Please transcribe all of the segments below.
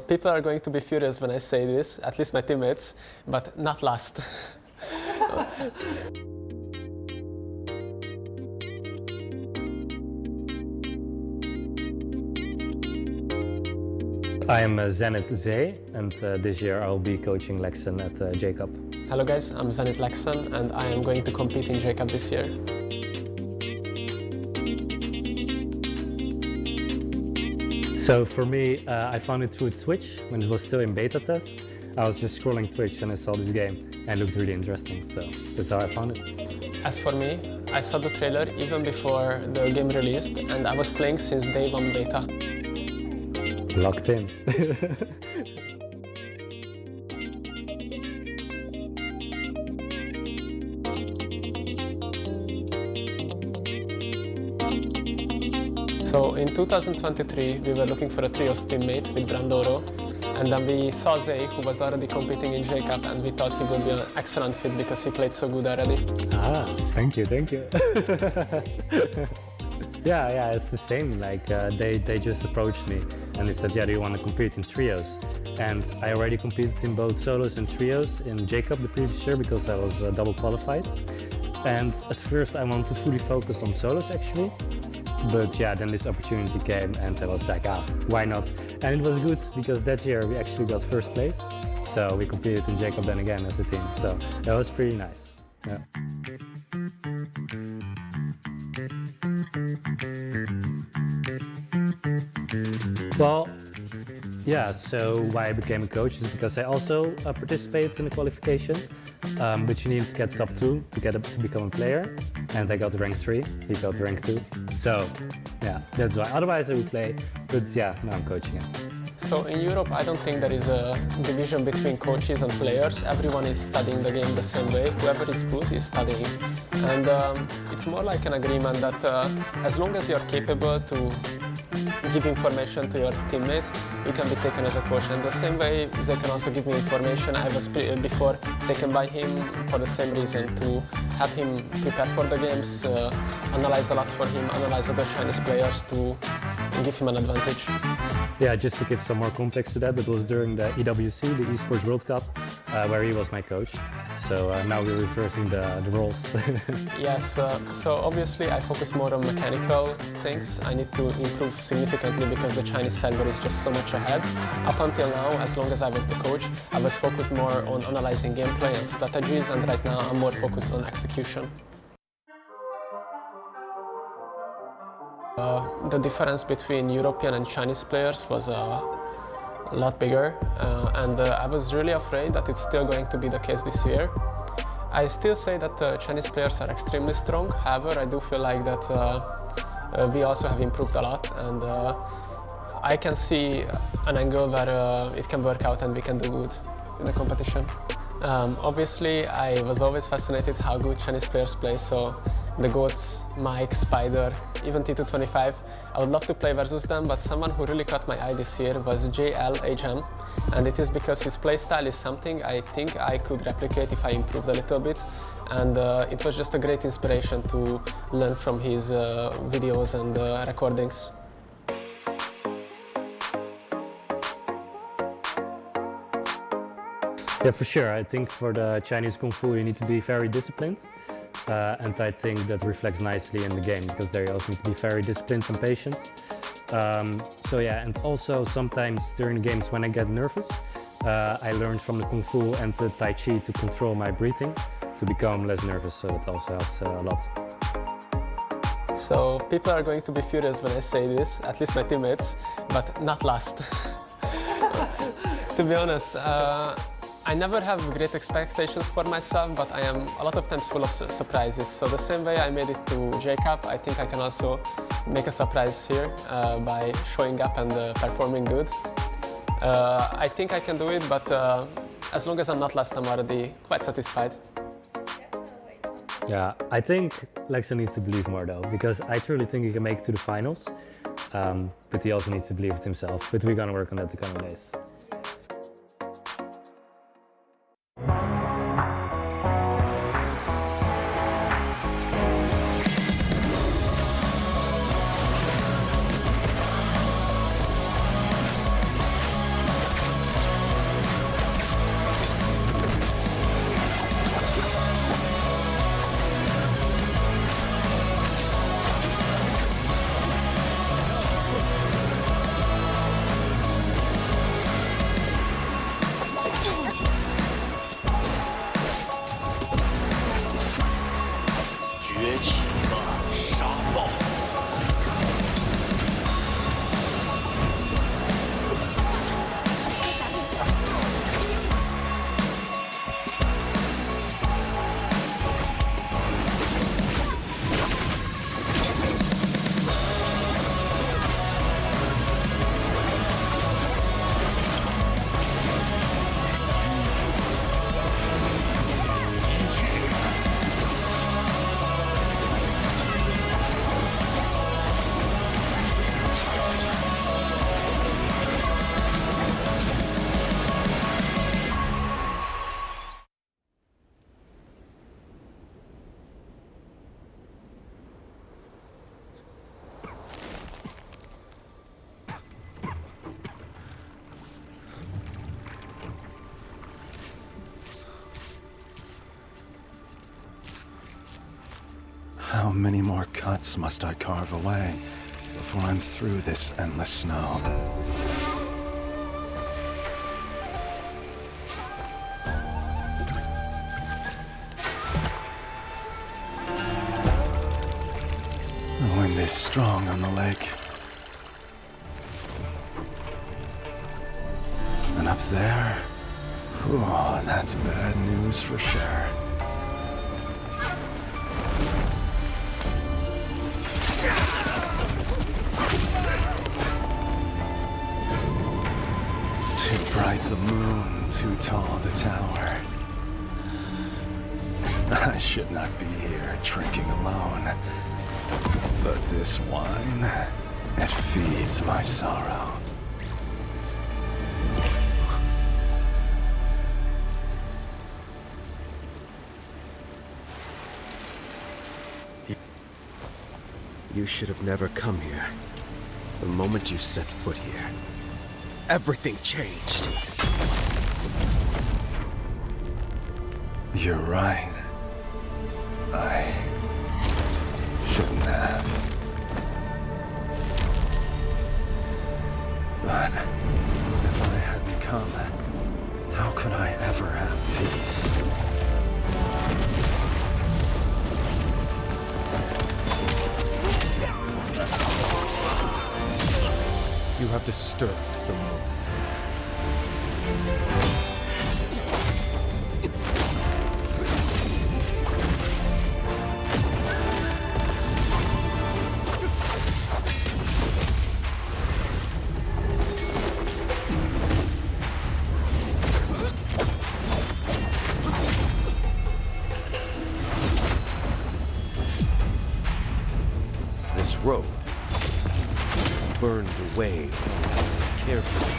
people are going to be furious when I say this, at least my teammates, but not last. I am Zenit Zay, and this year I'll be coaching Lexan at Jacob. Hello guys, I'm Zenit Lexan and I am going to compete in Jacob this year. So for me, I found it through Twitch when it was still in beta test. I was just scrolling Twitch and I saw this game and it looked really interesting, so that's how I found it. As for me, I saw the trailer even before the game released and I was playing since day 1 beta. Locked in. So in 2023, we were looking for a trios teammate with Brandoro, and then we saw Zay, who was already competing in Jacob, and we thought he would be an excellent fit because he played so good already. Ah, thank you, thank you. Yeah, it's the same. Like they just approached me and they said, yeah, do you want to compete in trios? And I already competed in both solos and trios in Jacob the previous year because I was double qualified. And at first I wanted to fully focus on solos actually. But yeah, then this opportunity came and I was like, why not? And it was good because that year we actually got first place. So we competed in Jacob then again as a team. So that was pretty nice. Yeah. Well, yeah, so why I became a coach is because I also participated in the qualification, but you need to get top 2 to become a player, and I got rank 3, he got rank 2, so yeah, that's why. Otherwise I would play, but yeah, now I'm coaching it. So in Europe, I don't think there is a division between coaches and players. Everyone is studying the game the same way. Whoever is good is studying. And it's more like an agreement that as long as you're capable to give information to your teammate, you can be taken as a coach. And the same way, they can also give me information. I was before taken by him for the same reason, to have him prepare for the games, analyze a lot for him, analyze other Chinese players to give him an advantage. Yeah, just to give some more context to that was during the EWC, the Esports World Cup, where he was my coach. So now we're reversing the roles. Yes, so obviously I focus more on mechanical things. I need to improve significantly because the Chinese server is just so much ahead. Up until now, as long as I was the coach, I was focused more on analyzing gameplay and strategies, and right now I'm more focused on execution. The difference between European and Chinese players was a lot bigger, and I was really afraid that it's still going to be the case this year. I still say that Chinese players are extremely strong, however I do feel like that we also have improved a lot, and I can see an angle where it can work out and we can do good in the competition. Obviously I was always fascinated how good Chinese players play, so the GOATs, Mike, Spider, even T225. I would love to play versus them, but someone who really caught my eye this year was JLHM, and it is because his playstyle is something I think I could replicate if I improved a little bit, and it was just a great inspiration to learn from his videos and recordings. Yeah, for sure. I think for the Chinese Kung Fu you need to be very disciplined. And I think that reflects nicely in the game because there you also need to be very disciplined and patient. So yeah, and also sometimes during the games when I get nervous, I learned from the Kung Fu and the Tai Chi to control my breathing to become less nervous, so that also helps a lot. So people are going to be furious when I say this, at least my teammates, but not last. To be honest, I never have great expectations for myself, but I am a lot of times full of surprises. So the same way I made it to Jacob, I think I can also make a surprise here by showing up and performing good. I think I can do it, but as long as I'm not last, I'm already quite satisfied. Yeah, I think Lexan needs to believe more though, because I truly think he can make it to the finals, but he also needs to believe it himself. But we're gonna work on that the coming days. 别起了沙暴。How many more cuts must I carve away before I'm through this endless snow? The wind is strong on the lake. And up there, oh, that's bad news for sure. Too bright the moon, too tall the tower. I should not be here drinking alone. But this wine, it feeds my sorrow. You should have never come here. The moment you set foot here, everything changed. You're right. I shouldn't have. But if I hadn't come, how could I ever have peace? You have disturbed the moon. This road burned away carefully.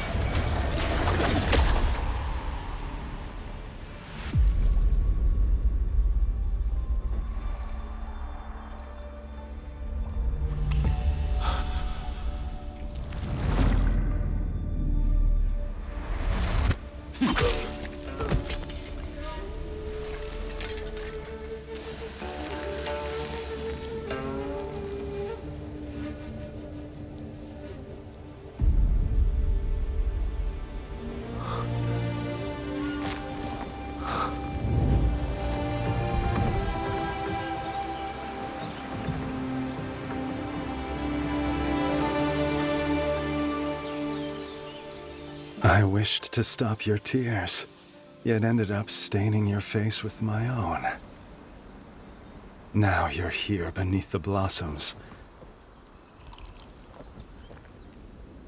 I wished to stop your tears, yet ended up staining your face with my own. Now you're here beneath the blossoms.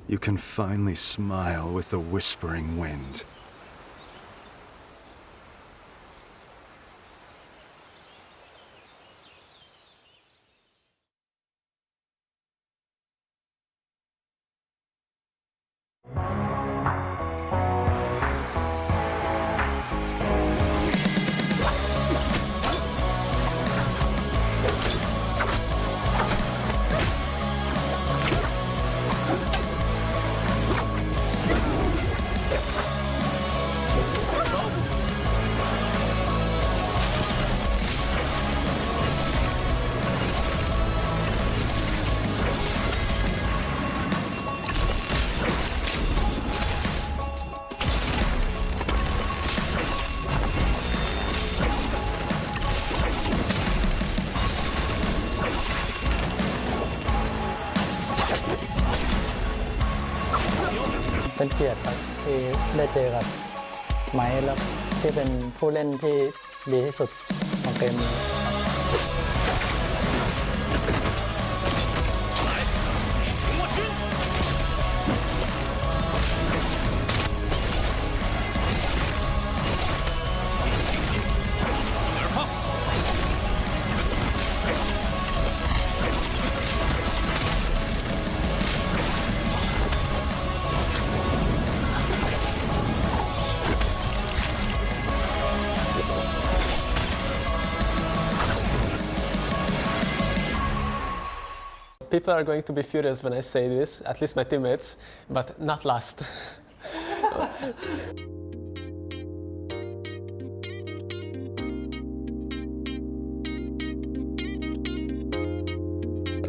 You can finally smile with the whispering wind. เป็นเกียรติครับที่ได้เจอกับไมค์แล้วที่เป็นผู้เล่นที่ดีที่สุดของเกมนี้ People are going to be furious when I say this, at least my teammates, but not last.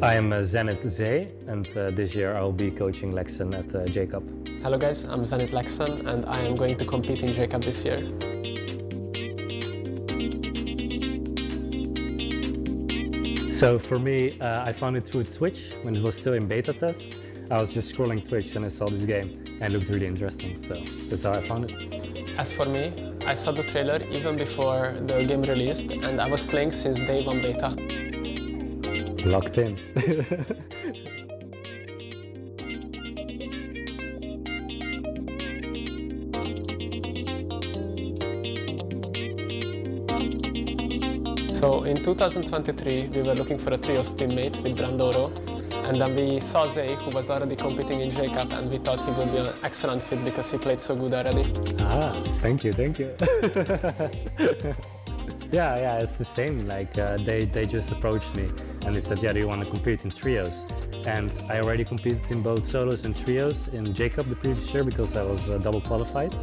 I am Zenit Zay, and this year I'll be coaching Lexan at Jacob. Hello guys, I'm Zenit Lexan and I am going to compete in Jacob this year. So for me, I found it through Twitch when it was still in beta test. I was just scrolling Twitch and I saw this game and it looked really interesting, so that's how I found it. As for me, I saw the trailer even before the game released and I was playing since day 1 beta. Locked in. So in 2023, we were looking for a trios teammate with Brandoro, and then we saw Zay, who was already competing in Jacob, and we thought he would be an excellent fit because he played so good already. Ah, thank you, thank you. Yeah, it's the same. Like they just approached me and they said, yeah, do you want to compete in trios? And I already competed in both solos and trios in Jacob the previous year because I was double qualified.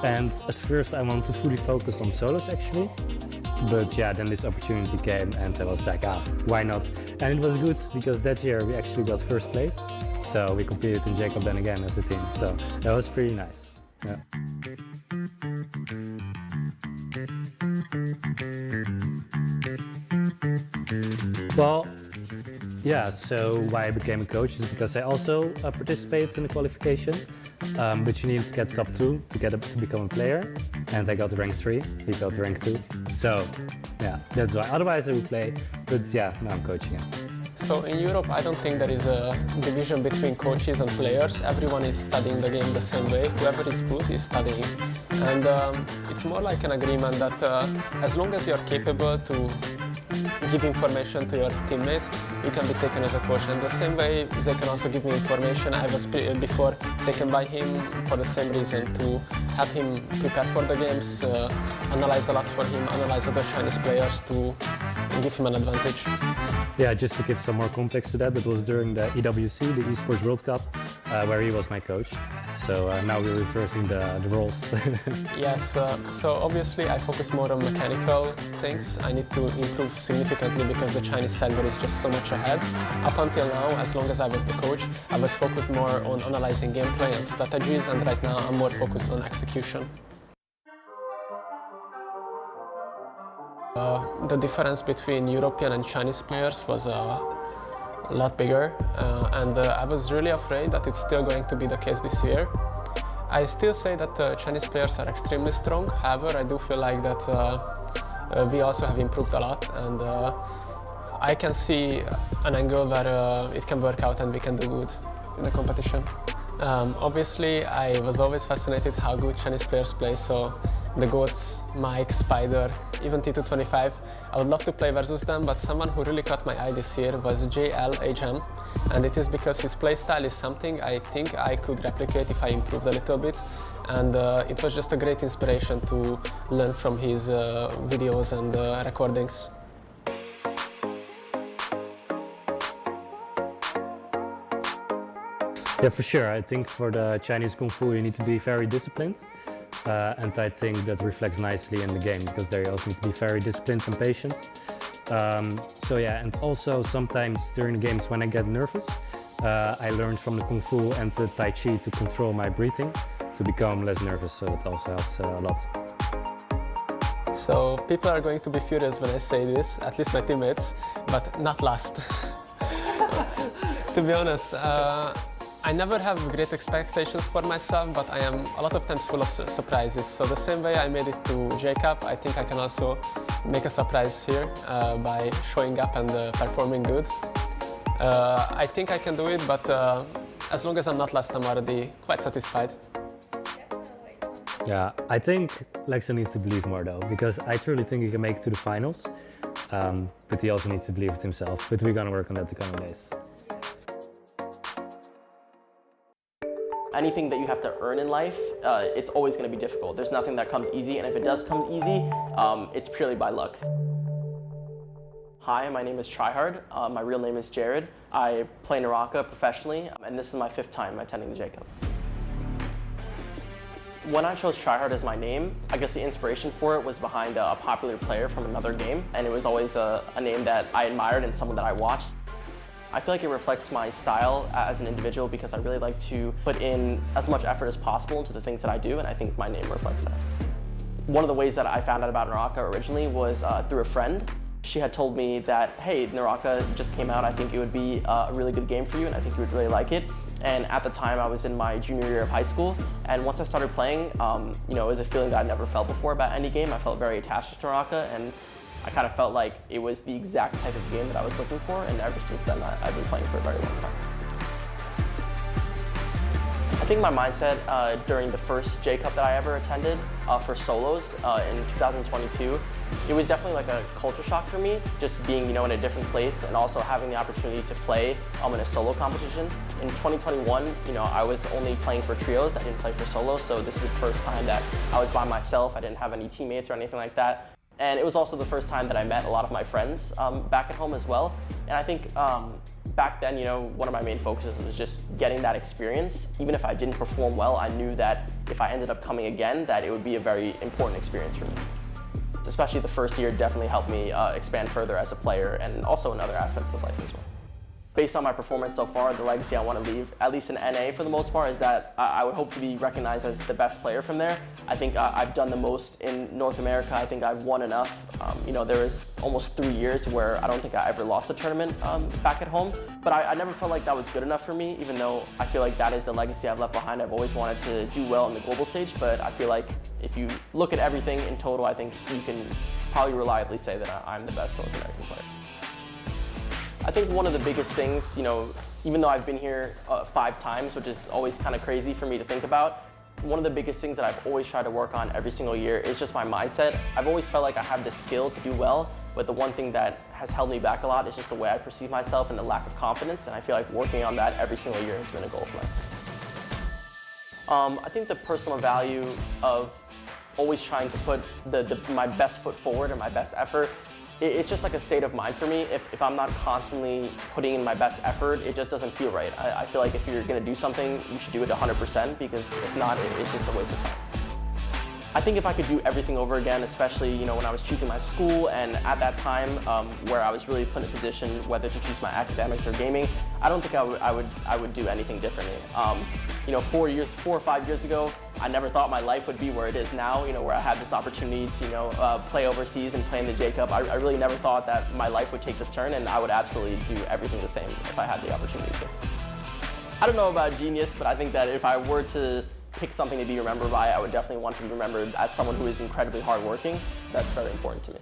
And at first I wanted to fully focus on solos actually. But yeah, then this opportunity came and I was like, why not? And it was good because that year we actually got first place. So we competed in Jacob then again as a team. So that was pretty nice. Yeah. Well, yeah, so why I became a coach is because I also participated in the qualification. But you need to get top 2 to become a player. And I got rank 3, he got rank 2. So yeah, that's why. Otherwise I would play, but yeah, now I'm coaching it. So in Europe, I don't think there is a division between coaches and players. Everyone is studying the game the same way. Whoever is good is studying. And it's more like an agreement that as long as you're capable to give information to your teammate, you can be taken as a coach. And the same way, they can also give me information. I was before taken by him for the same reason, to have him prepare for the games, analyze a lot for him, analyze other Chinese players to give him an advantage. Yeah, just to give some more context to that, that was during the EWC, the Esports World Cup, where he was my coach. So now we're reversing the roles. Yes, so obviously I focus more on mechanical things. I need to improve significantly because the Chinese server is just so much ahead. Up until now, as long as I was the coach, I was focused more on analyzing gameplay and strategies, and right now I'm more focused on execution. The difference between European and Chinese players was a lot bigger, and I was really afraid that it's still going to be the case this year. I still say that Chinese players are extremely strong, however I do feel like that we also have improved a lot, and I can see an angle where it can work out and we can do good in the competition. Obviously I was always fascinated how good Chinese players play, so the GOATs, Mike, Spider, even T225. I would love to play versus them, but someone who really caught my eye this year was JLHM, and it is because his playstyle is something I think I could replicate if I improved a little bit, and it was just a great inspiration to learn from his videos and recordings. Yeah, for sure. I think for the Chinese Kung Fu you need to be very disciplined. And I think that reflects nicely in the game because there you also need to be very disciplined and patient. So yeah, and also sometimes during the games when I get nervous, I learned from the Kung Fu and the Tai Chi to control my breathing to become less nervous, so that also helps a lot. So people are going to be furious when I say this, at least my teammates, but not last. To be honest, I never have great expectations for myself, but I am a lot of times full of surprises. So the same way I made it to Jacob, I think I can also make a surprise here by showing up and performing good. I think I can do it, but as long as I'm not last, I'm already quite satisfied. Yeah, I think Lexa needs to believe more though, because I truly think he can make it to the finals, but he also needs to believe it himself. But we're gonna work on that the coming days. Anything that you have to earn in life, it's always going to be difficult. There's nothing that comes easy, and if it does come easy, it's purely by luck. Hi, my name is Tryhard. My real name is Jared. I play NARAKA professionally, and this is my 5th time attending the J-Cup. When I chose Tryhard as my name, I guess the inspiration for it was behind a popular player from another game, and it was always a name that I admired and someone that I watched. I feel like it reflects my style as an individual because I really like to put in as much effort as possible into the things that I do, and I think my name reflects that. One of the ways that I found out about NARAKA originally was through a friend. She had told me that, hey, NARAKA just came out, I think it would be a really good game for you and I think you would really like it. And at the time I was in my junior year of high school, and once I started playing, it was a feeling that I'd never felt before about any game. I felt very attached to NARAKA, and I kind of felt like it was the exact type of game that I was looking for, and ever since then I've been playing for a very long time. I think my mindset during the first J-Cup that I ever attended for solos in 2022, it was definitely like a culture shock for me, just being in a different place and also having the opportunity to play in a solo competition. In 2021, I was only playing for trios, I didn't play for solos, so this is the first time that I was by myself, I didn't have any teammates or anything like that. And it was also the first time that I met a lot of my friends back at home as well. And I think back then, one of my main focuses was just getting that experience. Even if I didn't perform well, I knew that if I ended up coming again, that it would be a very important experience for me. Especially the first year definitely helped me expand further as a player and also in other aspects of life as well. Based on my performance so far, the legacy I want to leave, at least in NA for the most part, is that I would hope to be recognized as the best player from there. I think I've done the most in North America. I think I've won enough. There was almost 3 years where I don't think I ever lost a tournament back at home. But I never felt like that was good enough for me, even though I feel like that is the legacy I've left behind. I've always wanted to do well on the global stage, but I feel like if you look at everything in total, I think you can probably reliably say that I'm the best North American player. I think one of the biggest things, even though I've been here 5 times, which is always kind of crazy for me to think about, one of the biggest things that I've always tried to work on every single year is just my mindset. I've always felt like I have the skill to do well, but the one thing that has held me back a lot is just the way I perceive myself and the lack of confidence, and I feel like working on that every single year has been a goal of mine. I think the personal value of always trying to put my best foot forward or my best effort, it's just like a state of mind for me. If I'm not constantly putting in my best effort, it just doesn't feel right. I feel like if you're gonna do something, you should do it 100%, because if not, it's just a waste of time. I think if I could do everything over again, especially when I was choosing my school, and at that time where I was really put in a position whether to choose my academics or gaming, I don't think I would do anything differently. 4 or 5 years ago, I never thought my life would be where it is now, where I had this opportunity to play overseas and play in the J-Cup. I really never thought that my life would take this turn, and I would absolutely do everything the same if I had the opportunity to. I don't know about genius, but I think that if I were to pick something to be remembered by, I would definitely want to be remembered as someone who is incredibly hardworking. That's very important to me.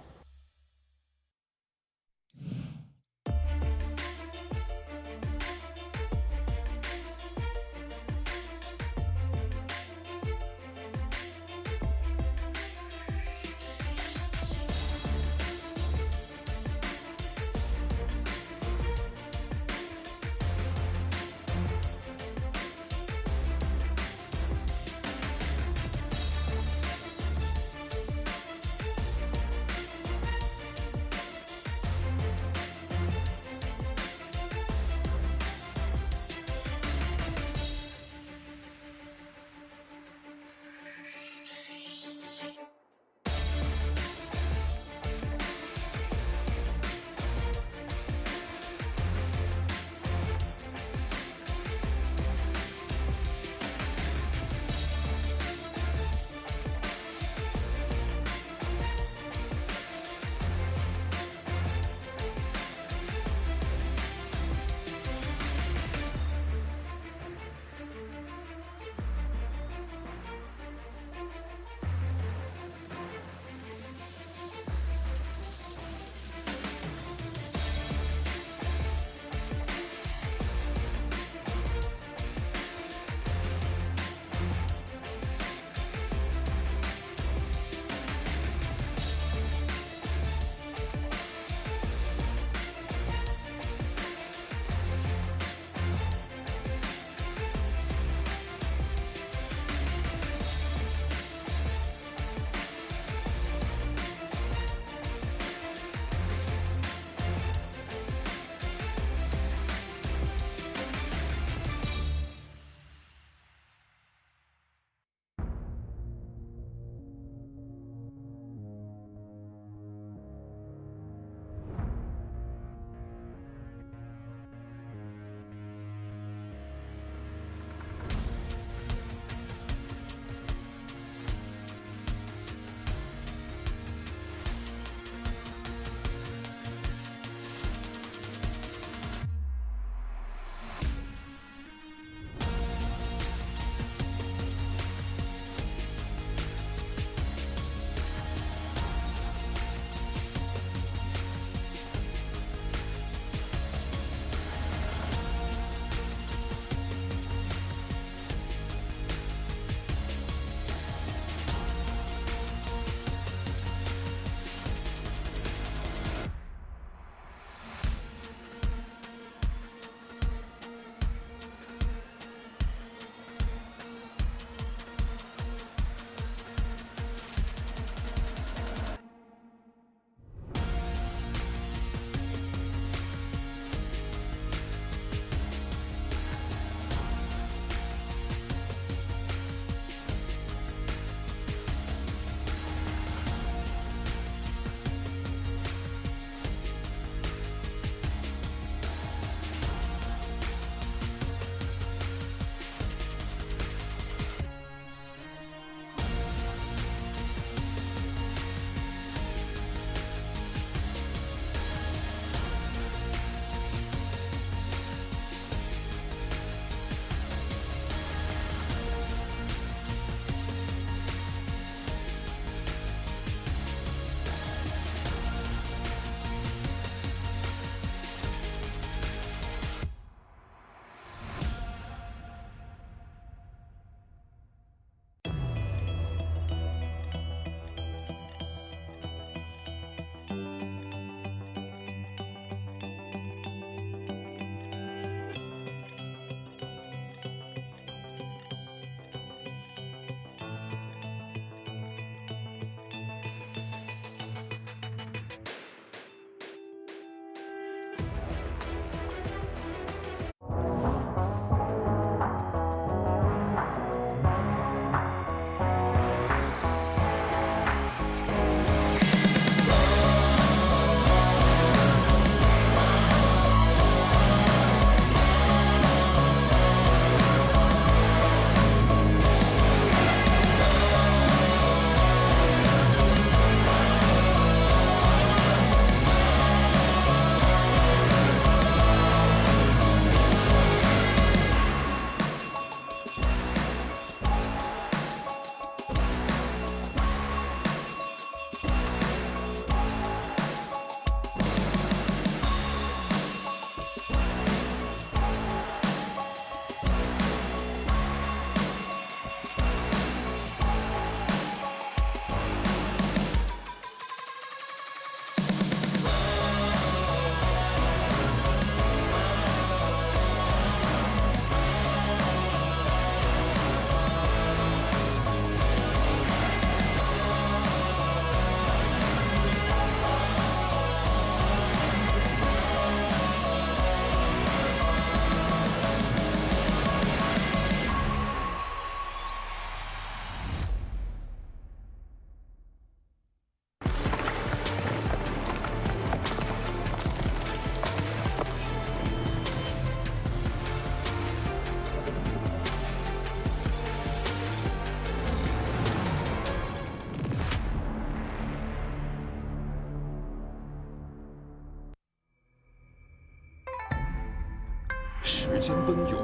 时间奔涌，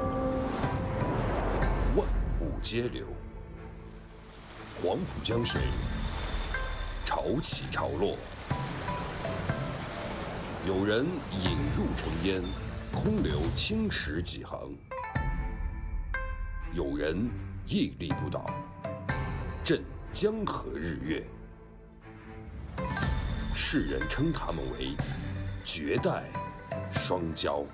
万物皆流，黄浦江水潮起潮落，有人引入尘烟，空留青史几行；有人屹立不倒，镇江河日月。世人称他们为绝代双骄。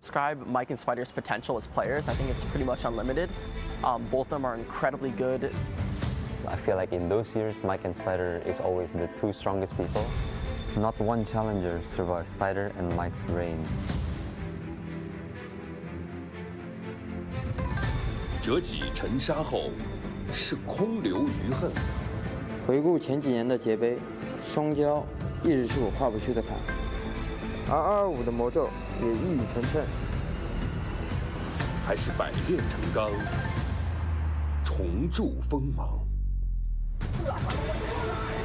Describe Mike and Spider's potential as players. I think it's pretty much unlimited. Both of them are incredibly good. I feel like in those years, Mike and Spider is always the two strongest people. Not one challenger survived Spider and Mike's reign. 折戟沉沙后，是空留余恨。回顾前几年的节杯，双骄一直是我跨不去的坎。225的魔咒也一语成谶。还是百炼成钢，重铸锋芒。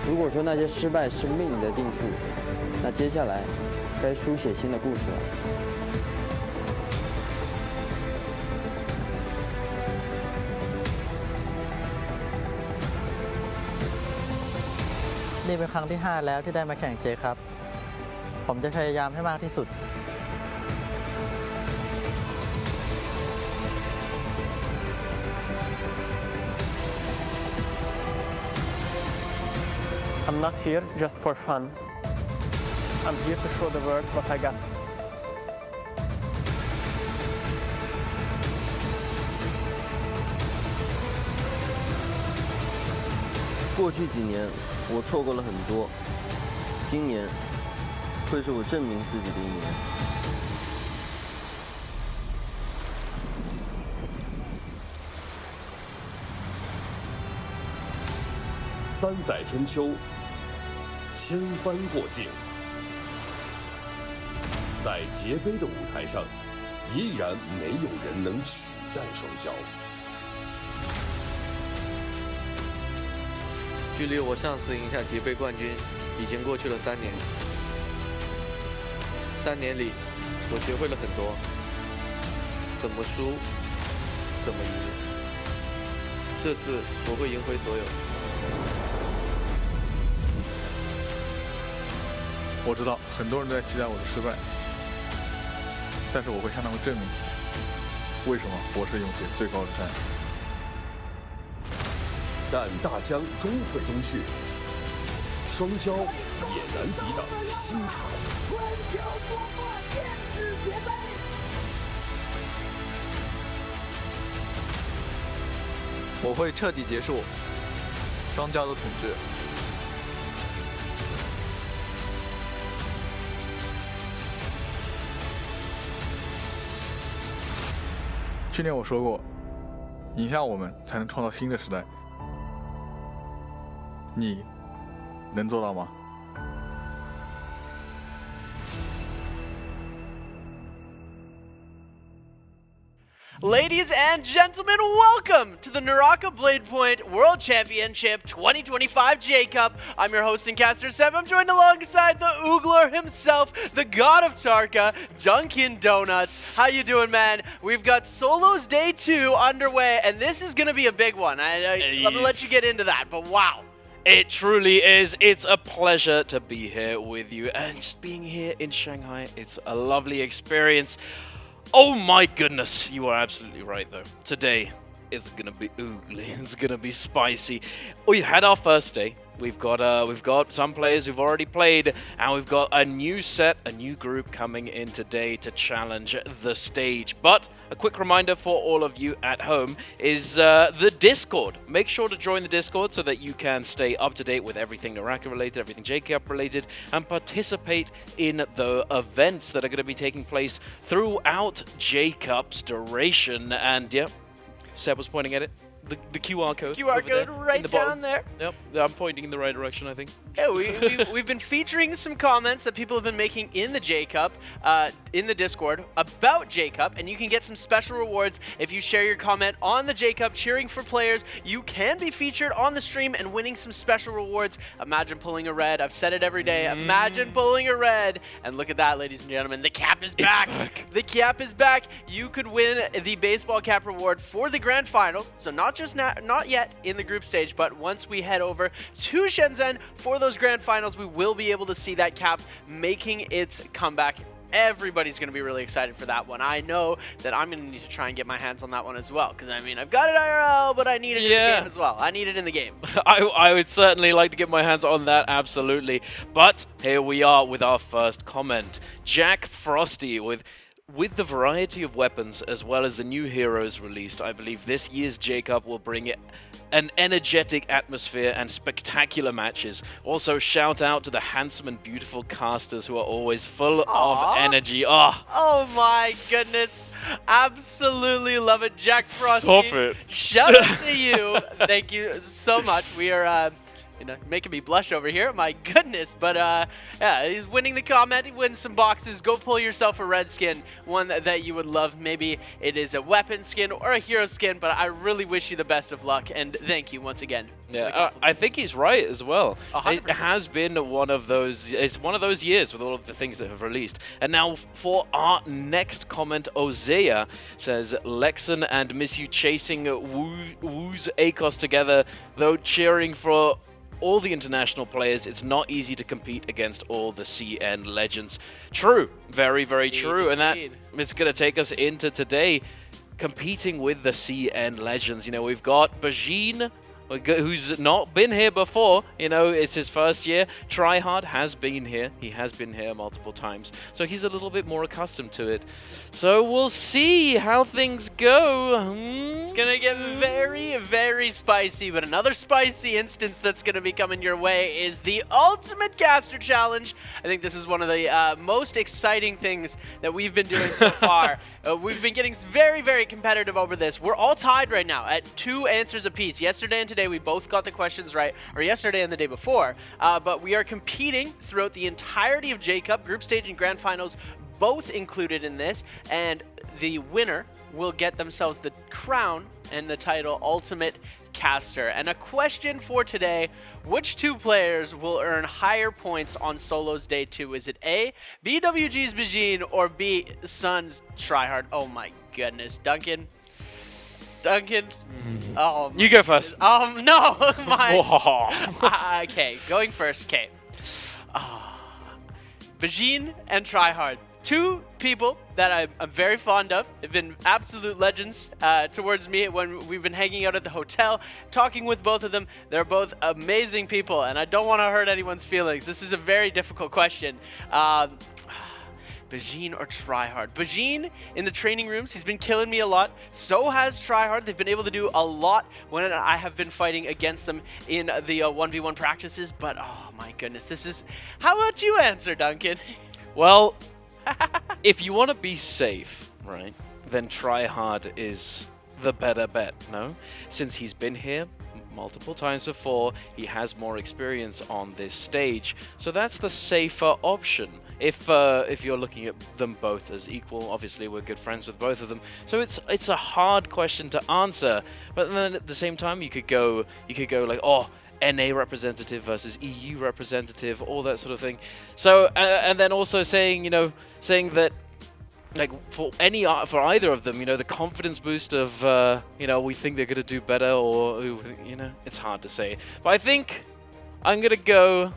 如果说那些失败是命里的定数，那接下来该书写新的故事了。นี่เป็นครั้งที่ 5 แล้วที่ได้มาแข่งเจครับ ผมจะพยายามให้มากที่สุด I'm not here just for fun. I'm here to show the world what I got. 过去几年，我错过了很多，今年会是我证明自己的一年。三载天秋，千帆过境，在节杯的舞台上，依然没有人能取代双骄。距离我上次赢下节杯冠军，已经过去了3年。3年里，我学会了很多，怎么输，怎么赢。这次我会赢回所有。我知道很多人都在期待我的失败，但是我会向他们证明，为什么我是勇气最高的山。但大江终会东去，双骄也难抵挡新潮。我会彻底结束双骄的统治。去年我说过，赢下我们才能创造新的时代。你能做到吗？ Ladies and gentlemen, welcome to the NARAKA BLADEPOINT World Championship 2025 J-Cup. I'm your host and caster, Seb. I'm joined alongside the Oogler himself, the god of Tarka, Dunkin' Donuts. How you doing, man? We've got Solos Day 2 underway, and this is going to be a big one. I'm going to let you get into that, but wow. It truly is. It's a pleasure to be here with you, and just being here in Shanghai, it's a lovely experience. Oh my goodness, you are absolutely right though. Today, it's gonna be oogly, it's gonna be spicy. We had our first day. We've got some players who've already played, and we've got a new set, a new group coming in today to challenge the stage. But a quick reminder for all of you at home is the Discord. Make sure to join the Discord so that you can stay up to date with everything NARAKA related, everything J-Cup related, and participate in the events that are going to be taking place throughout J-Cup's duration. And yeah, Seb was pointing at it. The QR code. QR code right down there. Yep, I'm pointing in the right direction, I think. Yeah, we've been featuring some comments that people have been making in the J-Cup. in the Discord about J-Cup, and you can get some special rewards if you share your comment on the J-Cup cheering for players. You can be featured on the stream and winning some special rewards. Imagine pulling a red. I've said it every day. Imagine pulling a red. And look at that, ladies and gentlemen. The cap is back. The cap is back. You could win the baseball cap reward for the grand finals. So not yet in the group stage, but once we head over to Shenzhen for those grand finals, we will be able to see that cap making its comeback. Everybody's going to be really excited for that one. I know that I'm going to need to try and get my hands on that one as well, because I mean, I've got it IRL, but I need it in the game as well. I need it in the game. I would certainly like to get my hands on that, absolutely. But here we are with our first comment. Jack Frosty with the variety of weapons as well as the new heroes released, I believe this year's J-Cup will bring an energetic atmosphere and spectacular matches. Also, shout out to the handsome and beautiful casters who are always full of energy. Oh my goodness. Absolutely love it. Jack Frosty. Stop it. Shout out to you. Thank you so much. We are making me blush over here. My goodness. But yeah, he's winning the comment. He wins some boxes. Go pull yourself a red skin, one that you would love. Maybe it is a weapon skin or a hero skin, but I really wish you the best of luck, and thank you once again. Yeah, I think he's right as well. 100%. It has been one of those. It's one of those years with all of the things that have released. And now for our next comment, Ozea says, Lexan and Miss You chasing Woo's ACOS together, though cheering for all the international players. It's not easy to compete against all the CN legends. True, very, very true. And that is going to take us into today, competing with the CN legends. You know, we've got Bajin, who's not been here before. You know, it's his first year. Tryhard has been here. He has been here multiple times. So he's a little bit more accustomed to it. So we'll see how things go. It's going to get very, very spicy. But another spicy instance that's going to be coming your way is the Ultimate Caster Challenge. I think this is one of the most exciting things that we've been doing so far. We've been getting very, very competitive over this. We're all tied right now at 2 answers apiece. Yesterday and today, we both got the questions right, or yesterday and the day before. But we are competing throughout the entirety of J-Cup, group stage and grand finals, both included in this. And the winner will get themselves the crown and the title Ultimate Caster. And a question for today: which 2 players will earn higher points on Solos Day 2? Is it A, BWG's Bajin, or B, Sun's Tryhard? Oh my goodness. Duncan? Oh, you go first. No. Okay, going first. Okay. Bajin and Tryhard. 2 people that I'm very fond of. They've been absolute legends towards me when we've been hanging out at the hotel, talking with both of them. They're both amazing people, and I don't want to hurt anyone's feelings. This is a very difficult question. Bajin or Tryhard? Bajin, in the training rooms, he's been killing me a lot. So has Tryhard. They've been able to do a lot when I have been fighting against them in the 1v1 practices. But, oh my goodness, this is... How about you answer, Duncan? Well, if you want to be safe, right, then Tryhard is the better bet, no? Since he's been here multiple times before, he has more experience on this stage. So that's the safer option. If you're looking at them both as equal, obviously we're good friends with both of them. So it's a hard question to answer. But then at the same time, you could go like, oh, NA representative versus EU representative, all that sort of thing. So and then also saying that, like, for either of them, the confidence boost of we think they're gonna do better, or it's hard to say. But I think I'm gonna go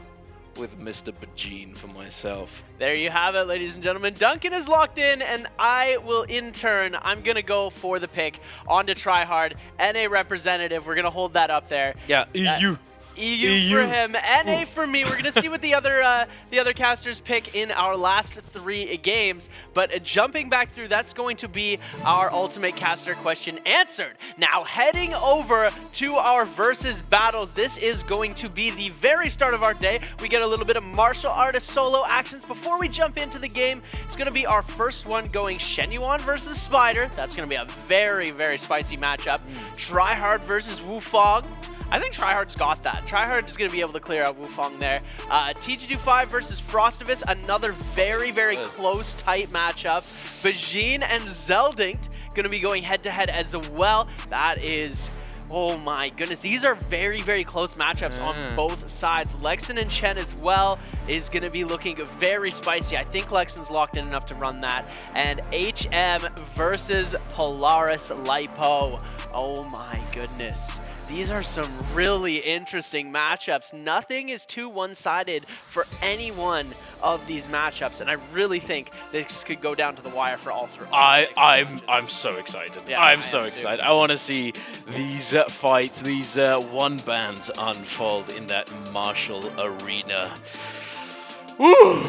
with Mr. Bajin for myself. There you have it, ladies and gentlemen. Duncan is locked in, and I will, in turn, I'm going to go for the pick onto Tryhard. NA representative, we're going to hold that up there. Yeah, EU. EU for him, NA for me. We're going to see what the other casters pick in our last 3 games. But jumping back through, that's going to be our Ultimate Caster question answered. Now, heading over to our versus battles, this is going to be the very start of our day. We get a little bit of martial artist solo actions. Before we jump into the game, it's going to be our first one going Shenyuan versus Spider. That's going to be a very, very spicy matchup. Tryhard versus Wufong. I think Tryhard's got that. Tryhard is going to be able to clear out Wufong there. T225 versus Frostivus, another very, very close, tight matchup. Bajin and Zeldinkt going to be going head-to-head as well. That is... Oh my goodness, these are very, very close matchups on both sides. Lexan and Chen as well is going to be looking very spicy. I think Lexan's locked in enough to run that. And HM versus Polaris Lipo. Oh my goodness. These are some really interesting matchups. Nothing is too one-sided for any one of these matchups, and I really think this could go down to the wire for all three. I'm so excited. Yeah, I'm so excited. I want to see these fights, these one bands unfold in that Marshall Arena. Woo!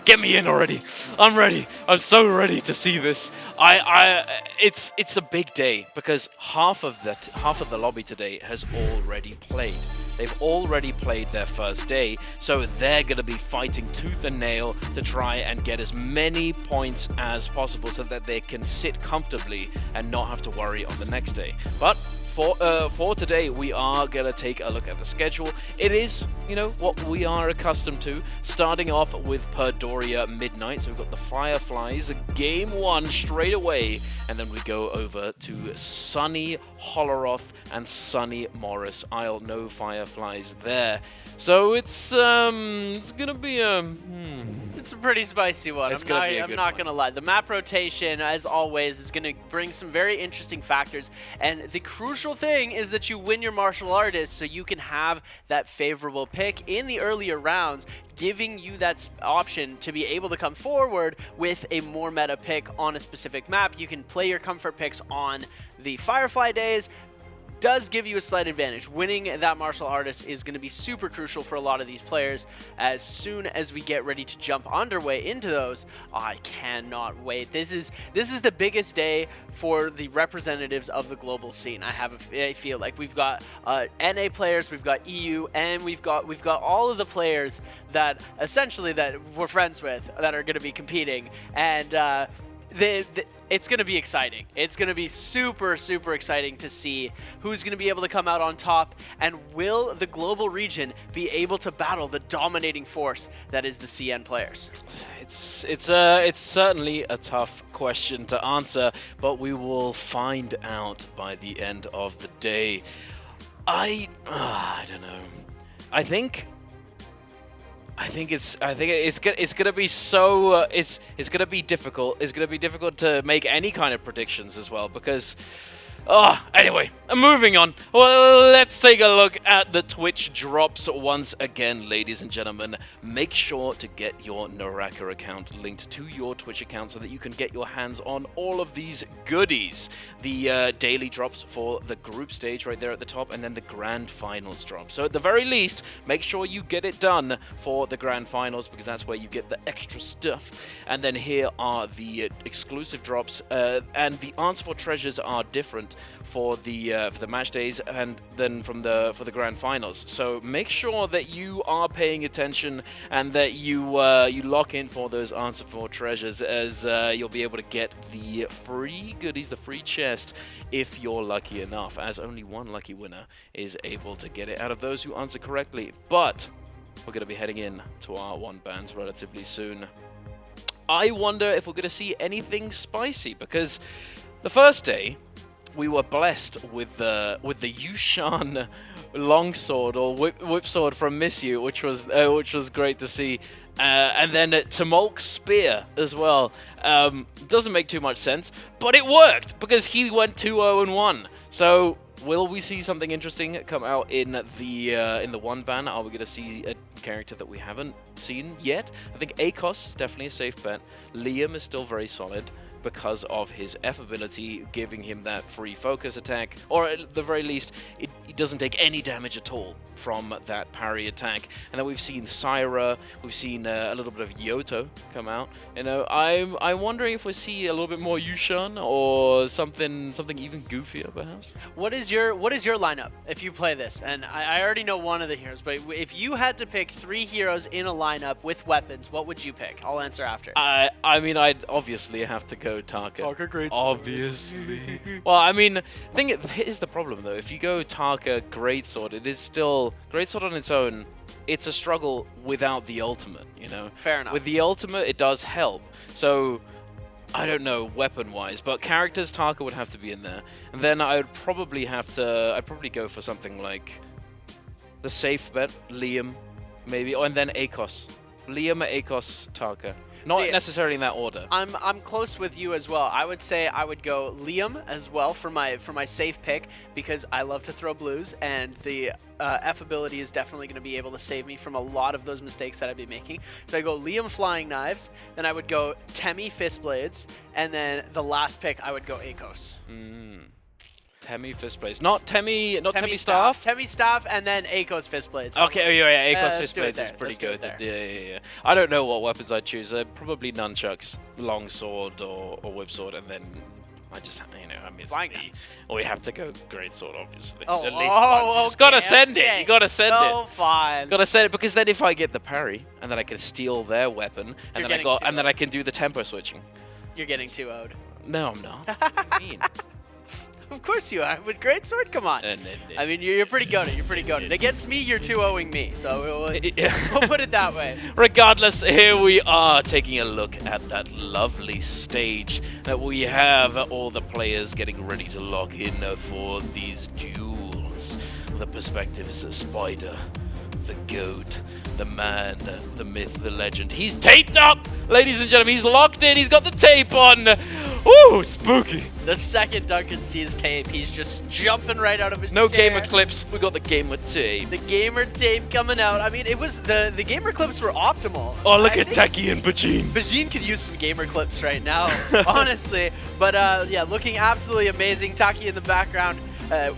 Get me in already. I'm ready. I'm so ready to see this. It's a big day because half of the lobby today has already played. They've already played their first day, so they're going to be fighting tooth and nail to try and get as many points as possible so that they can sit comfortably and not have to worry on the next day. But for today, we are going to take a look at the schedule. It is, you know, what we are accustomed to, starting off with Perdoria Midnight. So we've got the Fireflies, game 1 straight away, and then we go over to sunny Holleroth and sunny Morris Isle. No Fireflies there. So it's gonna be it's a pretty spicy one. I'm not gonna lie. The map rotation, as always, is gonna bring some very interesting factors. And the crucial thing is that you win your martial artist, so you can have that favorable pick in the earlier rounds, giving you that option to be able to come forward with a more meta pick on a specific map. You can play your comfort picks on the Firefly days. Does give you a slight advantage. Winning that martial artist is going to be super crucial for a lot of these players. As soon as we get ready to jump underway into those, I cannot wait. This is the biggest day for the representatives of the global scene. I feel like we've got NA players, we've got EU, and we've got all of the players that essentially that we're friends with that are going to be competing, and it's going to be exciting. It's going to be super, super exciting to see who's going to be able to come out on top, and will the global region be able to battle the dominating force that is the CN players? It's certainly a tough question to answer, but we will find out by the end of the day. I don't know. I think it's gonna be so it's gonna be difficult. It's gonna be difficult to make any kind of predictions as well because. Anyway, moving on. Well, let's take a look at the Twitch drops once again, ladies and gentlemen. Make sure to get your NARAKA account linked to your Twitch account so that you can get your hands on all of these goodies. The daily drops for the group stage right there at the top, and then the grand finals drop. So at the very least, make sure you get it done for the grand finals because that's where you get the extra stuff. And then here are the exclusive drops, and the answer for treasures are different for the match days and then for the grand finals. So make sure that you are paying attention and that you lock in for those answer for treasures, as you'll be able to get the free goodies, the free chest, if you're lucky enough, as only one lucky winner is able to get it out of those who answer correctly. But we're going to be heading in to our one bands relatively soon. I wonder if we're going to see anything spicy, because the first day we were blessed with the Yushan longsword or whipsword from Miss You, which was great to see, and then Tumulk's spear as well. Doesn't make too much sense, but it worked because he went 2-0-1. So will we see something interesting come out in the one ban? Are we going to see a character that we haven't seen yet? I think Akos is definitely a safe bet. Liam is still very solid because of his F ability, giving him that free focus attack, or at the very least, it doesn't take any damage at all from that parry attack. And then we've seen Syra, we've seen a little bit of Yoto come out. You know, I'm wondering if we see a little bit more Yushan or something even goofier, perhaps. What is your lineup if you play this? And I already know one of the heroes, but if you had to pick 3 heroes in a lineup with weapons, what would you pick? I'll answer after. I mean, I'd obviously have to go Tarka. Tarka, great. Obviously. Well, I mean, here's the problem though. If you go Tarka Tarka Greatsword, it is still Greatsword on its own. It's a struggle without the ultimate, you know. Fair enough. With the ultimate, it does help. So I don't know weapon-wise, but characters Tarka would have to be in there. And then I would probably have to. I'd probably go for something like the safe bet, Liam, maybe, and then Akos. Liam, Akos, Tarka. Not necessarily in that order. I'm close with you as well. I would say I would go Liam as well for my safe pick, because I love to throw blues, and the F ability is definitely going to be able to save me from a lot of those mistakes that I'd be making. So I go Liam Flying Knives, then I would go Temmie Fistblades, and then the last pick I would go Akos. Temmie Fistblades, not Temmie Staff. Temmie Staff, and then Akos Fistblades. Okay, yeah, Akos Fistblades is pretty Let's do it good. there. Yeah. I don't know what weapons I'd choose. Probably nunchucks, longsword, or whipsword, and then I just, you know, I mean, Flying knives. Or we have to go greatsword, obviously. Oh, at least once. You just gotta send it. You gotta send it. Oh, fine. Gotta send it, because then if I get the parry, and then I can steal their weapon, and then I can do the tempo switching. You're getting too owed. No, I'm not. What do you mean? Of course you are. With Greatsword, come on. I mean, you're pretty goated. You're pretty goated. Against me, you're 2-0ing me. So we'll put it that way. Regardless, here we are taking a look at that lovely stage that we have all the players getting ready to lock in for these duels. The perspectives of Spider, the GOAT, the man, the myth, the legend. He's taped up, ladies and gentlemen. He's locked in. He's got the tape on. Ooh, spooky. The second Duncan sees tape, he's just jumping right out of his No chair. gamer clips. We got the gamer tape. The gamer tape coming out. I mean, it was the gamer clips were optimal. Oh, look at Taki and Bajin. Bajin could use some gamer clips right now, honestly. But yeah, looking absolutely amazing. Taki in the background,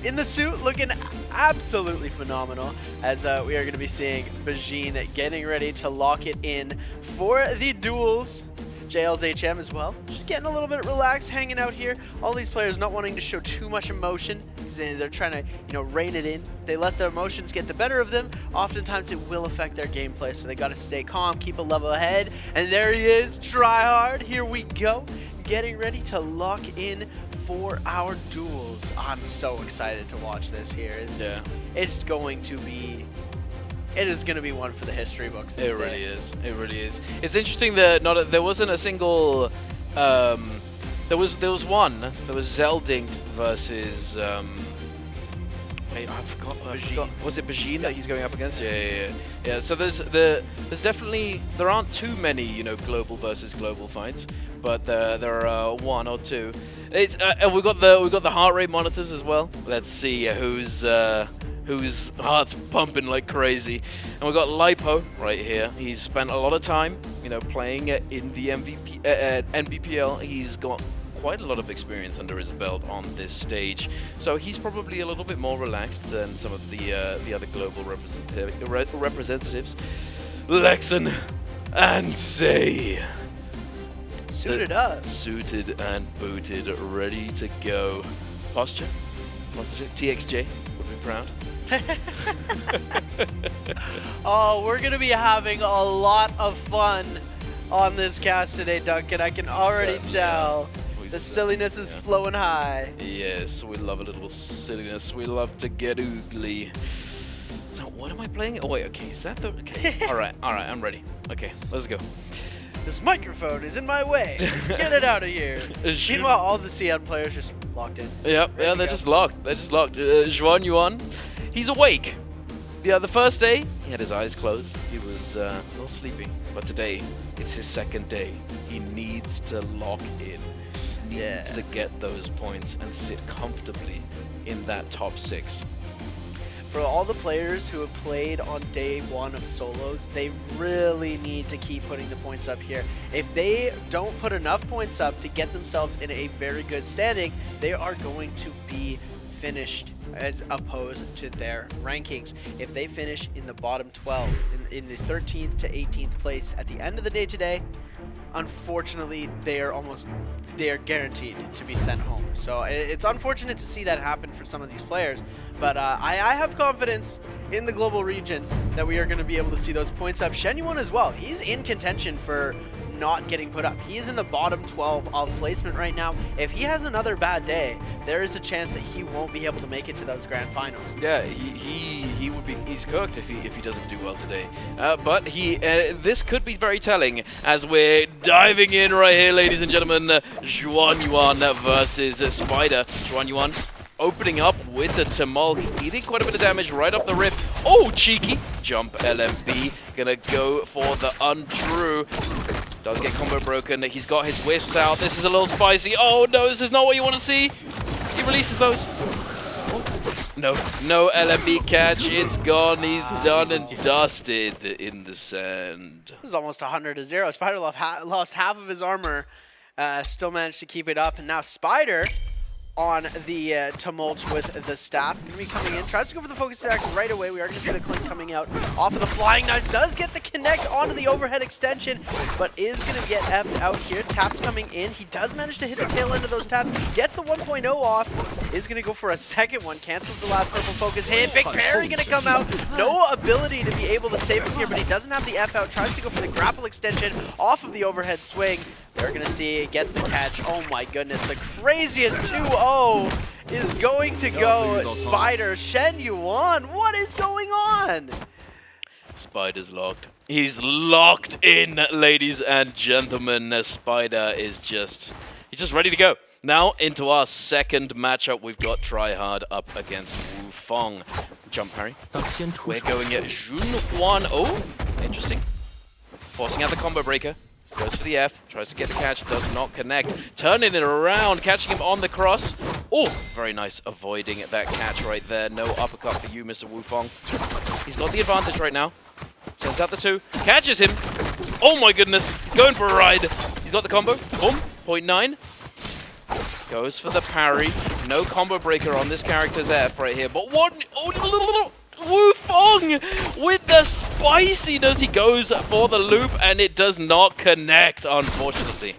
in the suit, looking absolutely phenomenal, as we are going to be seeing Bajin getting ready to lock it in for the duels. JL's HM as well, just getting a little bit relaxed, hanging out here. All these players not wanting to show too much emotion, because they're trying to, you know, rein it in. They let their emotions get the better of them. Oftentimes it will affect their gameplay, so they got to stay calm, keep a level head. And there he is, try hard. Here we go, getting ready to lock in for our duels. I'm so excited to watch this here. It's going to be. It is going to be one for the history books this day. It really is. It really is. It's interesting that there wasn't a single. There was one. There was Zeldinkt versus. I forgot. Was it Bajin that he's going up against? Yeah. So there's definitely there aren't too many, you know, global versus global fights, but there are one or two. It's and we got the heart rate monitors as well. Let's see whose heart's pumping like crazy. And we've got Lipo right here. He's spent a lot of time, you know, playing in the NBPL. He's got quite a lot of experience under his belt on this stage, so he's probably a little bit more relaxed than some of the other global representatives. Lexan and Say. Suited up. Suited and booted, ready to go. Posture? TXJ would be proud. Oh, we're going to be having a lot of fun on this cast today, Duncan. I can already tell. The silliness is flowing high. Yes, we love a little silliness. We love to get oogly. So what am I playing? Oh wait, okay, is that the... Okay, alright, I'm ready. Okay, let's go. This microphone is in my way. Let's get it out of here. Meanwhile, all the CN players just locked in. Yep, yeah, they're just locked. They're just locked. Juan Yuan, he's awake. Yeah, the first day, he had his eyes closed. He was a little sleepy. But today, it's his second day. He needs to lock in. Needs to get those points and sit comfortably in that top 6. For all the players who have played on day 1 of solos, they really need to keep putting the points up here. If they don't put enough points up to get themselves in a very good standing, they are going to be finished as opposed to their rankings. If they finish in the bottom 12, in the 13th to 18th place at the end of the day today, unfortunately, they are guaranteed to be sent home. So it's unfortunate to see that happen for some of these players, but I have confidence in the global region that we are going to be able to see those points up. Shenyuan as well. He's in contention for not getting put up. He is in the bottom 12 of placement right now. If he has another bad day, there is a chance that he won't be able to make it to those grand finals. Yeah, he would be, he's cooked if he doesn't do well today. But this could be very telling as we're diving in right here, ladies and gentlemen. Zhuan Yuan versus Spider. Zhuan Yuan opening up with the Tumult, eating quite a bit of damage right off the rip. Oh, cheeky jump LMB, gonna go for the untrue. Does get combo broken. He's got his whiffs out. This is a little spicy. Oh no, this is not what you want to see. He releases those. No LMB catch. It's gone. He's done and dusted in the sand. It was almost 100-0. Spider lost half of his armor. Still managed to keep it up, and now Spider on the Tumult with the staff. Gonna be coming in, tries to go for the focus attack right away. We are gonna see the Clink coming out off of the flying knives. Does get the connect onto the overhead extension, but is gonna get F'd out here. Taps coming in. He does manage to hit the tail end of those taps. Gets the 1.0 off. Is gonna go for a second one. Cancels the last purple focus hit. Big Parry gonna come out. No ability to be able to save him here, but he doesn't have the F out. Tries to go for the grapple extension off of the overhead swing. We're gonna see it gets the catch. Oh my goodness, the craziest 2-0 is going to go Spider. Shen Yuan, what is going on? Spider's locked. He's locked in, ladies and gentlemen. Spider is he's just ready to go. Now into our second matchup, we've got Tryhard up against Wu Fong. Jump parry. We're going at Jun Huan. Oh, interesting. Forcing out the combo breaker. Goes for the F, tries to get the catch, does not connect. Turning it around, catching him on the cross. Oh, very nice, avoiding that catch right there. No uppercut for you, Mr. Wu Fong. He's got the advantage right now. Sends out the 2, catches him. Oh my goodness, going for a ride. He's got the combo, boom, 0.9. Goes for the parry. No combo breaker on this character's F right here, but one, oh, Wu Fong with the spiciness. He goes for the loop and it does not connect, unfortunately.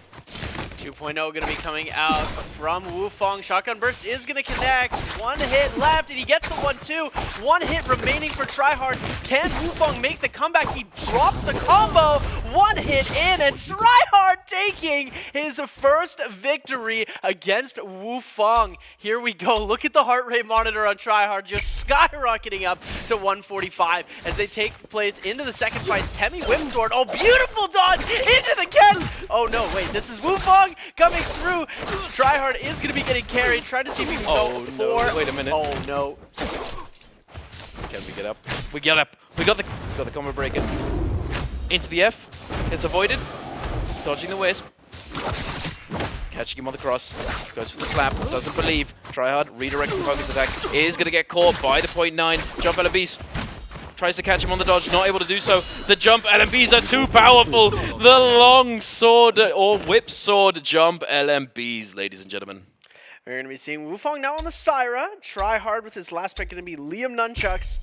2.0 going to be coming out from Wu Fong. Shotgun Burst is going to connect. One hit left, and he gets the 1-2. One hit remaining for Tryhard. Can Wu Fong make the comeback? He drops the combo. One hit in, and Tryhard taking his first victory against Wu Fong. Here we go. Look at the heart rate monitor on Tryhard, just skyrocketing up to 145 as they take place into the second prize. Temi Whipsword. Oh, beautiful dodge into the Ken. Oh, no, wait. This is Wu Fong coming through. Tryhard is going to be getting carried. Trying to see if he can go for... No. Wait a minute. Oh, no. Can we get up? We get up. We got the combo breaker. Into the F. It's avoided. Dodging the Wisp. Catching him on the cross. Goes for the slap. Doesn't believe. Tryhard. Redirecting focus attack. Is going to get caught by the 0.9. Jump LMBs. Tries to catch him on the dodge. Not able to do so. The jump LMBs are too powerful. The long sword or whip sword jump LMBs, ladies and gentlemen. We're going to be seeing Wu Fong now on the Syra. Tryhard with his last pick going to be Liam Nunchucks.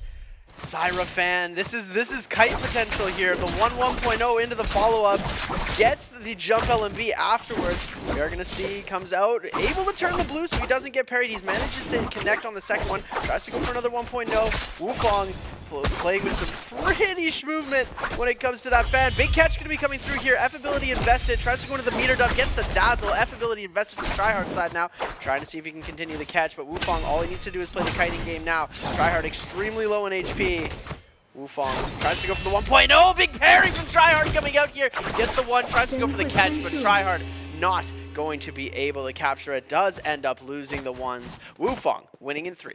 Syra fan, this is kite potential here. The 1.0 into the follow-up, gets the jump LMB afterwards. We are going to see he comes out, able to turn the blue so he doesn't get parried. He manages to connect on the second one, tries to go for another 1.0. Wu Fong playing with some pretty movement when it comes to that fan. Big catch going to be coming through here. F ability invested, tries to go into the meter dump, gets the dazzle. F ability invested from Tryhard side now, trying to see if he can continue the catch, but Wu Fong, all he needs to do is play the kiting game now. Tryhard extremely low in HP. Wu Fong tries to go for the 1.0. Big parry from Tryhard coming out here. Gets the 1, tries to go for the catch, but Tryhard not going to be able to capture it. Does end up losing the 1s. Wu Fong winning in 3.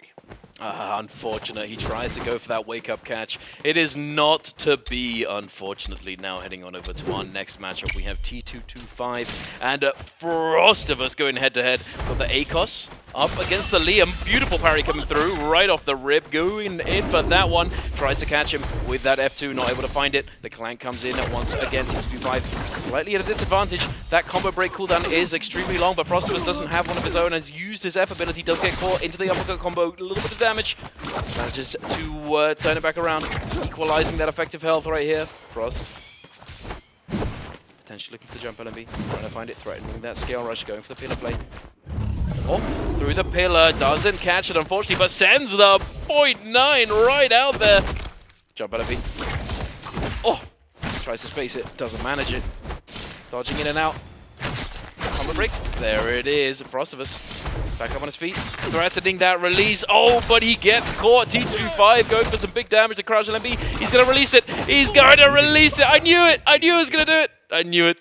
Unfortunate. He tries to go for that wake-up catch. It is not to be, unfortunately. Now heading on over to our next matchup, we have T225 and Frostivus going head-to-head. Got the ACOS up against the Liam. Beautiful parry coming through right off the rip. Going in for that one. Tries to catch him with that F2. Not able to find it. The Clank comes in once again. T225 slightly at a disadvantage. That combo break cooldown is extremely long, but Frostivus doesn't have one of his own. Has used his F ability. Does get caught into the uppercut combo. A little bit of damage. Manages to turn it back around. Equalizing that effective health right here. Frost. Potentially looking for the jump LMB. Trying to find it. Threatening that scale rush. Going for the pillar play. Oh, through the pillar. Doesn't catch it, unfortunately, but sends the 0.9 right out there. Jump LMB. Oh, tries to space it. Doesn't manage it. Dodging in and out. Combo break. There it is. Frostivus back up on his feet. Threatening that release. Oh, but he gets caught. T225 going for some big damage to Crouch LMB. He's going to release it. He's going to release it. I knew it. I knew he was going to do it. I knew it.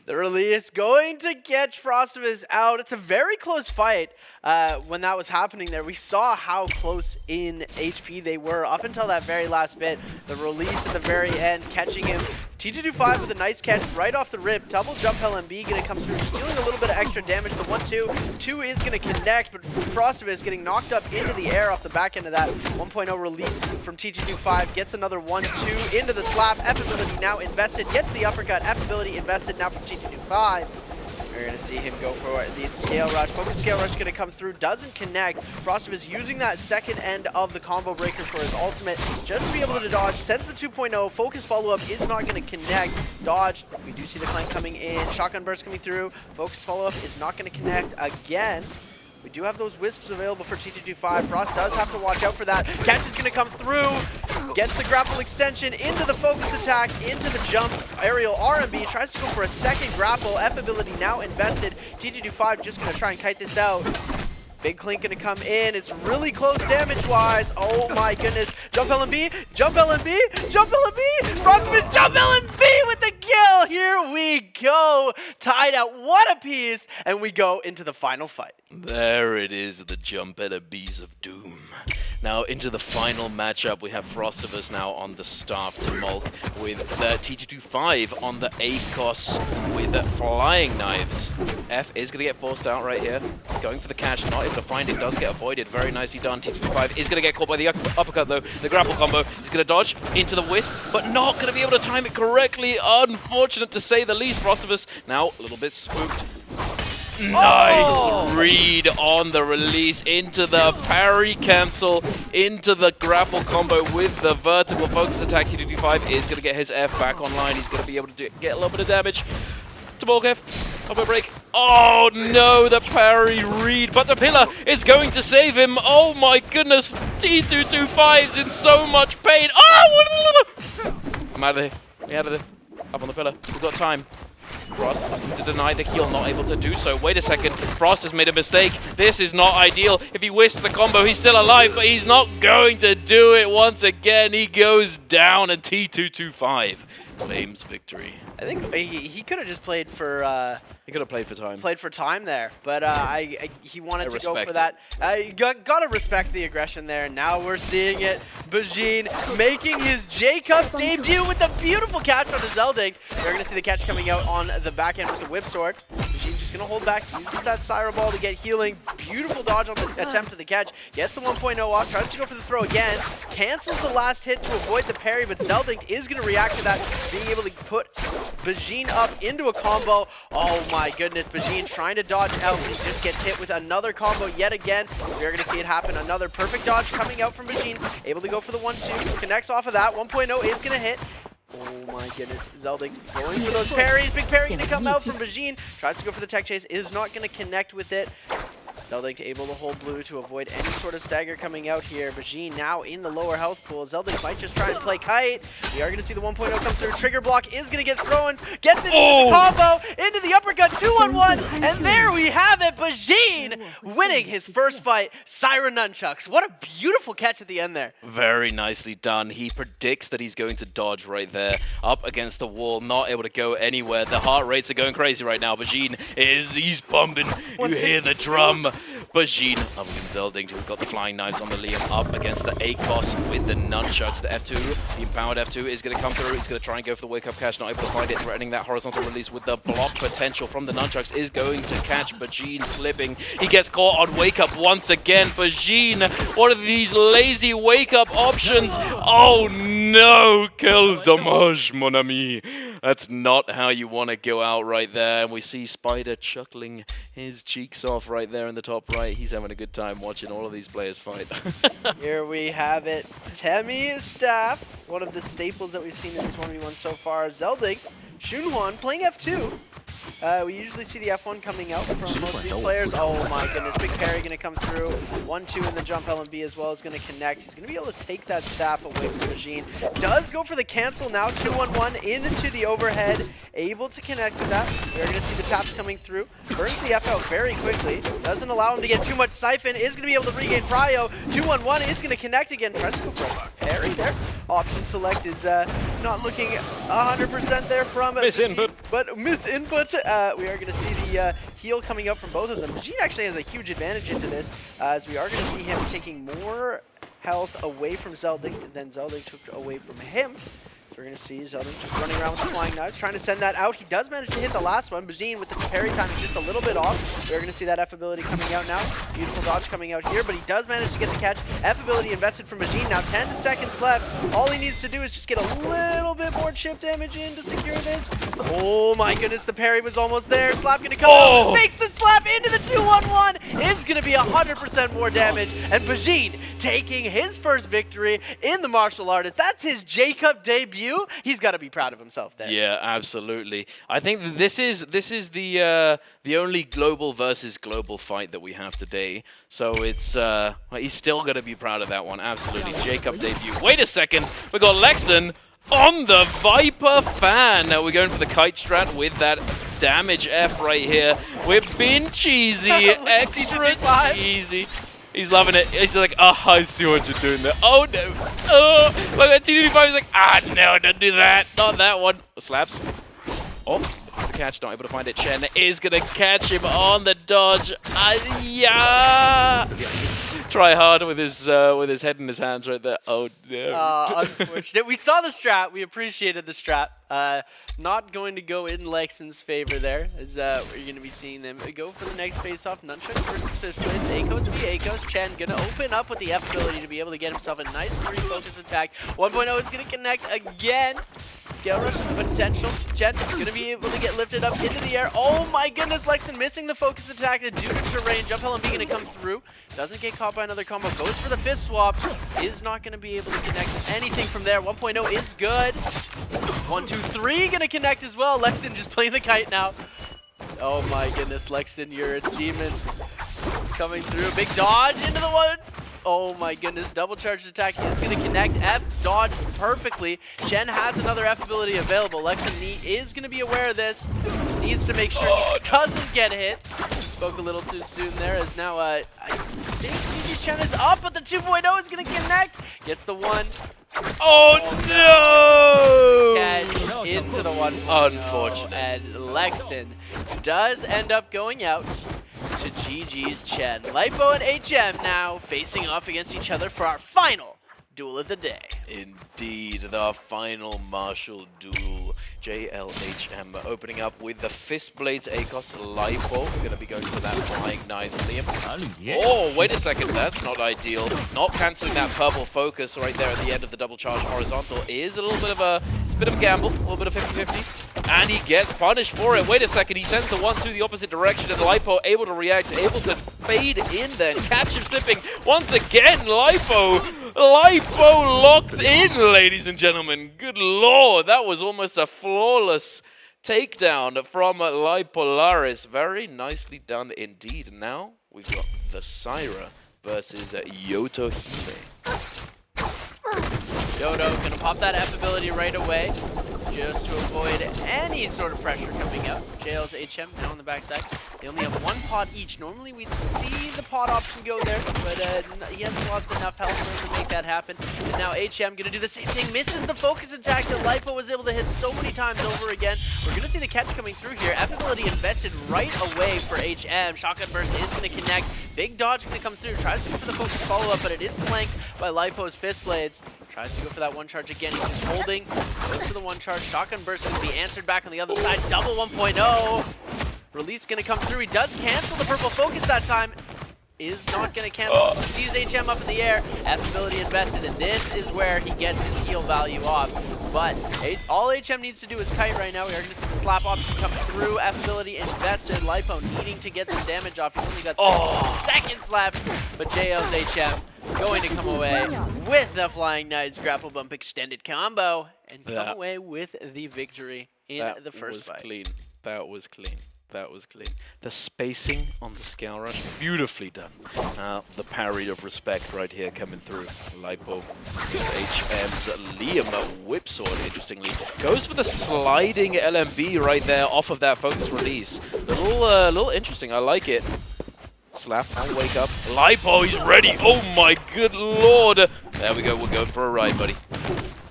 The release going to get Frostivus out. It's a very close fight. When that was happening there, we saw how close in HP they were up until that very last bit. The release at the very end, catching him. T225 with a nice catch right off the rip. Double jump LMB going to come through, just dealing a little bit of extra damage. The 1-2. 2 is going to connect, but Frostivus getting knocked up into the air off the back end of that 1.0 release from T225. Gets another 1-2 into the slap. F ability now invested. Gets the uppercut. F ability invested now from T225. We're going to see him go for the scale rush. Focus scale rush going to come through. Doesn't connect. Frostivus using that second end of the combo breaker for his ultimate just to be able to dodge. Sends the 2.0. Focus follow-up is not going to connect. Dodge. We do see the clank coming in. Shotgun burst coming through. Focus follow-up is not going to connect again. We do have those wisps available for T225. Frost does have to watch out for that. Catch is going to come through. Gets the grapple extension into the focus attack, into the jump. Aerial RMB tries to go for a second grapple. F ability now invested. T225 just going to try and kite this out. Big Clink going to come in. It's really close damage-wise. Oh my goodness. Jump LMB. Jump LMB. Jump LMB. Frostivus jump LMB with the kill. Here we go. Tied at 1 apiece. And we go into the final fight. There it is, the jump LMBs of doom. Now into the final matchup, we have Frostivus now on the staff to Mulk with the T225 on the ACOS with the flying knives. F is going to get forced out right here. Going for the catch, not able to find it, does get avoided. Very nicely done. T225 is going to get caught by the uppercut though. The grapple combo is going to dodge into the wisp, but not going to be able to time it correctly. Unfortunate to say the least. Frostivus now a little bit spooked. Nice read on the release into the parry cancel, into the grapple combo with the vertical focus attack. T225 is going to get his F back online. He's going to be able to get a little bit of damage to Bolkev. Combo break. Oh no, the parry read, but the pillar is going to save him. Oh my goodness, T225's in so much pain. Oh! I'm out of there. We out of there. Up on the pillar. We've got time. Frost to deny the heal, not able to do so. Wait a second, Frost has made a mistake. This is not ideal. If he whisks the combo, he's still alive, but he's not going to do it once again. He goes down, and T225 claims victory. I think he could have just played for... he could have played for time. Played for time there, but he wanted to go for that. You gotta respect the aggression there. Now we're seeing it. Bajin making his J-Cup debut with a beautiful catch on the Zelding. You're gonna see the catch coming out on the back end with the whip sword. Bajin just gonna hold back, uses that Syra ball to get healing. Beautiful dodge on the attempt at the catch. Gets the 1.0 off, tries to go for the throw again. Cancels the last hit to avoid the parry, but Zelding is gonna react to that, being able to put Bajin up into a combo. Oh my goodness, Bajin trying to dodge out. He just gets hit with another combo yet again. We're going to see it happen. Another perfect dodge coming out from Bajin. Able to go for the 1-2. Connects off of that. 1.0 is going to hit. Oh my goodness, Zelding going for those parries. Big parry going to come out from Bajin. Tries to go for the tech chase. Is not going to connect with it. Zelding able to hold blue to avoid any sort of stagger coming out here. Bajin now in the lower health pool. Zelding might just try and play kite. We are going to see the 1.0 come through. Trigger block is going to get thrown. Gets it into the combo, into the uppercut, 2-on-1. And there we have it. Bajin winning his first fight. Siren Nunchucks. What a beautiful catch at the end there. Very nicely done. He predicts that he's going to dodge right there. Up against the wall, not able to go anywhere. The heart rates are going crazy right now. Bajin he's pumping. You hear the drum. Bajin up against Zelding, who's got the flying knives on the Liam, up against the ACOS with the nunchucks. The F2, the empowered F2 is going to come through. He's going to try and go for the wake-up catch, not able to find it, threatening that horizontal release with the block potential from the nunchucks is going to catch Bajin slipping. He gets caught on wake-up once again. Bajin, what are these lazy wake-up options? Oh no, quel dommage, mon ami. That's not how you want to go out right there. And we see Spider chuckling his cheeks off right there in the top right. He's having a good time watching all of these players fight. Here we have it. Temmie's staff, one of the staples that we've seen in this 1v1 so far. Zelding, Shunhuan playing F2. We usually see the F1 coming out from most of these players. Oh my goodness, big parry going to come through. 1-2 in the jump LMB as well is going to connect. He's going to be able to take that staff away from Majin. Does go for the cancel now, 2-1-1 into the overhead. Able to connect with that. We're going to see the taps coming through. Burns the F out very quickly. Doesn't allow him to get too much siphon. Is going to be able to regain Prio. 2-1-1 is going to connect again. Tries to go for a parry there. Option select is not looking 100% there from misinput. But misinput. We are going to see the heal coming up from both of them. Majin actually has a huge advantage into this, as we are going to see him taking more health away from Zelding than Zelding took away from him. So we're going to see Zelding just running around with the flying knives, trying to send that out. He does manage to hit the last one. Majin with the parry time is just a little bit off. We're going to see that F ability coming out now. Beautiful dodge coming out here, but he does manage to get the catch. F ability invested from Majin. Now 10 seconds left. All he needs to do is just get a little bit more chip damage in to secure this. Oh my goodness, the parry was almost there. Slap going to come out. Makes the slap into the 2-1-1. It's going to be 100% more damage. And Majin taking his first victory in the martial arts. That's his J-Cup debut. He's got to be proud of himself there. Yeah, absolutely. I think that this is the only global versus global fight that we have today. So it's he's still going to be proud of that one. Absolutely, J-Cup debut. Wait a second, we got Lexan on the Viper fan. Now we're going for the kite strat with that damage F right here. We're being cheesy, extra cheesy. He's loving it. He's like, oh, I see what you're doing there. Oh, no. Oh, look at TD5. He's like, ah, no, don't do that. Not that one. Slaps. Oh, the catch. Not able to find it. Chen is going to catch him on the dodge. Yeah. Try hard with his head in his hands right there. Oh, no. Unfortunate. We saw the strat. We appreciated the strat. Not going to go in Lexan's favor there, as we're going to be seeing them go for the next face-off. Nunchuck versus Fistblades. Akos v Akos. Chen going to open up with the F ability to be able to get himself a nice free focus attack. 1.0 is going to connect again. Scale rush potential. Chen is going to be able to get lifted up into the air. Oh my goodness, Lexan missing the focus attack due to terrain. Jump LMB going to come through. Doesn't get caught by another combo. Goes for the fist swap. Is not going to be able to connect anything from there. 1.0 is good. 1, 2, 3 going to connect as well. Lexan just playing the kite now. Oh my goodness, Lexan, you're a demon. Coming through. Big dodge into the one. Oh my goodness, double charged attack is going to connect. F dodged perfectly. Chen has another F ability available. Lexan is going to be aware of this. Needs to make sure he doesn't get hit. Spoke a little too soon there, as now I think GG Chen is up, but the 2.0 is going to connect. Gets the 1. Oh no! Catch into the 1. Unfortunate. And Lexan does end up going out to GG's Chen. Lipo and HM now facing off against each other for our final duel of the day. Indeed, the final martial duel. JLHM opening up with the Fistblades, Akos, Lipo. We're going to be going for that flying knives, Liam. Oh, wait a second, that's not ideal. Not cancelling that purple focus right there at the end of the double charge horizontal is a little bit of a, it's a bit of a gamble, a little bit of 50-50. And he gets punished for it. Wait a second, he sends the 1-2 the opposite direction, and Lipo able to react, able to fade in there, catch him slipping. Once again, Lipo locked in, ladies and gentlemen. Good lord, that was almost a flawless takedown from Lipolaris. Very nicely done indeed. Now we've got the Syra versus Yotohime. Yoto gonna pop that F ability right away, just to avoid any sort of pressure coming up. JL's HM now on the backside. They only have 1 pot each. Normally we'd see the pot option go there, but he hasn't lost enough health for him to make that happen. And now HM gonna do the same thing. Misses the focus attack that Lipo was able to hit so many times over again. We're gonna see the catch coming through here. F ability invested right away for HM. Shotgun burst is gonna connect. Big dodge gonna come through. Tries to go for the focus follow-up, but it is flanked by Lipo's Fistblades. Tries to go for that 1 charge again. He's just holding. Goes for the 1 charge. Shotgun burst going to be answered back on the other side. Double 1.0. Release going to come through. He does cancel the purple focus that time. Is not going to cancel. Sees HM up in the air. F ability invested, and this is where he gets his heal value off. But all HM needs to do is kite right now. We are going to see the slap option come through. F ability invested. Lipo needing to get some damage off. He's only got 7 seconds left. But JL's HM going to come away with the Flying Knives grapple bump extended combo and come away with the victory in the first fight. Clean. That was clean. That was clean. The spacing on the scale rush, beautifully done. The parry of respect right here coming through. Lipo, HM's Liam whipsword, interestingly. Goes for the sliding LMB right there off of that focus release. Little interesting, I like it. Slap, I'll wake up. Lipo, he's ready. Oh my good lord. There we go, we're going for a ride, buddy.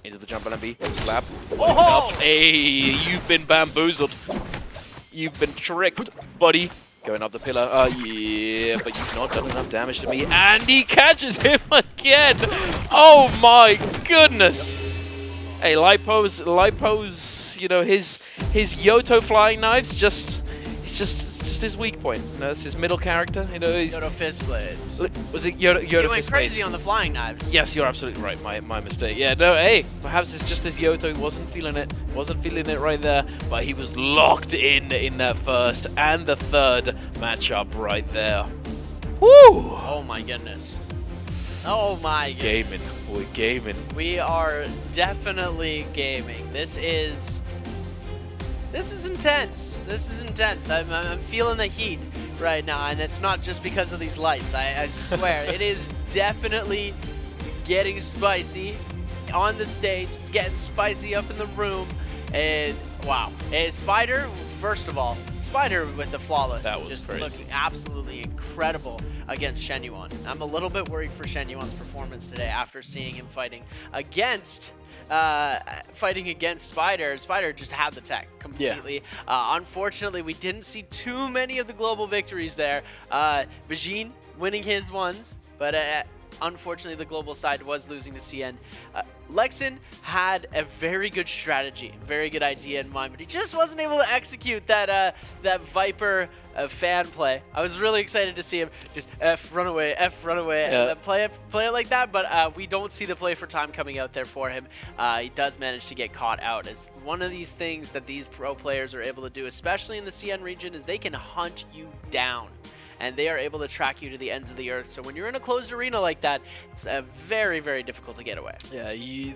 Into the jump LMB, slap. Oh! Hey, you've been bamboozled. You've been tricked, buddy. Going up the pillar. Yeah, but you've not done enough damage to me. And he catches him again. Oh my goodness. Hey, Lipo's, you know, his Yoto flying knives it's just his weak point. You know, it's his middle character. You know, he's Yoto fist blades. Was it Yoto He went fist crazy blades? on the flying knives. Yes, you're absolutely right. My mistake. Yeah, no, hey, perhaps it's just his Yoto. He wasn't feeling it. Wasn't feeling it right there. But he was locked in that first and the third matchup right there. Woo! Oh my goodness. Oh my goodness. Gaming. We're gaming. We are definitely gaming. This is intense. This is intense. I'm feeling the heat right now, and it's not just because of these lights. I swear, it is definitely getting spicy on the stage. It's getting spicy up in the room, and wow. And Spider, first of all, Spider with the flawless. That was just crazy. looking absolutely incredible against Shenyuan. I'm a little bit worried for Shenyuan's performance today after seeing him fighting against Spider. Spider just had the tech completely. Yeah. Unfortunately, we didn't see too many of the global victories there. Bajin winning his ones, but unfortunately the global side was losing to CN. Lexin had a very good strategy, very good idea in mind, but he just wasn't able to execute that Viper fan play. I was really excited to see him just F run away, and then play it like that, but we don't see the play for time coming out there for him. He does manage to get caught out. As one of these things that these pro players are able to do, especially in the CN region, is they can hunt you down. And they are able to track you to the ends of the earth. So when you're in a closed arena like that, it's very, very difficult to get away. Yeah,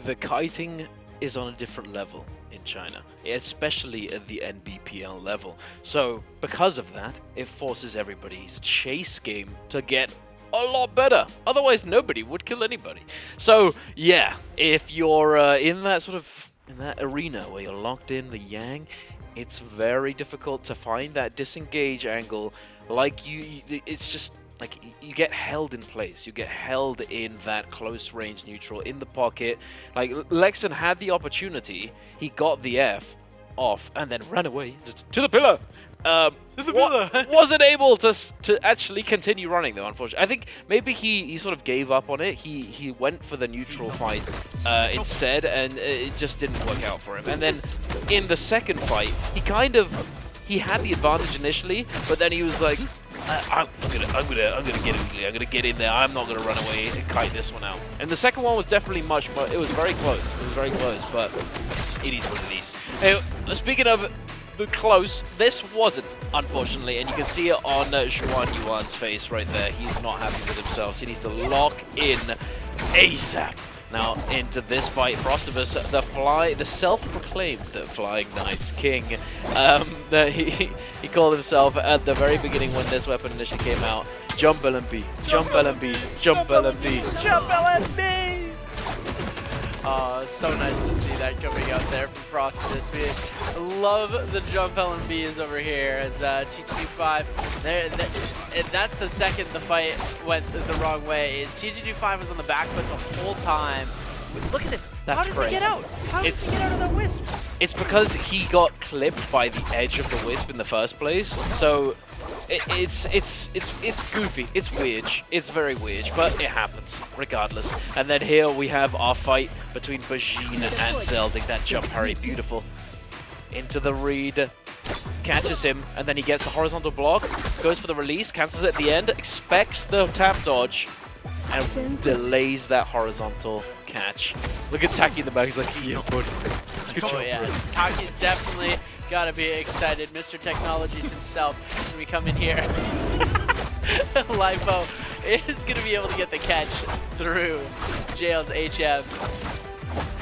the kiting is on a different level in China, especially at the NBPL level. So because of that, it forces everybody's chase game to get a lot better. Otherwise, nobody would kill anybody. So yeah, if you're in that arena where you're locked in the Yang, it's very difficult to find that disengage angle. Like it's just like you get held in place. You get held in that close range neutral in the pocket. Like Lexan had the opportunity, he got the F off and then ran away just to the pillar. Wasn't able to actually continue running though, unfortunately. I think maybe he sort of gave up on it. He went for the neutral fight instead, and it just didn't work out for him. And then in the second fight, he had the advantage initially, but then he was like, I'm gonna get in there. I'm not gonna run away and kite this one out. And the second one was definitely it was very close. It was very close, but it is what it is. Hey, speaking of the close, this wasn't, unfortunately, and you can see it on Xuan Yuan's face right there. He's not happy with himself. He needs to lock in ASAP. Now into this fight, Frostivus, the self-proclaimed Flying Knives King. He called himself at the very beginning when this weapon initially came out. Jump LMB, jump LMB, jump LMB. Jump LMB! So nice to see that coming out there from Frostivus. We love the jump LMBs over here as TG25. That's the second the fight went the wrong way. Is TG25 was on the back foot the whole time. Look at this. How does he get out? How does he get out of that wisp? It's because he got clipped by the edge of the wisp in the first place. So it's goofy. It's weird. It's very weird, but it happens regardless. And then here we have our fight between Bajin and Zelding. That jump parry, beautiful. Into the read. Catches him, and then he gets the horizontal block, goes for the release, cancels it at the end, expects the tap dodge, and delays that horizontal catch. Look at Taki in the back, he's like, yeah, good job. Oh yeah, Taki's definitely gotta be excited. Mr. Technologies himself, when we come in here, Lipo is gonna be able to get the catch through Jail's HM.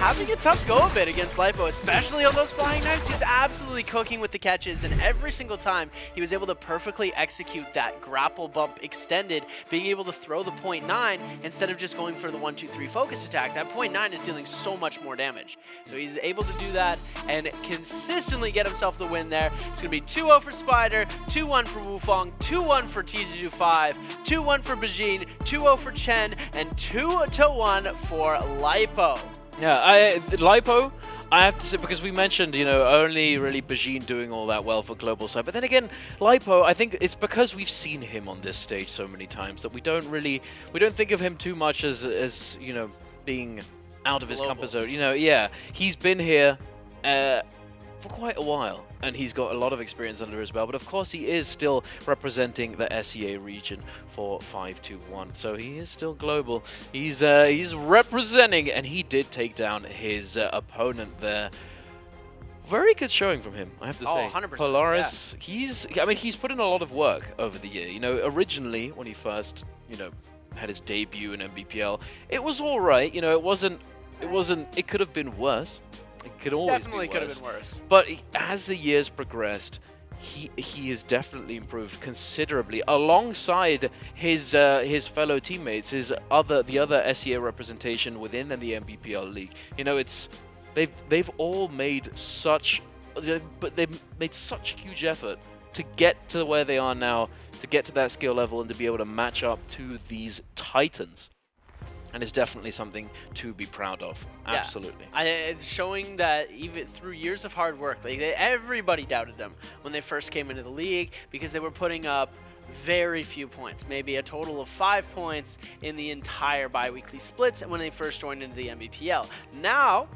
having a tough go of it against Lipo, especially on those flying knives. He's absolutely cooking with the catches, and every single time he was able to perfectly execute that grapple bump extended, being able to throw the .9 instead of just going for the 1-2-3 focus attack. That .9 is dealing so much more damage. So he's able to do that and consistently get himself the win there. It's going to be 2-0 for Spider, 2-1 for Wufong, 2-1 for TJ25, 2-1 for Bajin, 2-0 for Chen, and 2-1 for Lipo. Yeah, Lipo, I have to say, because we mentioned, you know, only really Bajin doing all that well for global side. But then again, Lipo, I think it's because we've seen him on this stage so many times that we don't think of him too much as you know, being out of his comfort zone. You know, yeah, he's been here for quite a while, and he's got a lot of experience under his belt, but of course he is still representing the SEA region for 521, so he is still global. He's representing, and he did take down his opponent there. Very good showing from him, I have to say. 100%, Polaris, yeah. he's put in a lot of work over the year. You know, originally when he first, you know, had his debut in MBPL, it was all right. You know, it could have been worse. It could always Definitely be could have been worse. But as the years progressed, he has definitely improved considerably alongside his fellow teammates, the other SEA representation within the MBPL league. You know, they've all made such a huge effort to get to where they are now, to get to that skill level and to be able to match up to these titans. And it's definitely something to be proud of. Absolutely. Yeah. It's showing that even through years of hard work, like everybody doubted them when they first came into the league because they were putting up very few points, maybe a total of 5 points in the entire bi-weekly splits when they first joined into the MBPL. Now,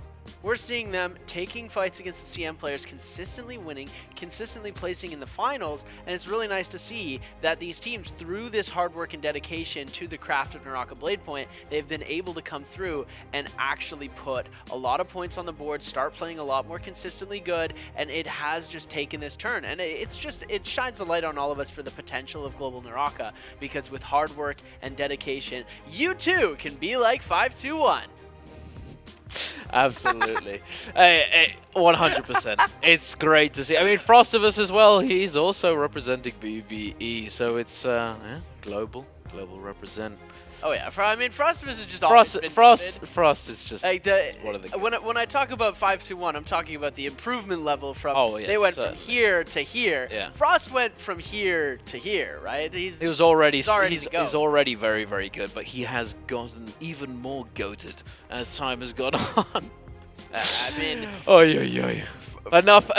we're seeing them taking fights against the CM players, consistently winning, consistently placing in the finals, and it's really nice to see that these teams, through this hard work and dedication to the craft of NARAKA BLADEPOINT, they've been able to come through and actually put a lot of points on the board, start playing a lot more consistently good, and it has just taken this turn. And it shines a light on all of us for the potential of global NARAKA, because with hard work and dedication, you too can be like 521. Absolutely. 100%. It's great to see. I mean, Frostivus as well, he's also representing BBE, so it's global represent. Oh yeah, I mean, Frostivus is just always been Frost is just like one of the when I talk about 521, I'm talking about the improvement level from. Oh, yes, they went from here to here. Yeah. Frost went from here to here, right? He's already very, very good, but he has gotten even more goated as time has gone on. I mean, enough of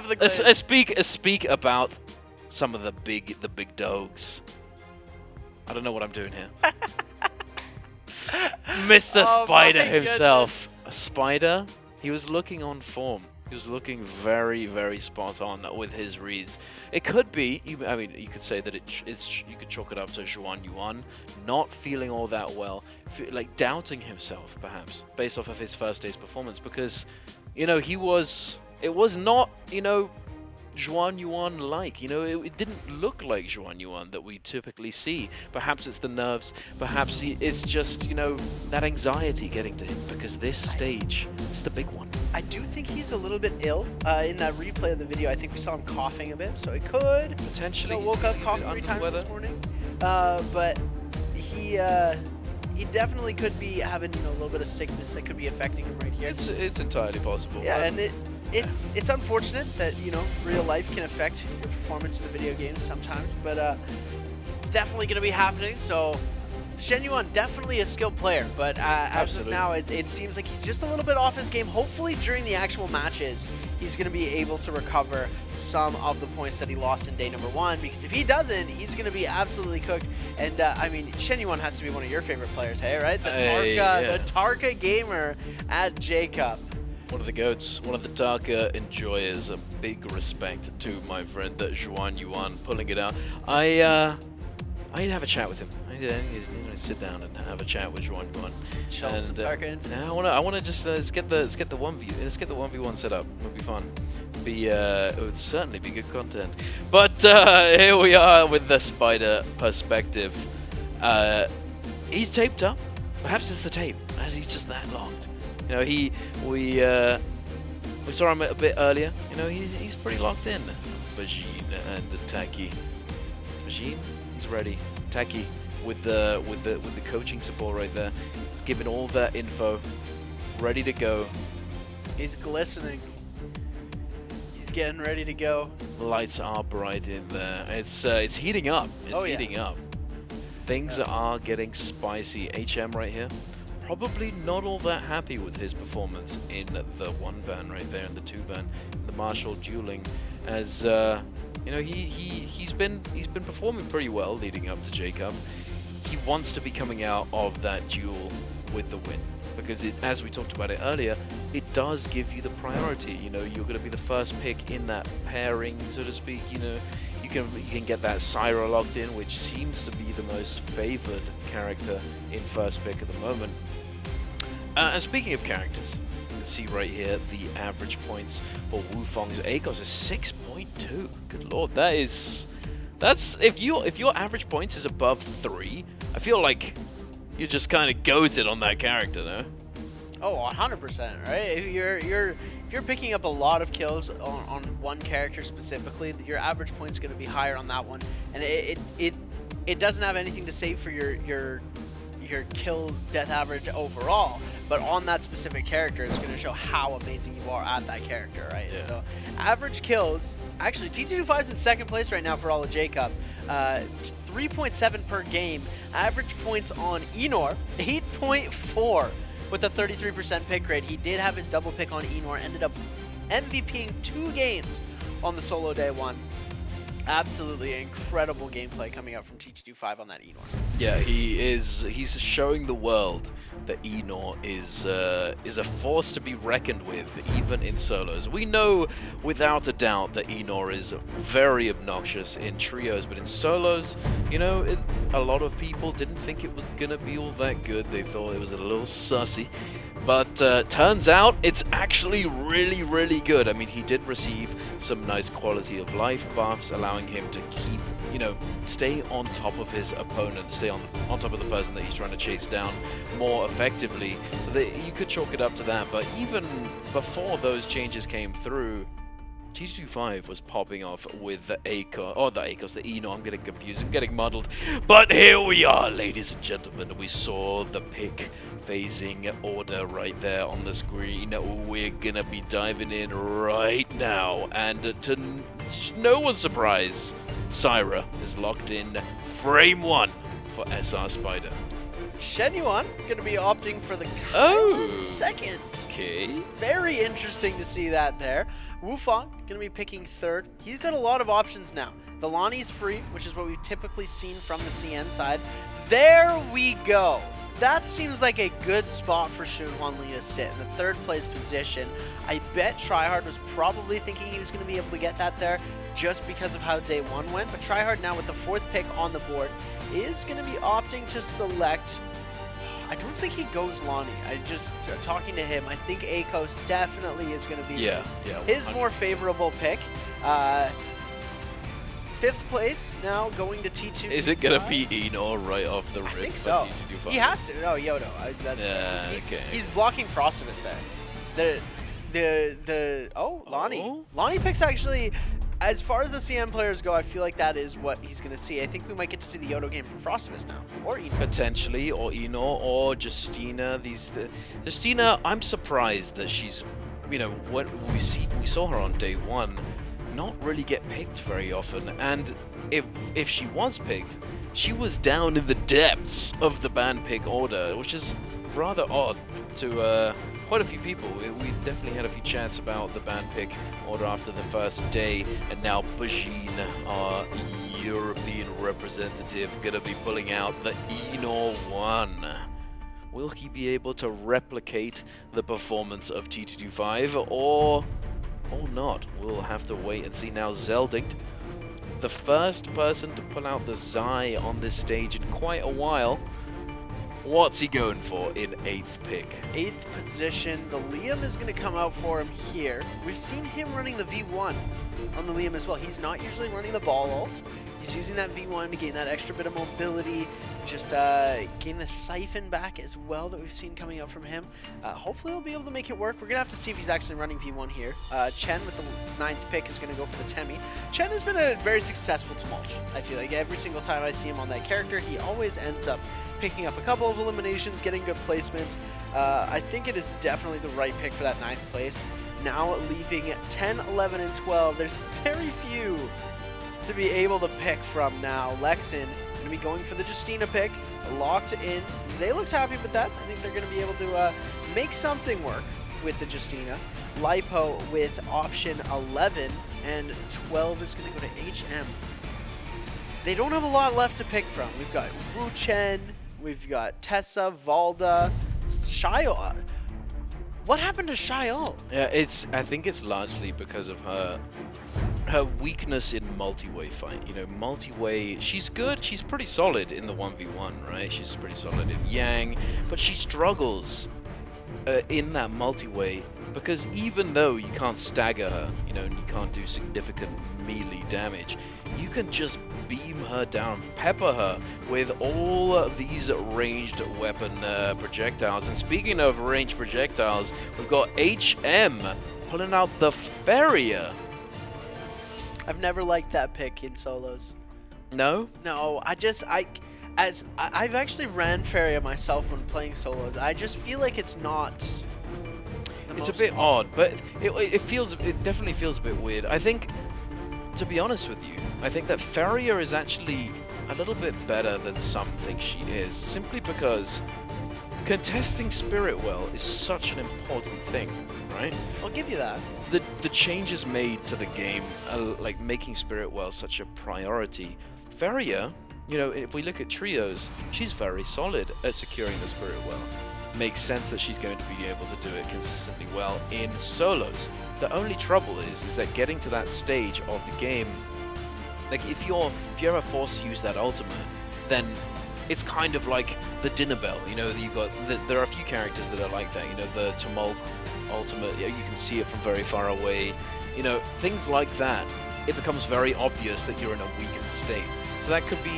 the claim. Speak about some of the big dogs. I don't know what I'm doing here. Mr. Spider himself. A Spider, he was looking on form. He was looking very, very spot on with his reads. It could be, I mean, you could say that you could chalk it up to Zhuan Yuan not feeling all that well, like doubting himself, perhaps, based off of his first day's performance, because, you know, it was not, you know, Zhuan Yuan like, you know, it didn't look like Zhuan Yuan that we typically see. Perhaps it's the nerves, perhaps it's just, you know, that anxiety getting to him, because this stage is the big one. I do think he's a little bit ill. In that replay of the video, I think we saw him coughing a bit, so it could potentially, you know, woke up, coughed 3 times this morning. But he definitely could be having, you know, a little bit of sickness that could be affecting him right here. It's entirely possible. Yeah, and it's unfortunate that, you know, real life can affect your performance in the video games sometimes, but it's definitely going to be happening. So Shen Yuan, definitely a skilled player, but as of now, it seems like he's just a little bit off his game. Hopefully during the actual matches, he's going to be able to recover some of the points that he lost in day number 1, because if he doesn't, he's going to be absolutely cooked. And I mean, Shen Yuan has to be one of your favorite players, hey, right? The Tarka gamer at J-Cup. One of the GOATs, one of the Tarka enjoyers. A big respect to my friend Zhuan Yuan pulling it out. I need to have a chat with him. I need to sit down and have a chat with Zhuan Yuan. Show him some Tarka influence. I want to just let's get the 1v1 set up. It'll be fun. It would certainly be good content. But here we are with the Spider perspective. He's taped up. Perhaps it's the tape, as he's just that locked. You know, we saw him a bit earlier. You know, he's pretty locked in. Bajin and Taki. Bajin, he's ready. Taki with the coaching support right there, giving all that info, ready to go. He's glistening. He's getting ready to go. Lights are bright in there. It's heating up. It's heating up. Things are getting spicy. HM right here, probably not all that happy with his performance in the 1 ban right there, and the 2 ban, the Marshall dueling, as you know, he's been performing pretty well leading up to J-Cup. He wants to be coming out of that duel with the win, because as we talked about it earlier, it does give you the priority. You know, you're going to be the first pick in that pairing, so to speak. You know, you can get that Syra locked in, which seems to be the most favored character in first pick at the moment. And speaking of characters, you can see right here the average points for Wufong's ACOS is 6.2. Good lord, that's if your average points is above 3, I feel like you're just kind of goated on that character, no? Oh, 100%, right? If you're picking up a lot of kills on one character specifically, your average point's going to be higher on that one, and it doesn't have anything to say for your kill death average overall, but on that specific character, it's going to show how amazing you are at that character, right? Yeah. So average kills, actually T225 is in 2nd place right now for all of J-Cup. 3.7 per game. Average points on Enor, 8.4 with a 33% pick rate. He did have his double pick on Enor, ended up MVPing 2 games on the solo day 1. Absolutely incredible gameplay coming out from T225 on that Enor. Yeah, he's showing the world that Enor is a force to be reckoned with, even in solos. We know without a doubt that Enor is very obnoxious in trios, but in solos, you know, a lot of people didn't think it was gonna be all that good. They thought it was a little sussy. But turns out it's actually really, really good. I mean, he did receive some nice quality of life buffs, allowing him to keep, you know, stay on top of his opponent, stay on top of the person that he's trying to chase down more effectively. So that you could chalk it up to that. But even before those changes came through, T225 was popping off with the ACOS, the Enor, I'm getting confused, I'm getting muddled. But here we are, ladies and gentlemen. We saw the pick phasing order right there on the screen. We're gonna be diving in right now, and to no one's surprise, Syra is locked in frame 1 for SR Spider. Shenyuan going to be opting for the second. Okay. Very interesting to see that there. Wufong going to be picking 3rd. He's got a lot of options now. The Lonnie's free, which is what we've typically seen from the CN side. There we go. That seems like a good spot for Shunhwan Lee to sit in the 3rd place position. I bet Tryhard was probably thinking he was going to be able to get that there just because of how day 1 went. But Tryhard now with the 4th pick on the board is going to be opting to select. I don't think he goes Lonnie. I just, talking to him, I think ACOS definitely is going to be his more favorable pick. 5th place now going to T2. Is it going to be Enor right off the rip? I think so. He has to. No, Yodo. He's blocking Frostivus there. Lonnie. Oh. Lonnie picks actually. As far as the CN players go, I feel like that is what he's going to see. I think we might get to see the Yodo game from Frostivus now. Or Enor. Potentially, or Enor, or Justina. Justina, I'm surprised that she's, you know, what we saw her on day 1 not really get picked very often. And if she was picked, she was down in the depths of the ban pick order, which is rather odd to quite a few people. We definitely had a few chats about the ban pick order after the first day, and now Bajin, our European representative, gonna be pulling out the Enor 1. Will he be able to replicate the performance of T225 or not? We'll have to wait and see. Now Zelding, the first person to pull out the Zai on this stage in quite a while. What's he going for in 8th pick? 8th position. The Liam is going to come out for him here. We've seen him running the V1 on the Liam as well. He's not usually running the ball ult. He's using that V1 to gain that extra bit of mobility, just gain the siphon back as well that we've seen coming up from him. Hopefully he'll be able to make it work. We're going to have to see if he's actually running V1 here. Chen with the 9th pick is going to go for the Temi. Chen has been a very successful Tumulch. I feel like every single time I see him on that character, he always ends up picking up a couple of eliminations, getting good placement. I think it is definitely the right pick for that 9th place. Now leaving 10, 11, and 12. There's very few to be able to pick from now. Lexin going to be going for the Justina pick, locked in. Zay looks happy with that. I think they're going to be able to make something work with the Justina. Lipo with option 11, and 12 is going to go to HM. They don't have a lot left to pick from. We've got Wu Chen, we've got Tessa, Valda, Shio. What happened to Shio? Yeah, I think it's largely because of her weakness in multi-way fight. You know, multi-way, she's good, she's pretty solid in the 1v1, right? She's pretty solid in Yang, but she struggles in that multi-way because even though you can't stagger her, you know, and you can't do significant melee damage, you can just beam her down, pepper her with all these ranged weapon projectiles. And speaking of ranged projectiles, we've got HM pulling out the Farrier. I've never liked that pick in solos. No? No, I've actually ran Farrier myself when playing solos. I just feel like it's not. It's a bit odd, but it definitely feels a bit weird. I think, to be honest with you, I think that Farrier is actually a little bit better than some think she is, simply because contesting Spirit Well is such an important thing, right? I'll give you that. The changes made to the game, like making Spirit Well such a priority. Farrier, you know, if we look at trios, she's very solid at securing the Spirit Well. Makes sense that she's going to be able to do it consistently well in solos. The only trouble is that getting to that stage of the game, like if you're ever forced to use that ultimate, then it's kind of like the dinner bell. You know, you've got there are a few characters that are like that. You know, the Tumulch ultimate, you can see it from very far away. You know, things like that. It becomes very obvious that you're in a weakened state. So that could be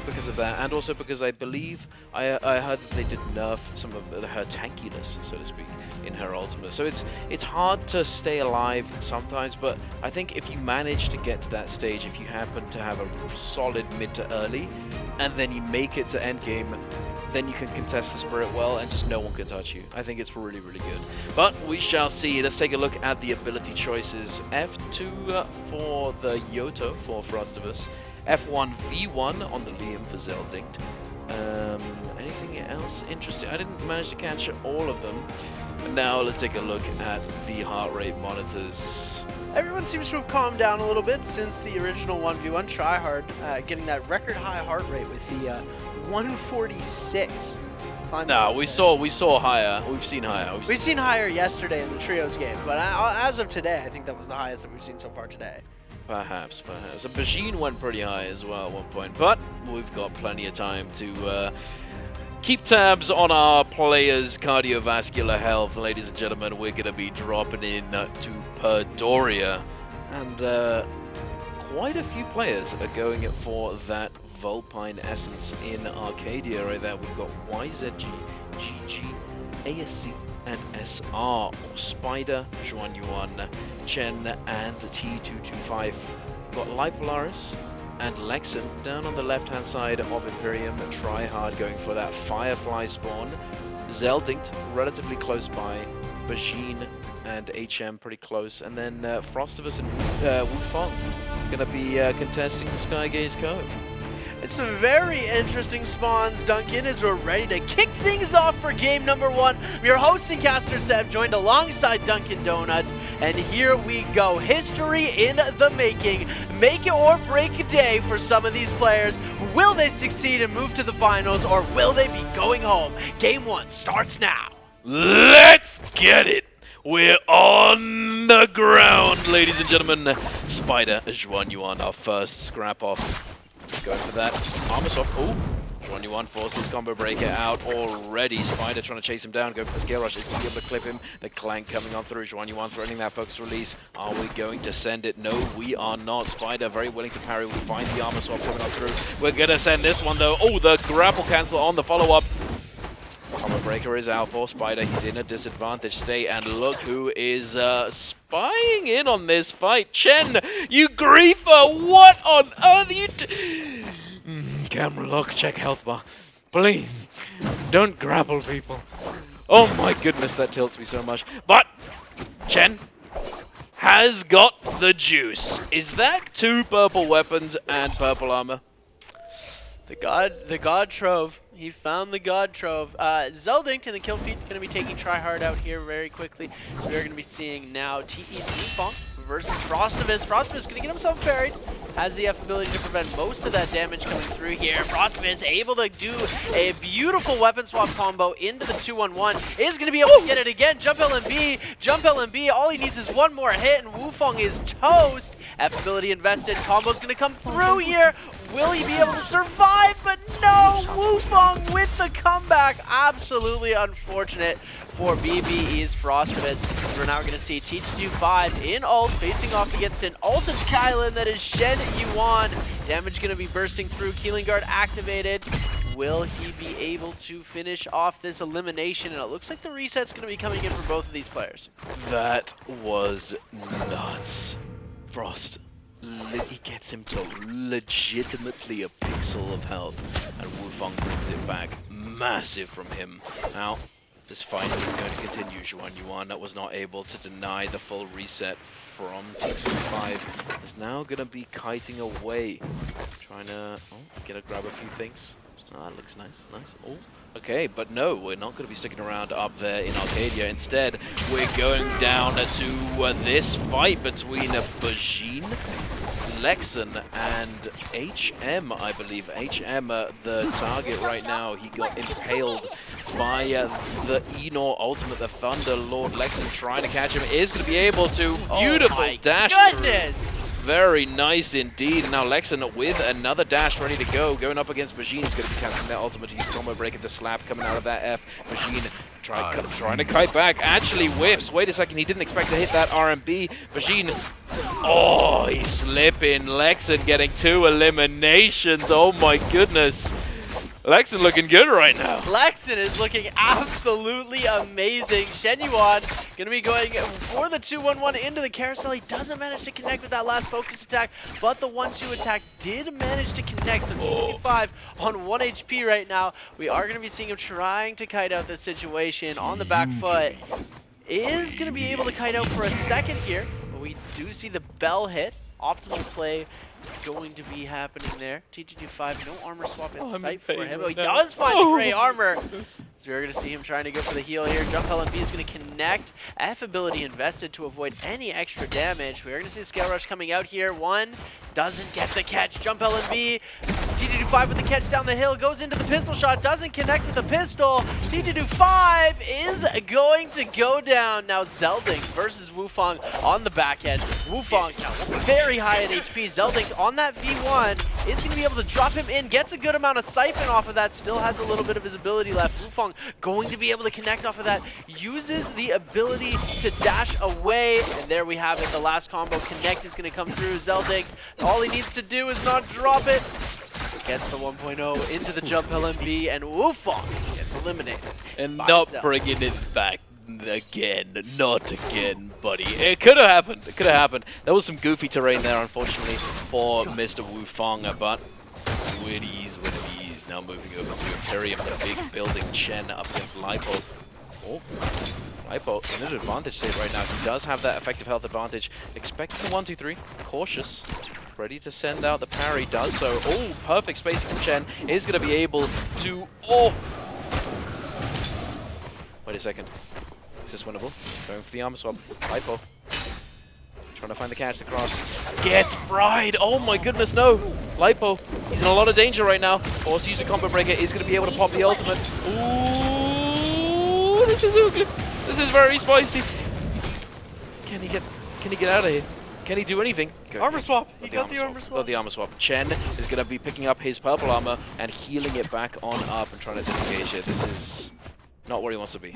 because of that, and also because I believe I heard that they did nerf some of her tankiness, so to speak, in her ultimate. So it's hard to stay alive sometimes, but I think if you manage to get to that stage, if you happen to have a solid mid to early, and then you make it to endgame, then you can contest the Spirit Well and just no one can touch you. I think it's really, really good. But we shall see. Let's take a look at the ability choices. F2 for the Yoto for Frostivus. F1 V1 on the Liam for Zeldinct. Anything else interesting? I didn't manage to catch all of them. But now let's take a look at the heart rate monitors. Everyone seems to have calmed down a little bit since the original 1v1 tryhard, getting that record high heart rate with the 146. No, we saw higher. We've seen higher. We've seen higher yesterday in the trios game, but as of today, I think that was the highest that we've seen so far today. Perhaps. So Bajin went pretty high as well at one point, but we've got plenty of time to keep tabs on our players' cardiovascular health. Ladies and gentlemen, we're going to be dropping in to Perdoria, and quite a few players are going for that Vulpine Essence in Arcadia right there. We've got YZG, GG, ASC, and SR, or Spider, Zhuan Yuan, Chen, and T225. Got Lipolaris and Lexin down on the left-hand side of Imperium. Tryhard going for that Firefly spawn. Zeldinct relatively close by. Bajin and HM pretty close. And then Frostivus and Wufeng gonna be contesting the Skygaze Cove. It's some very interesting spawns, Duncan, as we're ready to kick things off for game number 1. I'm your host and caster Seb, joined alongside Dunkin' Donuts, and here we go. History in the making. Make it or break a day for some of these players. Will they succeed and move to the finals, or will they be going home? Game 1 starts now. Let's get it. We're on the ground, ladies and gentlemen. Spider, Zhuan Yuan, our first scrap off. Going for that armor swap. Oh, Juan Yuan forced his combo breaker out already. Spider trying to chase him down, go for the scale rush. Is going to be able to clip him. The clank coming on through. Juan Yuan threatening that focus release. Are we going to send it? No, we are not. Spider very willing to parry. We'll find the armor swap coming on through. We're going to send this one though. Oh, the grapple cancel on the follow-up. Combo breaker is out for Spider. He's in a disadvantaged state, and look who is spying in on this fight. Chen, you griefer! What on earth are you camera lock, check health bar. Please, don't grapple people. Oh my goodness, that tilts me so much. But Chen has got the juice. Is that 2 purple weapons and purple armor? The God Trove. He found the God Trove. Zeldink and the kill feed going to be taking Tryhard out here very quickly. So we're going to be seeing now TE's Wufong versus Frostivus. Frostivus going to get himself buried. Has the F ability to prevent most of that damage coming through here. Frostivus able to do a beautiful weapon swap combo into the 2-1-1. Is going to be able to get it again. Jump LMB. Jump LMB. All he needs is one more hit, and Wufong is toast. F ability invested. Combo's going to come through here. Will he be able to survive? But no! Wufong with the comeback. Absolutely unfortunate for BBE's Frostivus. We're now going to see T2-5 in ult, facing off against an ulted Kylan that is Shen Yuan. Damage going to be bursting through. Keeling Guard activated. Will he be able to finish off this elimination? And it looks like the reset's going to be coming in for both of these players. That was nuts. Frost. He gets him to legitimately a pixel of health, and Wufong brings it back massive from him. Now, this fight is going to continue. Juan Yuan was not able to deny the full reset from T2-5. Is now going to be kiting away, trying to grab a few things. That looks nice, nice. Oh, okay, but no, we're not going to be sticking around up there in Arcadia. Instead, we're going down to this fight between Bajin, Lexan, and HM, I believe. HM, the target right now, he got impaled by the Enor Ultimate, the Thunder Lord. Lexan trying to catch him, is going to be able to. Beautiful dash goodness! Through. Very nice indeed. Now Lexan with another dash ready to go. Going up against Bajin. He's going to be canceling that ultimate. He's combo breaking the slap coming out of that F. Bajin trying to kite back. Actually whiffs. Wait a second. He didn't expect to hit that RMB. Bajin. Oh, he's slipping. Lexan getting 2 eliminations. Oh my goodness. Lexan looking good right now. Lexan is looking absolutely amazing. Shen Yuan going to be going for the 2-1-1 into the carousel. He doesn't manage to connect with that last focus attack, but the 1-2 attack did manage to connect. So T2-5 on 1 HP right now. We are going to be seeing him trying to kite out this situation on the back foot. Is going to be able to kite out for a second here, but we do see the bell hit. Optimal play going to be happening there. T2-5, no armor swap in sight for him. Oh, he does find the gray armor. So we're going to see him trying to go for the heal here. Jump LMB is going to connect. F ability invested to avoid any extra damage. We're going to see the scale rush coming out here. One doesn't get the catch. Jump LMB. T2-5 with the catch down the hill. Goes into the pistol shot. Doesn't connect with the pistol. T2-5 is going to go down. Now Zeldink versus Wufong on the back end. Wufong very high in HP. Zeldink on that V1 is going to be able to drop him in. Gets a good amount of siphon off of that. Still has a little bit of his ability left. Wufong going to be able to connect off of that. Uses the ability to dash away. And there we have it. The last combo connect is going to come through. Zeldink, all he needs to do is not drop it. Gets the 1.0 into the jump LMB, and Wufong gets eliminated. And not bringing it back again. Not again, buddy. It could have happened. It could have happened. There was some goofy terrain there, unfortunately, for Mr. Wufong, but with ease. Now moving over to Imperium, the big building. Chen up against Lipo. Oh, Lipo in an advantage state right now. He does have that effective health advantage. Expecting the 1-2-3. Cautious. Ready to send out the parry, does so. Oh, perfect spacing from Chen. Is going to be able to... Oh! Wait a second. Is this winnable? Going for the armor swap. Lipo. Trying to find the catch, the cross. Gets fried! Oh my goodness, no! Lipo, he's in a lot of danger right now. Force user combo breaker is going to be able to pop the ultimate. Ooh, this is ugly. This is very spicy. Can he get out of here? Can he do anything? Armor swap. He got the armor swap. Got the armor swap. Chen is going to be picking up his purple armor and healing it back on up and trying to disengage it. This is not where he wants to be.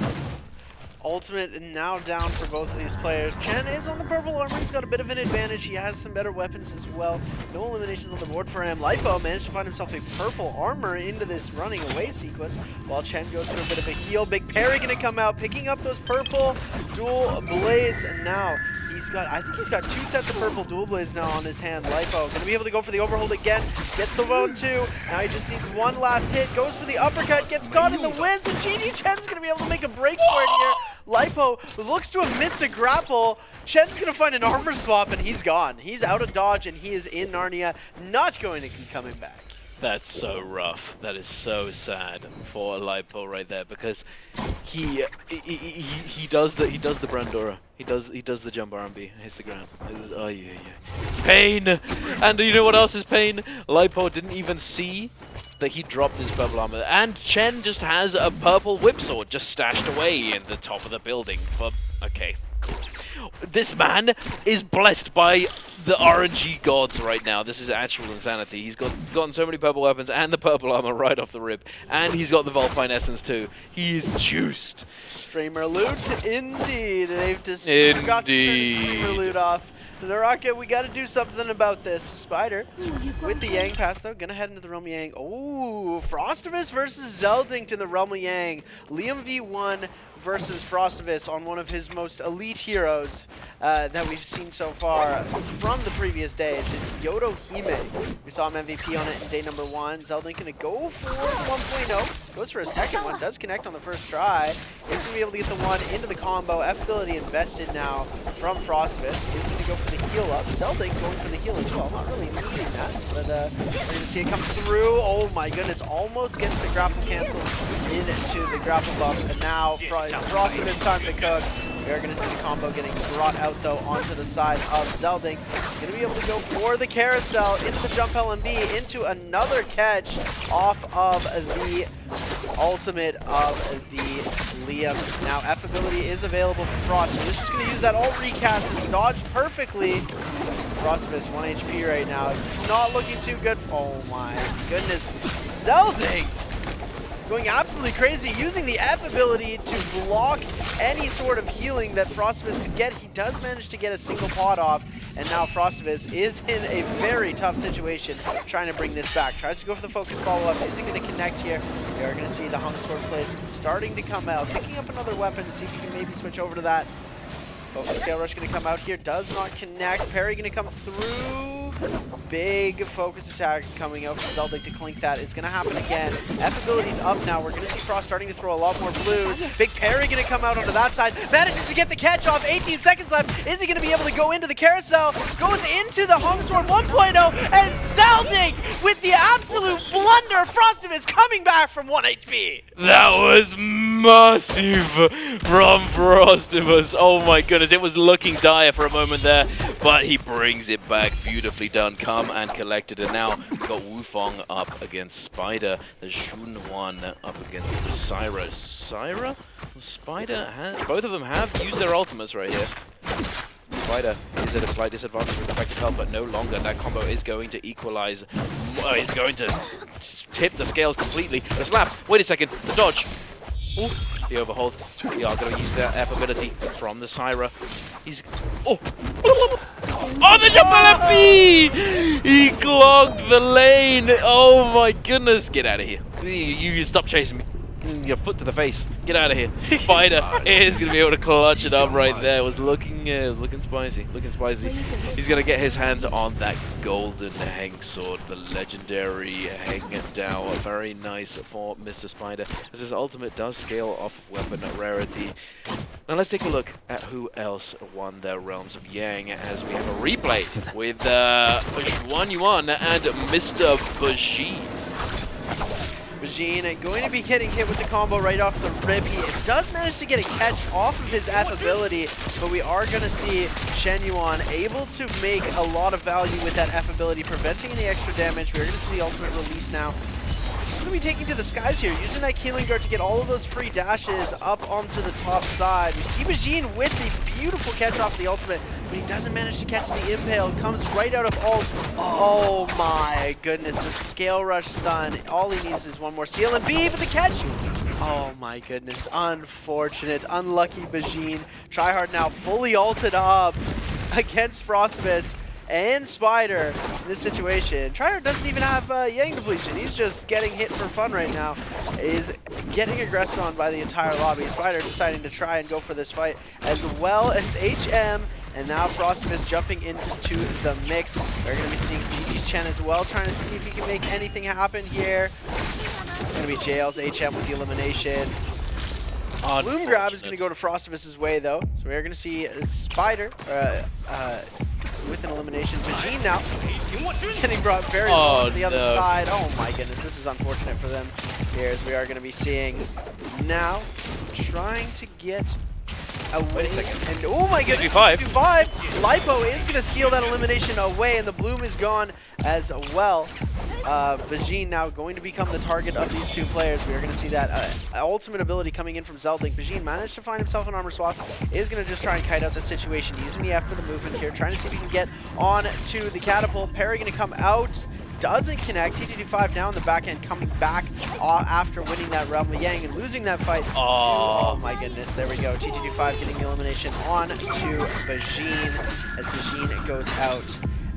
Ultimate now down for both of these players. Chen is on the purple armor. He's got a bit of an advantage. He has some better weapons as well. No eliminations on the board for him. Lipo managed to find himself a purple armor into this running away sequence while Chen goes for a bit of a heal. Big Parry going to come out, picking up those purple dual blades, and now I think he's got 2 sets of purple dual blades now on his hand. Lipo gonna be able to go for the overhold again, gets the 1-2. Now he just needs one last hit, goes for the uppercut, gets caught in the whiz, but GG Chen's gonna be able to make a break for it here. Lipo looks to have missed a grapple. Chen's gonna find an armor swap and he's gone. He's out of dodge and he is in Narnia, not going to be coming back. That's so rough. That is so sad for Lipo right there, because he does the Brandora. He does the jump R&B and hits the ground. Oh yeah. Pain! And you know what else is pain? Lipo didn't even see that he dropped his purple armor, and Chen just has a purple whip sword just stashed away in the top of the building. But okay, cool. This man is blessed by the RNG gods right now. This is actual insanity. He's gotten so many purple weapons and the purple armor right off the rip, and he's got the Vulpine essence too. He is juiced. Streamer loot, indeed. They've just forgot to turn the streamer loot off. NARAKA, we got to do something about this. Spider with the Yang pass though, gonna head into the Realm of Yang. Oh, Frostivus versus Zeldinct in the Realm of Yang. Liam V1 versus Frostivus on one of his most elite heroes that we've seen so far from the previous days. It's Yodo Hime. We saw him MVP on it in day number 1. Zeldinct gonna go for 1.0. Goes for a second one. Does connect on the first try. He's gonna be able to get the 1 into the combo. F ability invested now from Frostivus. He's gonna go for the heal up. Zeldinct going for the heal as well. Not really needing that, but we're gonna see it come through. Oh my goodness! Almost gets the grapple canceled into the grapple buff, and now it's Frostivus time to cook. We are going to see the combo getting brought out though onto the side of Zeldinct. He's going to be able to go for the carousel into the jump LMB, into another catch off of the ultimate of the Liam. Now F ability is available for Frost. So he's just going to use that alt recast. It's dodged perfectly. Frostivus 1 HP right now. Not looking too good. Oh my goodness. Zeldinct going absolutely crazy, using the F ability to block any sort of healing that Frostivus could get. He does manage to get a single pot off, and now Frostivus is in a very tough situation trying to bring this back. Tries to go for the focus follow-up. Isn't going to connect here. We are going to see the Hung Sword plays starting to come out. Picking up another weapon to see if he can maybe switch over to that. Focus Scale Rush going to come out here. Does not connect. Parry going to come through. Big focus attack coming out from Zeldinct to clink that. It's going to happen again. F ability's up now. We're going to see Frost starting to throw a lot more blues. Big Parry going to come out onto that side. Manages to get the catch off. 18 seconds left. Is he going to be able to go into the carousel? Goes into the Hung Sword 1.0. And Zeldinct with the absolute blunder. Frostivus coming back from 1 HP. That was massive from Frostivus. Oh my goodness. It was looking dire for a moment there, but he brings it back. Beautifully done. Come and collected, and now we've got Wufong up against Spider. The Shun1 up against the Syra. Syra? Spider has, both of them have used their ultimates right here. Spider is at a slight disadvantage with effective health, but no longer. That combo is going to equalize. It's going to tip the scales completely. The slap. Wait a second. The dodge. Ooh, the overhold. We are going to use their F ability from the Syra. He's... Oh! Oh, the jump LFB! He clogged the lane! Oh my goodness! Get out of here. You stop chasing me. Your foot to the face. Get out of here. Spider is going to be able to clutch it up right there. It was looking spicy. Looking spicy. He's going to get his hands on that golden hang sword. The legendary hang down. Very nice for Mr. Spider, as his ultimate does scale off weapon rarity. Now let's take a look at who else won their Realms of Yang, as we have a replay with Xuan Yuan and Mr. Bajin. Bajin going to be getting hit with the combo right off the rip. He does manage to get a catch off of his F ability, but we are going to see Shen Yuan able to make a lot of value with that F ability, preventing any extra damage. We're going to see the ultimate release now. He's going to be taking to the skies here, using that Healing Guard to get all of those free dashes up onto the top side. We see Bajin with the beautiful catch off the ultimate, but he doesn't manage to catch the impale. Comes right out of ult. Oh my goodness, the scale rush stun. All he needs is one more CLMB, but the catch. Oh my goodness, unfortunate, unlucky Bajin. Tryhard now fully ulted up against Frostabus and Spider in this situation. Tryhard doesn't even have Yang depletion. He's just getting hit for fun right now. Is getting aggressed on by the entire lobby. Spider deciding to try and go for this fight, as well as HM. And now Frostabus jumping into the mix. We're going to be seeing GG's Chen as well, trying to see if he can make anything happen here. It's going to be Jails, HM with the elimination. Bloom grab is going to go to Frostabus' way, though. So we're going to see Spider with an elimination. Bajin now getting brought very low to the other side. Oh my goodness, this is unfortunate for them here, as we are going to be seeing now trying to get wait a second. And oh my goodness, 2-5. Lipo is going to steal that elimination away, and the Bloom is gone as well. Bajin now going to become the target of these two players. We are going to see that ultimate ability coming in from Zeldink. Bajin managed to find himself an armor swap. Is going to just try and kite out the situation, using the F for the movement here, trying to see if he can get on to the catapult. Parry going to come out. Doesn't connect. TTD5 now in the back end, coming back after winning that Realm of Yang and losing that fight. Oh my goodness, there we go. TTD5 getting the elimination on to Bajin, as Bajin goes out.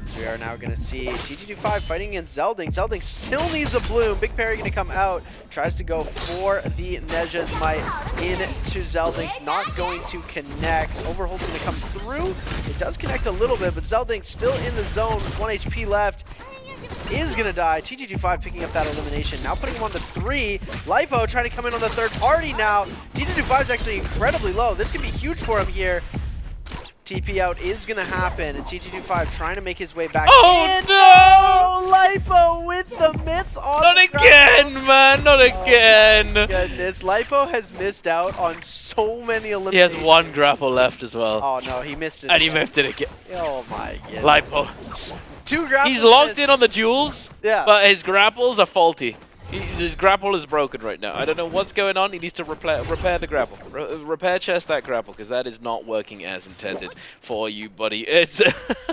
So we are now going to see TTD5 fighting against Zeldink. Zeldink still needs a Bloom. Big Parry going to come out. Tries to go for the Neja's Might into Zeldink. Not going to connect. Overhold's going to come through. It does connect a little bit, but Zeldink still in the zone with 1 HP left. Is going to die. TTD5 picking up that elimination. Now putting him on the 3. Lipo trying to come in on the third party now. TTD5 is actually incredibly low. This could be huge for him here. TP out is going to happen, and TT25 trying to make his way back in. No! Lipo with the mitts on Not again, man! Not again! Goodness, Lipo has missed out on so many eliminations. He has one grapple left as well. Oh no, he missed it. And he missed it again. Oh my goodness. Lipo. 2 grapples. He's locked in on the duels, yeah, but his grapples are faulty. His grapple is broken right now. I don't know what's going on. He needs to repair the grapple. Repair chest that grapple, because that is not working as intended for you, buddy. It's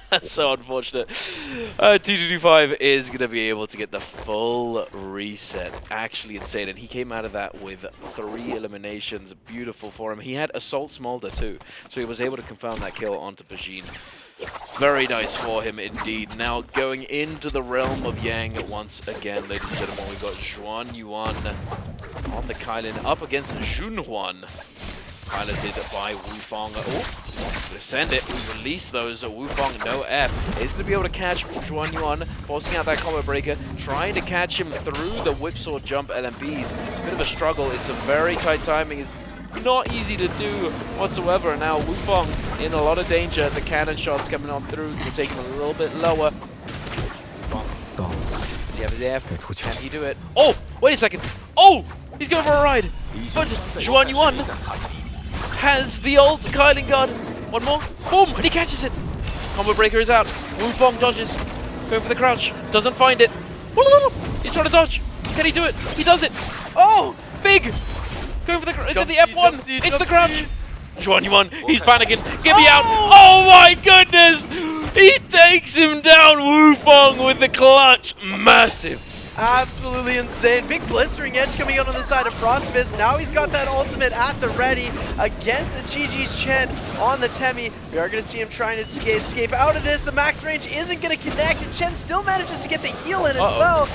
that's so unfortunate. TTD5 is going to be able to get the full reset. Actually insane. And he came out of that with 3 eliminations. Beautiful for him. He had Assault Smolder too, so he was able to confirm that kill onto Bajin. Very nice for him indeed. Now going into the realm of Yang once again, ladies and gentlemen. We've got Zhuan Yuan on the Kylin up against Junhuan. Piloted by Wufong. Oh, we send it. We release those. Wufong, no F. Is going to be able to catch Zhuan Yuan, forcing out that combo breaker, trying to catch him through the whipsaw jump LMBs. It's a bit of a struggle. It's a very tight timing. It's not easy to do whatsoever. And now Wufong in a lot of danger. The cannon shots coming on through. Can take him a little bit lower. Wufong. Does he have his F? Can he do it? Oh, wait a second. Oh, he's going for a ride. But Zhuan Yuan has the ult. Kyling guard. One more. Boom, and he catches it. Combo breaker is out. Wufong dodges. Going for the crouch. Doesn't find it. He's trying to dodge. Can he do it? He does it. Oh, big. Going for the F1. It's the crouch. Zhuan Yuan, he's panicking. Get me out. Oh my goodness. He takes him down. Wufong with the clutch. Massive. Absolutely insane. Big blistering edge coming out on the side of Frostfist. Now he's got that ultimate at the ready against GG's Chen on the Temi. We are going to see him trying to escape out of this. The max range isn't going to connect, and Chen still manages to get the heal in as well.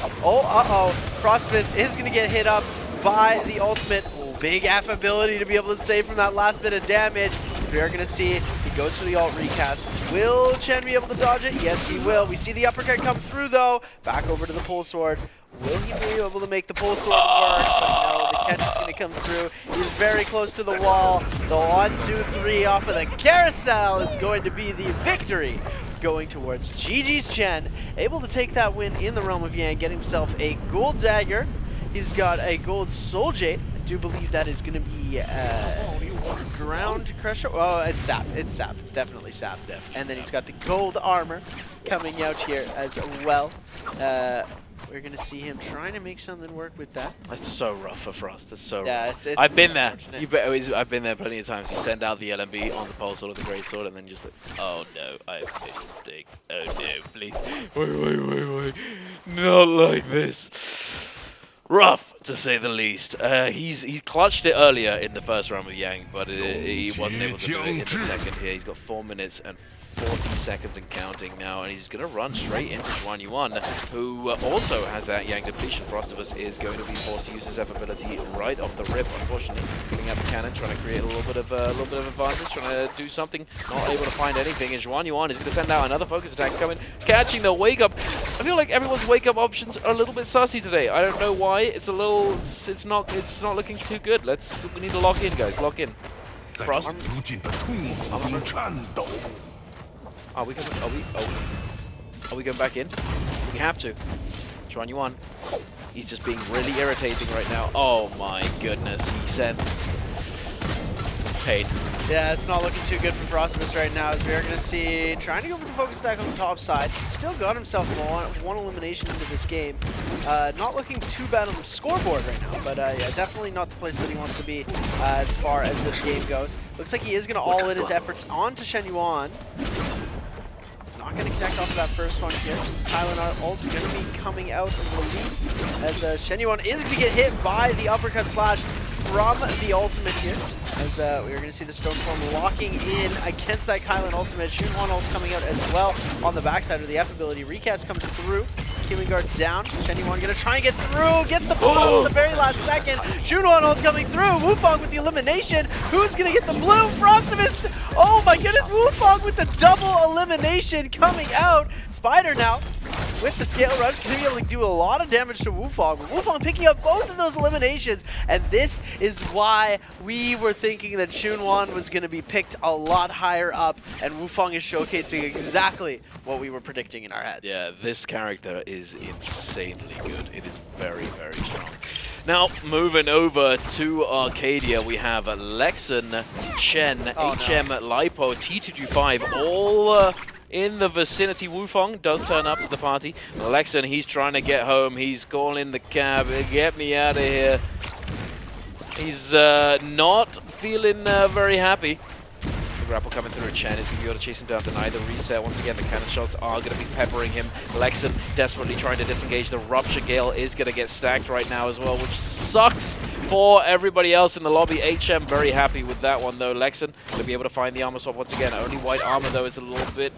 Frostfist is going to get hit up by the ultimate. Big F ability to be able to save from that last bit of damage. We are going to see he goes for the ult recast. Will Chen be able to dodge it? Yes, he will. We see the uppercut come through, though. Back over to the pull sword. Will he be able to make the pull sword work? But no, the catch is going to come through. He's very close to the wall. The 1, 2, 3 off of the carousel is going to be the victory, going towards GG's Chen. Able to take that win in the Realm of Yang, get himself a gold dagger. He's got a gold soul jade. I do believe that is going to be ground crusher. Oh, it's sap. It's sap. It's definitely sap. And then he's got the gold armor coming out here as well. we're going to see him trying to make something work with that. That's so rough for Frost. That's so rough. It's I've been there. I've been there plenty of times. You send out the LMB on the pole sword of the Great Sword, and then just like, oh no, I've made a mistake. Oh no, please. Wait. Not like this. Rough, to say the least. He clutched it earlier in the first round with Yang, but he wasn't able to do it in the second here. He's got 4 minutes and 40 seconds and counting now, and he's going to run straight into Juan Yuan, who also has that Yang depletion. Frostivus is going to be forced to use his F ability right off the rip, unfortunately. Putting out the cannon, trying to create a little bit of advantage, trying to do something, not able to find anything, and Juan Yuan is going to send out another focus attack coming, catching the wake up. I feel like everyone's wake up options are a little bit sussy today. I don't know why. It's a little, it's not looking too good. We need to lock in, guys. Lock in. Frost. Are we going back in? We have to. Juan Yuan. He's just being really irritating right now. Oh my goodness. He sent pain. Yeah, it's not looking too good for Frostivus right now, as we're going to see trying to go for the focus attack on the top side. Still got himself one elimination into this game. Not looking too bad on the scoreboard right now, but yeah, definitely not the place that he wants to be as far as this game goes. Looks like he is going to all in his efforts onto Shen Yuan. Not going to connect off of that first one here. Kylan ult going to be coming out and released, as Shen Yuan is going to get hit by the uppercut slash from the ultimate here. As we're going to see the Stormform locking in against that Kylan ultimate. Shunwan ult coming out as well on the backside of the F ability. Recast comes through. Keeling guard down. Shen Yuan going to try and get through. Gets the pull at the very last second. Shunwan ult coming through. Wufong with the elimination. Who's going to get the blue? Frostivus. Oh my goodness. Wufong with the double elimination coming out. Spider now with the scale rush, going to be able to do a lot of damage to Wufong. Wufong picking up both of those eliminations, and this is why we were thinking that Shunwan was going to be picked a lot higher up, and Wufong is showcasing exactly what we were predicting in our heads. Yeah, this character is insanely good. It is very, very strong. Now, moving over to Arcadia, we have Lexan, Chen, HM, Lipo, T225, all in the vicinity. Wufong does turn up to the party. Lexan, he's trying to get home. He's calling the cab. Get me out of here. He's not feeling very happy. The grapple coming through. Chen is going to be able to chase him down, deny the reset. Once again, the cannon shots are going to be peppering him. Lexan desperately trying to disengage. The Rupture Gale is going to get stacked right now as well, which sucks for everybody else in the lobby. HM very happy with that one, though. Lexan going to be able to find the armor swap once again. Only white armor, though, is a little bit...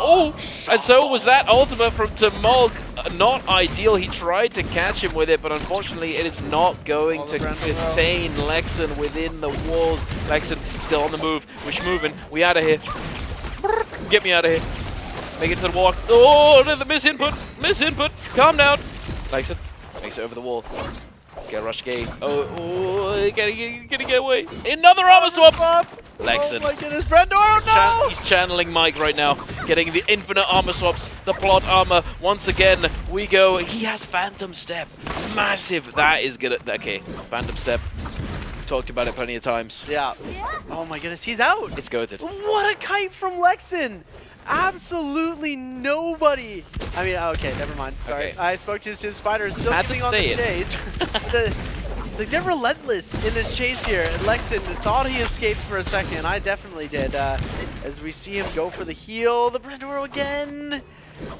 Oh! And so was that ultimate from Tamulk. Not ideal. He tried to catch him with it, but unfortunately it is not going to contain Lexan within the walls. Lexan still on the move. Which moving? We out of here. Get me out of here. Make it to the walk. Oh, the misinput. Misinput. Calm down. Lexan makes it over the wall. Scale rush gate. Oh, gotta get away. Another armor swap. Lexan. Oh my goodness, Brandor, no! He's channeling Mike right now, getting the infinite armor swaps, the plot armor. Once again, we go. He has Phantom Step. Massive. That is good. Okay, Phantom Step. Talked about it plenty of times. Yeah. Oh my goodness, he's out. It's goated. What a kite from Lexan. Absolutely nobody. I mean, okay, never mind. Sorry. Okay. I spoke too soon. Spider is still keeping on the chase. It's like they're relentless in this chase here. And Lexan thought he escaped for a second. I definitely did. As we see him go for the heal. The Brandor again.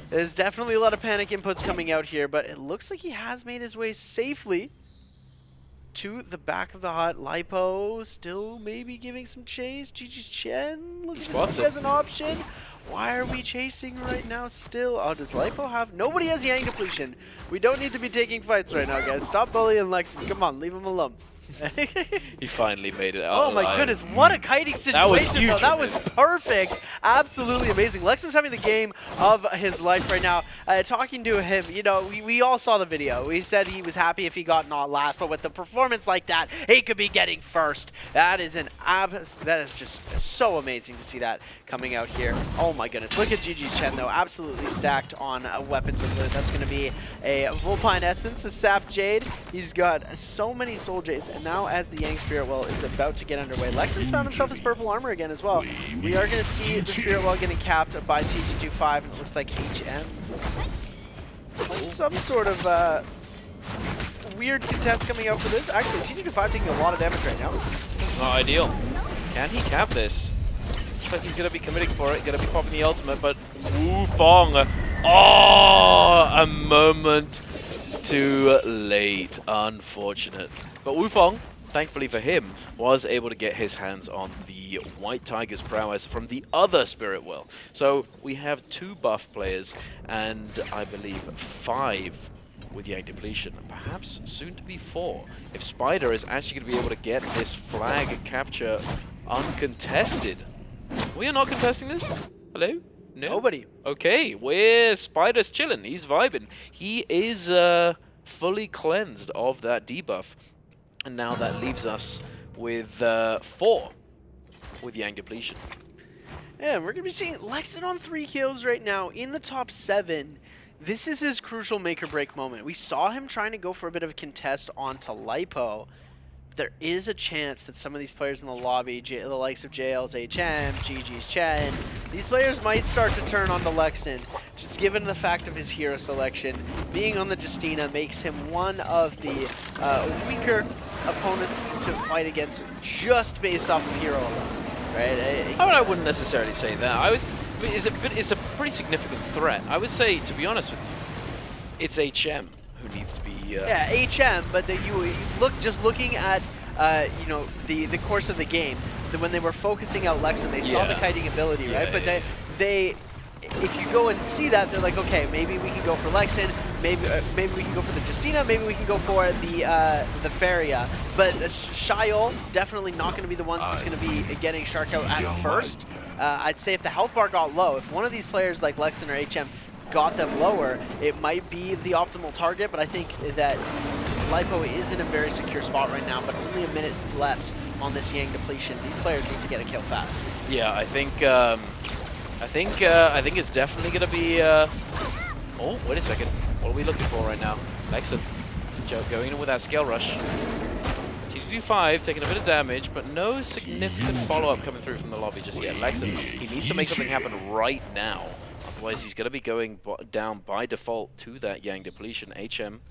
There's definitely a lot of panic inputs coming out here, but it looks like he has made his way safely to the back of the hut. Lipo still maybe giving some chase. GG's Chen looks as an option. Why are we chasing right now still? Oh, does Lipo have... Nobody has Yang depletion. We don't need to be taking fights right now, guys. Stop bullying Lexan. Come on, leave him alone. He finally made it out. Oh my goodness, what a kiting situation, that was huge, though. That was perfect. Absolutely amazing. Lexan's having the game of his life right now. Talking to him, you know, we all saw the video. We said he was happy if he got not last, but with the performance like that, he could be getting first. That is just so amazing to see that coming out here. Oh my goodness. Look at GG Chen, though. Absolutely stacked on weapons of loot. That's going to be a Vulpine Essence, a Sap Jade. He's got so many Soul Jades. And now as the Yang Spirit Well is about to get underway, Lexan's found himself his purple armor again as well. We are going to see the Spirit Well getting capped by TT25, and it looks like HM some sort of weird contest coming out for this. Actually, TG25 taking a lot of damage right now. It's not ideal. Can he cap this? Looks like he's going to be committing for it, going to be popping the ultimate, but Wufong, oh, a moment too late. Unfortunate. But Wufong, thankfully for him, was able to get his hands on the White Tiger's prowess from the other Spirit Well. So we have 2 buff players and I believe 5 with Yang Depletion, and perhaps soon to be 4. If Spider is actually going to be able to get this flag capture uncontested. We are not contesting this? Hello? No? Nobody. Okay, we're Spider's chilling. He's vibing. He is fully cleansed of that debuff. And now that leaves us with 4 with Yang Depletion. Yeah, we're going to be seeing Lexon on 3 kills right now in the top 7. This is his crucial make-or-break moment. We saw him trying to go for a bit of a contest onto Lipo. There is a chance that some of these players in the lobby, the likes of JL's HM, GG's Chen, these players might start to turn onto Lexon, just given the fact of his hero selection. Being on the Justina makes him one of the weaker opponents to fight against just based off of hero alone, right? I wouldn't necessarily say that. It's a pretty significant threat. I would say, to be honest with you, it's HM who needs to be. Yeah, HM. But you look looking at you know the course of the game. When they were focusing out Lexon, they saw the kiting ability, right? But they if you go and see that, they're like, okay, maybe we can go for Lexon. Maybe we can go for the Justina. Maybe we can go for the Faria. But Shiol definitely not going to be the ones that's going to be getting Shark out at first. I'd say if the health bar got low, if one of these players like Lexon or HM got them lower, it might be the optimal target. But I think that Lipo is in a very secure spot right now, but only a minute left on this Yang Depletion. These players need to get a kill fast. Yeah, I think it's definitely going to be. Oh, wait a second. What are we looking for right now? Lexon going in with that scale rush. TG25 taking a bit of damage, but no significant follow-up coming through from the lobby just yet. Lexon, he needs to make something happen right now. Otherwise, he's going to be going down by default to that Yang Depletion. HM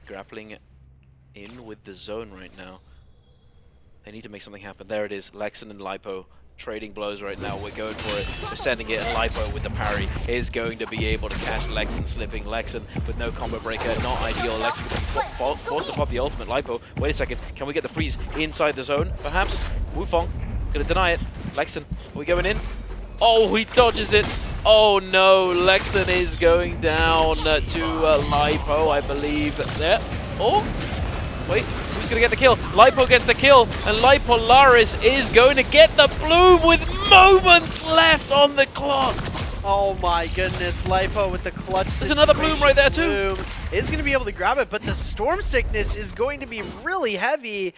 grappling in with the zone right now. They need to make something happen. There it is. Lexon and Lipo trading blows right now. We're going for it. We're sending it, and Lipo with the parry is going to be able to catch Lexon slipping. Lexon with no combo breaker. Not ideal. Lexon going to be forced to pop the ultimate. Lipo, wait a second. Can we get the freeze inside the zone? Perhaps. Wufong going to deny it. Lexon, are we going in? Oh, he dodges it. Oh no, Lexon is going down to Lipo, I believe. There. Oh, wait. Who's going to get the kill? Lipo gets the kill, and Lipolaris is going to get the bloom with moments left on the clock. Oh my goodness, Lipo with the clutch. There's another bloom right there too. Bloom is going to be able to grab it, but the Storm Sickness is going to be really heavy.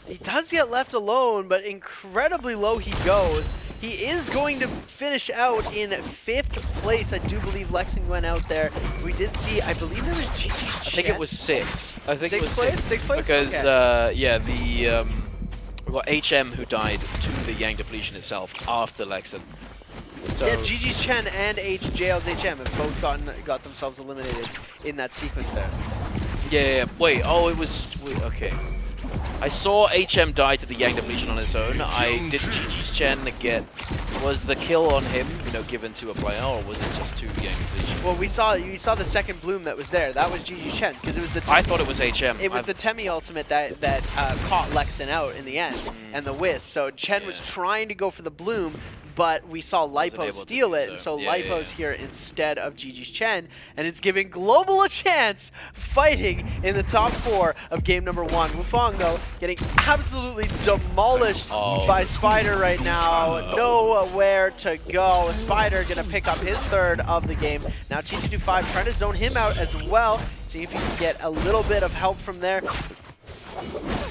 He does get left alone, but incredibly low he goes. He is going to finish out in 5th place. I do believe Lexon went out there. We did see, I believe there was GG Chen. I think it was 6th. I think it was 6th place? Because, okay. Yeah, we got HM who died to the Yang Depletion itself after Lexon. So yeah, GG's Chen and JL's HM have both got themselves eliminated in that sequence there. Yeah. Wait, oh, it was... okay. I saw HM die to the Yang Depletion on his own. Did GG's Chen get... Was the kill on him, given to a player, or was it just to Yang Depletion? Well, you saw the second bloom that was there. That was GG's Chen, because it was the... I thought it was HM. It was the Temi ultimate that caught Lexon out in the end, and the Wisp. So Chen was trying to go for the bloom, but we saw Lipo steal it, and so Lipo's here instead of GG's Chen, and it's giving Global a chance fighting in the top 4 of game number 1. Wufong, though, getting absolutely demolished by Spider right now. Nowhere to go. Spider gonna pick up his 3rd of the game. Now TG25 trying to zone him out as well, see if he can get a little bit of help from there.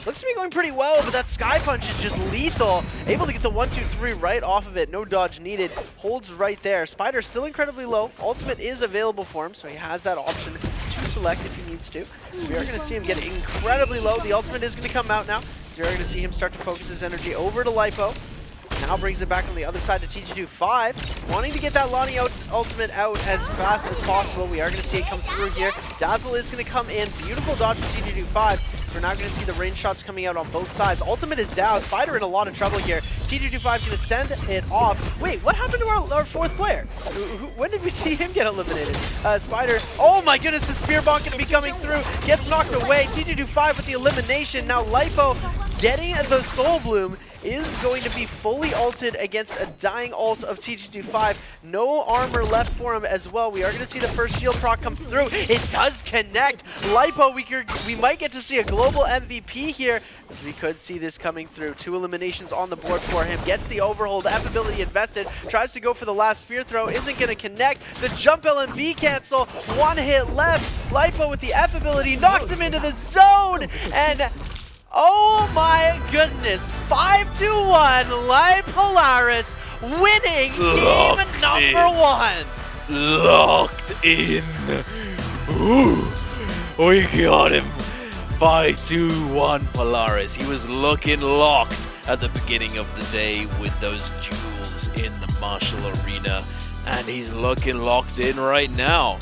Looks to be going pretty well, but that Sky Punch is just lethal. Able to get the 1-2-3 right off of it. No dodge needed. Holds right there. Spider still incredibly low. Ultimate is available for him, so he has that option to select if he needs to. We are going to see him get incredibly low. The ultimate is going to come out now. So you're going to see him start to focus his energy over to Lipo. Now brings it back on the other side to TG25, wanting to get that Lonnie ultimate out as fast as possible. We are going to see it come through here. Dazzle is going to come in. Beautiful dodge from TG25. So we're now going to see the range shots coming out on both sides. Ultimate is down. Spider in a lot of trouble here. TG25 going to send it off. Wait, what happened to our fourth player? When did we see him get eliminated? Spider, oh my goodness, the spear bomb going to be coming through. Gets knocked away. TG25 with the elimination. Now Lipo getting the Soul Bloom is going to be fully ulted against a dying ult of TG25. No armor left for him as well. We are going to see the first shield proc come through. It does connect. Lipo, we might get to see a global MVP here. We could see this coming through. 2 eliminations on the board for him. Gets the overhold, F ability invested. Tries to go for the last spear throw. Isn't going to connect. The jump LMB cancel. 1 hit left. Lipo with the F ability knocks him into the zone. And oh my goodness, 5-1, Polaris winning game number 1. Locked in. Ooh, we got him. 5-2-1 Polaris. He was looking locked at the beginning of the day with those duels in the Marshall Arena, and he's looking locked in right now.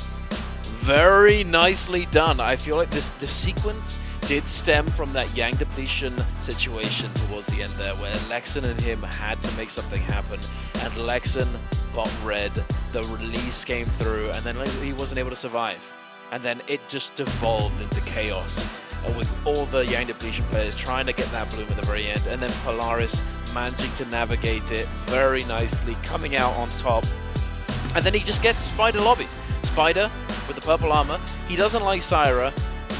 Very nicely done. I feel like the sequence did stem from that Yang depletion situation towards the end there, where Lexan and him had to make something happen, and Lexan got red, the release came through, and then he wasn't able to survive. And then it just devolved into chaos, with all the Yang depletion players trying to get that bloom at the very end, and then Polaris managing to navigate it very nicely, coming out on top. And then he just gets Spider lobby. Spider with the purple armor. He doesn't like Syra.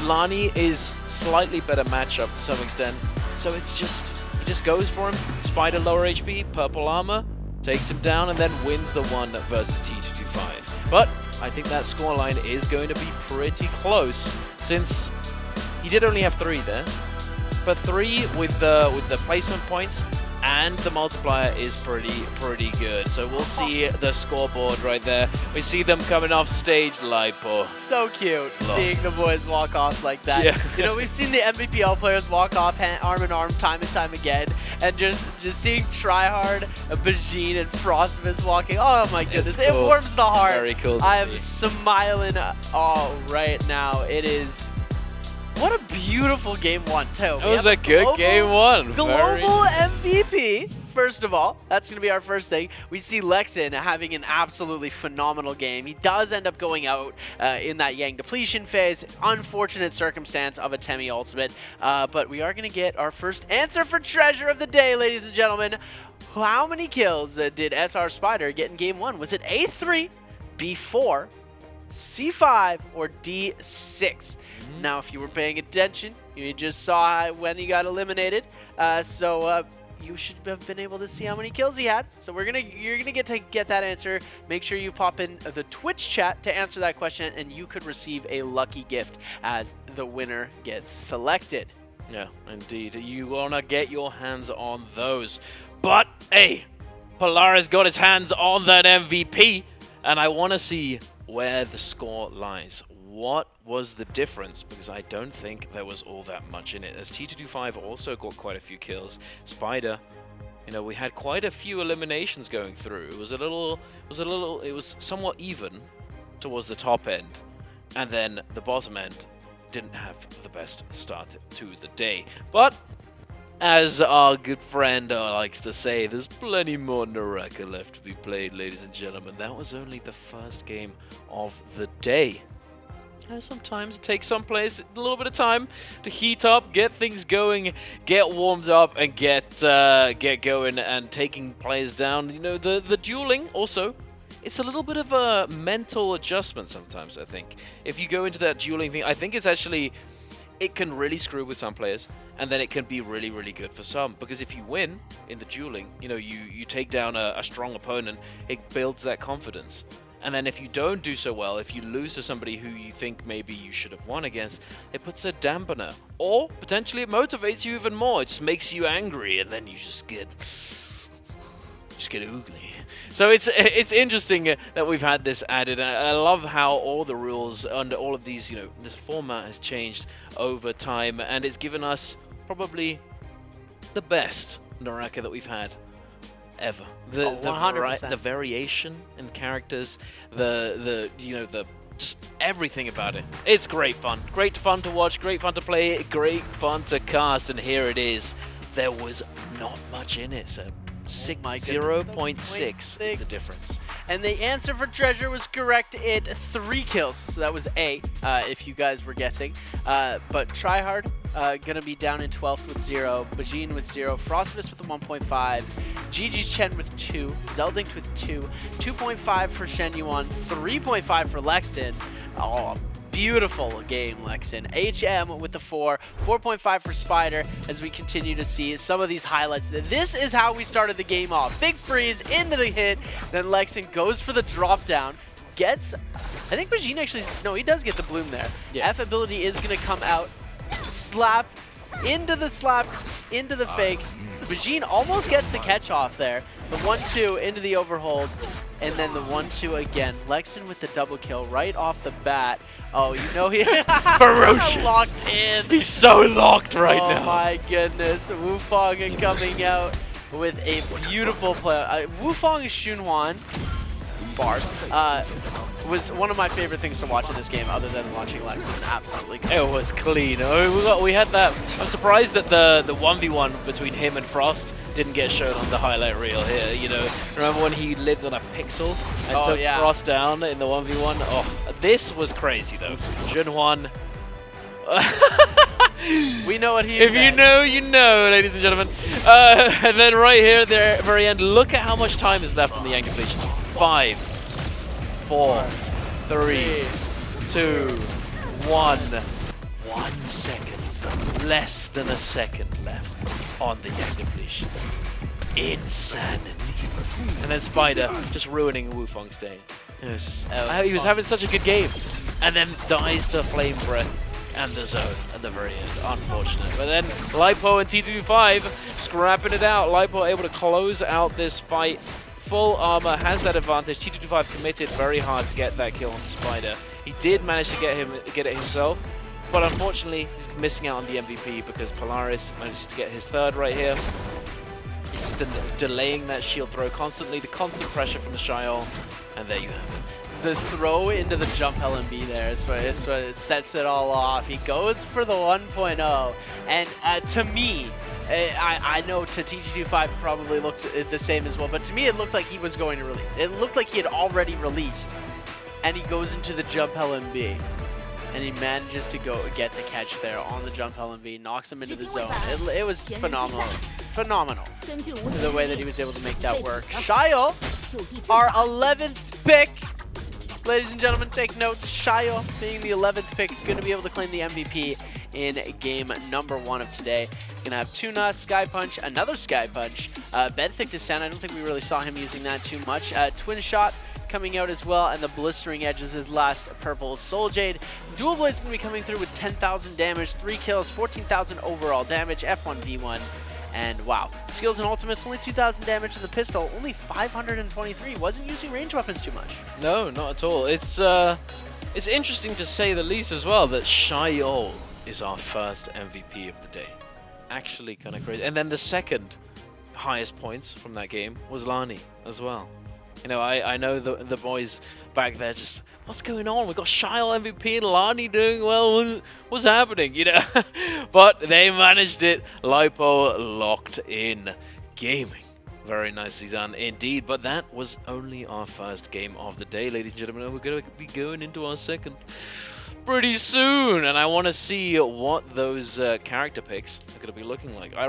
Lani is slightly better matchup to some extent, so he just goes for him. Spider lower HP, purple armor, takes him down, and then wins the 1 versus TG25. But I think that scoreline is going to be pretty close, since he did only have 3 there, but 3 with the placement points and the multiplier is pretty good. So we'll see the scoreboard right there. We see them coming off stage, Lipo. So cute seeing the boys walk off like that. Yeah. You know, we've seen the MVPL players walk off arm in arm time and time again, and just seeing Tryhard, Bajin, and Frostmas walking. Oh my goodness, cool. It warms the heart. Very cool. I am smiling right now. It is. What a beautiful game 1, too. It was a good game 1. Global MVP, first of all. That's going to be our first thing. We see Lexan having an absolutely phenomenal game. He does end up going out in that Yang depletion phase. Unfortunate circumstance of a Temi ultimate. But we are going to get our first answer for treasure of the day, ladies and gentlemen. How many kills did SR Spider get in game 1? Was it A3, B4, C5, or D6? Now, if you were paying attention, you just saw when he got eliminated. You should have been able to see how many kills he had. So you're gonna get that answer. Make sure you pop in the Twitch chat to answer that question, and you could receive a lucky gift as the winner gets selected. Yeah, indeed. You wanna get your hands on those. But hey, Polaris got his hands on that MVP, and I wanna see where the score lies. What was the difference? Because I don't think there was all that much in it, as T225 also got quite a few kills. Spider, you know, we had quite a few eliminations going through. It was somewhat even towards the top end, and then the bottom end didn't have the best start to the day. But as our good friend likes to say, there's plenty more NARAKA left to be played, ladies and gentlemen. That was only the first game of the day. Sometimes it takes some players a little bit of time to heat up, get things going, get warmed up, and get going and taking players down. You know, the dueling also, it's a little bit of a mental adjustment sometimes, I think. If you go into that dueling thing, I think it's actually, it can really screw with some players, and then it can be really, really good for some. Because if you win in the dueling, you know, you take down a strong opponent, it builds that confidence. And then if you don't do so well, if you lose to somebody who you think maybe you should have won against, it puts a dampener. Or potentially it motivates you even more. It just makes you angry, and then you just get ugly. So it's interesting that we've had this added, and I love how all the rules and all of these, you know, this format has changed over time, and it's given us probably the best NARAKA that we've had ever. 100%. The variation in characters, the just everything about it. It's great fun. Great fun to watch, great fun to play, great fun to cast, and here it is. There was not much in it, so 0.6 is the difference. And the answer for treasure was correct at 3 kills. So that was A, if you guys were guessing. But Tryhard, gonna be down in 12th with 0. Bajin with 0. Frostmas with a 1.5. GG's Chen with 2. Zeldinct with 2. 2.5 for Shen Yuan. 3.5 for Lexin. Oh, beautiful game, Lexin. HM with the 4. 4.5 for Spider as we continue to see some of these highlights. This is how we started the game off. Big freeze into the hit. Then Lexin goes for the drop down. Gets, I think Bajin actually, no, he does get the bloom there. Yeah. F ability is going to come out. Slap into the fake. Bajin almost gets the catch off there. The 1-2 into the overhold. And then the 1-2 again. Lexin with the double kill right off the bat. Oh, you know he ferocious. Locked in. He's so locked right now. Oh my goodness. Wufong coming out with a beautiful play. Wufong Xunhuan bars was one of my favorite things to watch in this game, other than watching Lexin. Absolutely good. It was clean. We had that. I'm surprised that the 1v1 between him and Frost didn't get shown on the highlight reel here. You know, remember when he lived on a pixel and took Frost down in the 1v1? Oh, this was crazy though. Xunhuan. We know what he is. If you know, you know, ladies and gentlemen. And then right here at the very end, look at how much time is left on the Yang completion. 5, 4, 3, 2, 1. 1 second. Less than a second left on the Yang depletion. Insanity. And then Spider just ruining Wufong's day. It was just, he was having such a good game. And then dies to Flame Breath and the zone at the very end. Unfortunate. But then Lipo and T225 scrapping it out. Lipo able to close out this fight. Full armor, has that advantage. T225 committed very hard to get that kill on the Spider. He did manage to get it himself, but unfortunately he's missing out on the MVP because Polaris manages to get his 3rd right here. It's delaying that shield throw constantly, the constant pressure from the Shiol, and there you have it. The throw into the jump LMB there is what it sets it all off. He goes for the 1.0, and to me, I know to T225 probably looked the same as well, but to me it looked like he was going to release. It looked like he had already released, and he goes into the jump LMB, and he manages to go get the catch there on the jump LMB, knocks him into the zone. It was phenomenal. Phenomenal, the way that he was able to make that work. Shiol, our 11th pick. Ladies and gentlemen, take notes. Shiol being the 11th pick, going to be able to claim the MVP in game number 1 of today. Going to have Tuna, Sky Punch, another Sky Punch, Benthic Descent. I don't think we really saw him using that too much. Twin Shot coming out as well, and the Blistering Edge is his last purple Soul Jade. Dual Blade's going to be coming through with 10,000 damage, 3 kills, 14,000 overall damage, F1V1. And wow, skills and ultimates, only 2,000 damage to the pistol, only 523. Wasn't using range weapons too much. No, not at all. It's interesting to say the least as well that Shiol is our first MVP of the day. Actually kind of crazy. And then the second highest points from that game was Lani as well. You know, I know the boys back there just, what's going on? We've got Shiol MVP and Lani doing well. What's happening? You know, but they managed it. Lipo locked in gaming. Very nicely done indeed. But that was only our first game of the day, ladies and gentlemen. We're going to be going into our second pretty soon, and I want to see what those character picks are going to be looking like. I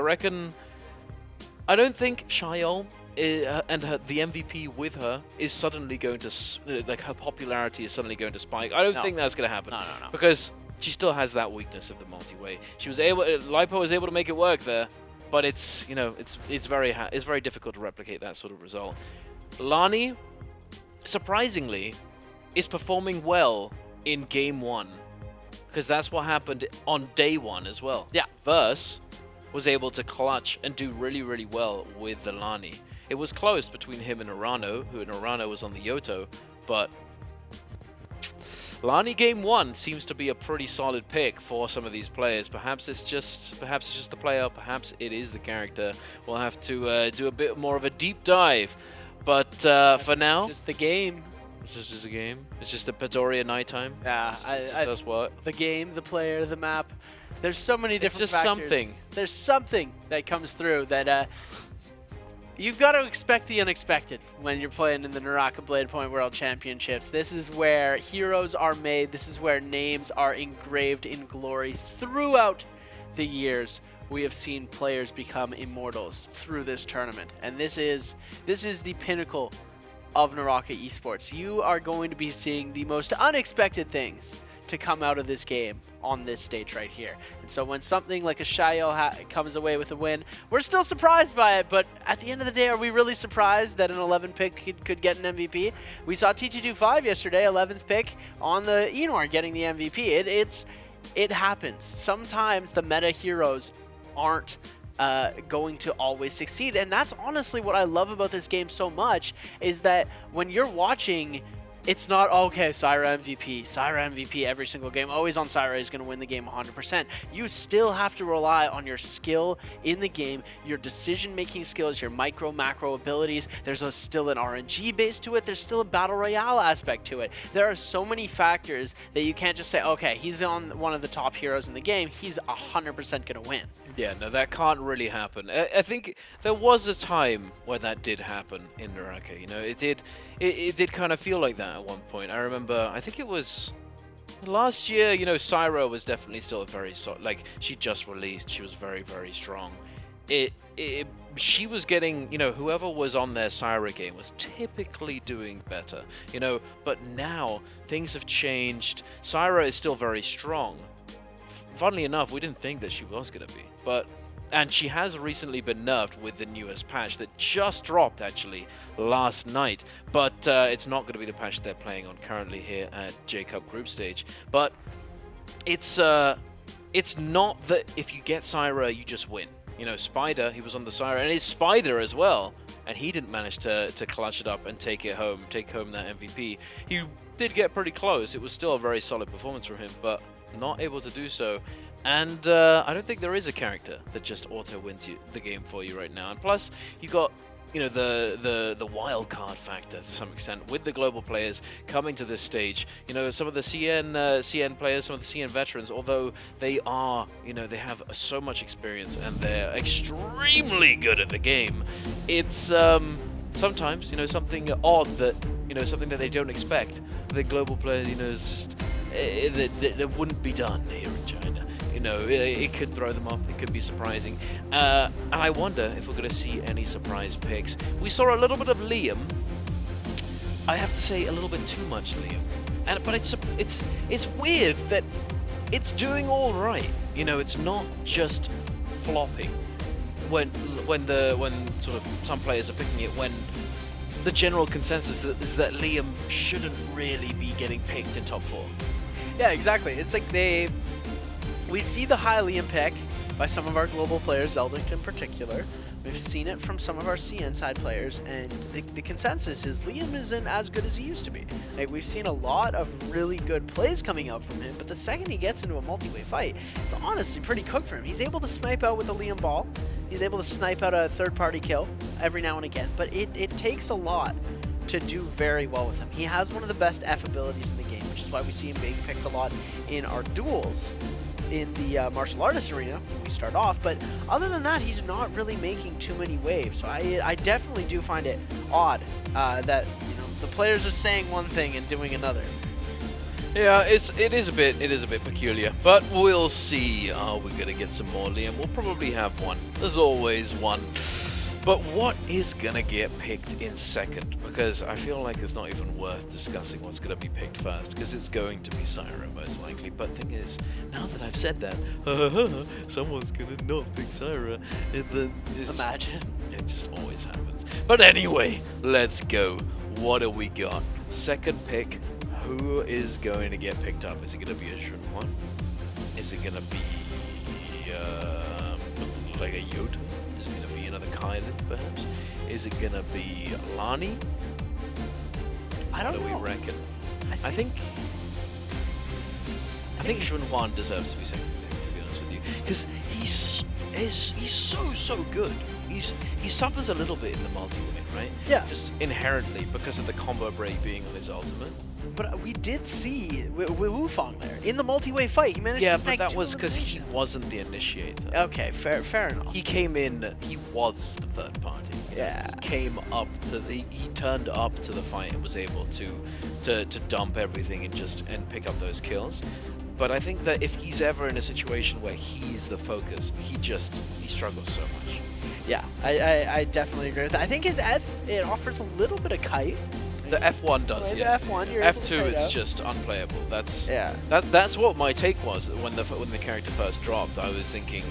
don't think Shiol and the MVP with her is suddenly going to, like, her popularity is suddenly going to spike. I don't think that's going to happen. No. Because she still has that weakness of the multi-way. She was able, Lipo was able to make it work there, but it's, you know, it's very difficult to replicate that sort of result. Lani, surprisingly, is performing well in game 1, because that's what happened on day 1 as well. Yeah. Verse was able to clutch and do really, really well with the Lani. It was close between him and Urano, who Urano was on the Yoto, but Lani game 1 seems to be a pretty solid pick for some of these players. Perhaps it's just the player, perhaps it is the character. We'll have to do a bit more of a deep dive. But for now, just the game. It's just a game. It's just a Padoria nighttime. Yeah, just does what? The game, the player, the map. There's so many different it's just factors. something. There's something that comes through that you've got to expect the unexpected when you're playing in the NARAKA BLADEPOINT World Championships. This is where heroes are made. This is where names are engraved in glory. Throughout the years, we have seen players become immortals through this tournament. And this is the pinnacle of NARAKA esports. You are going to be seeing the most unexpected things to come out of this game on this stage right here. And so when something like a Shayo comes away with a win, we're still surprised by it, but at the end of the day, are we really surprised that an 11 pick could get an MVP? We saw TT25 yesterday, 11th pick on the Enor getting the MVP. It happens. Sometimes the meta heroes aren't going to always succeed, and that's honestly what I love about this game so much, is that when you're watching, it's not, okay, Syra MVP every single game, always on Syra is going to win the game 100%. You still have to rely on your skill in the game, your decision-making skills, your micro, macro abilities. There's still an RNG base to it. There's still a Battle Royale aspect to it. There are so many factors that you can't just say, okay, he's on one of the top heroes in the game, he's 100% going to win. Yeah, no, that can't really happen. I think there was a time where that did happen in NARAKA. You know, it did kind of feel like that at one point. I remember, I think it was last year, you know, Syra was definitely still very like, she just released, she was very, very strong. She was getting, you know, whoever was on their Syra game was typically doing better, you know, but now things have changed. Syra is still very strong. Funnily enough, we didn't think that she was going to be, and she has recently been nerfed with the newest patch that just dropped actually last night, but it's not going to be the patch they're playing on currently here at J-Cup group stage. But it's not that if you get Syra, you just win. You know, Spider, he was on the Syra, and it's Spider as well, and he didn't manage to clutch it up and take home that MVP. He did get pretty close. It was still a very solid performance from him, but not able to do so. And I don't think there is a character that just auto wins the game for you right now. And plus, you got, you know, the wild card factor to some extent with the global players coming to this stage. You know, some of the CN players, some of the CN veterans, although they are, you know, they have so much experience and they're extremely good at the game. It's sometimes, you know, something odd that, you know, something that they don't expect. The global players, you know, is just that wouldn't be done here in China. You know, it could throw them off, it could be surprising. And I wonder if we're going to see any surprise picks. We saw a little bit of Liam. I have to say a little bit too much Liam. But it's weird that it's doing all right. You know, it's not just flopping when sort of some players are picking it, when the general consensus is that Liam shouldn't really be getting picked in top 4. Yeah, exactly. It's like we see the high Liam pick by some of our global players, Zeldin in particular. We've seen it from some of our CN side players, and the consensus is Liam isn't as good as he used to be. Like, we've seen a lot of really good plays coming out from him, but the second he gets into a multi-way fight, it's honestly pretty cooked for him. He's able to snipe out with a Liam ball. He's able to snipe out a third-party kill every now and again, but it takes a lot to do very well with him. He has one of the best F abilities in the game, which is why we see him being picked a lot in our duels in the martial artist arena when we start off, but other than that, he's not really making too many waves. So I definitely do find it odd that, you know, the players are saying one thing and doing another. Yeah, it is a bit peculiar, but we'll see. Are we gonna get some more Liam? We'll probably have one. There's always one. But what is gonna get picked in second? Because I feel like it's not even worth discussing what's gonna be picked first, because it's going to be Syra most likely. But the thing is, now that I've said that, someone's gonna not pick Syra. Imagine. It just always happens. But anyway, let's go. What do we got? Second pick. Who is going to get picked up? Is it gonna be a Junhwan? Is it gonna be like a Yoda? Is it gonna be another Kylan, perhaps? Is it gonna be Lani? I don't know. What do we reckon? I think think Shunhuan deserves to be second pick, to be honest with you, because he's so good. He suffers a little bit in the multi-way, right? Yeah. Just inherently because of the combo break being on his ultimate. But we did see Wu Fang there in the multi-way fight. He managed to snag but that 2 was because he eliminations. wasn't the initiator. Okay, fair enough. He came in. He was the third party. Yeah. He came up to. He turned up to the fight and was able to dump everything and pick up those kills. But I think that if he's ever in a situation where he's the focus, he struggles so much. Yeah, I definitely agree with that. I think his F, it offers a little bit of kite. The F1 does, The yeah. F1, you're able to F2, kite it's out. just unplayable. Yeah. That's what my take was when the character first dropped. I was thinking,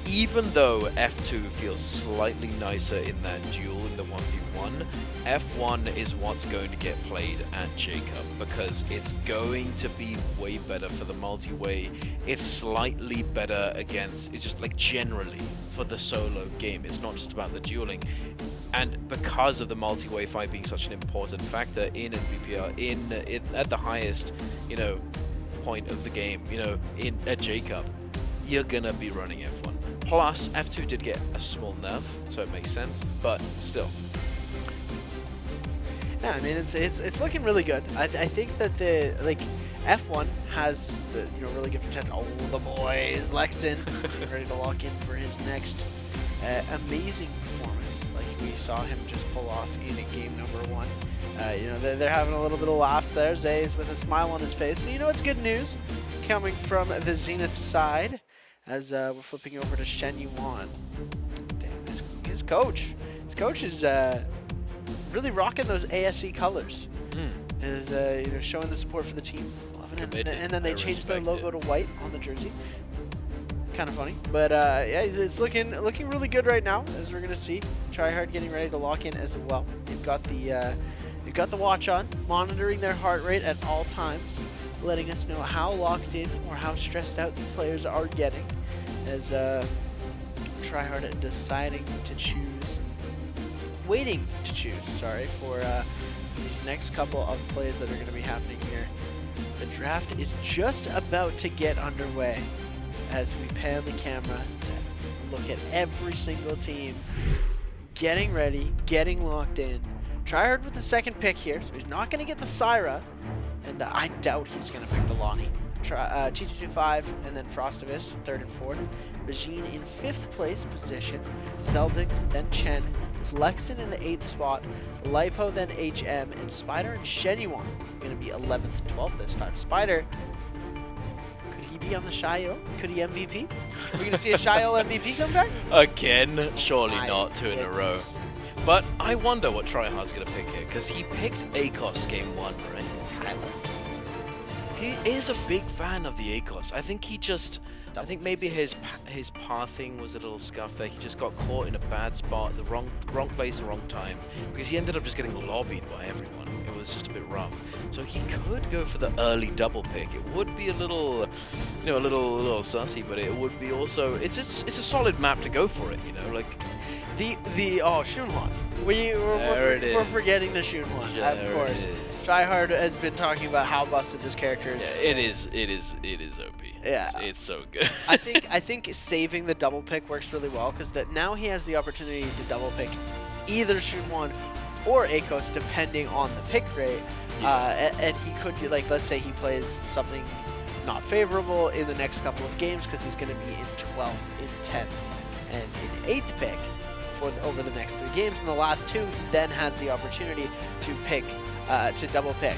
even though F2 feels slightly nicer in that duel in the 1v1, F1 is what's going to get played at Jacob because it's going to be way better for the multi-way. It's slightly better against, it's just like generally for the solo game. It's not just about the dueling. And because of the multi-way fight being such an important factor in NBPR, at the highest, point of the game, at Jacob, you're gonna be running F1. Plus, F2 did get a small nerf, so it makes sense, but still. Yeah, I mean it's looking really good. I think that the F1 has the really good potential. Oh, the boys, Lexin, ready to lock in for his next amazing performance, like we saw him just pull off in game number 1. They're having a little bit of laughs there. Zay's with a smile on his face, so it's good news coming from the Zenith side. As we're flipping over to Shen Yuan. Damn, his coach is really rocking those ASE colors. Is showing the support for the team. Loving it. And then they changed their logo to white on the jersey. Kind of funny, but yeah, it's looking really good right now. As we're gonna see, Tryhard getting ready to lock in as well. You've got the watch on, monitoring their heart rate at all times, letting us know how locked in or how stressed out these players are getting. As Tryhard deciding to choose, waiting to choose, sorry, for these next couple of plays that are going to be happening here. The draft is just about to get underway as we pan the camera to look at every single team getting ready, getting locked in. Tryhard with the second pick here, so he's not going to get the Syra, and I doubt he's going to pick the Lonnie. T225 and then Frostavis, 3rd and 4th. Bajin in 5th place position. Zeldin, then Chen. Lexin in the 8th spot. Lipo, then HM. And Spider and Shenyuan going to be 11th and 12th this time. Spider, could he be on the Shio? Could he MVP? Are we going to see a Shio MVP come back? Again, surely not 2 in a row. But I wonder what Tryhard's going to pick here, because he picked ACOS game 1, right? He is a big fan of the ACOS. I think I think maybe his pathing was a little scuffed there. He just got caught in a bad spot, the wrong place, wrong time, because he ended up just getting lobbied by everyone. It was just a bit rough. So he could go for the early double pick. It would be a little, a little sussy, but it would be also, it's a solid map to go for it, like. Shunhuan. We're forgetting the Shunhuan, of course. Tryhard has been talking about how busted this character is. Yeah, it is OP. Yeah, it's so good. I think saving the double pick works really well because now he has the opportunity to double pick either Shunhuan or ACOS depending on the pick rate. Yeah. And he could be let's say he plays something not favorable in the next couple of games because he's going to be in 12th, in 10th, and in 8th pick. Over the next 3 games. In the last 2, he then has the opportunity to pick, to double pick,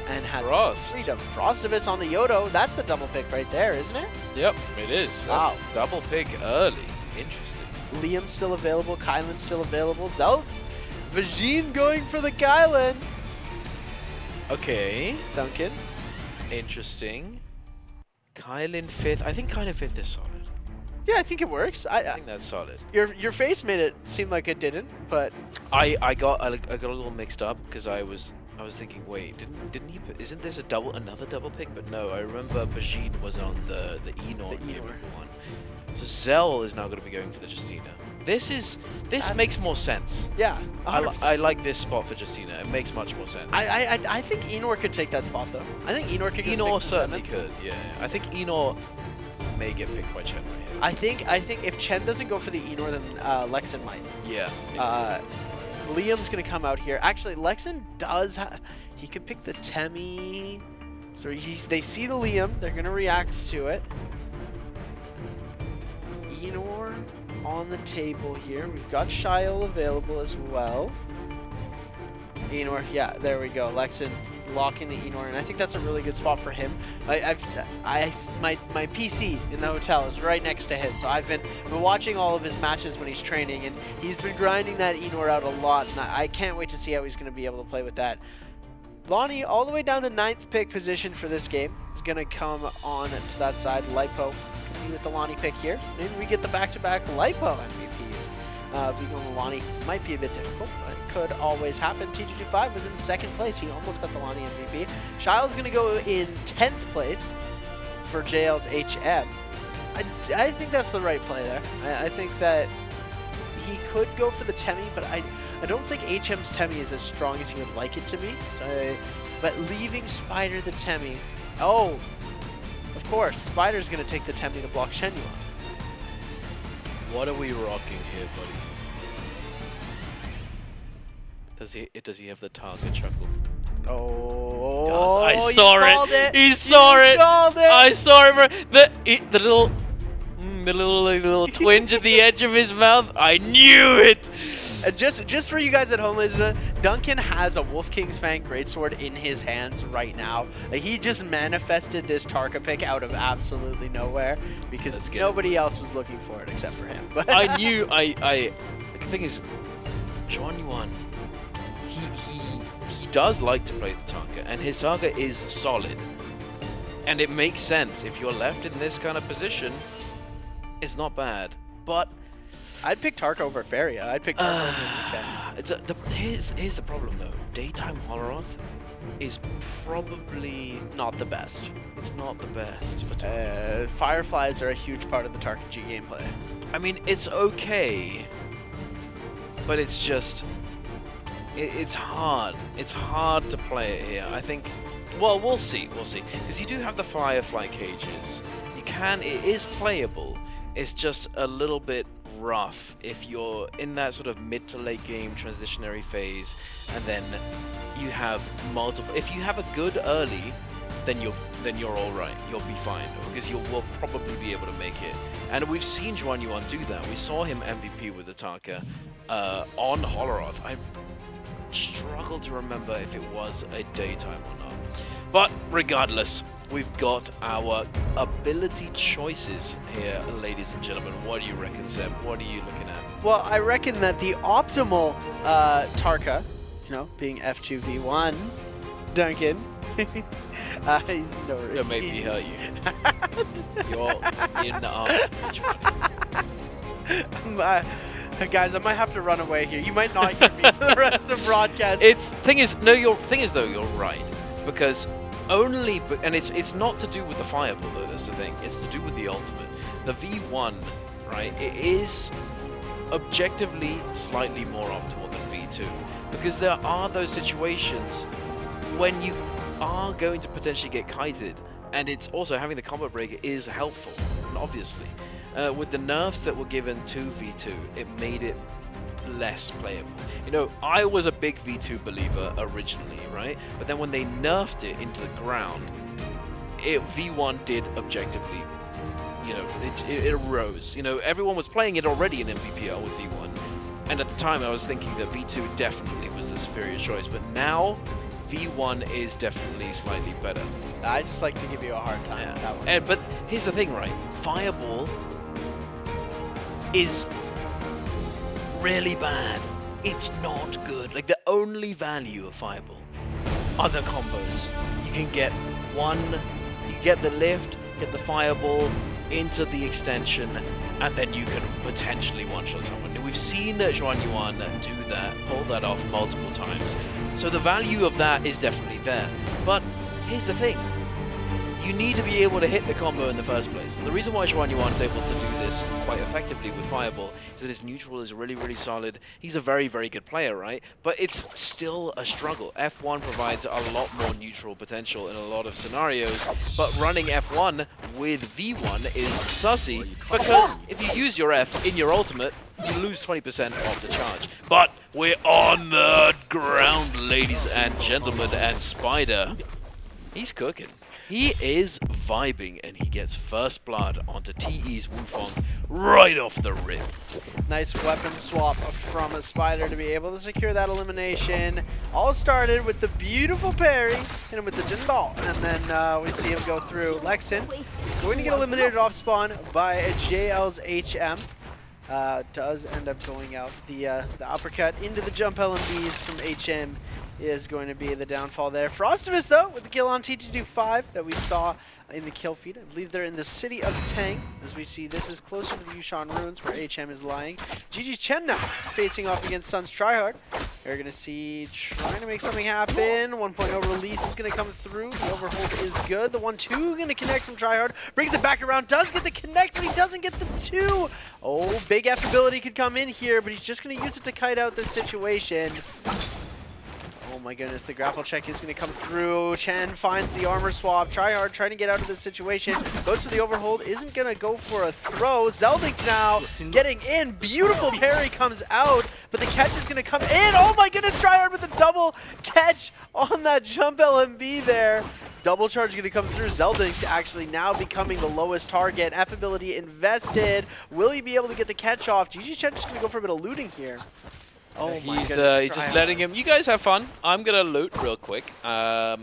and has freedom. Frostavis on the Yodo, that's the double pick right there, isn't it? Yep, it is. Wow. That's double pick early. Interesting. Liam's still available, Kylan's still available. Vajin going for the Kylan. Okay. Duncan. Interesting. Kylan 5th. I think Kylan 5th is solid. Yeah, I think it works. I think that's solid. Your face made it seem like it didn't, but I got a little mixed up because I was thinking, wait, didn't he? Isn't this another double pick? But no, I remember Bajin was on the E0 one. So Zell is now going to be going for the Justina. This makes more sense. Yeah, I like this spot for Justina. It makes much more sense. I think Enor could take that spot though. I think Enor could go Enor 6th certainly and 7th. could. Yeah, I think Enor may get picked by Chen right here. I think if Chen doesn't go for the Enor, then Lexin might. Yeah. Liam's gonna come out here. Actually, Lexin does. He could pick the Temi. So they see the Liam. They're gonna react to it. Enor on the table here. We've got Shyle available as well. Enor, yeah, there we go. Lexin locking the Enor, and I think that's a really good spot for him. My PC in the hotel is right next to his, so I've been watching all of his matches when he's training, and he's been grinding that Enor out a lot, and I can't wait to see how he's going to be able to play with that. Lonnie, all the way down to 9th pick position for this game, is going to come on to that side. Lipo could be with the Lonnie pick here. Maybe we get the back-to-back Lipo MVPs. Being on the Lonnie might be a bit difficult, but it could always happen. TG25 was in 2nd place. He almost got the Lonnie MVP. Shile's going to go in 10th place for JL's HM. I think that's the right play there. I think that he could go for the Temi, but I don't think HM's Temi is as strong as he would like it to be. So, but leaving Spider the Temi. Oh, of course, Spider's going to take the Temi to block Shenyuan. What are we rocking here, buddy? Does he have the target chuckle? Oh, I saw it. He saw it. I saw it, bro. The little twinge at the edge of his mouth. I knew it. Just for you guys at home, ladies and gentlemen, Duncan has a Wolf King's Fang Greatsword in his hands right now. Like, he just manifested this Tarka pick out of absolutely nowhere because nobody else was looking for it except for him. But I knew. The thing is, Juanyuan, he does like to play the Tarka, and his Tarka is solid, and it makes sense if you're left in this kind of position. It's not bad, but I'd pick Tarka over Feria. I'd pick Tarka over Chen. Here's the problem though. Daytime Holoroth is probably not the best. It's not the best for Tarka. Fireflies are a huge part of the Tarka G gameplay. I mean, it's okay, but it's just it's hard. It's hard to play it here. I think. Well, we'll see. We'll see, because you do have the Firefly cages. It is playable. It's just a little bit rough if you're in that sort of mid to late game transitionary phase, and then you have multiple. If you have a good early, then you're all right. You'll be fine because you will probably be able to make it. And we've seen Juanyuan do that. We saw him MVP with the Tarka on Holoroth. I struggle to remember if it was a daytime or not. But regardless, we've got our ability choices here, ladies and gentlemen. What do you reckon, Seb? What are you looking at? Well, I reckon that the optimal Tarka, being F2V1, Duncan. He's no. Maybe he hurt you. You're in the arm. Guys, I might have to run away here. You might not hear me for the rest of broadcast. Thing is though, you're right, because and it's not to do with the Fireball though. That's the thing. It's to do with the ultimate. The V1, right? It is objectively slightly more optimal than V2, because there are those situations when you are going to potentially get kited, and it's also having the combo breaker is helpful, obviously. With the nerfs that were given to V2, it made it less playable. I was a big V2 believer originally, right? But then when they nerfed it into the ground, V1 did objectively, it arose. Everyone was playing it already in MVPL with V1, and at the time I was thinking that V2 definitely was the superior choice, but now V1 is definitely slightly better. I just like to give you a hard time with that one. But here's the thing, right? Fireball is really bad. It's not good. Like, the only value of Fireball are the combos. You can get you get the lift, get the Fireball into the extension, and then you can potentially one-shot someone. We've seen Juanyuan do that, pull that off multiple times. So the value of that is definitely there. But here's the thing. you need to be able to hit the combo in the first place. The reason why Xuan Yuan is able to do this quite effectively with Fireball is that his neutral is really, really solid. He's a very, very good player, right? But it's still a struggle. F1 provides a lot more neutral potential in a lot of scenarios, but running F1 with V1 is sussy, because if you use your F in your ultimate, you lose 20% of the charge. But we're on the ground, ladies and gentlemen, and Spider, he's cooking. He is vibing, and he gets first blood onto TE's Wufong right off the rip. Nice weapon swap from a Spider to be able to secure that elimination. All started with the beautiful parry, hit him with the Jin Ball, and then we see him go through. Lexin going to get eliminated off spawn by JL's HM. Does end up going out. The uppercut into the jump LMBs from HM is going to be the downfall there. Frostivus, though, with the kill on T225 that we saw in the kill feed. I believe they're in the city of Tang. As we see, this is closer to the Yushan Ruins where HM is lying. GG Chen now facing off against Sun's Tryhard. You're going to see trying to make something happen. 1.0 release is going to come through. The overhold is good. The 1-2 going to connect from Tryhard. Brings it back around. Does get the connect, but he doesn't get the 2. Oh, big F ability could come in here, but he's just going to use it to kite out this situation. Oh my goodness, the grapple check is going to come through. Chen finds the armor swap. Tryhard trying to get out of this situation. Goes for the overhold. Isn't going to go for a throw. Zeldink now getting in. Beautiful parry comes out, but the catch is going to come in. Oh my goodness, Tryhard with the double catch on that jump LMB there. Double charge going to come through. Zeldink actually now becoming the lowest target. F ability invested. Will he be able to get the catch off? GG Chen just going to go for a bit of looting here. Oh he's just letting him. You guys have fun. I'm gonna loot real quick. All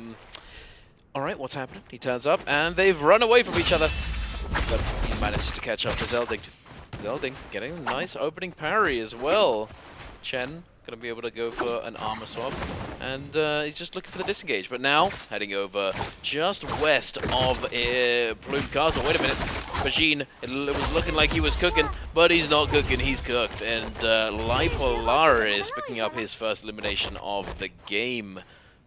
right, what's happening? He turns up, and they've run away from each other. But he manages to catch up to Zeldink. Zeldink getting a nice opening parry as well. Chen gonna be able to go for an armor swap, and he's just looking for the disengage. But now heading over just west of Plume Castle. Wait a minute. Bajin, it was looking like he was cooking, but he's not cooking, he's cooked. And Lipolaris picking up his first elimination of the game.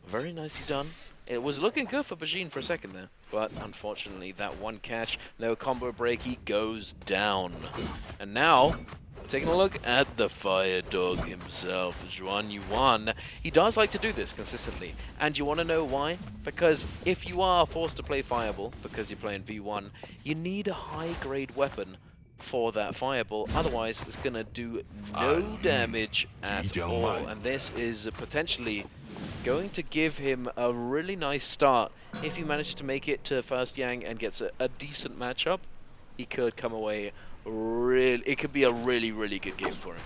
Very nicely done. It was looking good for Bajin for a second there, but unfortunately that one catch, no combo break, he goes down. And now, taking a look at the Fire Dog himself, Xuan Yuan. He does like to do this consistently, and you want to know why? Because if you are forced to play Fireball, because you're playing V1, you need a high-grade weapon for that Fireball, otherwise it's going to do no damage at all, and this is potentially going to give him a really nice start. If he manages to make it to first Yang and gets a decent matchup, he could come away it could be a really, really good game for him.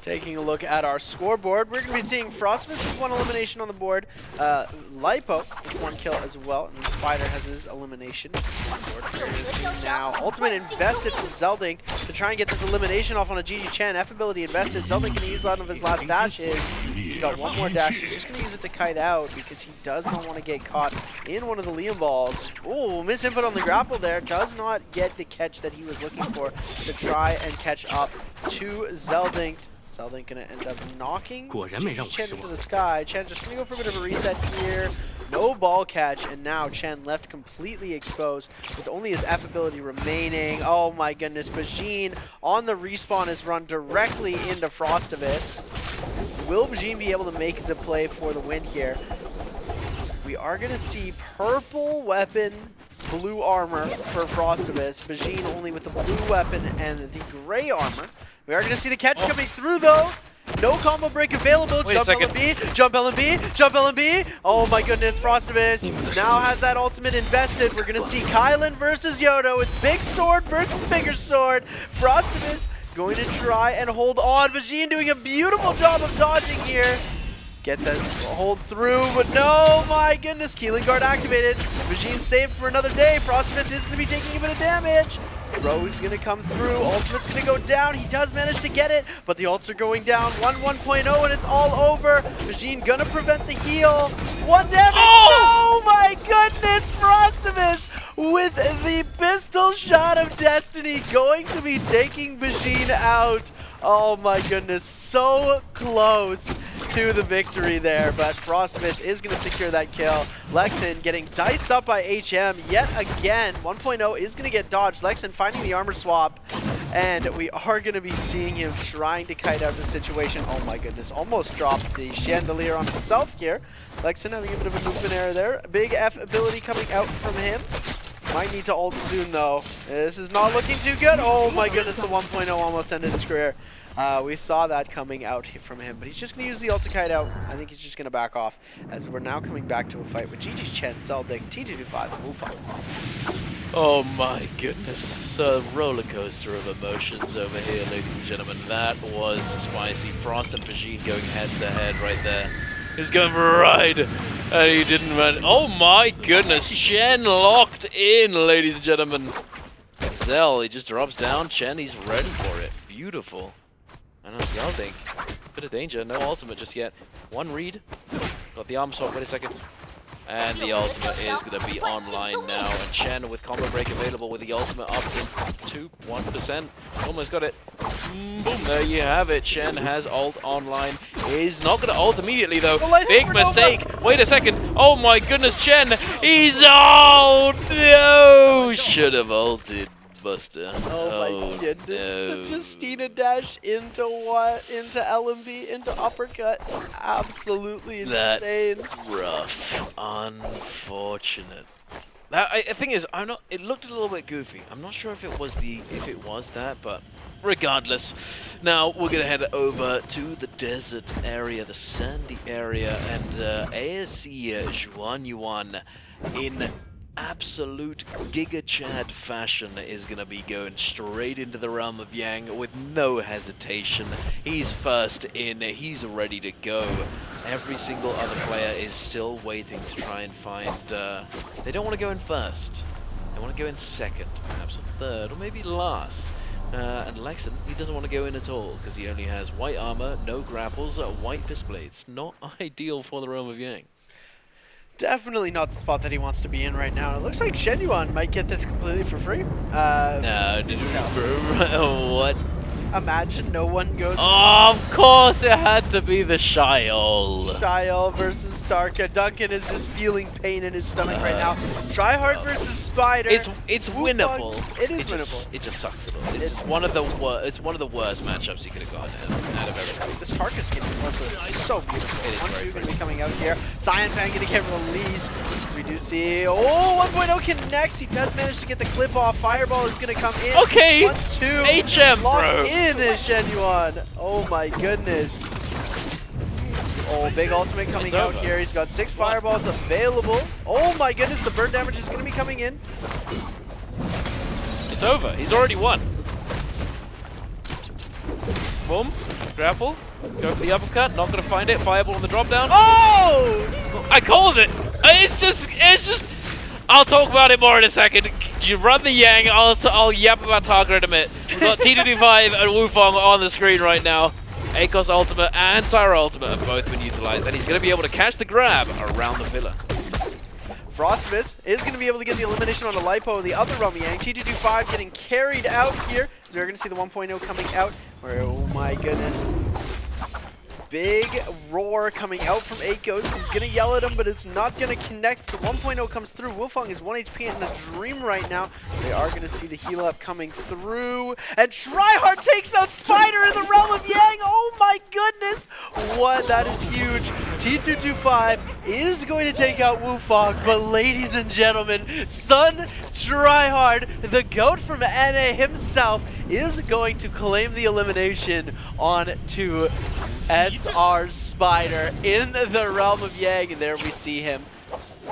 Taking a look at our scoreboard, we're going to be seeing Frostivus with 1 elimination on the board, Lipo with 1 kill as well, and then Spider has his elimination on the board. We're going to see now ultimate invested from Zeldink to try and get this elimination off on a GG Chen. F ability invested. Zeldink going to use one of his last dashes. He's got 1 more dash. He's just going to use it to kite out because he does not want to get caught in one of the Liam balls. Oh, misinput on the grapple there. Does not get the catch that he was looking for to try and catch up to Zeldink. Zeldink gonna end up knocking Chen into the sky. Chen just gonna go for a bit of a reset here. No ball catch, and now Chen left completely exposed with only his F ability remaining. Oh my goodness, Bajin on the respawn is run directly into Frostivus. Will Bajin be able to make the play for the win here? We are gonna see purple weapon, blue armor for Frostivus. Bajin only with the blue weapon and the gray armor. We are going to see the catch coming through, though. No combo break available. Jump LMB, jump LMB, jump LMB. Oh my goodness, Frostivus now has that ultimate invested. We're going to see Kylan versus Yodo. It's big sword versus bigger sword. Frostivus going to try and hold on. Bajin doing a beautiful job of dodging here. Get that hold through, but no, my goodness, Keeling Guard activated. Bajin saved for another day. Frostivus is going to be taking a bit of damage. Rogue's going to come through. Ultimate's going to go down. He does manage to get it, but the ults are going down. 1-1.0, and it's all over. Bajin going to prevent the heal. 1 damage. Oh my goodness, Frostivus with the pistol shot of destiny going to be taking Bajin out. Oh my goodness, so close to the victory there, but Frostmiss is going to secure that kill. Lexan getting diced up by HM yet again. 1.0 is going to get dodged. Lexan finding the armor swap, and we are going to be seeing him trying to kite out the situation. Oh my goodness, almost dropped the chandelier on himself here. Lexan having a bit of a movement error there. Big F ability coming out from him. Might need to ult soon though. This is not looking too good. Oh my goodness, the 1.0 almost ended his career. We saw that coming out from him, but he's just going to use the ult to kite out. I think he's just going to back off as we're now coming back to a fight with GG's Chen, Zeldig, T225, Wufang. Oh my goodness, a roller coaster of emotions over here, ladies and gentlemen. That was spicy. Frost and Pajin going head to head right there. He's going for a ride, and he didn't run. Oh my goodness, Chen locked in, ladies and gentlemen. Zell, he just drops down. Chen, he's ready for it. Beautiful. And Zeldig, bit of danger. No ultimate just yet. One read. Got the arm swap. Wait a second. And the ultimate is going to be online now. And Chen with combo break available with the ultimate up to 1%. Almost got it. Boom, there you have it. Chen has ult online. He's not going to ult immediately though. Big mistake. Wait a second. Oh my goodness, Chen. He's ult. No. Should have ulted. Buster. Oh my goodness. The Justina dash into what? Into LMB, into uppercut. Absolutely insane. That's rough. Unfortunate. The thing is, it looked a little bit goofy. I'm not sure if it was that, but regardless. Now we're gonna head over to the desert area, the sandy area, and ASC Juanyuan in absolute Giga Chad fashion is going to be going straight into the realm of Yang with no hesitation. He's first in, he's ready to go. Every single other player is still waiting to try and find, they don't want to go in first. They want to go in second, perhaps or third, or maybe last. And Lexan, he doesn't want to go in at all because he only has white armor, no grapples, white fist blades. Not ideal for the realm of Yang. Definitely not the spot that he wants to be in right now. It looks like Shenyuan might get this completely for free. No. What? Imagine no one goes. Oh, of course it had to be the Shiol. Shiol versus Tarka. Duncan is just feeling pain in his stomach right now. Tryhard versus Spider. It's winnable. It is winnable. It just sucks a little. It's just one of the worst matchups you could have gotten out of everything. This Tarka skin is also so beautiful. It is very going to be coming out here. Cyan Fan going to get released. We do see. Oh, 1.0 connects. He does manage to get the clip off. Fireball is going to come in. Okay. 1-2. HM, locked bro. In is Shenyuan. Oh my goodness. Oh, big ultimate coming out here. He's got 6 fireballs available. Oh my goodness, the burn damage is going to be coming in. It's over. He's already won. Boom. Grapple. Go for the uppercut. Not going to find it. Fireball on the drop down. Oh! I called it. It's just. I'll talk about it more in a second. You run the Yang. I'll yap about Tarka in a minute. We've got T225 and Wufang on the screen right now. Akos ultimate and Syra ultimate have both been utilized, and he's going to be able to catch the grab around the pillar. Frostmiss is going to be able to get the elimination on the Lipo in the other realm of Yang. T225 getting carried out here. So we're going to see the 1.0 coming out. Oh my goodness. Big roar coming out from Akos. He's going to yell at him, but it's not going to connect. The 1.0 comes through. Wufang is 1 HP in the dream right now. They are going to see the heal up coming through. And Tryhard takes out Spider in the realm of Yang. Oh my goodness. What? That is huge. T225 is going to take out Wufang. But ladies and gentlemen, Son Tryhard, the GOAT from NA himself, is going to claim the elimination on to SR Spider in the realm of Yang, and there we see him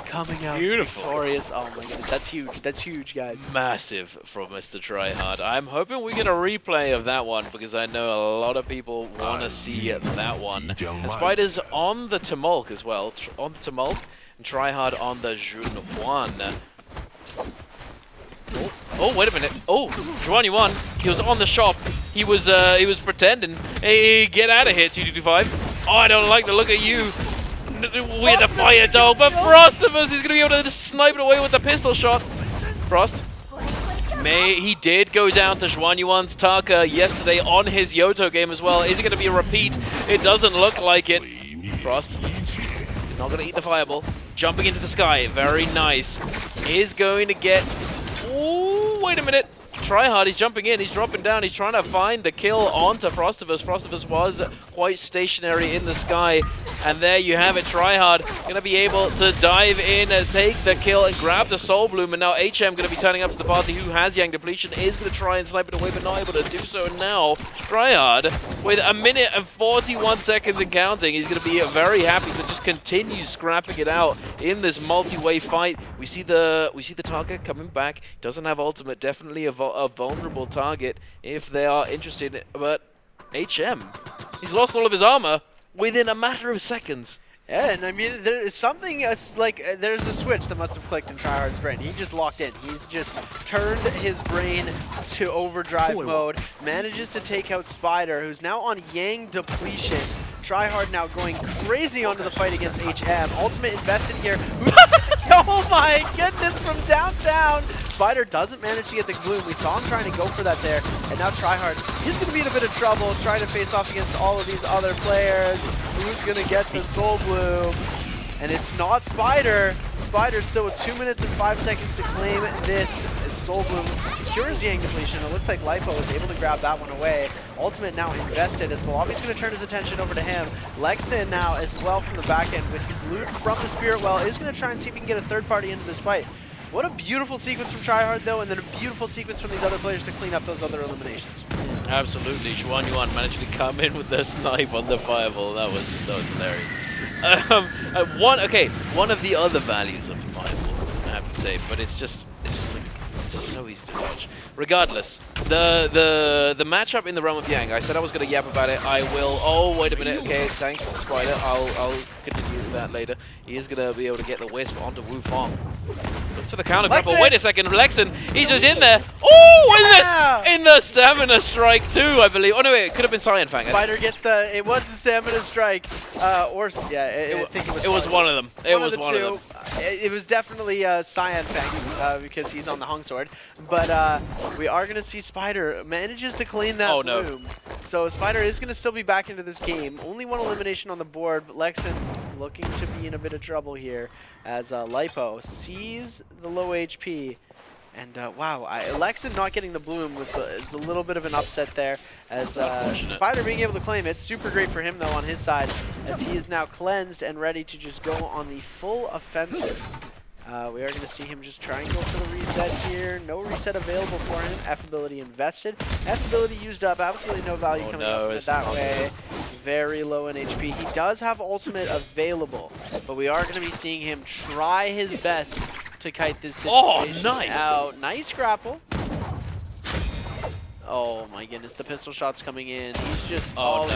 coming out victorious. Oh my goodness, that's huge. That's huge, guys. Massive from Mr. Tryhard. I'm hoping we get a replay of that one because I know a lot of people want to see that one. And Spider's on the Tumult as well. On the Tumult, and Tryhard on the Junhuan. Oh, wait a minute. Oh, Juanyuan, he was on the shop. He was pretending. Hey, get out of here, T225. Oh, I don't like the look at you. We're the fire dog, but Frostmiss is going to be able to just snipe it away with the pistol shot. Frost. He did go down to Xuanyuan's Taka yesterday on his Yoto game as well. Is it going to be a repeat? It doesn't look like it. Frost is not going to eat the fireball. Jumping into the sky, very nice. Is going to get... Ooh, wait a minute. Tryhard, he's jumping in, he's dropping down, he's trying to find the kill onto Frostivus. Frostivus was quite stationary in the sky. And there you have it, Tryhard going to be able to dive in and take the kill and grab the Soul Bloom. And now HM going to be turning up to the party who has Yang Depletion, is going to try and snipe it away, but not able to do so. And now, Tryhard, with 1 minute and 41 seconds and counting, he's going to be very happy to just continue scrapping it out in this multi-way fight. We see the target coming back. Doesn't have ultimate, definitely a vulnerable target if they are interested. But HM, he's lost all of his armor within a matter of seconds. Yeah, and I mean, there is something there's a switch that must have clicked in Tryhard's brain. He just locked in. He's just turned his brain to overdrive mode, manages to take out Spider, who's now on Yang Depletion. Tryhard now going crazy onto the fight against HM. Ultimate invested here. Oh my goodness, from downtown. Spider doesn't manage to get the Gloom. We saw him trying to go for that there. And now Tryhard is going to be in a bit of trouble trying to face off against all of these other players. Who's going to get the Soul Bloom? And it's not Spider. Spider still with 2 minutes and 5 seconds to claim this Soul Bloom to cure his Yang Depletion. It looks like Lipo was able to grab that one away. Ultimate now invested as the lobby's going to turn his attention over to him. Lexin now as well from the back end with his loot from the Spirit Well is going to try and see if he can get a third party into this fight. What a beautiful sequence from Tryhard though, and then a beautiful sequence from these other players to clean up those other eliminations. Absolutely, Xuanyuan managed to come in with the snipe on the fireball. That was hilarious. One of the other values of fireball, I have to say, but it's just so easy to dodge. Regardless, the matchup in the Realm of Yang, I said I was going to yap about it. I will. Oh, wait a minute. Okay, thanks, Spider. I'll continue with that later. He is going to be able to get the Wisp onto Wu Fong. Looks for the counter grapple. Wait a second, Lexin. He's just in there. Oh, in the Stamina Strike too, I believe. Oh no, wait, it could have been Cyan Fang. Spider gets the. It was the Stamina Strike, I think it was. It was one of them. It was one of them. It was definitely Cyan Fang because he's on the Hung Sword. But we are going to see Spider manages to clean that bloom. So Spider is going to still be back into this game. Only one elimination on the board, but Lexin looking to be in a bit of trouble here as Lipo sees the low HP. And wow, Lexin not getting the bloom is a little bit of an upset there, as Spider being able to claim it. Super great for him though on his side, as he is now cleansed and ready to just go on the full offensive. We are going to see him just try and go for the reset here. No reset available for him. F ability invested. F ability used up. Absolutely no value coming up from it that way. Very low in HP. He does have ultimate available, but we are going to be seeing him try his best to kite this situation out. Nice grapple. Oh my goodness, the pistol shot's coming in. He's just, no,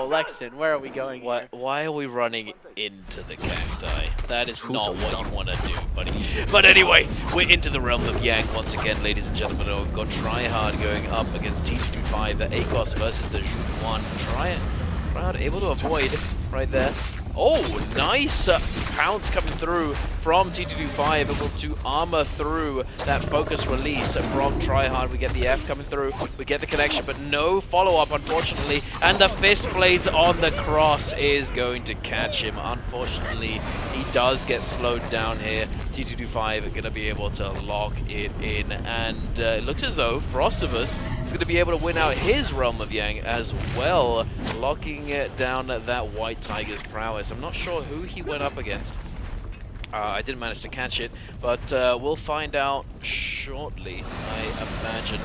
Lexin, where are we going here? Why are we running into the cacti? That is not what you want to do, buddy. But anyway, we're into the realm of Yang once again, ladies and gentlemen. We've got Tryhard going up against T225, the ACOS versus the Juan. Tryhard able to avoid right there. Oh, nice pounce coming through from T225, able to armor through that focus release from Tryhard. We get the F coming through, we get the connection, but no follow-up, unfortunately. And the fist blades on the cross is going to catch him. Unfortunately, he does get slowed down here. T225 are going to be able to lock it in. And it looks as though Frostivus is going to be able to win out his Realm of Yang as well, locking it down that White Tiger's prowess. I'm not sure who he went up against. I didn't manage to catch it, but we'll find out shortly, I imagine.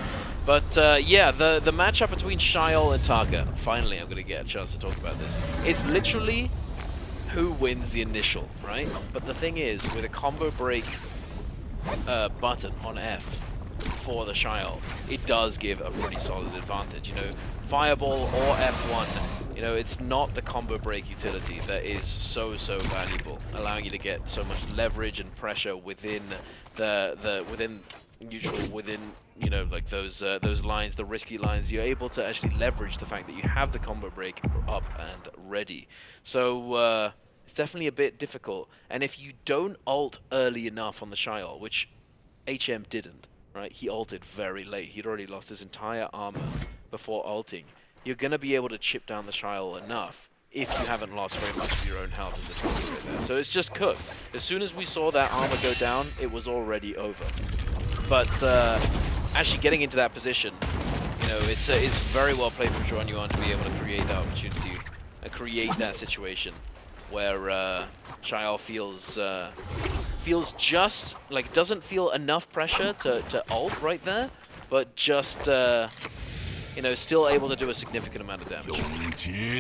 But yeah, the matchup between Shiol and Taka, finally I'm going to get a chance to talk about this. It's literally who wins the initial, right? But the thing is, with a combo break button on F for the Shiol, it does give a pretty solid advantage. You know, Fireball or F1, you know, it's not the combo break utility that is so valuable, allowing you to get so much leverage and pressure within within neutral, within, you know, like those lines, the risky lines. You're able to actually leverage the fact that you have the combo break up and ready. So it's definitely a bit difficult. And if you don't ult early enough on the Shiol, which HM didn't, right? He ulted very late. He'd already lost his entire armor before ulting. You're going to be able to chip down the Trial enough if you haven't lost very much of your own health as a target right there. So it's just cooked. As soon as we saw that armor go down, it was already over. But actually getting into that position, you know, it's very well played from Juan Yuan to be able to create that opportunity, create that situation where Trial feels just like doesn't feel enough pressure to ult right there, but just you know, still able to do a significant amount of damage.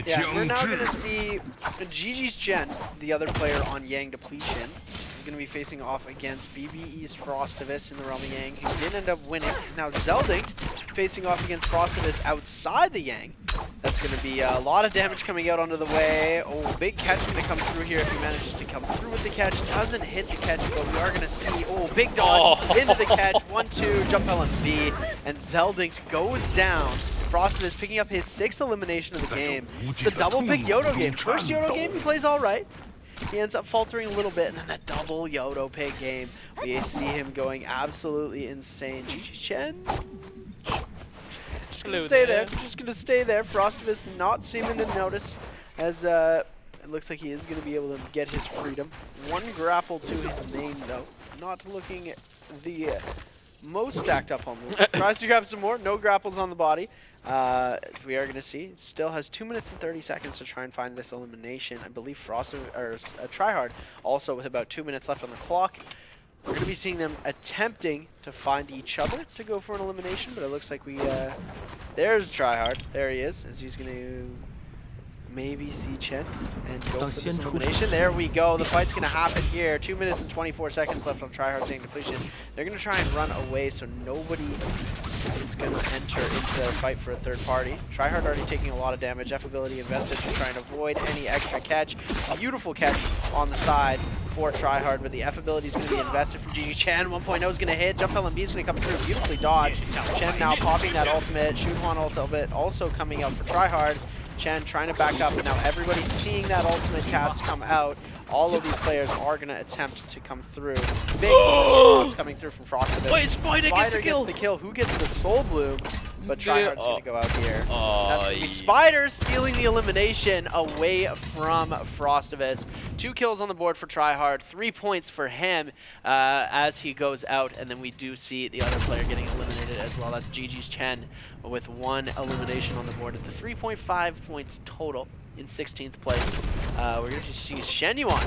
Yeah, we're now going to see GG's Chen, the other player on Yang Depletion, is going to be facing off against BBE's Frostivus in the realm of Yang, who did end up winning. Now Zeldinct facing off against Frostivus outside the Yang. That's going to be a lot of damage coming out onto the way. Oh, big catch going to come through here if he manages to come through with the catch. Doesn't hit the catch, but we are going to see, oh, big dodge into the catch. 1-2, jump LMB, and Zeldinct goes down. Frostivus picking up his 6th elimination of the game. It's the double pick Yodo game. First Yodo game, he plays all right. He ends up faltering a little bit, and then that double Yodo pick game, we see him going absolutely insane. GG Chen. Just gonna stay there. Just gonna stay there. Frostivus not seeming to notice, as it looks like he is gonna be able to get his freedom. One grapple to his name though. Not looking the most stacked up on move. Tries to grab some more. No grapples on the body. We are gonna see. Still has 2 minutes and 30 seconds to try and find this elimination. I believe Tryhard also with about 2 minutes left on the clock. We're going to be seeing them attempting to find each other to go for an elimination, but it looks like we, there's Tryhard. There he is, as he's going to maybe see Chen and go for this elimination. There we go. The fight's going to happen here. 2 minutes and 24 seconds left on Tryhard's Yang Depletion. They're going to try and run away so nobody is going to enter into the fight for a third party. Tryhard already taking a lot of damage. F ability invested to try and avoid any extra catch. Beautiful catch on the side for Tryhard, but the F ability is going to be invested from GG Chen. 1.0 is going to hit. Jump LMB is going to come through. Beautifully dodged. Chen now popping that ultimate. Shuhwan ultimate also coming out for Tryhard. Chen trying to back up, and now everybody's seeing that ultimate cast come out. All of these players are going to attempt to come through. Big response coming through from Frostivus. Wait, Spider gets the kill. Gets the kill. Who gets the Soul Bloom? But Tryhard's going to go out here. That's going to be yeah. Spider stealing the elimination away from Frostivus. 2 kills on the board for Tryhard. 3 points for him as he goes out. And then we do see the other player getting eliminated as well. That's GG's Chen with 1 elimination on the board at the 3.5 points total in 16th place. We're going to see Shen Yuan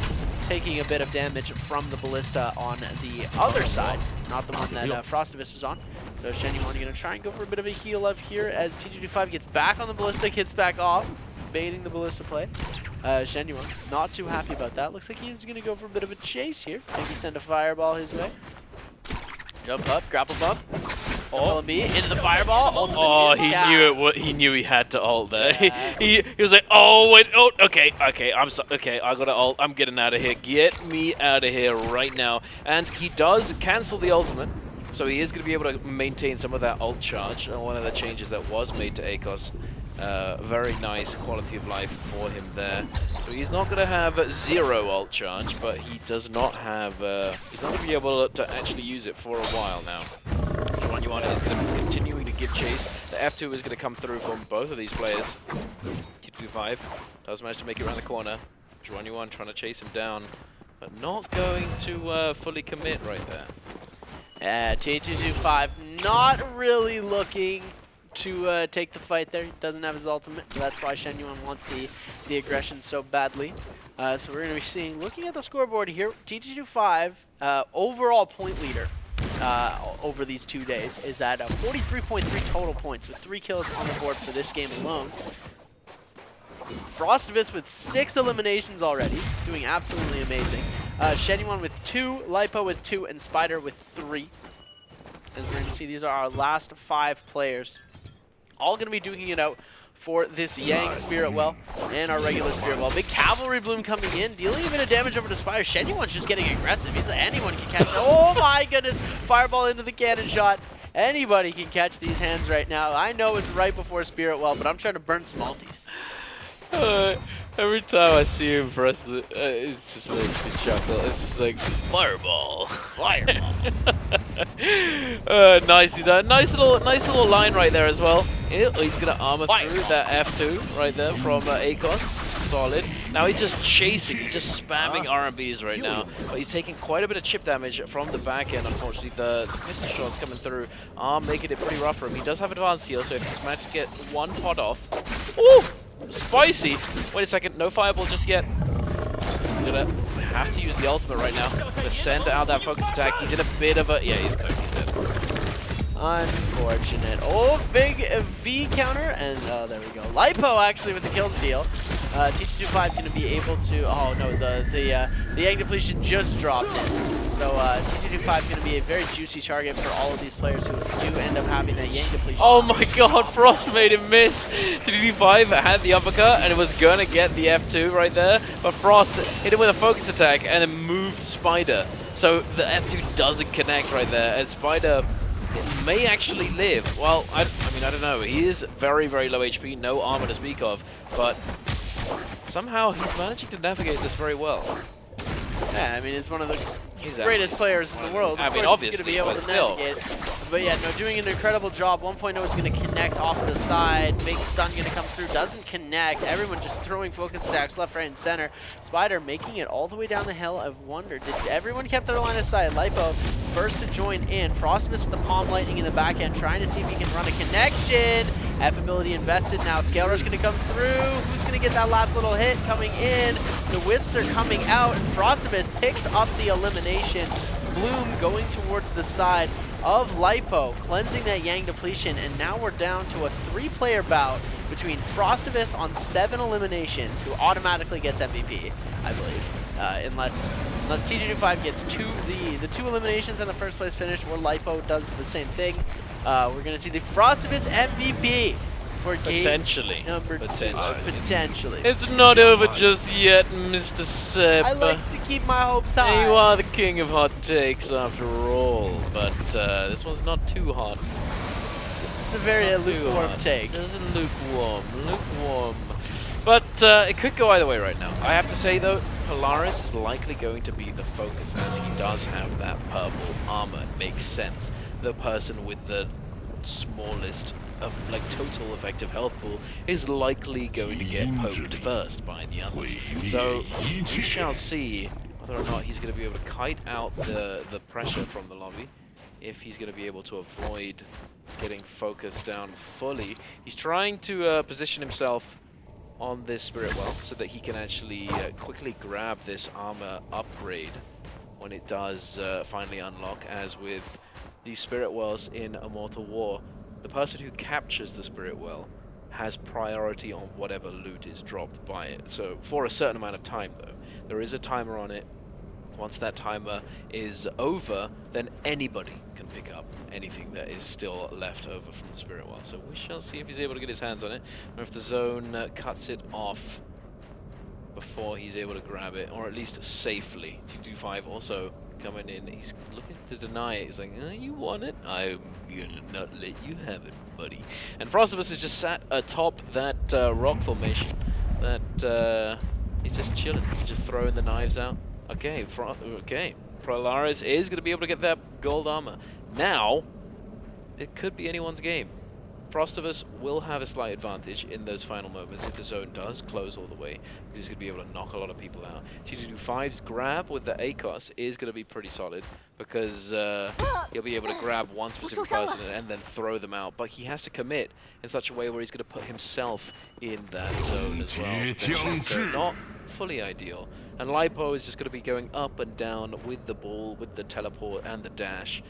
taking a bit of damage from the Ballista on the other side, not the one that Frostivus was on. So Shen Yuan going to try and go for a bit of a heal up here as TG25 gets back on the Ballista, hits back off, baiting the Ballista play. Shen Yuan not too happy about that. Looks like he's going to go for a bit of a chase here. Maybe send a fireball his way. Jump up, grapple bump. LMB into the fireball. Oh, he knew it. He knew he had to ult there. Yeah. he was like, oh wait, oh okay, okay, I gotta ult. I'm getting out of here. Get me out of here right now. And he does cancel the ultimate, so he is gonna be able to maintain some of that ult charge. One of the changes that was made to Akos. Very nice quality of life for him there. So he's not going to have 0 ult charge, but he does not have. He's not going to be able to actually use it for a while now. Juan Yuan is going to be continuing to give chase. The F2 is going to come through from both of these players. T25 does manage to make it around the corner. Juan Yuan trying to chase him down, but not going to fully commit right there. T225 not really looking to take the fight there. He doesn't have his ultimate, so that's why Shen Yuan wants the aggression so badly. So we're going to be seeing, looking at the scoreboard here, T225 overall point leader over these 2 days is at 43.3 total points with 3 kills on the board for this game alone. Frostivus with 6 eliminations already, doing absolutely amazing. Shen Yuan with 2, Lipo with 2, and Spider with 3. As we're going to see, these are our last 5 players. All going to be duking it out for this Yang Spirit Well and our regular Spirit Well. Big Cavalry Bloom coming in, dealing a bit of damage over to Spire. Shen Yuan's just getting aggressive. He's like, anyone can catch it. Oh my goodness! Fireball into the cannon shot. Anybody can catch these hands right now. I know it's right before Spirit Well, but I'm trying to burn some multis. Every time I see him press the, it just makes me chuckle. It's just like, fireball, fireball. Nicely done. Nice little line right there as well. He's gonna armor through that F2 right there from ACOS. Solid. Now he's just chasing. He's just spamming R&Bs right now. But he's taking quite a bit of chip damage from the back end. Unfortunately, the pistol shots coming through are making it pretty rough for him. He does have advanced heal, so if he's managed to get one pot off. Ooh! Spicy! Wait a second. No fireball just yet. Gonna have to use the ultimate right now. Gonna send out that focus attack. He's in a bit of a... Yeah, he's cooked. He's dead. Unfortunate. Oh, big V counter, and there we go. Lipo actually with the kill steal. T225 going to be able to. Oh no, the Yang depletion just dropped in. So T225 going to be a very juicy target for all of these players who do end up having that Yang depletion. Oh my God! Frost made him miss. T225 had the uppercut and it was gonna get the F2 right there, but Frost hit him with a focus attack and then moved Spider. So the F2 doesn't connect right there, and Spider may actually live. Well, I mean, I don't know. He is very, very low HP, no armor to speak of, but somehow he's managing to navigate this very well. Yeah, I mean, he's one of the greatest players in the world. I mean, obviously, he's going to be able to navigate. But yeah, no, doing an incredible job. 1.0 is going to connect off of the side. Big stun going to come through. Doesn't connect. Everyone just throwing focus attacks left, right, and center. Spider making it all the way down the hill. I've wondered, did everyone kept their line of sight? Lipo first to join in. Frostmas with the Palm Lightning in the back end, trying to see if he can run a connection. F ability invested now. Scale Rush going to come through. Who's going to get that last little hit coming in? The whiffs are coming out, and Frostmas picks up the elimination. Bloom going towards the side of Lipo, cleansing that Yang depletion, and now we're down to a 3-player bout between Frostivus on 7 eliminations, who automatically gets MVP, I believe, unless T225 gets the 2 eliminations and the first place finish, or Lipo does the same thing. We're gonna see the Frostivus MVP for game number 2. Potentially. It's not over just yet, Mr. Seb. I like to keep my hopes high. You are the king of hot takes after all, but this one's not too hot. It's a very lukewarm take. It's a lukewarm. But it could go either way right now. I have to say though, Polaris is likely going to be the focus, as he does have that purple armor. It makes sense. The person with the smallest of total effective health pool is likely going to get poked first by the others. So we shall see whether or not he's going to be able to kite out the pressure from the lobby, if he's going to be able to avoid getting focused down fully. He's trying to position himself on this Spirit Well so that he can actually quickly grab this armor upgrade when it does finally unlock, as with the Spirit Wells in Immortal War. The person who captures the Spirit Well has priority on whatever loot is dropped by it. So for a certain amount of time though. There is a timer on it. Once that timer is over, then anybody can pick up anything that is still left over from the Spirit Well. So we shall see if he's able to get his hands on it, or if the zone cuts it off before he's able to grab it, or at least safely. T25 also coming in. He's looking to deny it. He's like, you want it? I'm gonna not let you have it, buddy. And Frostivus is just sat atop that rock formation. That he's just chilling, just throwing the knives out. Okay, Polaris is going to be able to get that gold armor. Now, it could be anyone's game. Frostivus will have a slight advantage in those final moments if the zone does close all the way, because he's going to be able to knock a lot of people out. T225's grab with the ACOS is going to be pretty solid, because he'll be able to grab one specific person and then throw them out. But he has to commit in such a way where he's going to put himself in that zone as well. So not fully ideal. And Lipo is just going to be going up and down with the ball, with the teleport and the dash.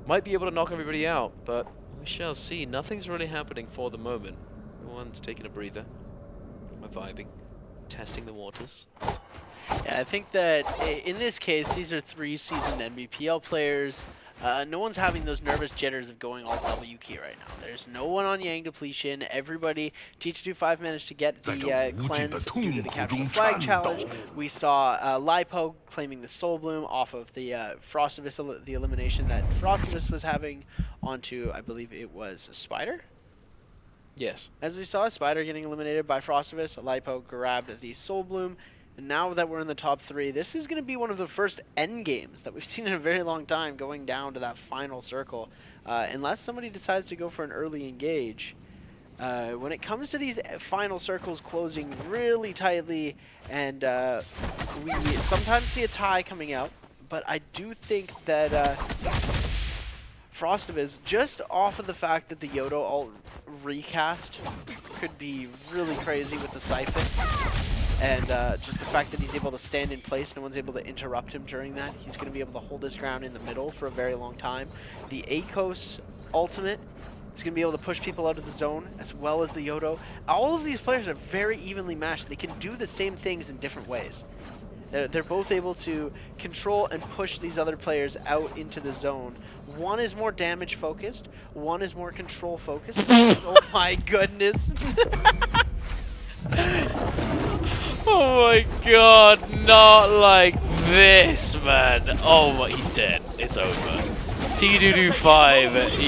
Might be able to knock everybody out, but we shall see. Nothing's really happening for the moment. Everyone's taking a breather. We're vibing, testing the waters. Yeah, I think that in this case, these are 3 seasoned NBPL players. No one's having those nervous jitters of going all W key right now. There's no one on Yang depletion. Everybody, T225 managed to get the cleanse due to the capture the flag challenge. We saw Lipo claiming the Soul Bloom off of the Frostivus, the elimination that Frostivus was having onto, I believe it was Spider? Yes. As we saw, Spider getting eliminated by Frostivus. Lipo grabbed the Soul Bloom And now that we're in the top 3, this is going to be one of the first end games that we've seen in a very long time going down to that final circle. Unless somebody decides to go for an early engage. When it comes to these final circles closing really tightly, and we sometimes see a tie coming out, but I do think that Frostavis, just off of the fact that the Yodo alt recast could be really crazy with the Siphon, and just the fact that he's able to stand in place, no one's able to interrupt him during that. He's going to be able to hold his ground in the middle for a very long time. The Akos ultimate is going to be able to push people out of the zone, as well as the Yodo. All of these players are very evenly matched. They can do the same things in different ways. They're both able to control and push these other players out into the zone. One is more damage focused, one is more control focused. Oh my goodness. Oh my god, not like this, man. Oh my, he's dead. It's over. T-Doo-Doo-5,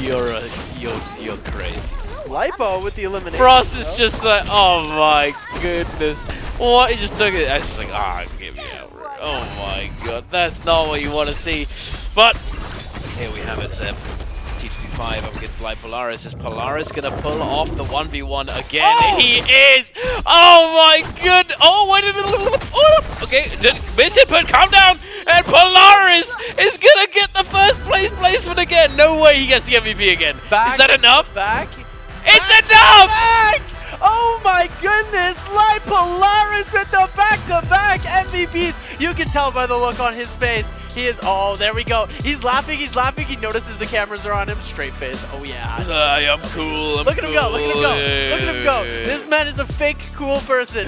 you're crazy. Lipo with the elimination. Frost is just like, oh my goodness. What? He just took it. I was just like, get me out. Oh my god, that's not what you want to see. But here we have it, Zeb. T-Doo-Doo-5 up against Polaris. Is Polaris gonna pull off the 1v1 again? Oh! He is! Oh my god! Oh, wait! Okay, didn't miss it, but calm down! And Polaris is gonna get the first place placement again! No way he gets the MVP again. Is that enough? It's enough! Back! Oh my goodness! Polaris with the back-to-back MVPs! You can tell by the look on his face. He is, oh, there we go. He's laughing, he notices the cameras are on him. Straight face, oh yeah. I'm cool, look at him go, look at him go, look at him go. This man is a fake cool person.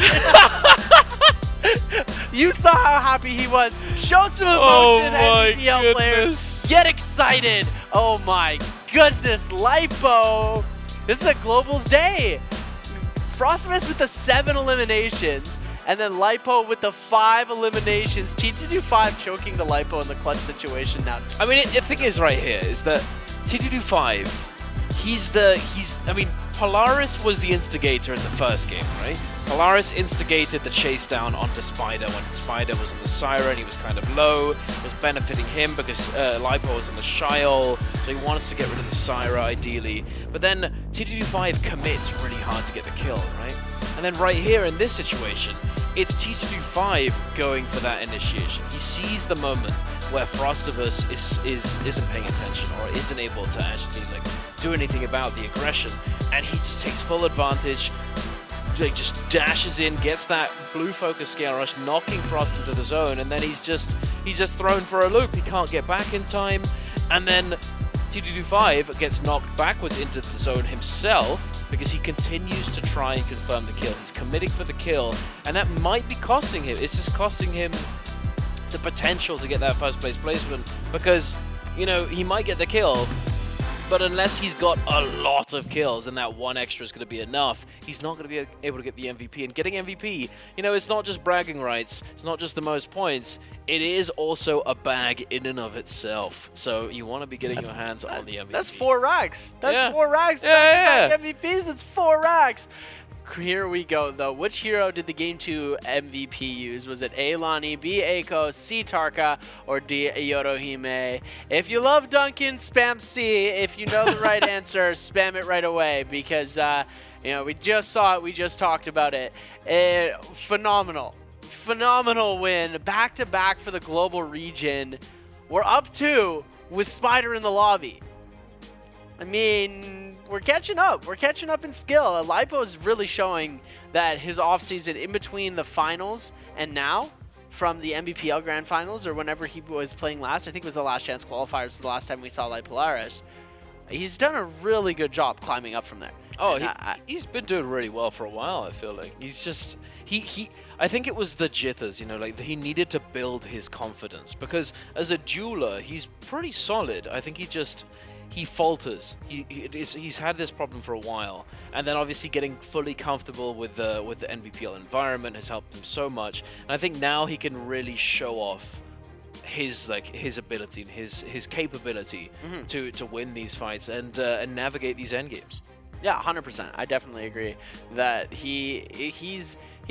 You saw how happy he was. Show some emotion, NBPL players. Get excited. Oh my goodness, Lipo. This is a Globals day. Frostavis with the 7 eliminations, and then Lipo with the 5 eliminations. T-Doo-Doo-5 choking the Lipo in the clutch situation now. I mean, the thing is right here is that T-Doo-Doo-5, I mean, Polaris was the instigator in the first game, right? Polaris instigated the chase down onto Spider when Spider was on the Siren. He was kind of low. It was benefiting him because Lipo was on the Shiol, so he wanted to get rid of the Syra ideally. But then T-Doo-Doo-5 commits really hard to get the kill, right? And then right here in this situation, it's T-Doo-Doo-5 going for that initiation. He sees the moment where Frostavis isn't paying attention or isn't able to actually do anything about the aggression, and he just takes full advantage. Just dashes in, gets that blue focus scale rush, knocking Frost into the zone, and then he's just thrown for a loop. He can't get back in time, and then T-Doo-Doo-5 gets knocked backwards into the zone himself because he continues to try and confirm the kill. He's committing for the kill, and that might be costing him. It's just costing him the potential to get that first place placement because, you know, he might get the kill, but unless he's got a lot of kills and that one extra is going to be enough, he's not going to be able to get the MVP. And getting MVP, you know, it's not just bragging rights. It's not just the most points. It is also a bag in and of itself. So you want to be getting your hands on the MVP. That's 4 racks. That's 4 racks. Yeah. MVPs, that's 4 racks. Here we go, though. Which hero did the Game 2 MVP use? Was it A. Lonnie, B. Akos, C. Tarka, or D. Yodohime? If you love Duncan, spam C. If you know the right answer, spam it right away because, you know, we just saw it. We just talked about it. Phenomenal. Phenomenal win. Back-to-back for the global region. We're up 2 with Spider in the lobby. I mean, we're catching up. We're catching up in skill. Lipo is really showing that his offseason in between the finals and now from the MBPL Grand Finals or whenever he was playing last, I think it was the last chance qualifiers, the last time we saw Polaris. He's done a really good job climbing up from there. Oh, he's been doing really well for a while, I feel like. He's just, I think it was the jitters, you know, like he needed to build his confidence because as a dueler, he's pretty solid. I think he falters. He's had this problem for a while, and then obviously getting fully comfortable with the NBPL environment has helped him so much. And I think now he can really show off his ability and his capability to win these fights and navigate these end games. Yeah, 100%. I definitely agree that he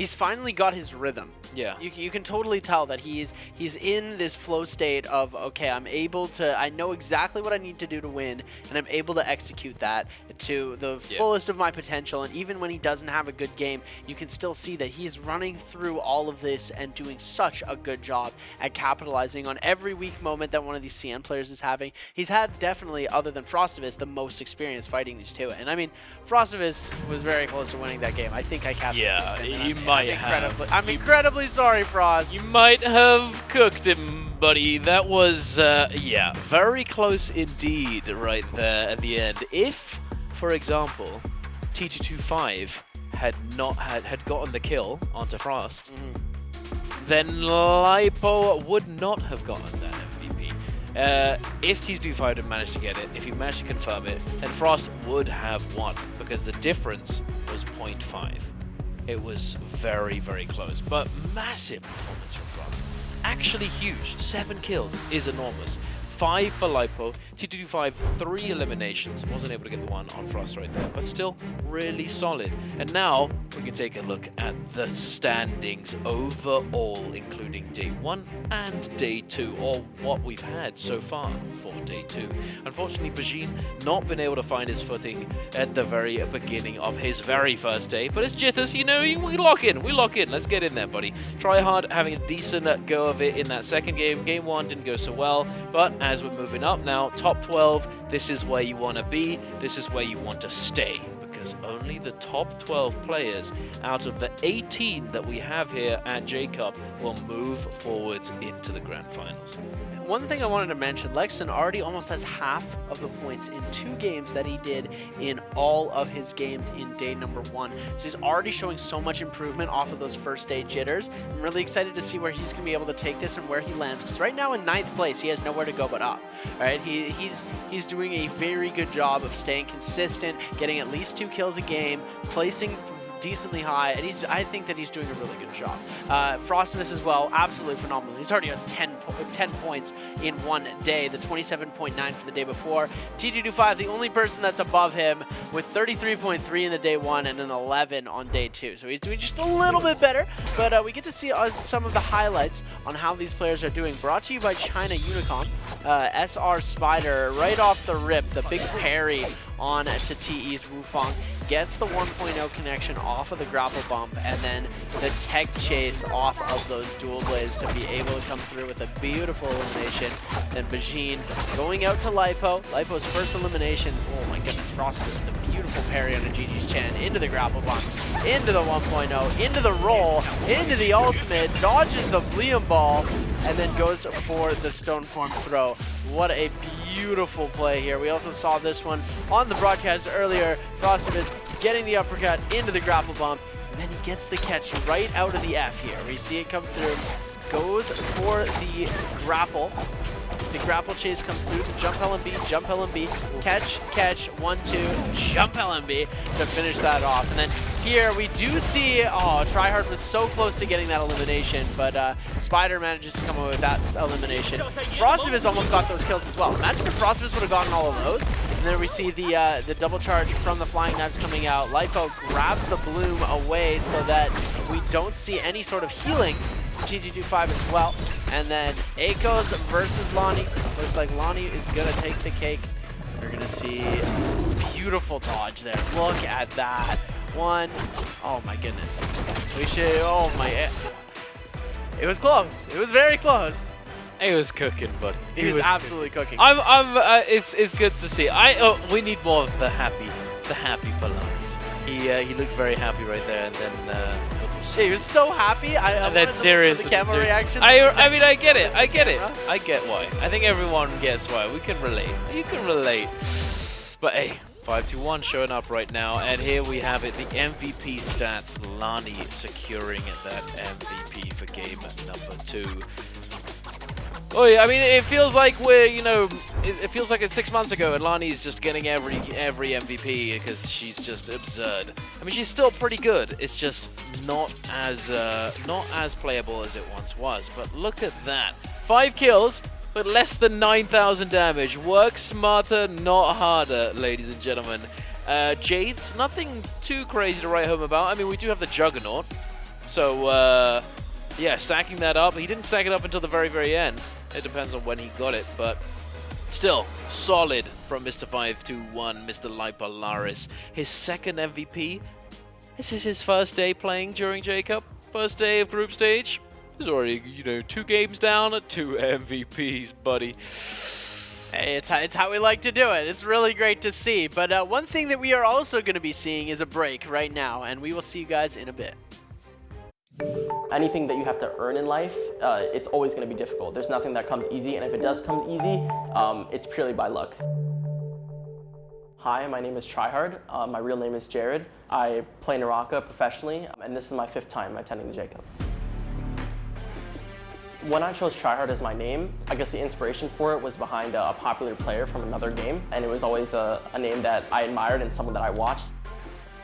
he's finally got his rhythm. Yeah. You can totally tell that he's in this flow state of, okay, I know exactly what I need to do to win, and I'm able to execute that to the fullest of my potential. And even when he doesn't have a good game, you can still see that he's running through all of this and doing such a good job at capitalizing on every weak moment that one of these CN players is having. He's had definitely, other than Frostovis, the most experience fighting these two. And I mean, Frostovis was very close to winning that game. I think I cast him. You might have. I'm incredibly sorry, Frost. You might have cooked him, buddy. That was, yeah, very close indeed right there at the end. If, for example, T225 had gotten the kill onto Frost, then Lipo would not have gotten that MVP. If T225 had managed to get it, if he managed to confirm it, then Frost would have won, because the difference was 0.5. It was very, very close, but massive performance from Frost. Actually huge. 7 kills is enormous. 5 for Lipo. T225, 3 eliminations. Wasn't able to get the one on Frost right there, but still really solid. And now we can take a look at the standings overall, including day 1 and day 2, or what we've had so far for day 2. Unfortunately, Bajin not been able to find his footing at the very beginning of his very first day, but it's Jitters, you know, we lock in. Let's get in there, buddy. Try hard, having a decent go of it in that second game. Game 1 didn't go so well, but as we're moving up now, top 12, this is where you want to be, this is where you want to stay, because only the top 12 players out of the 18 that we have here at J-Cup will move forwards into the grand finals. One thing I wanted to mention, Lexton already almost has half of the points in 2 games that he did in all of his games in day number 1. So he's already showing so much improvement off of those first day jitters. I'm really excited to see where he's going to be able to take this and where he lands, because right now in 9th place, he has nowhere to go but up. Right? He's doing a very good job of staying consistent, getting at least 2 kills a game, placing decently high, and I think that he's doing a really good job. Frostovis as well, absolutely phenomenal. He's already on 10 points in 1 day, the 27.9 for the day before. T225, the only person that's above him, with 33.3 in the day 1 and an 11 on day 2. So he's doing just a little bit better, but we get to see some of the highlights on how these players are doing. Brought to you by China Unicom. SR Spider, right off the rip, the big parry on to TE's Wufang, gets the 1.0 connection off of the grapple bump, and then the tech chase off of those dual blades to be able to come through with a beautiful elimination. Then Bajin going out to Lipo. Lipo's first elimination. Oh my goodness, Frostovis with a beautiful parry on a GG's Chen, into the grapple bump, into the 1.0, into the roll, into the ultimate, dodges the Bleem ball, and then goes for the stone form throw. What a beautiful play here. We also saw this one on the broadcast earlier. Frostovis getting the uppercut into the grapple bump, and then he gets the catch right out of the F here. We see it come through, goes for the grapple. The grapple chase comes through, the jump LMB, catch, 1-2, jump LMB to finish that off. And then here we do see, oh, Tryhard was so close to getting that elimination, but Spider manages to come away with that elimination. Frostovis almost got those kills as well. Imagine if Frostovis would have gotten all of those. And then we see the double charge from the flying knives coming out. Lipo grabs the bloom away so that we don't see any sort of healing T225 as well. And then Akos versus Lonnie. Looks like Lonnie is gonna take the cake. We're gonna see beautiful dodge there. Look at that. One. Oh my goodness. We should, oh my, it was close. It was very close. He was cooking, buddy. He was absolutely cooking. It's good to see. We need more of the happy Balanis. He looked very happy right there, and then he was so happy. And then serious. The camera reaction. I mean, I get it. I get why. I think everyone gets why. We can relate. You can relate. But hey, 5-2-1 showing up right now, and here we have it. The MVP stats. Lani securing that MVP for game number 2. Oh yeah, I mean, it feels like we're, you know, it feels like it's 6 months ago, and Lani's just getting every MVP because she's just absurd. I mean, she's still pretty good. It's just not as playable as it once was. But look at that, 5 kills, but less than 9,000 damage. Work smarter, not harder, ladies and gentlemen. Jades, nothing too crazy to write home about. I mean, we do have the Juggernaut. So, yeah, stacking that up. He didn't stack it up until the very, very end. It depends on when he got it, but still, solid from Mr. 521, Mr. Lipolaris. His second MVP. This is his first day playing during J-Cup. First day of group stage. He's already, you know, 2 games down, 2 MVPs, buddy. Hey, it's how we like to do it. It's really great to see. But one thing that we are also going to be seeing is a break right now, and we will see you guys in a bit. Anything that you have to earn in life, it's always going to be difficult. There's nothing that comes easy, and if it does come easy, it's purely by luck. Hi, my name is Tryhard. My real name is Jared. I play NARAKA professionally, and this is my 5th time attending the J-Cup. When I chose Tryhard as my name, I guess the inspiration for it was behind a popular player from another game, and it was always a name that I admired and someone that I watched.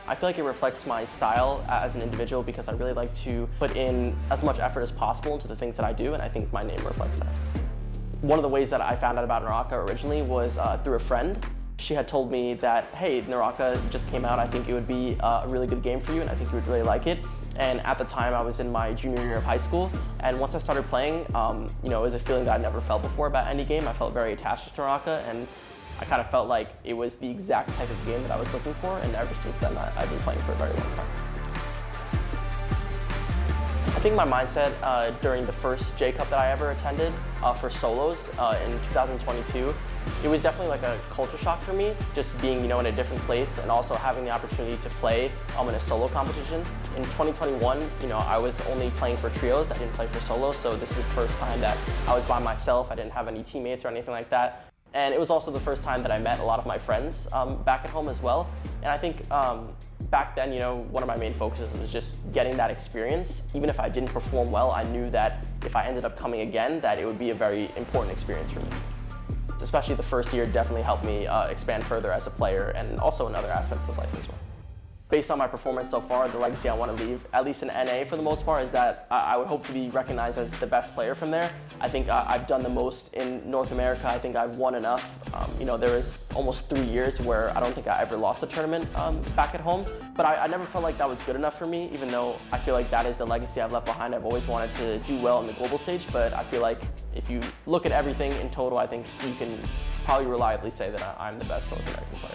I feel like it reflects my style as an individual because I really like to put in as much effort as possible into the things that I do, and I think my name reflects that. One of the ways that I found out about NARAKA originally was through a friend. She had told me that, hey, NARAKA just came out, I think it would be a really good game for you, and I think you would really like it. And at the time, I was in my junior year of high school, and once I started playing, you know, it was a feeling that I'd never felt before about any game. I felt very attached to NARAKA, and I kind of felt like it was the exact type of game that I was looking for, and ever since then, I've been playing for a very long time. I think my mindset during the first J-Cup that I ever attended for solos in 2022, it was definitely like a culture shock for me, just being, you know, in a different place and also having the opportunity to play in a solo competition. In 2021, you know, I was only playing for trios, I didn't play for solos, so this is the first time that I was by myself, I didn't have any teammates or anything like that. And it was also the first time that I met a lot of my friends back at home as well. And I think back then, you know, one of my main focuses was just getting that experience. Even if I didn't perform well, I knew that if I ended up coming again, that it would be a very important experience for me. Especially the first year definitely helped me expand further as a player and also in other aspects of life as well. Based on my performance so far, the legacy I want to leave, at least in NA for the most part, is that I would hope to be recognized as the best player from there. I think I've done the most in North America. I think I've won enough. You know, there was almost 3 years where I don't think I ever lost a tournament back at home. But I never felt like that was good enough for me, even though I feel like that is the legacy I've left behind. I've always wanted to do well on the global stage, but I feel like if you look at everything in total, I think you can probably reliably say that I'm the best North American player.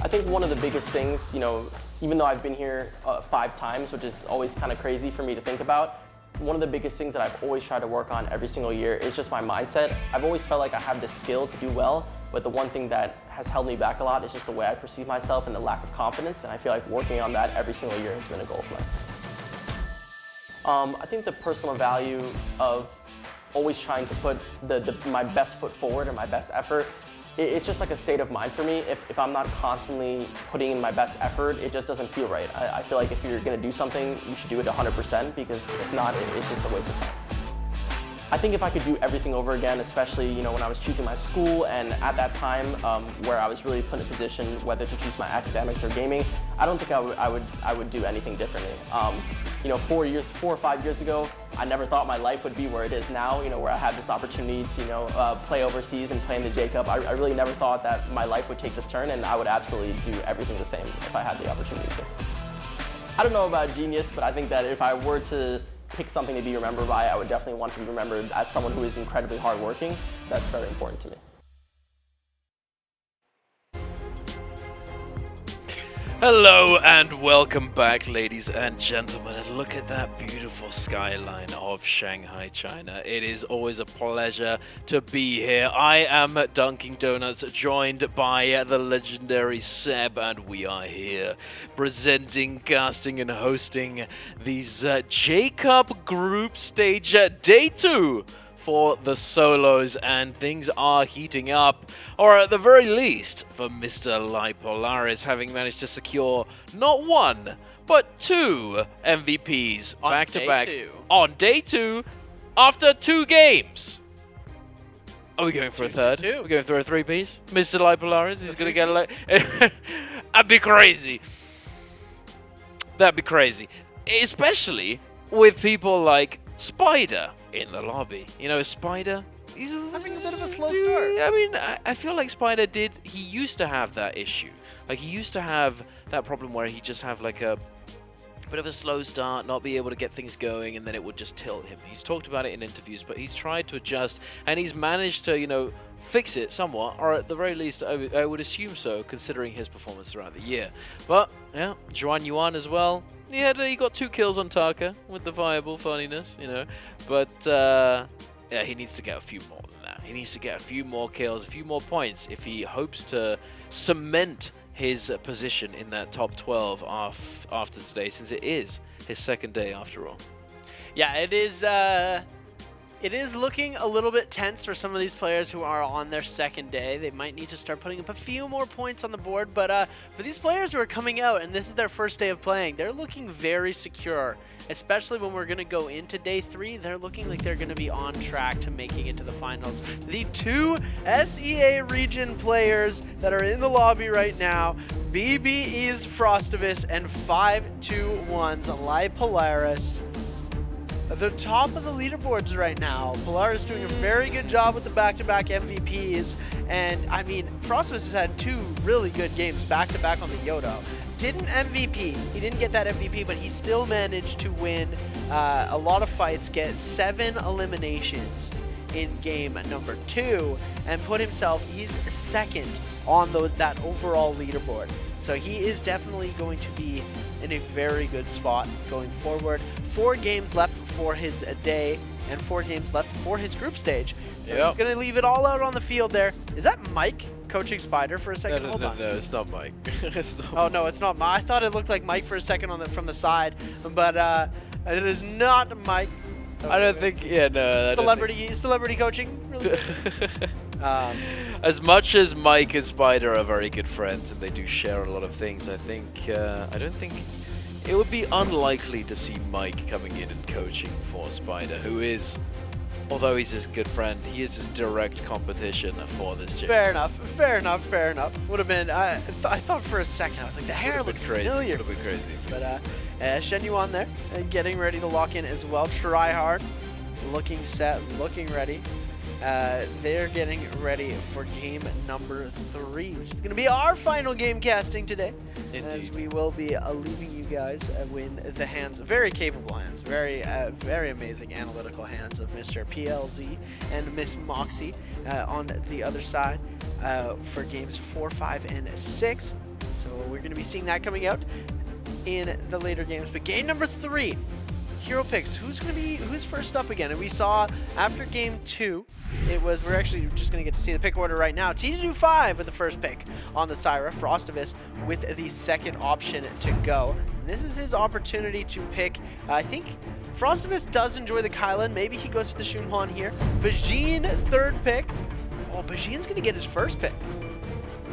I think one of the biggest things, you know, even though I've been here 5 times, which is always kind of crazy for me to think about, one of the biggest things that I've always tried to work on every single year is just my mindset. I've always felt like I have the skill to do well, but the one thing that has held me back a lot is just the way I perceive myself and the lack of confidence, and I feel like working on that every single year has been a goal for me. I think the personal value of always trying to put my best foot forward and my best effort, it's just like a state of mind for me. If I'm not constantly putting in my best effort, it just doesn't feel right. I feel like if you're going to do something, you should do it 100%, because if not, it's just a waste of time. I think if I could do everything over again, especially, you know, when I was choosing my school and at that time where I was really put in a position whether to choose my academics or gaming, I don't think I would do anything differently. You know, 4 or 5 years ago, I never thought my life would be where it is now, you know, where I have this opportunity to, you know, play overseas and play in the J-Cup. I really never thought that my life would take this turn, and I would absolutely do everything the same if I had the opportunity to. I don't know about genius, but I think that if I were to pick something to be remembered by, I would definitely want to be remembered as someone who is incredibly hardworking. That's very important to me. Hello and welcome back, ladies and gentlemen, and look at that beautiful skyline of Shanghai, China. It is always a pleasure to be here. I am Dunkin' Donuts, joined by the legendary Seb, and we are here presenting, casting, and hosting these J-Cup Group Stage Day 2 for the solos, and things are heating up, or at the very least for Mr. Lipolaris, having managed to secure not 1 but 2 MVPs back to back on day 2 after 2 games. Are we going for a third? We're going for a 3-piece. Mr. Lipolaris is going to get a that'd be crazy. That'd be crazy, especially with people like Spider in the lobby. You know, Spider, he's having a bit of a slow start. I mean, I feel like Spider he used to have that issue. Like, he used to have that problem where he just have like a bit of a slow start, not be able to get things going, and then it would just tilt him. He's talked about it in interviews, but he's tried to adjust, and he's managed to, you know, fix it somewhat, or at the very least, I would assume so, considering his performance throughout the year. But, yeah, Juan Yuan as well. He got 2 kills on Taka with the viable funniness, you know. But, yeah, he needs to get a few more than that. He needs to get a few more kills, a few more points if he hopes to cement his position in that top 12 after today, since it is his second day after all. Yeah, it is looking a little bit tense for some of these players who are on their second day. They might need to start putting up a few more points on the board, but for these players who are coming out and this is their first day of playing, they're looking very secure, especially when we're going to go into day 3. They're looking like they're going to be on track to making it to the finals. The 2 SEA region players that are in the lobby right now, BBE's Frostavis and 521's Lai Polaris. At the top of the leaderboards right now. Polaris doing a very good job with the back-to-back MVPs, and I mean, Frostvis has had 2 really good games back-to-back on the Yodo. Didn't MVP, he didn't get that MVP, but he still managed to win a lot of fights, get 7 eliminations in game number 2, and put himself, he's second on that overall leaderboard. So he is definitely going to be in a very good spot going forward. 4 games left for his day and 4 games left for his group stage. So he's going to leave it all out on the field there. Is that Mike coaching Spider for a second? No, it's not Mike. It's not oh, no, it's not Mike. I thought it looked like Mike for a second from the side, but it is not Mike. I don't think, no. Celebrity coaching? Really? As much as Mike and Spider are very good friends and they do share a lot of things, I don't think it would be unlikely to see Mike coming in and coaching for Spider, who is, although he's his good friend, he is his direct competition for this gym. Fair enough. Would have been, I thought for a second, I was like, the hair looks familiar. Would have been crazy. But Shen Yuan there, getting ready to lock in as well. Try hard, looking set, looking ready. They're getting ready for game number 3, which is going to be our final game casting today. Indeed. As we will be leaving you guys with the hands, very capable hands, very amazing analytical hands of Mr. PLZ and Miss Moxie on the other side for games 4, 5, and 6. So we're going to be seeing that coming out in the later games. But game number 3. Hero picks. Who's first up again? And we saw after game 2, we're actually just going to get to see the pick order right now. T225 with the first pick on the Syra. Frostavis with the second option to go. And this is his opportunity to pick. I think Frostavis does enjoy the Kylan. Maybe he goes for the Shunhuan here. Bajin, third pick. Oh, Bajin's going to get his first pick.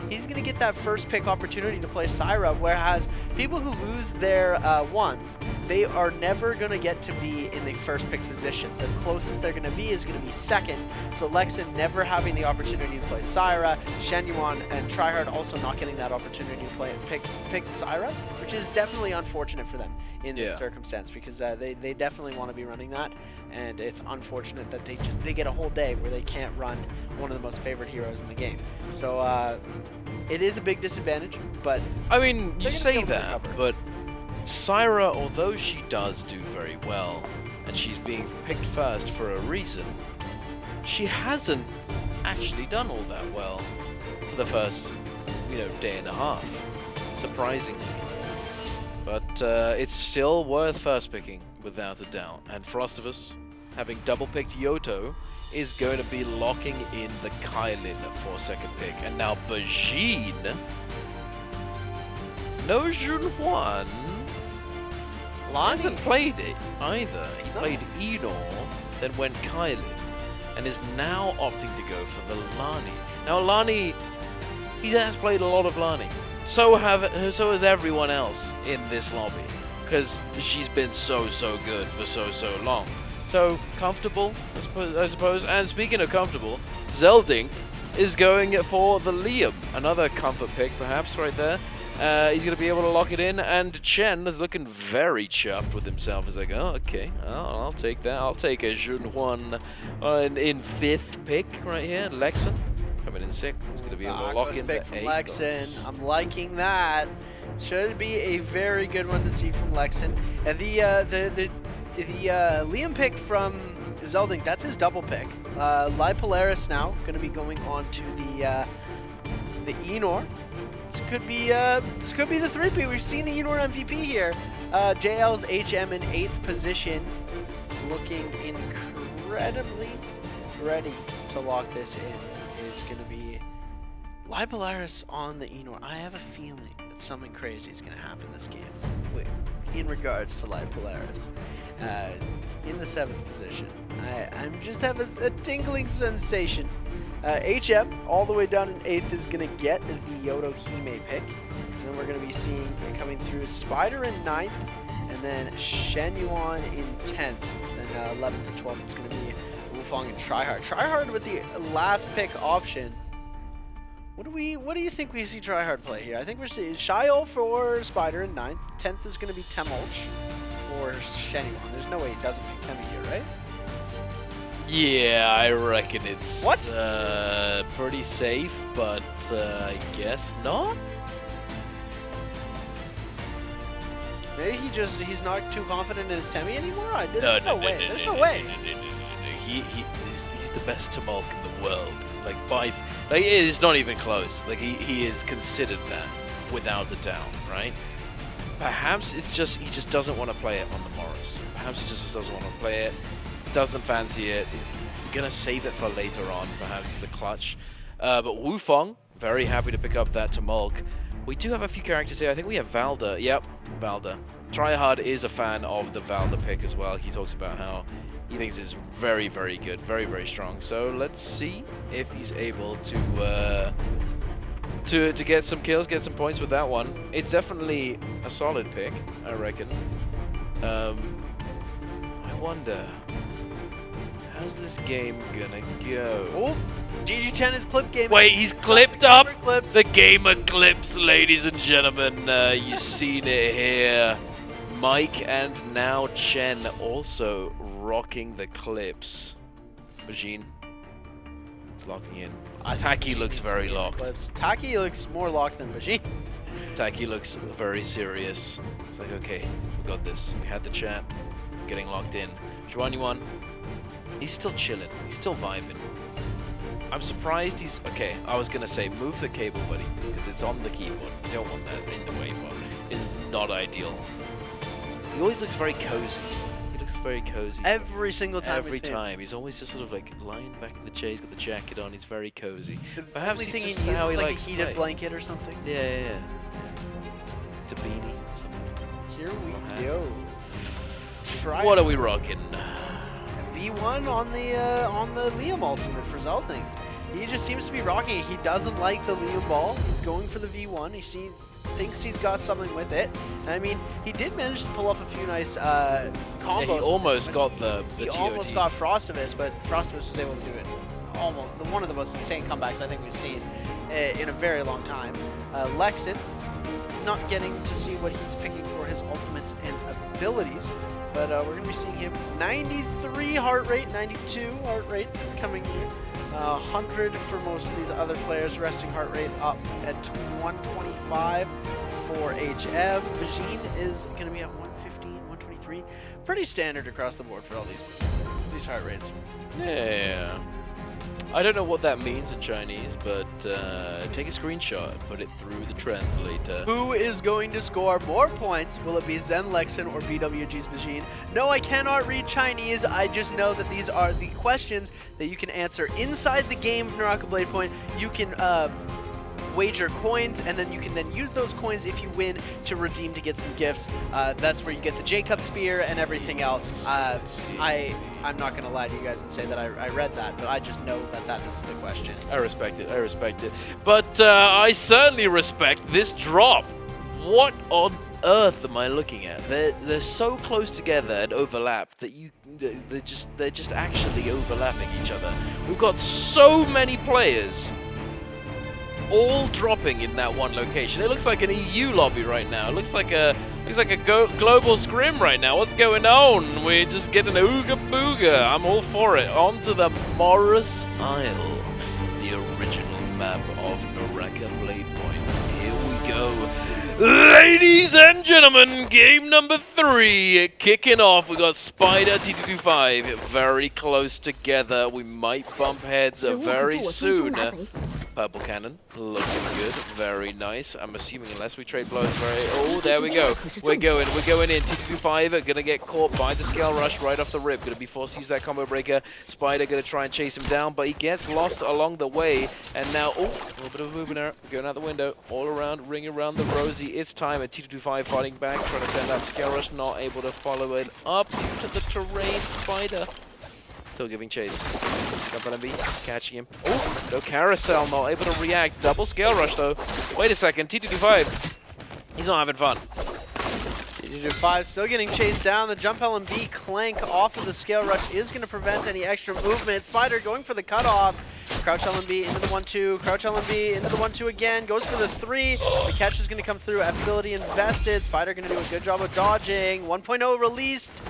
He's going to get that first pick opportunity to play Syra, whereas people who lose their ones, they are never going to get to be in the first pick position. The closest they're going to be is going to be second, so Lexin never having the opportunity to play Syra, Shen Yuan and Tryhard also not getting that opportunity to pick Syra, which is definitely unfortunate for them in this circumstance, because they definitely want to be running that, and it's unfortunate that they get a whole day where they can't run one of the most favorite heroes in the game. So it is a big disadvantage, but I mean, you say that, but Syra, although she does do very well, and she's being picked first for a reason, she hasn't actually done all that well for the first, day and a half, surprisingly. But it's still worth first picking, without a doubt. And Frostavis, having double picked Yoto, is going to be locking in the Kylin for second pick. And now Bajin, no Junhuan, hasn't played it either. He played Enor, then went Kylin, and is now opting to go for the Lani. Now Lani, he has played a lot of Lani. So has everyone else in this lobby, because she's been so good for so long. So comfortable, I suppose. And speaking of comfortable, Zeldinkt is going for the Liam, another comfort pick perhaps right there. He's going to be able to lock it in, and Chen is looking very chuffed with himself. He's like, oh, okay, I'll take that. I'll take a Junhuan in 5th pick right here, Lexin. coming in sick. He's going to be able to Aqua lock in Spec the from 8 Lexin. goals. I'm liking that. Should be a very good one to see from Lexin. And the Liam pick from Zelding, that's his double pick. Lai Polaris now going to be going on to the Enor. This could be the 3P. We've seen the Enor MVP here. JL's HM in 8th position, looking incredibly ready to lock this in. Is going to be Lai Polaris on the Enor. I have a feeling that something crazy is going to happen this game in regards to Lai Polaris. In the 7th position. I'm just have a tingling sensation. HM all the way down in 8th is going to get the Yodo Hime pick. And then we're going to be seeing it coming through Spider in 9th, and then Shen Yuan in 10th. Then 11th and 12th is going to be Wufong and Tryhard. Tryhard with the last pick option. What do you think we see Tryhard play here? I think we're seeing Shiol for Spider in 9th. 10th is going to be Temolch for Shen Yuan. There's no way he doesn't pick Temi here, right? Yeah, I reckon it's what? Pretty safe, but I guess not. Maybe he's not too confident in his Temi anymore. No way. There's no way. He's the best Tamulk in the world. Like it is not even close. Like he is considered that without a doubt, right? Perhaps it's just he just doesn't want to play it on the Morris. Perhaps he just doesn't want to play it. Doesn't fancy it. He's gonna save it for later on. Perhaps it's a clutch. But Wufong, very happy to pick up that Tamulk. We do have a few characters here. I think we have Valda. Yep, Valda. Tryhard is a fan of the Valda pick as well. He talks about how he thinks it's very, very good, very, very strong. So let's see if he's able to get some kills, get some points with that one. It's definitely a solid pick, I reckon. I wonder, how's this game gonna go? Oh, GG10 is clip game. Wait, he's clipped up the gamer clips, ladies and gentlemen. You've seen it here. Mike and now Chen also rocking the clips. Bajin is locking in. Taki looks very locked. Taki looks more locked than Bajin. Taki looks very serious. It's like, okay, we got this. We had the chat. Getting locked in. Juan Yuan, he's still chilling. He's still vibing. I'm surprised he's... Okay, I was going to say, move the cable, buddy, because it's on the keyboard. You don't want that in the way, but it's not ideal. He always looks very cozy. He looks very cozy. Every single time. Every time. He's always just sort of like lying back in the chair. He's got the jacket on. He's very cozy. Perhaps it's he just needs how he like likes a to heated play. blanket or something. Yeah. It's a beanie or something. Here we go. What are we rocking? V1 on the Liam ultimate for Zelding. He just seems to be rocking it. He doesn't like the Liam ball. He's going for the V1. He thinks he's got something with it. And I mean, he did manage to pull off a few nice combos. Yeah, he almost got the He TOT. almost got Frostivus, but Frostivus was able to do it. Almost one of the most insane comebacks I think we've seen in a very long time. Lexin, not getting to see what he's picking for his ultimates and abilities. But we're going to be seeing him 93 heart rate, 92 heart rate coming here. 100 for most of these other players. Resting heart rate up at 125 for HM. Bajin is going to be at 115, 123. Pretty standard across the board for all these heart rates. Yeah. I don't know what that means in Chinese, but take a screenshot, put it through the translator. Who is going to score more points? Will it be Zen Lexin or BWG's Bajin? No, I cannot read Chinese. I just know that these are the questions that you can answer inside the game of NARAKA BLADEPOINT. You can wager coins, and then you can then use those coins if you win to redeem to get some gifts. That's where you get the J-Cup spear and everything else. I'm not going to lie to you guys and say that I read that, but I just know that that is the question. I respect it. I respect it. But I certainly respect this drop. What on earth am I looking at? They're so close together and overlapped that they're just actually overlapping each other. We've got so many players all dropping in that one location. It looks like an EU lobby right now. It looks like a global scrim right now. What's going on? We're just getting a ooga booga. I'm all for it. On to the Morris Isle, the original map of NARAKA Blade Point. Here we go. Ladies and gentlemen, game number 3 kicking off. We got Spider T225 very close together. We might bump heads very soon. Purple Cannon looking good, very nice. I'm assuming unless we trade blows oh, there we go. We're going in. T225 gonna get caught by the Scale Rush right off the rip. Gonna be forced to use that combo breaker. Spider gonna try and chase him down, but he gets lost along the way. And now, oh, a little bit of a movement error. Going out the window, all around, ring around the Rosie. It's time, and T225 fighting back, trying to send out the Scale Rush, not able to follow it up due to the terrain. Spider still giving chase. Jump on MB, catching him. Oh, no carousel, not able to react. Double Scale Rush though. Wait a second, T225, he's not having fun. T225 still getting chased down. The jump LMB clank off of the Scale Rush is going to prevent any extra movement. Spider going for the cutoff. Crouch LMB into the 1-2. Crouch LMB into the 1-2 again. Goes for the 3. The catch is going to come through. Ability invested. Spider going to do a good job of dodging. 1.0 released.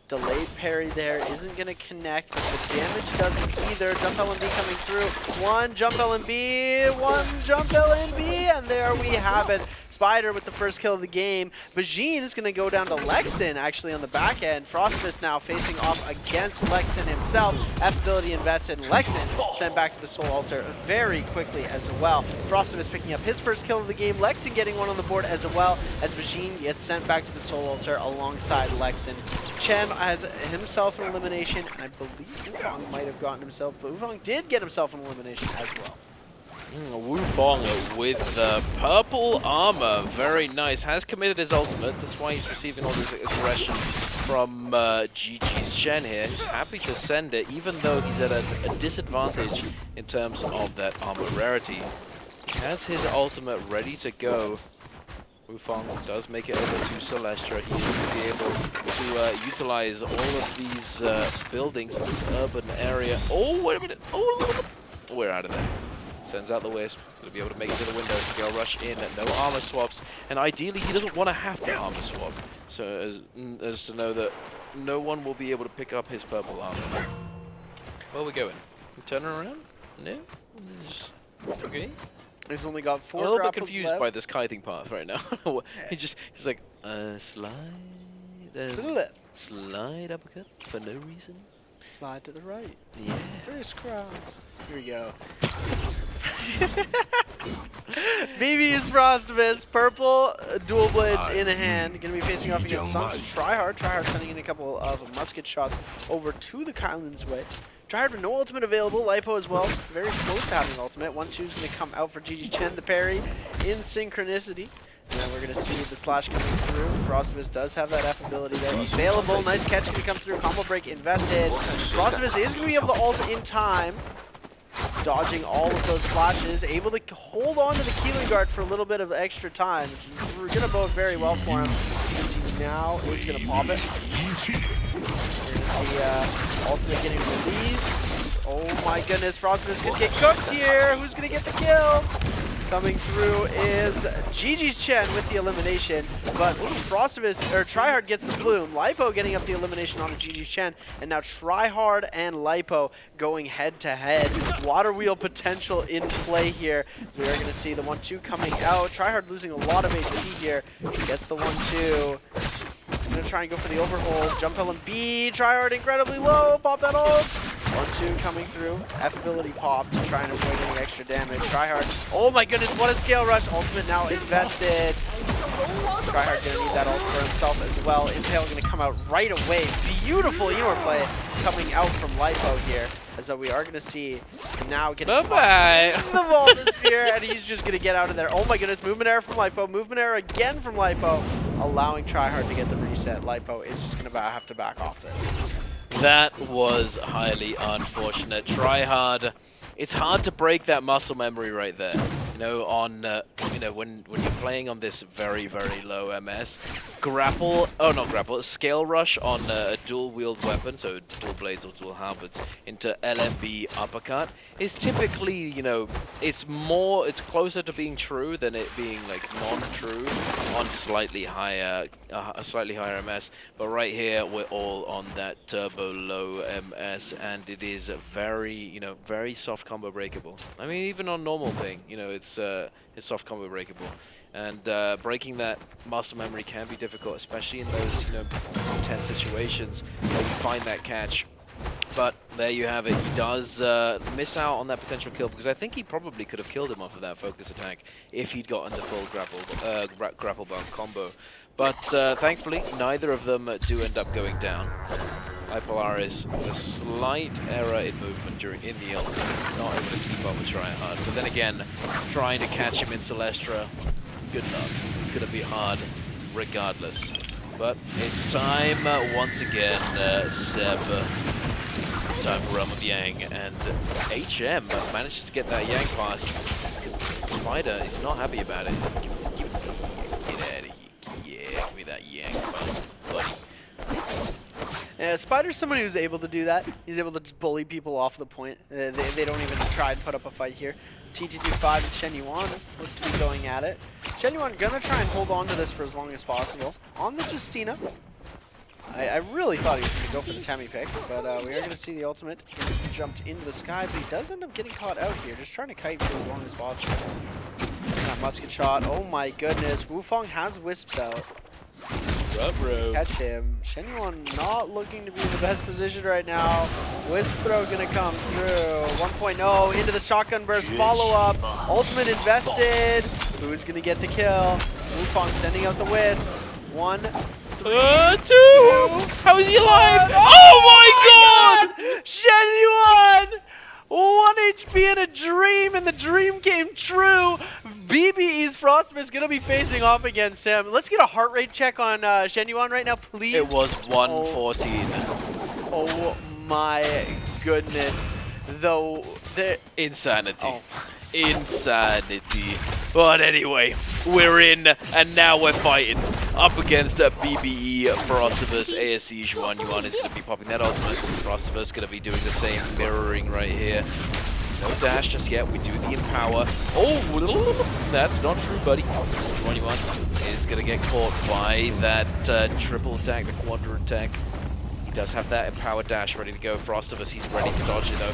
Delayed parry there isn't going to connect, but the damage doesn't either. Jump LMB coming through. One jump LMB, and there we have it. Spider with the first kill of the game. Bajin is going to go down to Lexin actually on the back end. Frostivus now facing off against Lexin himself. F-ability invested. Lexin sent back to the Soul Altar very quickly as well. Frostivus picking up his first kill of the game. Lexin getting one on the board as well as Bajin gets sent back to the Soul Altar alongside Lexin. Chen has himself an elimination, and I believe Wufong might have gotten himself, but Wufong did get himself an elimination as well. Wufong with the purple armor, very nice. Has committed his ultimate, that's why he's receiving all this aggression from GG's Chen here. He's happy to send it, even though he's at a disadvantage in terms of that armor rarity. He has his ultimate ready to go. Wufong does make it over to Celestra. He is going to be able to utilize all of these buildings in this urban area. Oh, wait a minute. Oh, we're out of there. Sends out the Wisp. Going to be able to make it to the window. Scale Rush in. No armor swaps. And ideally, he doesn't want to have to armor swap. So as to know that no one will be able to pick up his purple armor. Where are we going? We turning around? No? Okay. He's only got 4 I'm a little bit grapples confused left. by this kiting path right now. He's like, slide. To the left. Slide uppercut for no reason. Slide to the right. Yeah. Crisscross. Here we go. BB's Frostivus, purple dual blades in a hand. Going to be facing off against Sons of Tryhard. Tryhard sending in a couple of musket shots over to the Kylan's way. Tryhard with no ultimate available. Lipo as well. Very close to having ultimate. 1-2 is going to come out for GG Chen. The parry in synchronicity. And then we're going to see the slash coming through. Frostivus does have that F ability there. Available. Nice catch going to come through. Combo break invested. Frostivus is going to be able to ult in time. Dodging all of those slashes. Able to hold on to the Keeling Guard for a little bit of extra time. Which is going to bode very well for him. Since he now is going to pop it. We're going to see ultimate getting released. Oh my goodness. Frostivus could get cooked here. Who's going to get the kill? Coming through is GG's Chen with the elimination, but Frostivus, or Tryhard gets the bloom. Lipo getting up the elimination on GG's Chen, and now Tryhard and Lipo going head to head. Water wheel potential in play here. So we are going to see the 1-2 coming out. Tryhard losing a lot of HP here. Gets the 1-2. He's going to try and go for the overhold. Jump LMB. Tryhard incredibly low. Pop that ult. 1-2 coming through. F ability pop to try and avoid any extra damage. Tryhard. Oh my goodness, what a Scale Rush. Ultimate now invested. Tryhard going to need that ult for himself as well. Impale going to come out right away. Beautiful Enor play coming out from Lipo here. As we are going to see now getting the Voltasphere, and he's just going to get out of there. Oh my goodness, movement error from Lipo. Movement error again from Lipo, allowing Tryhard to get the reset. Lipo is just going to have to back off this. That was highly unfortunate. Tryhard, it's hard to break that muscle memory right there. You know, on you know, when you're playing on this very low MS, scale rush on a dual wield weapon, so dual blades or dual halberds into LMB uppercut is typically, you know, it's closer to being true than it being like non-true on slightly higher a slightly higher MS. But right here we're all on that turbo low MS, and it is very, you know, very soft combo breakable. I mean, even on normal ping, you know, it's soft combo breakable, and breaking that muscle memory can be difficult, especially in those, you know, tense situations where you find that catch. But there you have it. He does miss out on that potential kill, because I think he probably could have killed him off of that focus attack if he'd gotten the full grapple bound combo. But thankfully, neither of them do end up going down. Polaris with a slight error in movement in the ultimate, not able to keep up with Tryhard. But then again, trying to catch him in Celestra, good luck. It's going to be hard regardless. But it's time once again, Seb. Time for Realm of Yang, and HM manages to get that Yang pass. Spider is not happy about it. Get out of here. Yeah, give me that Yang pass, buddy. Yeah, Spider's somebody who's able to do that. He's able to just bully people off the point. They don't even try and put up a fight here. TG25 and Shen Yuan look to be going at it. Shen Yuan gonna try and hold on to this for as long as possible. On the Justina. I really thought he was going to go for the Temi pick, but we are going to see the ultimate. He jumped into the sky, but he does end up getting caught out here, just trying to kite for as long as possible. That musket shot, oh my goodness. Wufong has wisps out. Catch him. Shen Yuan not looking to be in the best position right now. Wisp throw going to come through. 1.0 into the shotgun burst follow-up. Ultimate invested. Who's going to get the kill? Wufong sending out the wisps. 1, 3, 2. How is he alive? Oh my god! Shen Yuan! 1 HP in a dream, and the dream came true. BBE's Frostman is going to be facing off against him. Let's get a heart rate check on Shen Yuan right now, please. It was 114. Oh my goodness. Though, insanity. Oh. Insanity. But anyway, we're in, and now we're fighting up against BBE Frostivus. ASC Zhuan Yuan is going to be popping that ultimate. Frostivus going to be doing the same mirroring right here. No dash just yet. We do the empower. Oh, that's not true, buddy. Zhuan Yuan is going to get caught by that triple attack, the quadra attack. He does have that empower dash ready to go. Frostivus, he's ready to dodge it though.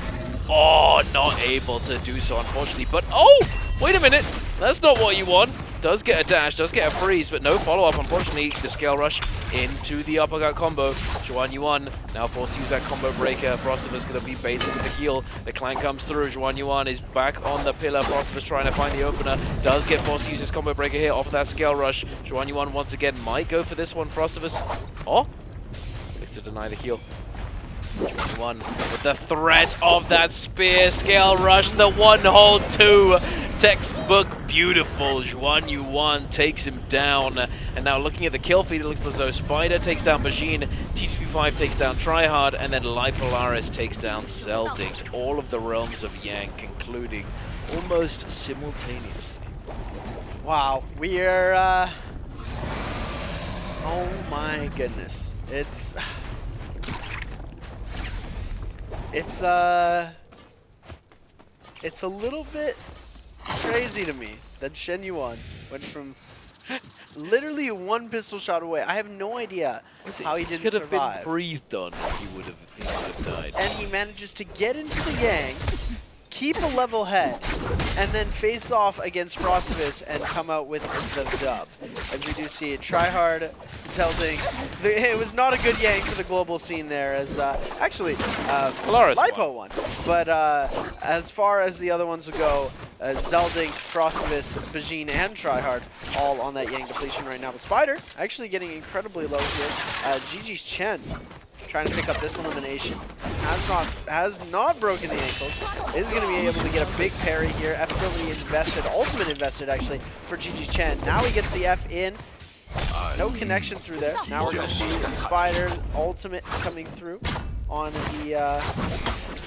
Oh, not able to do so, unfortunately. But, oh, wait a minute. That's not what you want. Does get a dash, does get a freeze, but no follow-up. Unfortunately, the scale rush into the uppercut combo. Zhuan Yuan now forced to use that combo breaker. Frostivus going to be baited with the heal. The clank comes through. Zhuan Yuan is back on the pillar. Frostivus trying to find the opener. Does get forced to use his combo breaker here off of that scale rush. Zhuan Yuan once again might go for this one. Frostivus, oh, to deny the heal. Zhuan Yuan with the threat of that spear scale rush, the 1-hold-2 textbook beautiful. Zhuan Yuan takes him down, and now looking at the kill feed, it looks as though Spider takes down Bajin, TTP5 takes down Tryhard, and then Polaris takes down Zeldinct. All of the realms of Yang concluding almost simultaneously. Wow, we are oh my goodness. It's a little bit crazy to me that Shen Yuan went from literally 1 pistol shot away. I have no idea how he didn't survive. Could have been breathed on, he would have died. And he manages to get into the Yang, keep a level head, and then face off against Frostivus and come out with the dub. As we do see, Tryhard, Zeldinct. It was not a good Yang for the global scene there, as actually Polaris Lipo won. But as far as the other ones would go, Zeldinct, Frostivus, Bajin, and Tryhard all on that Yang depletion right now. But Spider actually getting incredibly low here. GG's Chen trying to pick up this elimination. Has not broken the ankles. Is going to be able to get a big parry here. FW invested, ultimate invested actually for GG Chen. Now he gets the F in. No connection through there. Now we're going to see the Spider ultimate coming through on the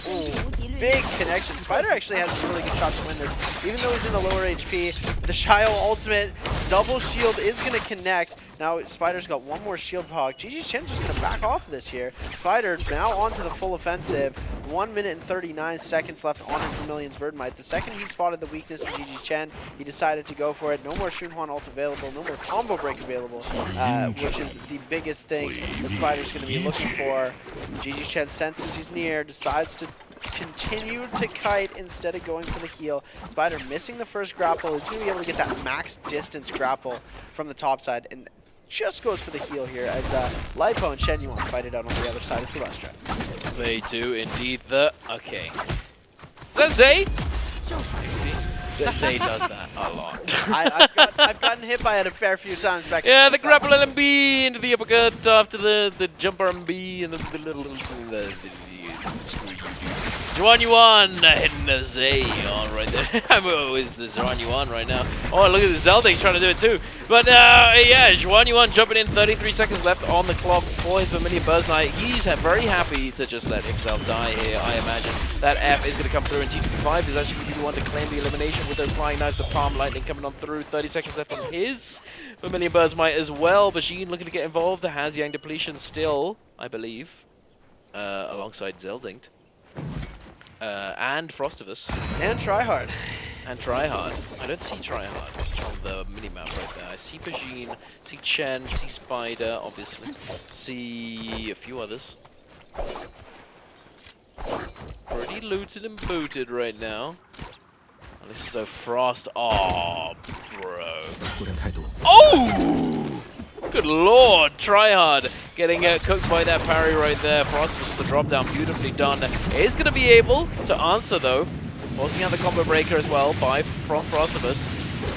Ooh, big connection. Spider actually has a really good shot to win this. Even though he's in a lower HP, the Shio ultimate double shield is going to connect. Now Spider's got one more shield hog. GG's Chen just going to back off of this here. Spider now onto the full offensive. 1 minute and 39 seconds left on his Vermilion's Birdmite. The second he spotted the weakness of GG Chen, he decided to go for it. No more Shunhuan ult available, no more combo break available, which is the biggest thing that Spider's going to be looking for. GG Chen senses he's near, decides to continue to kite instead of going for the heal. Spider missing the first grapple. He's going to be able to get that max distance grapple from the top side, and just goes for the heal here as Lipo and Shen Yuan fight it out on the other side of Celestra. They do indeed. Okay. Is that Zay? Zay does that a lot. I've gotten hit by it a fair few times back. Yeah, the grapple LMB into the uppercut after the jump RMB and the little screw you. Zhuan Yuan hitting the Zay on right there. Is the Zhuan Yuan right now? Oh, look at the Zelding trying to do it too. But yeah, Zhuan Yuan jumping in, 33 seconds left on the clock for his Vermilion Burst Knight. He's very happy to just let himself die here, I imagine. That F is going to come through, and T25 is actually going to be the one to claim the elimination with those flying knives, the Palm Lightning coming on through. 30 seconds left on his Vermilion Burst Knight as well. Bajin looking to get involved. The has Yang depletion still, I believe, alongside Zeldingt. And Frostivus. And Tryhard. And Tryhard. I don't see Tryhard on the minimap right there. I see Bajin, see Chen, see Spider, obviously. See a few others. Pretty looted and booted right now. And this is so Frost. Oh, bro. Oh! Good lord, Tryhard getting cooked by that parry right there. Frost was the drop down, beautifully done. Is going to be able to answer though. Forcing out the combo breaker as well from Frostivus.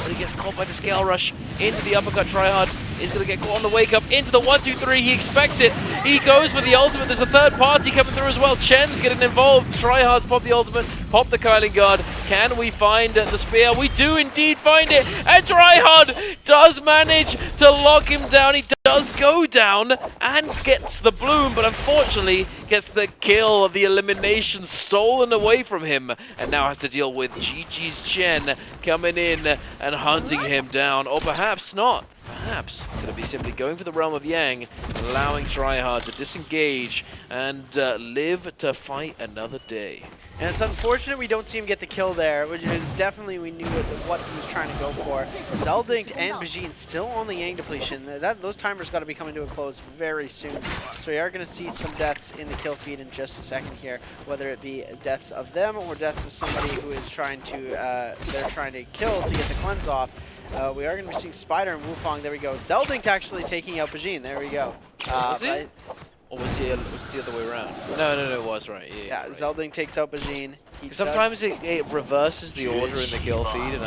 But he gets caught by the scale rush into the uppercut. Tryhard is going to get caught on the wake up into the 1-2-3. He expects it. He goes for the ultimate. There's a third party coming through as well. Chen's getting involved. Tryhard's pop the ultimate, pop the Kyling Guard. Can we find the spear? We do indeed find it. And Tryhard does manage to lock him down. He does go down and gets the bloom, but unfortunately gets the kill of the elimination stolen away from him. And now has to deal with GG's Chen coming in and hunting him down. Or perhaps not. Perhaps going to be simply going for the Realm of Yang, allowing Tryhard to disengage and live to fight another day. And it's unfortunate we don't see him get the kill there, which is definitely, we knew what he was trying to go for. Zeldingt and Bajin still on the Yang depletion. Those timers got to be coming to a close very soon. So we are going to see some deaths in the kill feed in just a second here, whether it be deaths of them or deaths of somebody who is trying to, they're trying to kill to get the cleanse off. We are going to be seeing Spider and Wufang. There we go. Zeldingt actually taking out Bajin. There we go. Was he? Or was it the other way around? No, it was right. Yeah, right. Zeldingt takes out Bajin. Sometimes it reverses the order in the kill feed, and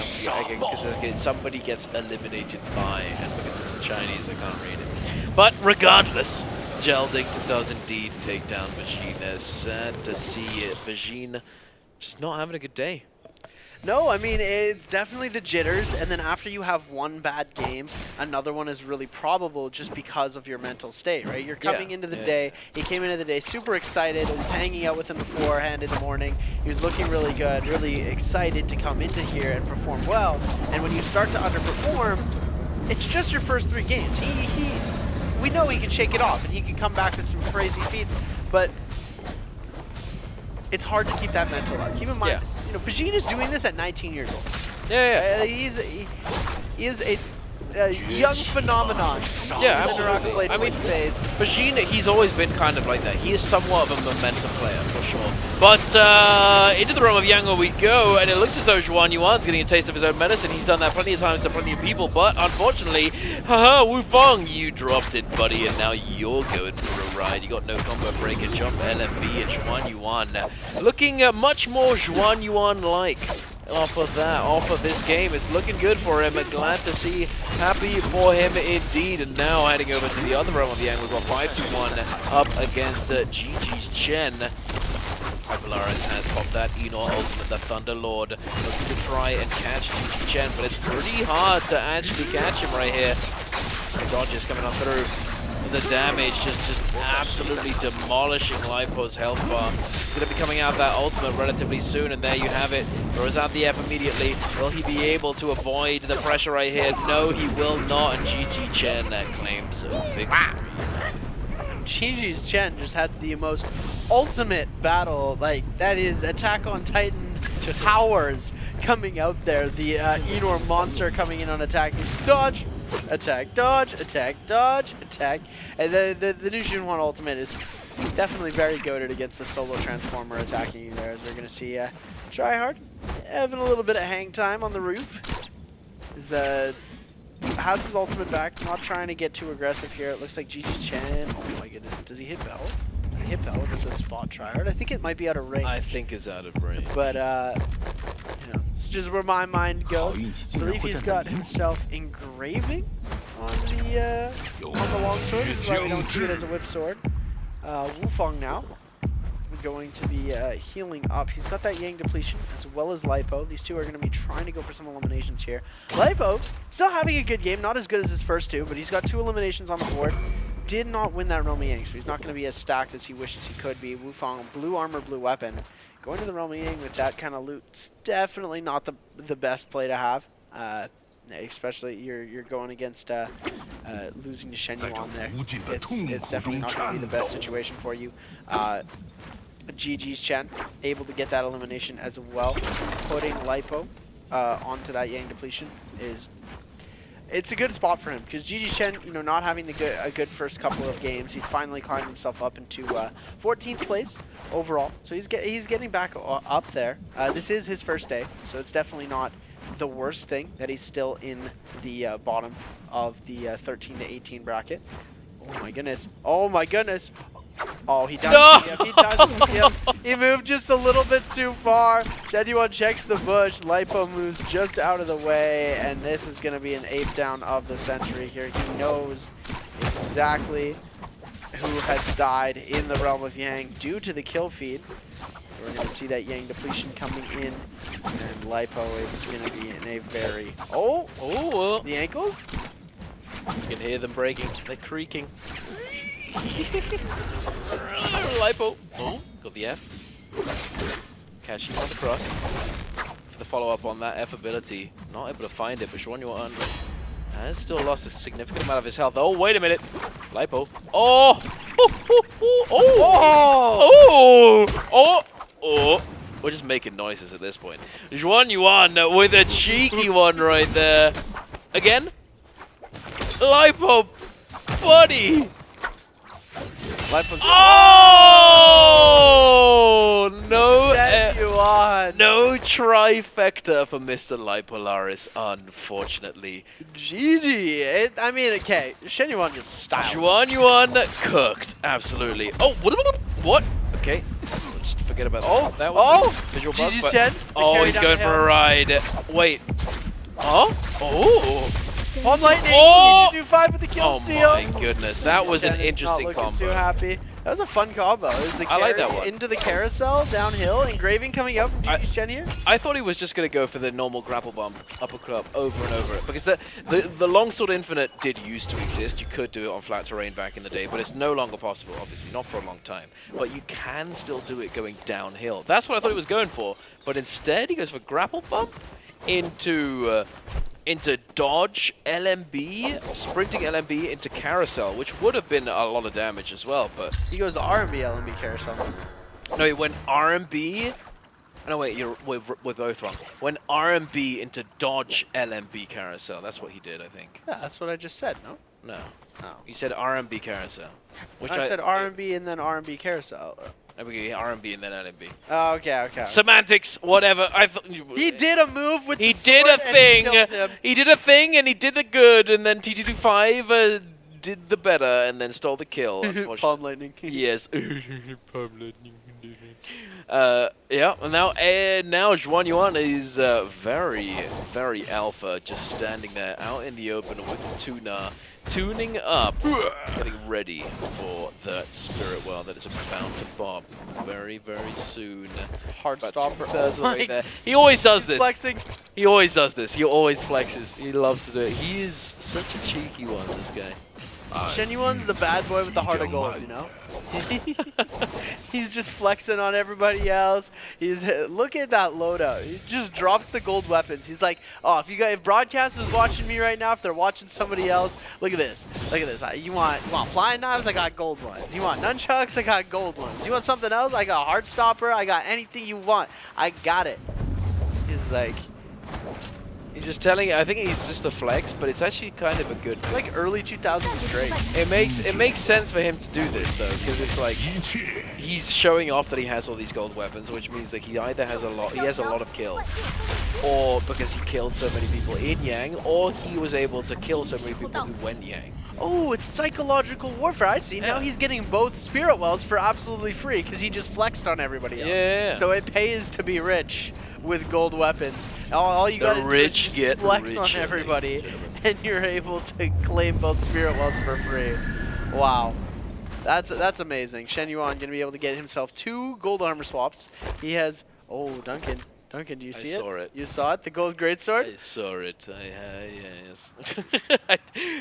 because somebody gets eliminated by, and because it's in Chinese, I can't read it. But regardless, Zeldingt does indeed take down Bajin. It's sad to see it. Bajin just not having a good day. No, I mean, it's definitely the jitters, and then after you have one bad game, another one is really probable just because of your mental state, right? You're coming into the day, he came into the day super excited, was hanging out with him beforehand in the morning, he was looking really good, really excited to come into here and perform well, and when you start to underperform, it's just your first 3 games. We know he can shake it off, and he can come back with some crazy feats, but it's hard to keep that mental up. Keep in mind, you know, Bajin is doing this at 19 years old. He is a young phenomenon. Yeah, absolutely. I mean, space. Bajin, he's always been kind of like that. He is somewhat of a momentum player, for sure. But into the realm of Yang we go, and it looks as though Zhuan Yuan's getting a taste of his own medicine. He's done that plenty of times to plenty of people, but unfortunately, haha, Wufang, you dropped it, buddy, and now you're going for a ride. You got no combo breaker, jump LMB, and Zhuan Yuan looking much more Zhuan Yuan-like. Off of this game. It's looking good for him. Glad to see. Happy for him indeed. And now heading over to the other realm of the Yang. We've got 5-1 up against GG's Chen. Hypolaris has popped that Enor ultimate, the Thunder Lord. Looking to try and catch GG Chen, but it's pretty hard to actually catch him right here. The dodge is coming up through. the damage, just absolutely demolishing Lipo's health bar. He's going to be coming out of that ultimate relatively soon, and there you have it. Throws out the F immediately. Will he be able to avoid the pressure right here? No, he will not, and GG Chen claims a victory. GG's Chen just had the most ultimate battle, like that is Attack on Titan powers coming out there. The Enor monster coming in on attack, dodge, attack, dodge, attack, dodge, attack. And the new June 1 ultimate is definitely very goated against the solo transformer attacking you there, as we're going to see Tryhard having a little bit of hang time on the roof. Has his ultimate back, not trying to get too aggressive here. It looks like GG Chen. Oh my goodness, does he hit Bell? He hit Bell, does that spot Tryhard? I think it might be out of range. I think it's out of range. But, you know, it's just where my mind goes. I believe he's got himself engraving on the longsword. That's why we don't see it as a whip sword. Wufong now going to be healing up. He's got that Yang depletion as well as Lipo. These two are going to be trying to go for some eliminations here. Lipo still having a good game, not as good as his first two, but he's got 2 eliminations on the board. Did not win that Realm Yang, so he's not going to be as stacked as he wishes he could be. Wufong, blue armor, blue weapon. Going to the Realm Yang with that kind of loot is definitely not the best play to have. Especially you're going against losing to Shen Yuan there. It's definitely not going to be the best situation for you. GG's Chen able to get that elimination as well. Putting Lipo onto that Yang depletion it's a good spot for him, because GG Chen, you know, not having a good first couple of games, he's finally climbed himself up into 14th place overall. So he's getting back up there. This is his first day, so it's definitely not the worst thing that he's still in the bottom of the 13 to 18 bracket. Oh my goodness! Oh my goodness! Oh, he does. No! He does. He moved just a little bit too far. Shen Yuan checks the bush. Lipo moves just out of the way, and this is going to be an ape down of the century here. He knows exactly who has died in the Realm of Yang due to the kill feed. We're going to see that Yang depletion coming in, and Lipo is going to be in a very... Oh, the ankles? You can hear them breaking. They're creaking. Lipo. Oh, got the F. Catching on the cross. For the follow-up on that F ability. Not able to find it, but Xuan Yuan has still lost a significant amount of his health. Oh, wait a minute. Lipo. Oh! Oh! We're just making noises at this point. Xuan Yuan with a cheeky one right there. Again? Lipo! Buddy! Oh! No trifecta for Mr. Lipolaris, unfortunately. GG. I mean, okay, Shen Yuan just styled. Xuan Yuan cooked, absolutely. Oh, what? Okay, just forget about that. That was visual bug. GG's Chen. Oh, he's going for a ride. Wait. Oh. Palm Lightning, he did do 5 with the kill steal. Oh my goodness, that was an interesting combo. Too happy. That was a fun combo. It was the I like that one. Into the carousel, downhill, engraving coming up from GG Chen here. I thought he was just going to go for the normal grapple bomb, uppercut, over and over it. Because the Longsword Infinite did used to exist. You could do it on flat terrain back in the day, but it's no longer possible, obviously, not for a long time. But you can still do it going downhill. That's what I thought he was going for. But instead, he goes for grapple bump into dodge LMB, sprinting LMB into carousel, which would have been a lot of damage as well, but... He goes RMB LMB carousel. No, he went RMB... No, wait, we're both wrong. Went RMB into dodge LMB carousel. That's what he did, I think. Yeah, that's what I just said, no? No. Oh. You said RMB carousel. Which I said RMB and then RMB carousel. RMB and then LMB. Oh, okay. Semantics, whatever. I thought he did a move with the sword and killed him. He did a thing and he did it good, and then TT25 did the better and then stole the kill. Palm Lightning. Yes. Palm Lightning. Yeah, and now Xuan Yuan is very, very alpha, just standing there out in the open with Tuna, tuning up, getting ready for that Spirit Well that is about to pop very, very soon. Hard stop for there. He always does this. Flexing. He always does this. He always flexes. He loves to do it. He is such a cheeky one, this guy. Shenyuan's the bad boy with the heart of gold, you know? He's just flexing on everybody else. Look at that loadout. He just drops the gold weapons. He's like, oh, if broadcasters watching me right now, if they're watching somebody else, look at this. Look at this. You want flying knives? I got gold ones. You want nunchucks? I got gold ones. You want something else? I got heart stopper. I got anything you want. I got it. He's like... He's just telling it. I think he's just a flex, but it's actually kind of a good thing. Like early 2000s Drake. It makes sense for him to do this though, because it's like he's showing off that he has all these gold weapons, which means that he either has a lot of kills, or because he killed so many people in Yang, or he was able to kill so many people who went Yang. Oh, it's psychological warfare. I see. Now he's getting both Spirit Wells for absolutely free because he just flexed on everybody else. Yeah. So it pays to be rich with gold weapons. All you got to do is just flex on everybody, and you're able to claim both Spirit Wells for free. Wow. That's amazing. Shenyuan going to be able to get himself 2 gold armor swaps. He has... Oh, Duncan. Duncan, do you see it? I saw it. You saw it? The gold greatsword? I saw it. Yes. I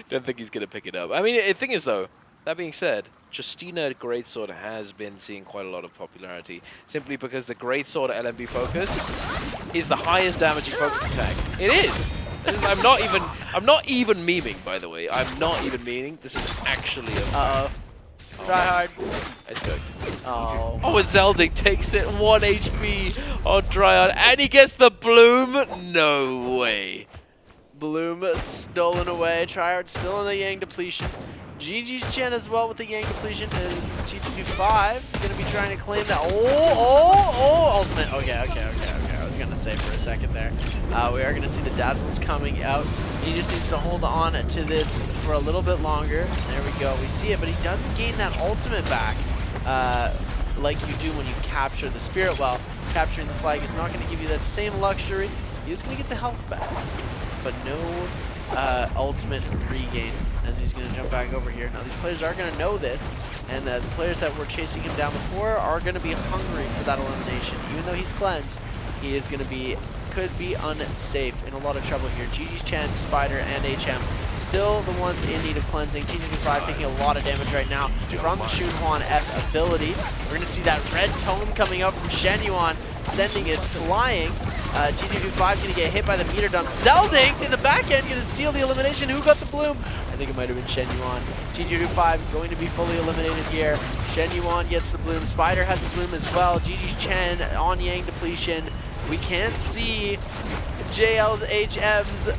don't think he's going to pick it up. I mean, the thing is, though, that being said, Justina Greatsword has been seeing quite a lot of popularity, simply because the Greatsword LMB focus is the highest damaging focus attack. It is! I'm not even memeing, by the way. I'm not even memeing. This is actually a... Uh-oh. Try hard. I scoped. Oh. Oh, and Zelding takes it 1 HP on Tryon, and he gets the Bloom? No way. Bloom stolen away. Tryhard still in the Yang depletion. GG's Chen as well with the Yang depletion. T225 going to be trying to claim that. Oh, ultimate. Okay. I was going to say for a second there. We are going to see the dazzles coming out. He just needs to hold on to this for a little bit longer. There we go. We see it, but he doesn't gain that ultimate back like you do when you capture the Spirit Well. Capturing the flag is not going to give you that same luxury. He is going to get the health back, but no ultimate regain as he's going to jump back over here. Now these players are going to know this, and the players that were chasing him down before are going to be hungry for that elimination. Even though he's cleansed, he is going to could be unsafe, in a lot of trouble here. GG Chen, Spider, and HM still the ones in need of cleansing. T225 taking a lot of damage right now from the Shunhuan F ability. We're going to see that red tone coming up from Shenyuan, sending it flying. T225 going to get hit by the meter dump. Zelding in the back end going to steal the elimination. Who got the Bloom? I think it might have been Shenyuan. T225 going to be fully eliminated here. Shenyuan gets the Bloom. Spider has the Bloom as well. GG Chen on Yang depletion. We can't see JL's HM's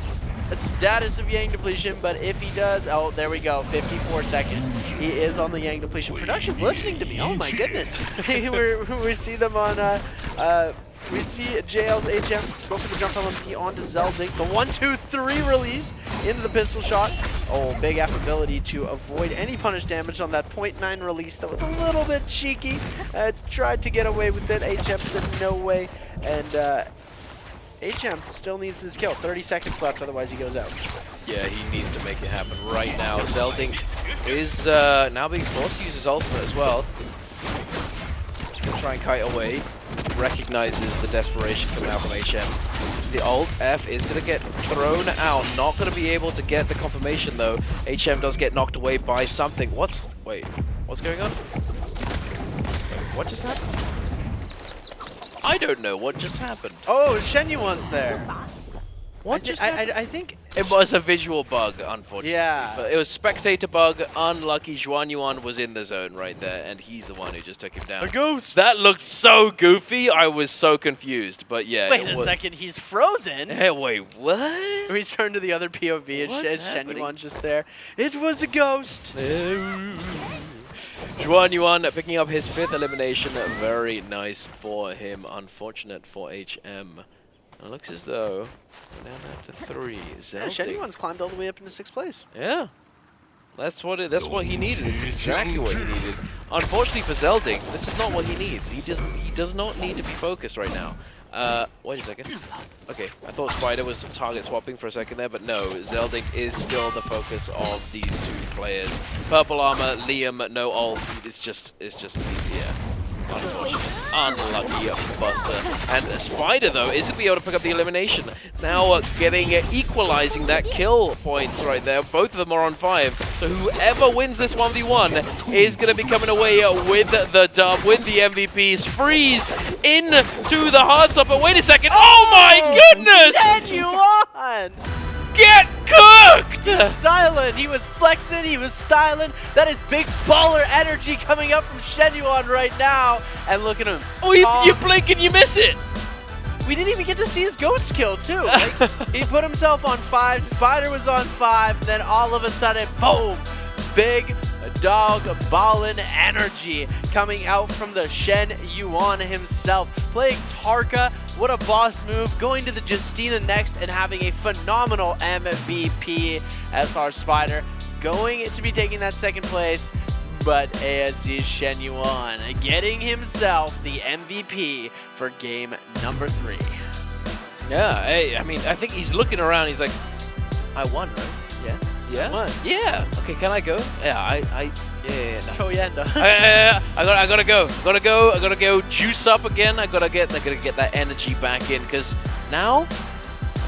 status of Yang depletion, but if he does, oh, there we go, 54 seconds. He is on the Yang depletion. Production's listening to me. Oh my goodness. we see them on, we see JL's HM go for the jump LMP onto Zelding. The 1-2-3 release into the pistol shot. Oh, big F ability to avoid any punish damage on that 0.9 release. That was a little bit cheeky. Tried to get away with it. HM said no way. And HM still needs this kill. 30 seconds left, otherwise he goes out. Yeah, he needs to make it happen right now. Zelding is now being forced to use his ultimate as well. He's going to try and kite away. Recognizes the desperation coming out from HM. The ult F is going to get thrown out. Not going to be able to get the confirmation though. HM does get knocked away by something. What's going on? Wait, what just happened? I don't know what just happened. Oh, Shenyuan's there. What just happened? I think it was a visual bug, unfortunately. Yeah. But it was spectator bug. Unlucky. Xuanyuan was in the zone right there, and he's the one who just took him down. A ghost. That looked so goofy. I was so confused. But yeah. Wait a second. He's frozen. Hey, wait, what? We turn to the other POV. Shenyuan's just there. It was a ghost. Xuanyuan picking up his 5th elimination. Very nice for him. Unfortunate for HM. It looks as though we're down to 3. Yeah, Shenyuan's climbed all the way up into 6th place. Yeah. That's what he needed. It's exactly what he needed. Unfortunately for Zelding, this is not what he needs. He does not need to be focused right now. Wait a second. Okay, I thought Spider was target swapping for a second there, but no, Zelding is still the focus of these 2 players. Purple armor, Liam, no ult. It's just easier. Unlucky Buster. And Spider, though, is going to be able to pick up the elimination. Now equalizing that kill points right there. Both of them are on 5. So whoever wins this 1v1 is going to be coming away with the dub, with the MVP. Freeze into the hard stop. But wait a second. Oh my goodness! Genuine! Get cooked! He was styling, he was flexing, he was styling. That is big baller energy coming up from Shenyuan right now. And look at him. Oh, you blink and you miss it. We didn't even get to see his ghost kill, too. Like, he put himself on 5, Spider was on 5, and then all of a sudden, boom! Big dog ballin' energy coming out from the Shen Yuan himself. Playing Tarka, what a boss move. Going to the Justina next and having a phenomenal MVP. SR Spider going to be taking that second place. But ASC Shen Yuan getting himself the MVP for game number 3. Yeah, I mean, I think he's looking around. He's like, I won, right? Yeah. Yeah? Won. Yeah. Okay, can I go? Yeah, yeah. No. I gotta go. I gotta go juice up again. I gotta get that energy back in, because now,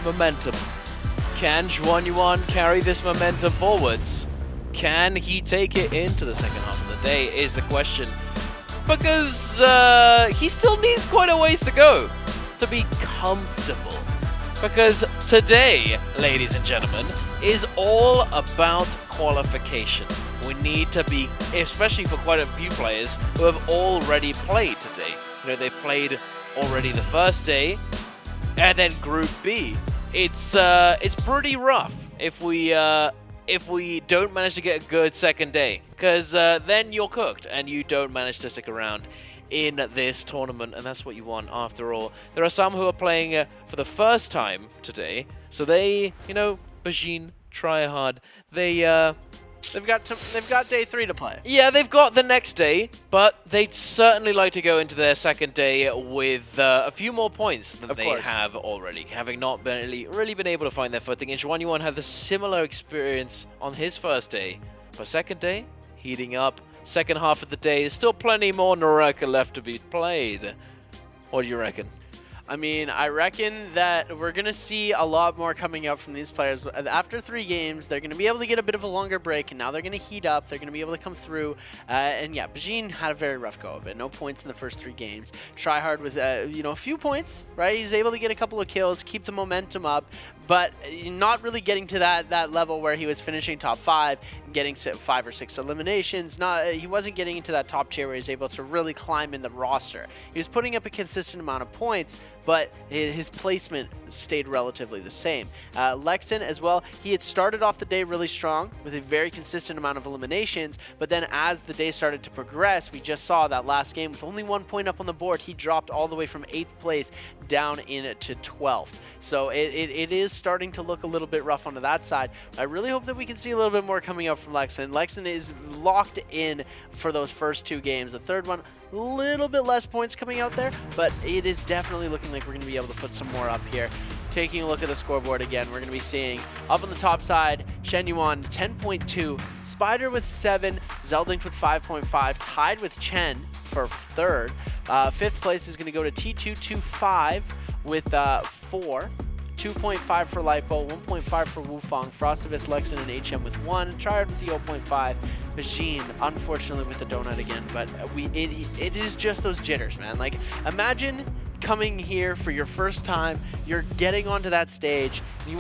momentum. Can Juan Yuan carry this momentum forwards? Can he take it into the second half of the day is the question. Because he still needs quite a ways to go to be comfortable. Because today, ladies and gentlemen, is all about qualification. We need to be, especially for quite a few players who have already played today. You know, they've played already the first day, and then Group B. It's pretty rough if we don't manage to get a good second day, because then you're cooked and you don't manage to stick around in this tournament, and that's what you want after all. There are some who are playing for the first time today, so they, you know, Bajin, try hard. They've got day 3 to play. Yeah, they've got the next day, but they'd certainly like to go into their second day with a few more points than they have already, having not really been able to find their footing. And Juan Yuan had a similar experience on his first day. For second day, heating up. Second half of the day, there's still plenty more NARAKA left to be played. What do you reckon? I mean, I reckon that we're going to see a lot more coming out from these players. After 3 games, they're going to be able to get a bit of a longer break, and now they're going to heat up. They're going to be able to come through. And yeah, Bajin had a very rough go of it. No points in the first 3 games. Tryhard with, you know, a few points, right? He's able to get a couple of kills, keep the momentum up, but not really getting to that level where he was finishing top 5, getting 5 or 6 eliminations. He wasn't getting into that top tier where he was able to really climb in the roster. He was putting up a consistent amount of points, but his placement stayed relatively the same. Lexon as well, he had started off the day really strong with a very consistent amount of eliminations, but then as the day started to progress, we just saw that last game with only 1 point up on the board, he dropped all the way from 8th place down into 12th. So it is starting to look a little bit rough onto that side. I really hope that we can see a little bit more coming up from Lexon. Lexon is locked in for those first 2 games. The third one, a little bit less points coming out there, but it is definitely looking like we're going to be able to put some more up here. Taking a look at the scoreboard again, we're going to be seeing up on the top side, Shen Yuan 10.2, Spider with 7, Zeldink with 5.5, tied with Chen for 3rd. 5th place is going to go to T225 with 4. 2.5 for Lipo, 1.5 for Wufang, Frostivus, Lexon, and HM with 1. Tryhard with the 0.5. Bajin, unfortunately, with the donut again, but it is just those jitters, man. Like, imagine coming here for your first time, you're getting onto that stage, you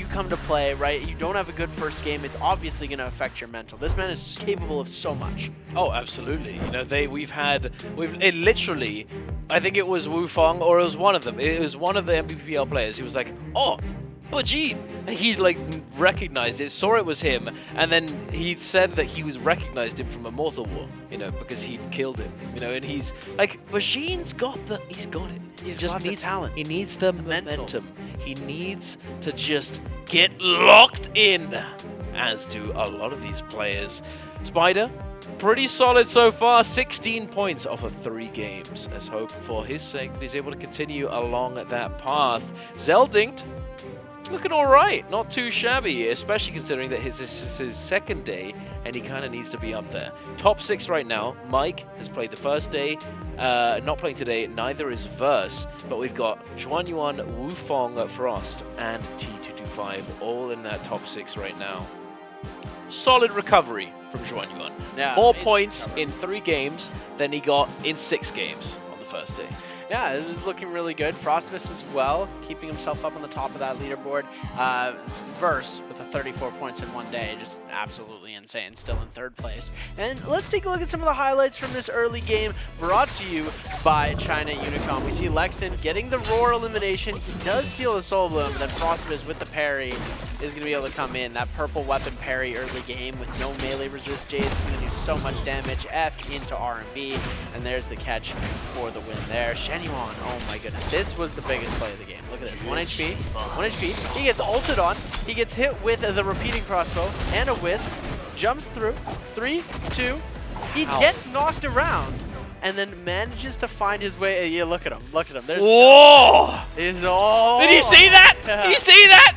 come to play, right? You don't have a good first game, it's obviously going to affect your mental. This man is capable of so much. Oh, absolutely. You know, it literally, I think it was Wufang, or it was one of them. It was one of the MVPL players. He was like, oh, Bajin. He like recognized it, saw it was him, and then he said that he was recognized him from Immortal War, you know, because he'd killed him, you know, and he's like, Bajin's got it. He just needs talent. He needs the momentum. He needs to just get locked in, as do a lot of these players. Spider, pretty solid so far, 16 points off of 3 games. Let's hope for his sake that he's able to continue along that path. Zeldink, Looking all right, not too shabby, especially considering that this is his second day and he kind of needs to be up there. Top 6 right now. Mike has played the first day, not playing today, neither is Verse, but we've got Zhuan Yuan, Wu Fong, Frost, and T225 all in that top 6 right now. Solid recovery from Zhuan Yuan. Yeah, more points in 3 games than he got in 6 games on the first day. Yeah, it was looking really good. Frostmas as well, keeping himself up on the top of that leaderboard. Verse with the 34 points in one day, just absolutely insane, still in 3rd place. And let's take a look at some of the highlights from this early game brought to you by China Unicom. We see Lexin getting the Roar elimination. He does steal the Soul Bloom, then Frostmas with the parry is going to be able to come in. That purple weapon parry early game with no melee resist. Jade's going to do so much damage. F into R&B, and there's the catch for the win there. Shenyuan, oh my goodness, this was the biggest play of the game. Look at this, 1 HP, 1 HP. He gets ulted on, he gets hit with the repeating crossbow and a wisp, jumps through, 3, 2, he gets knocked around, and then manages to find his way. Yeah, look at him, look at him. There's Whoa! Did you see that? Did you see that?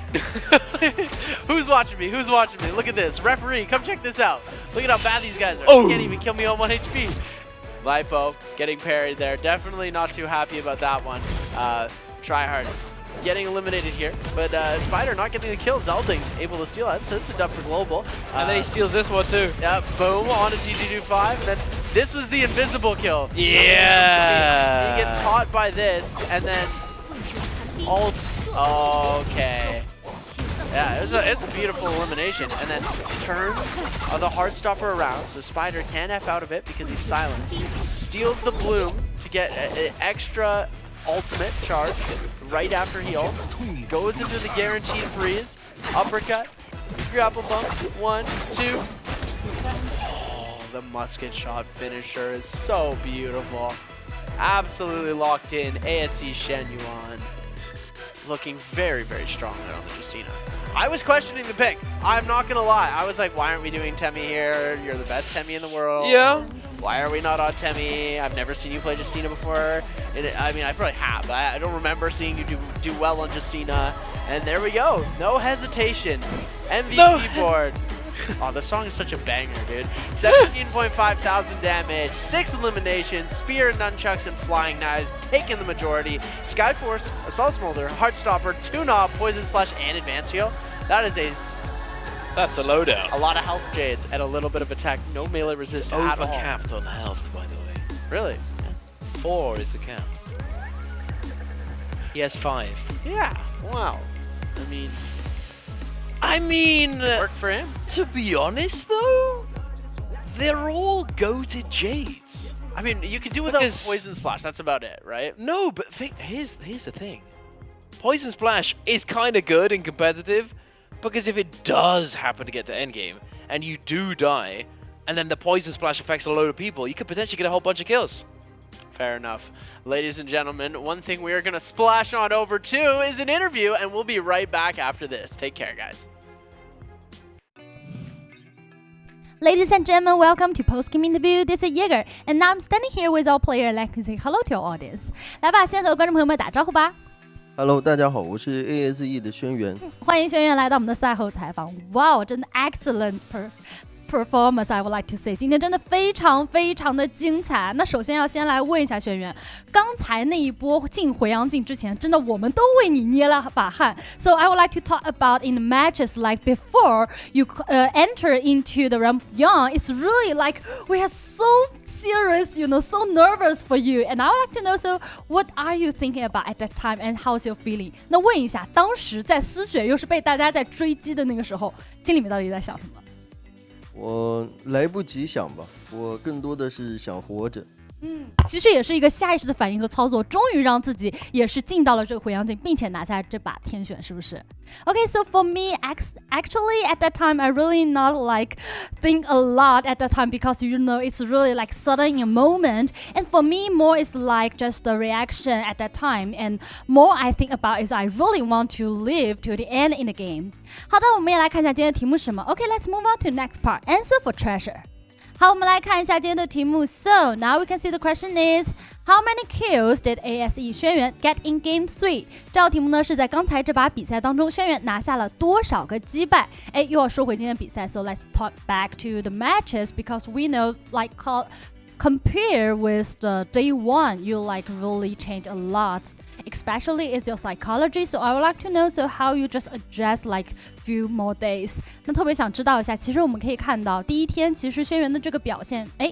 Who's watching me? Who's watching me? Look at this. Referee, come check this out. Look at how bad these guys are. Oh. They can't even kill me on 1 HP. Lipo getting parried there. Definitely not too happy about that one. Tryhard getting eliminated here, but Spider not getting the kill. Zelding able to steal that, so it's a dub for Global. And then he steals this one too. Yeah, boom, on to T225. And then this was the invisible kill. Yeah. He gets caught by this, and then ults. Okay. Yeah, it's a beautiful elimination, and then turns the Heartstopper around, so Spider can F out of it because he's silenced. Steals the Bloom to get an extra ultimate charge right after he ults. Goes into the guaranteed freeze. Uppercut. Grapple bump. 1, 2. Oh, the musket shot finisher is so beautiful. Absolutely locked in. ASC Shenyuan. Looking very, very strong there on the Justina. I was questioning the pick. I'm not going to lie. I was like, why aren't we doing Temmie here? You're the best Temmie in the world. Yeah. Why are we not on Temmie? I've never seen you play Justina before. I mean, I probably have, but I don't remember seeing you do well on Justina. And there we go. No hesitation. MVP board. Oh, this song is such a banger, dude. 17.5 thousand damage, 6 eliminations, Spear, Nunchucks, and Flying Knives taking the majority. Skyforce, Assault Smolder, Heartstopper, Tune-Up, Poison Splash, and Advance Heal. That's a loadout. A lot of health Jades and a little bit of attack. No melee resist at all. Overcapped on health, by the way. Really? Yeah. 4 is the cap. He has 5. Yeah. Wow. I mean, work for him. To be honest, though, they're all goated Jades. I mean, you can do without Poison Splash. That's about it, right? No, but here's the thing. Poison Splash is kind of good and competitive, because if it does happen to get to endgame, and you do die, and then the Poison Splash affects a load of people, you could potentially get a whole bunch of kills. Fair enough. Ladies and gentlemen, one thing we are going to splash on over to is an interview, and we'll be right back after this. Take care, guys. Ladies and gentlemen, welcome to Post Game Interview. This is Jaeger, and now I'm standing here with our player. Like to say hello to our audience. 来吧，先和观众朋友们打招呼吧。Hello， 大家好，我是 ASE 的轩辕。欢迎轩辕来到我们的赛后采访。哇，真的 excellent performance, I would like to say， 今天真的非常非常的精彩。那首先要先来问一下轩辕，刚才那一波进回阳镜之前，真的我们都为你捏了把汗。So I would like to talk about in the matches like before you enter into the realm of young. It's really like we are so serious, you know, so nervous for you. And I would like to know, so what are you thinking about at that time and how's your feeling? 那问一下，当时在丝血又是被大家在追击的那个时候，心里面到底在想什么？我来不及想吧，我更多的是想活着。其实也是一个下意识的反应和操作，终于让自己也是进到了这个回阳镜，并且拿下这把天选，是不是 ？Okay, so for me, actually at that time, I really not like think a lot at that time because you know it's really like sudden in a moment, and for me more is like just the reaction at that time, and more I think about is I really want to live to the end in the game. 好的，我们也来看一下今天的题目是什么。Okay, let's move on to next part. Answer for treasure. 好，我们来看一下今天的题目。So now we can see the question is how many kills did ASE 轩辕 get in Game 3？ 这道题目呢是在刚才这把比赛当中，轩辕拿下了多少个击败？哎，又要说回今天的比赛。So let's talk back to the matches because we know like compare with the day one, you like really change a lot. Especially is your psychology. So I would like to know so how you just adjust like few more days. 那特别想知道一下，其实我们可以看到第一天其实轩辕的这个表现，哎，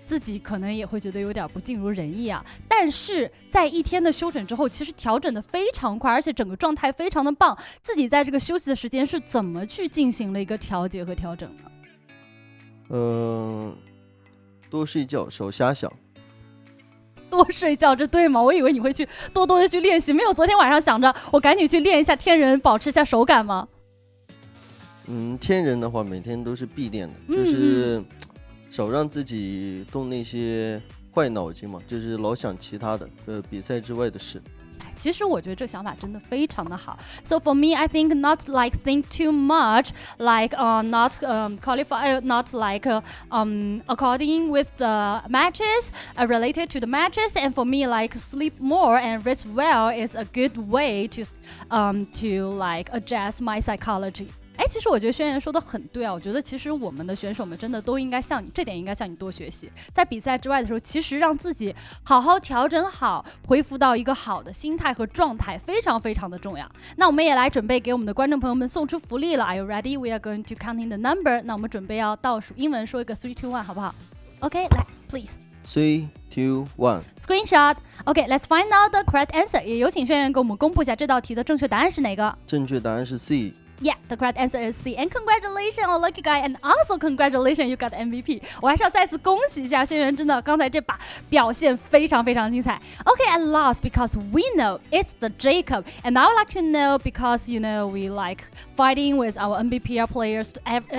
自己可能也会觉得有点不尽如人意啊。但是在一天的休整之后，其实调整的非常快，而且整个状态非常的棒。自己在这个休息的时间是怎么去进行了一个调节和调整呢？多睡觉，少瞎想。多睡觉，这对吗？我以为你会去多多的去练习，没有昨天晚上想着我赶紧去练一下天人，保持一下手感吗？天人的话每天都是必练的，就是少让自己动那些坏脑筋嘛，就是老想其他的，比赛之外的事。其实我觉得这想法真的非常的好。So for me, I think not like think too much, like not qualify, not like according with the matches, related to the matches. And for me, like sleep more and rest well is a good way to like adjust my psychology. 哎，其实我觉得轩辕说的很对啊，我觉得其实我们的选手们真的都应该向你这点应该向你多学习，在比赛之外的时候，其实让自己好好调整好，恢复到一个好的心态和状态，非常非常的重要。那我们也来准备给我们的观众朋友们送出福利了。Are you ready? We are going to counting the number. 那我们准备要倒数英文说一个3、2、1，好不好 ？OK， 来 ，please。3、2、1。Screenshot. OK, let's find out the correct answer. 也有请轩辕给我们公布一下这道题的正确答案是哪个？正确答案是 C。Yeah, the correct answer is C. And congratulations, oh lucky guy, and also congratulations, you got MVP. 我还是要再次恭喜一下轩辕，真的刚才这把表现非常非常精彩。Okay, at last, because we know it's the Jacob, and I would like to know because you know we like fighting with our NBPR players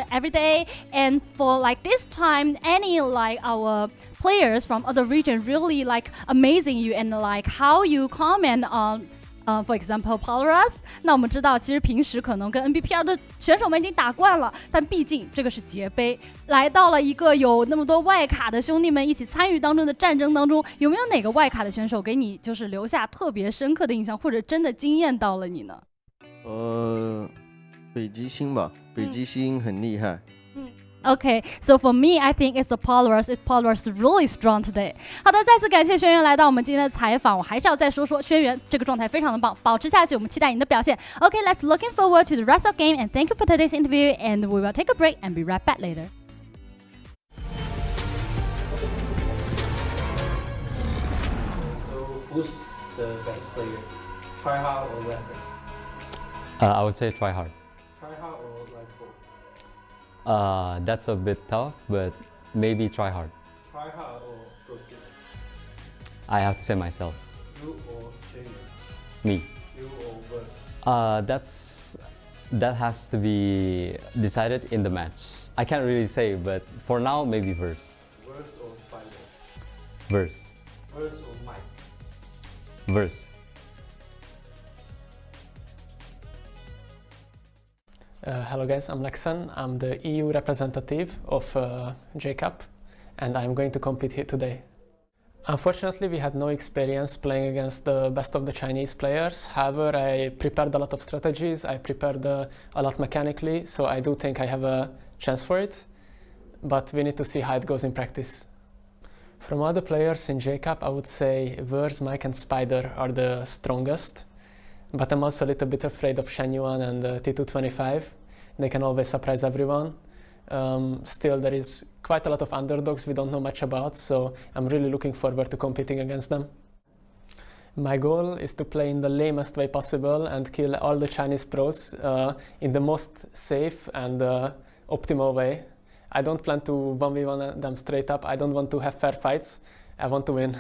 every day, and for like this time, any like our players from other region really like amazing you and like how you comment on. For example, Polaris. 那我们知道，其实平时可能跟 NBPR 的选手们已经打惯了，但毕竟这个是节杯，来到了一个有那么多外卡的兄弟们一起参与当中的战争当中，有没有哪个外卡的选手给你就是留下特别深刻的印象，或者真的惊艳到了你呢？北极星吧，北极星很厉害。Okay, so for me, I think it's the Polaris. Polaris really strong today. 好的，再次感谢轩辕来到我们今天的采访。我还是要再说轩辕这个状态非常的棒，保持下去，我们期待你的表现。Okay, let's looking forward to the rest of game and thank you for today's interview. And we will take a break and be right back later. So who's the better player? Try hard or wrestle? I would say try hard. Try hard or like both? That's a bit tough, but maybe try hard. Try hard or go serious? I have to say myself. You or Junior? Me. You or Verse? That has to be decided in the match. I can't really say, but for now, maybe Verse. Verse or Spider? Verse. Verse or Mike? Verse. Hello guys, I'm Lexan. I'm the EU representative of JCup and I'm going to compete here today. Unfortunately, we had no experience playing against the best of the Chinese players. However, I prepared a lot of strategies, I prepared a lot mechanically, so I do think I have a chance for it, but we need to see how it goes in practice. From other players in JCup, I would say Verse, Mike and Spider are the strongest. But I'm also a little bit afraid of Shenyuan and T225. They can always surprise everyone. Still, there is quite a lot of underdogs we don't know much about, so I'm really looking forward to competing against them. My goal is to play in the lamest way possible and kill all the Chinese pros in the most safe and optimal way. I don't plan to 1v1 them straight up. I don't want to have fair fights. I want to win.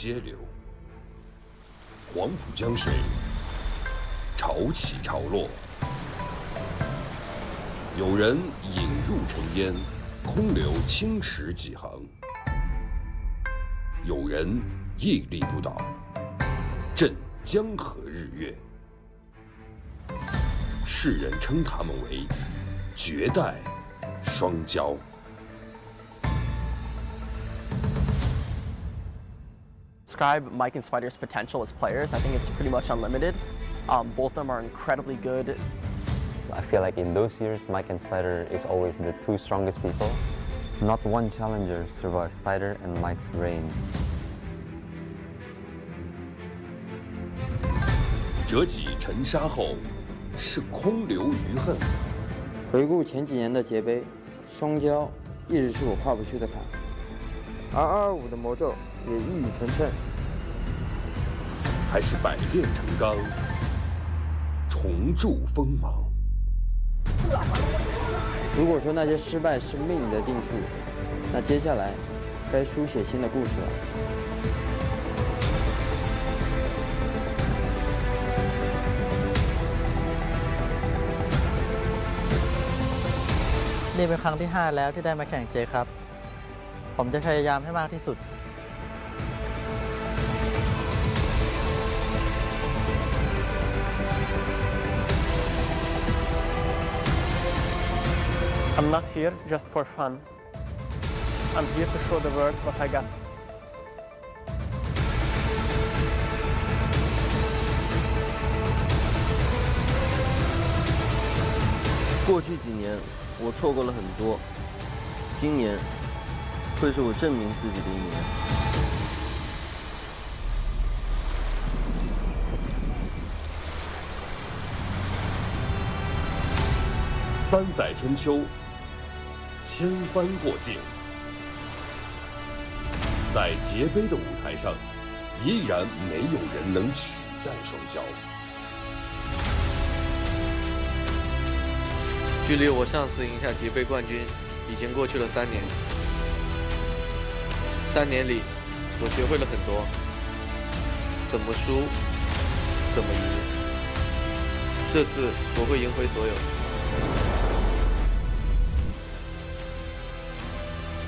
接流。黄浦江水潮起潮落，有人引入尘烟，空留青史几行；有人屹立不倒，镇江河日月。世人称他们为绝代双骄。Describe Mike and Spider's potential as players. I think it's pretty much unlimited. Both of them are incredibly good. I feel like in those years, Mike and Spider is always the two strongest people. Not one challenger survives Spider and Mike's reign. 折戟沉沙后，是空留余恨。回顾前几年的节杯，双骄一直是我跨不去的坎。225的魔咒也一语成谶。还是百炼成钢，重铸锋芒。如果说那些失败是命里的定数，那接下来该书写新的故事了。นี่เป็นครั้งที่5แล้วที่ได้มาแข่งเจครับผมจะพยายามให้มากที่สุดI'm not here just for fun. I'm here to show the world what I got. 过去几年我错过了很多，今年会是我证明自己的一年。3载春秋，千帆过境，在节杯的舞台上，依然没有人能取代双骄。距离我上次赢下节杯冠军，已经过去了3年。3年里，我学会了很多，怎么输，怎么赢。这次我会赢回所有。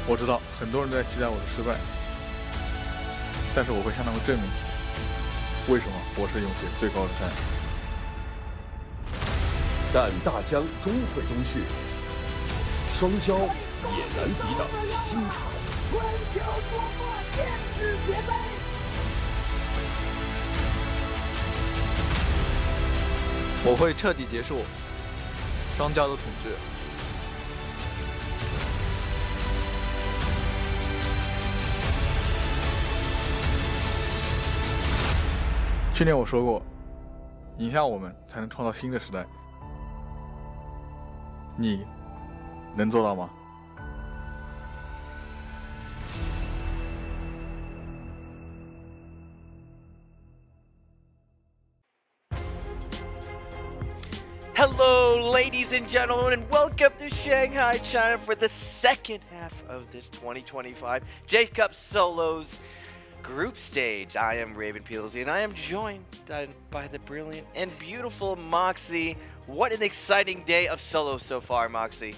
我知道很多人在期待我的失败，但是我会向他们证明，为什么我是用血最高的山。但大江终会东去，双骄也难抵挡新潮。我会彻底结束双骄的统治。去年我说过，赢下我们才能创造新的时代。你能做到吗？ Hello, ladies and gentlemen, and welcome to Shanghai, China for the second half of this 2025 J-Cup Solos group stage. I am Raven Peelsley, and I am joined by the brilliant and beautiful Moxie. What an exciting day of solos so far, Moxie.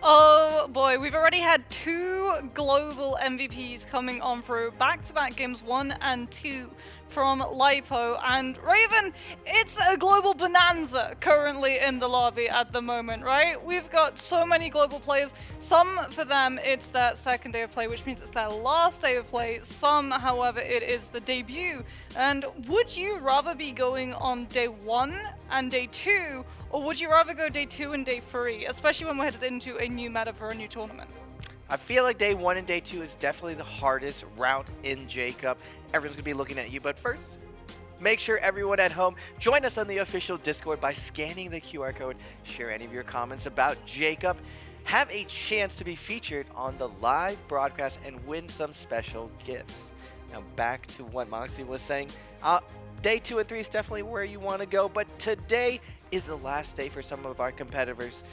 Oh boy, we've already had 2 global MVPs coming on through back-to-back games 1 and 2 from Lipo, and Raven, it's a global bonanza currently in the lobby at the moment, right? We've got so many global players. Some, for them, it's their second day of play, which means it's their last day of play. Some, however, it is the debut. And would you rather be going on day 1 and day 2, or would you rather go day 2 and day 3, especially when we're headed into a new meta for a new tournament? I feel like day 1 and day 2 is definitely the hardest route in J-Cup. Everyone's going to be looking at you, but first, make sure everyone at home join us on the official Discord by scanning the QR code, share any of your comments about J-Cup, have a chance to be featured on the live broadcast, and win some special gifts. Now back to what Moxie was saying, day 2 and 3 is definitely where you want to go, but today is the last day for some of our competitors.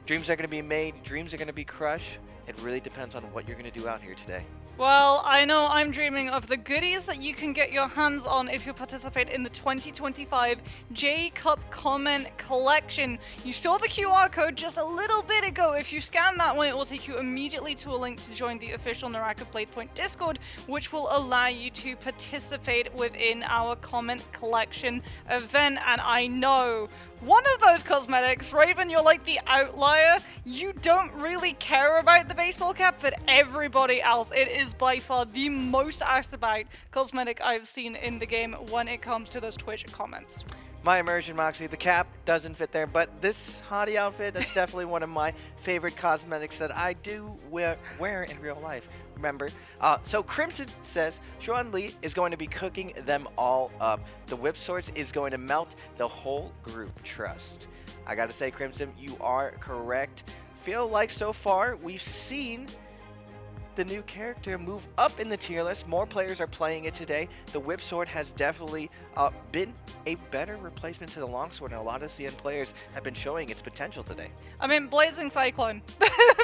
Dreams are going to be made, dreams are going to be crushed. It really depends on what you're going to do out here today. Well, I know I'm dreaming of the goodies that you can get your hands on if you participate in the 2025 J-Cup Comment Collection. You saw the QR code just a little bit ago. If you scan that one, it will take you immediately to a link to join the official NARAKA BLADEPOINT Discord, which will allow you to participate within our Comment Collection event. And I know one of those cosmetics, Raven, you're like the outlier. You don't really care about the baseball cap, but everybody else, it is by far the most asked about cosmetic I've seen in the game when it comes to those Twitch comments. My immersion, Moxie, the cap doesn't fit there, but this hottie outfit, that's definitely one of my favorite cosmetics that I do wear in real life. Remember? So Crimson says Xuan Li is going to be cooking them all up. The whip swords is going to melt the whole group. Trust. I gotta say, Crimson, you are correct. Feel like so far we've seen the new character move up in the tier list. More players are playing it today. The whip sword has definitely been a better replacement to the longsword, and a lot of CN players have been showing its potential today. I mean, Blazing Cyclone.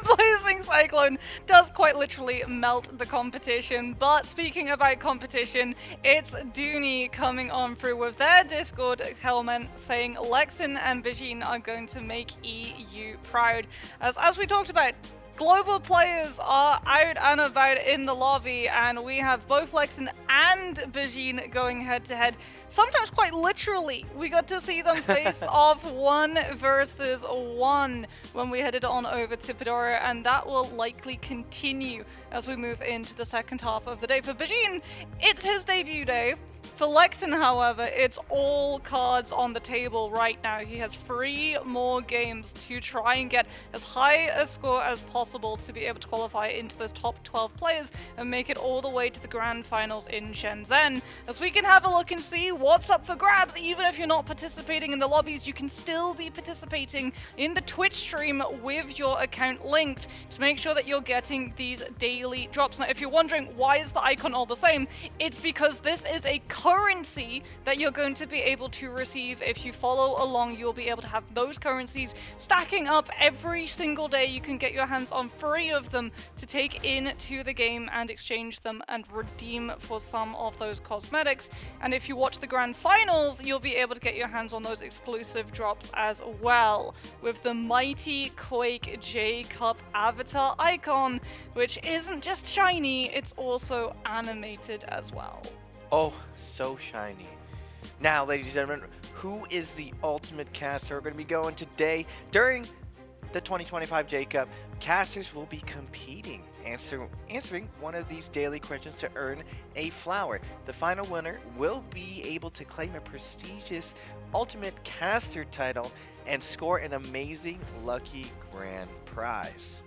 Blazing Cyclone does quite literally melt the competition. But speaking about competition, it's Dooney coming on through with their Discord comment saying Lexin and Bijin are going to make EU proud. As we talked about, global players are out and about in the lobby, and we have both Lexin and Bijin going head-to-head. Sometimes quite literally, we got to see them face off 1 versus 1 when we headed on over to Pedora, and that will likely continue as we move into the second half of the day. For Bijin, it's his debut day. For Lexin, however, it's all cards on the table right now. He has 3 more games to try and get as high a score as possible to be able to qualify into those top 12 players and make it all the way to the grand finals in Shenzhen. As we can have a look and see what's up for grabs. Even if you're not participating in the lobbies, you can still be participating in the Twitch stream with your account linked to make sure that you're getting these daily drops. Now, if you're wondering why is the icon all the same, it's because this is a currency that you're going to be able to receive. If you follow along, you'll be able to have those currencies stacking up every single day. You can get your hands on 3 of them to take into the game and exchange them and redeem for some of those cosmetics. And if you watch the grand finals, you'll be able to get your hands on those exclusive drops as well, with the mighty Quake J-Cup avatar icon, which isn't just shiny, it's also animated as well. Oh, so shiny. Now, ladies and gentlemen, who is the ultimate caster we're going to be going today during the 2025 J-Cup? Casters will be competing, answering one of these daily questions to earn a flower. The final winner will be able to claim a prestigious ultimate caster title and score an amazing lucky grand prize.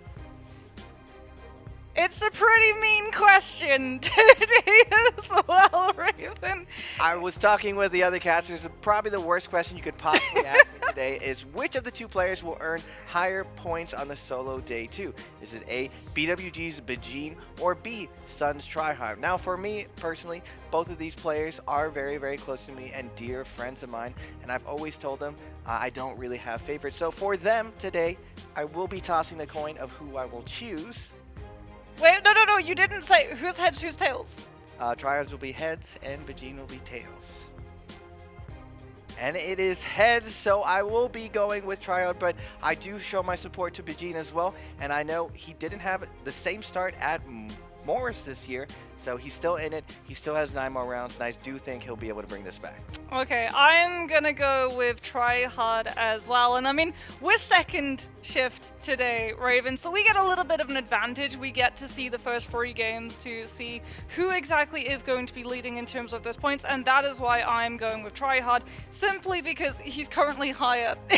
It's a pretty mean question today as well, Raven. I was talking with the other casters. Probably the worst question you could possibly ask me today is which of the 2 players will earn higher points on the solo day 2? Is it A, BWG's Bijin, or B, Sun's Tryhard? Now, for me personally, both of these players are very, very close to me and dear friends of mine, and I've always told them I don't really have favorites. So for them today, I will be tossing the coin of who I will choose. Wait, no, you didn't say who's heads, who's tails. Tryhards will be heads and Bijin will be tails. And it is heads, so I will be going with Tryhard, but I do show my support to Bijin as well, and I know he didn't have the same start at Morris this year, so he's still in it. He still has 9 more rounds, and I do think he'll be able to bring this back. Okay, I'm gonna go with Tryhard as well. And I mean, we're second shift today, Raven, so we get a little bit of an advantage. We get to see the first 3 games to see who exactly is going to be leading in terms of those points, and that is why I'm going with Tryhard, simply because he's currently higher in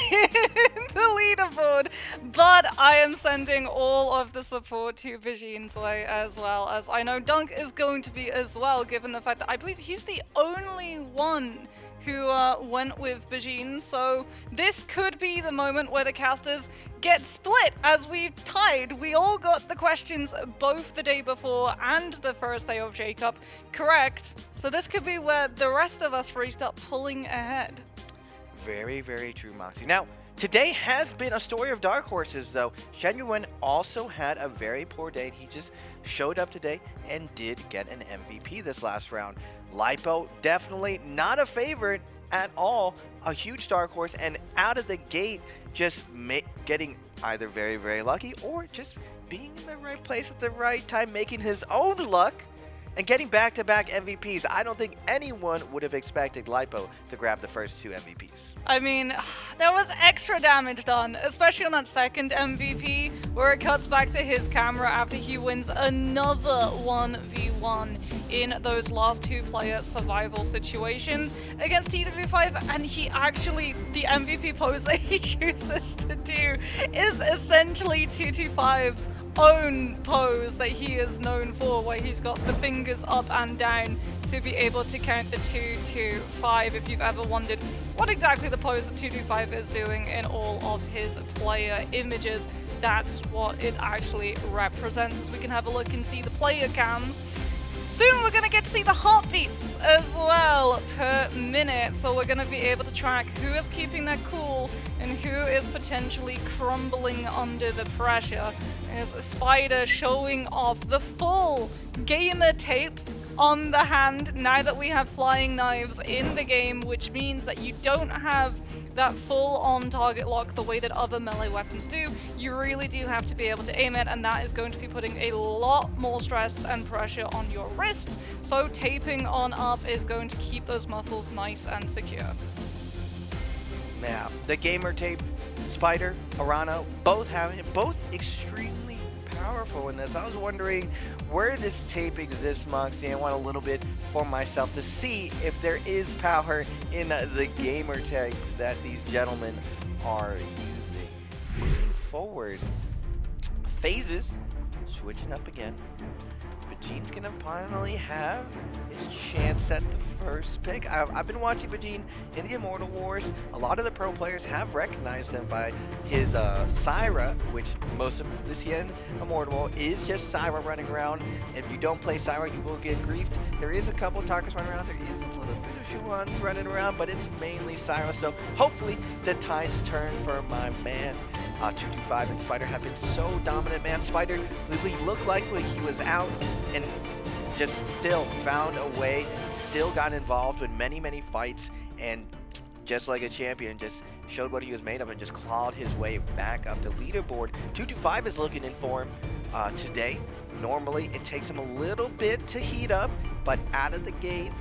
the leaderboard. But I am sending all of the support to Bijin's way, as well as I know Dunk is going to be as well, given the fact that I believe he's the only one who went with Bijin. So this could be the moment where the casters get split, as we've tied. We all got the questions both the day before and the first day of J-Cup correct. So this could be where the rest of us 3 start pulling ahead. Very, very true, Moxie. Now, Today has been a story of dark horses, though. Shen Yuan also had a very poor day. He just showed up today and did get an MVP this last round. Lipo, definitely not a favorite at all. A huge dark horse, and out of the gate, just getting either very, very lucky or just being in the right place at the right time, making his own luck and getting back-to-back MVPs. I don't think anyone would have expected Lipo to grab the first 2 MVPs. I mean, there was extra damage done, especially on that second MVP, where it cuts back to his camera after he wins another 1v1 in those last 2-player survival situations against T25, and he actually, the MVP pose that he chooses to do is essentially 225's own pose that he is known for, where he's got the fingers up and down to be able to count the 225. If you've ever wondered what exactly the pose that 225 is doing in all of his player images, that's what it actually represents. As we can have a look and see the player cams. Soon we're going to get to see the heartbeats as well per minute, so we're going to be able to track who is keeping their cool and who is potentially crumbling under the pressure. As Spider showing off the full gamer tape on the hand now that we have flying knives in the game, which means that you don't have that full on target lock the way that other melee weapons do. You really do have to be able to aim it, and that is going to be putting a lot more stress and pressure on your wrists. So taping on up is going to keep those muscles nice and secure. Yeah, the gamer tape, Spider, Arana, both extremely powerful in this. I was wondering where this tape exists, Moxie. I want a little bit for myself to see if there is power in the gamer tape that these gentlemen are using. Moving forward, phases switching up again. Bajine's gonna finally have his chance at the first pick. I've been watching Bajine in the Immortal Wars. A lot of the pro players have recognized him by his Syra, which most of the CN Immortal is just Syra running around. If you don't play Syra, you will get griefed. There is a couple targets running around. There is a little bit of Shuans running around, but it's mainly Syra. So hopefully the tides turn for my man. 225 and Spider have been so dominant, man. Spider literally looked like he was out and just still found a way, still got involved with many, many fights, and just like a champion, just showed what he was made of and just clawed his way back up the leaderboard. 225 is looking in form today. Normally, it takes him a little bit to heat up, but out of the gate,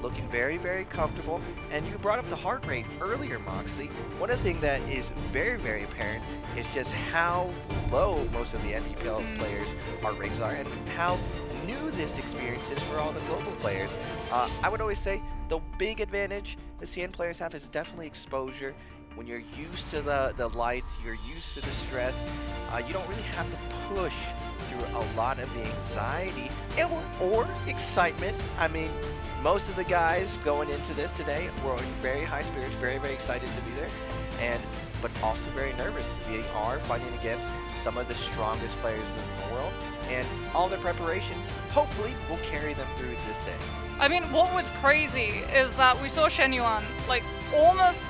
looking very, very comfortable. And you brought up the heart rate earlier, Moxley. One of the things that is very, very apparent is just how low most of the NBPL players' heart rates are and how new this experience is for all the global players. I would always say the big advantage the CN players have is definitely exposure. When you're used to the lights, you're used to the stress, you don't really have to push through a lot of the anxiety or excitement. I mean, most of the guys going into this today were in very high spirits, very, very excited to be there, but also very nervous. They are fighting against some of the strongest players in the world, and all their preparations hopefully will carry them through this day. I mean, what was crazy is that we saw Shen Yuan like almost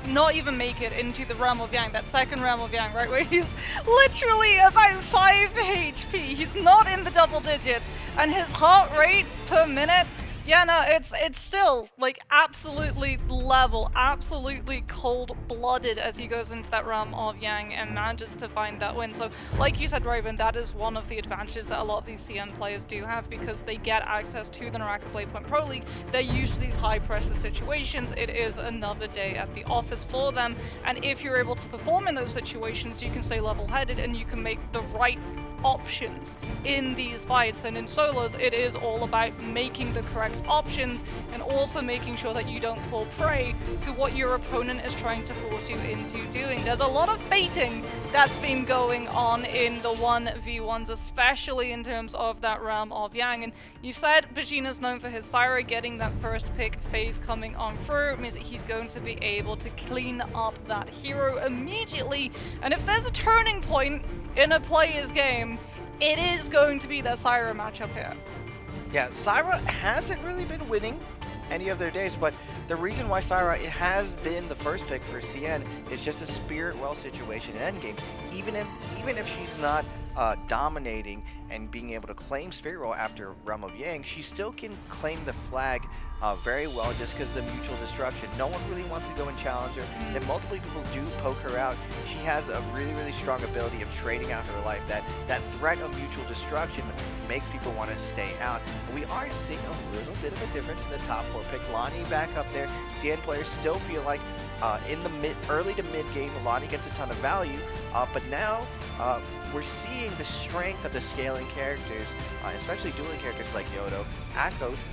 not even make it into the Realm of Yang, that second Realm of Yang, right, where he's literally about 5 HP. He's not in the double digits, and his heart rate per minute, yeah, no, it's still like absolutely level, absolutely cold-blooded as he goes into that Realm of Yang and manages to find that win. So like you said, Raven, that is one of the advantages that a lot of these CN players do have, because they get access to the NARAKA BLADEPOINT Pro League. They're used to these high-pressure situations. It is another day at the office for them, and if you're able to perform in those situations, you can stay level-headed and you can make the right options in these fights. And in solos, it is all about making the correct options and also making sure that you don't fall prey to what your opponent is trying to force you into doing. There's a lot of baiting that's been going on in the 1v1s, especially in terms of that Realm of Yang. And you said Vegeta's known for his Syra. Getting that first pick phase coming on through means that he's going to be able to clean up that hero immediately. And if there's a turning point in a player's game, it is going to be that Syra matchup here. Yeah, Syra hasn't really been winning any of their days. But the reason why Syra has been the first pick for CN is just a Spirit Well situation in endgame. Even if she's not dominating and being able to claim Spirit Well after Realm of Yang, she still can claim the flag very well just because of the mutual destruction. No one really wants to go and challenge her. If multiple people do poke her out, she has a really, really strong ability of trading out her life. That threat of mutual destruction makes people want to stay out. And we are seeing a little bit of a difference in the top 4 pick. Lonnie back up there. CN players still feel like in the early to mid game, Lonnie gets a ton of value, but now we're seeing the strength of the scaling characters, especially dueling characters like Yodo, Akos,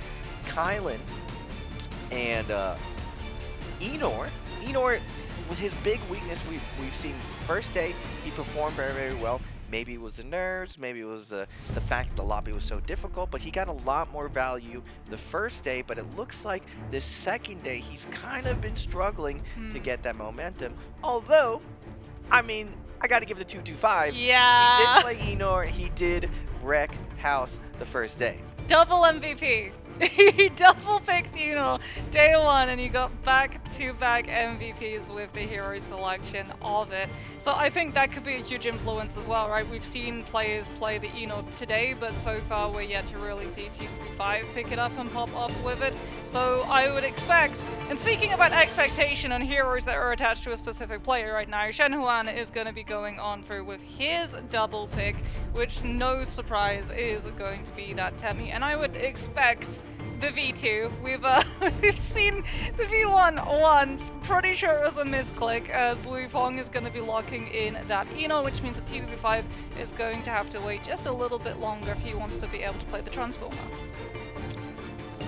Kylan, and Enor. Enor, with his big weakness, we've seen first day, he performed very, very well. Maybe it was the nerves, maybe it was the fact that the lobby was so difficult, but he got a lot more value the first day, but it looks like this second day, he's kind of been struggling to get that momentum. Although, I mean, I got to give it a 225. Yeah. He did play Enor, he did wreck House the first day. Double MVP. He double picked Enor day 1, and you got back-to-back MVPs with the hero selection of it. So I think that could be a huge influence as well, right? We've seen players play the Enor today, but so far we're yet to really see TP5 pick it up and pop up with it. So I would expect, and speaking about expectation and heroes that are attached to a specific player right now, Shen Huan is going to be going on through with his double pick, which no surprise is going to be that Temmie. And I would expect the V2. We've seen the V1 once. Pretty sure it was a misclick, as Lu Feng is going to be locking in that Enor, which means that TP5 is going to have to wait just a little bit longer if he wants to be able to play the Transformer.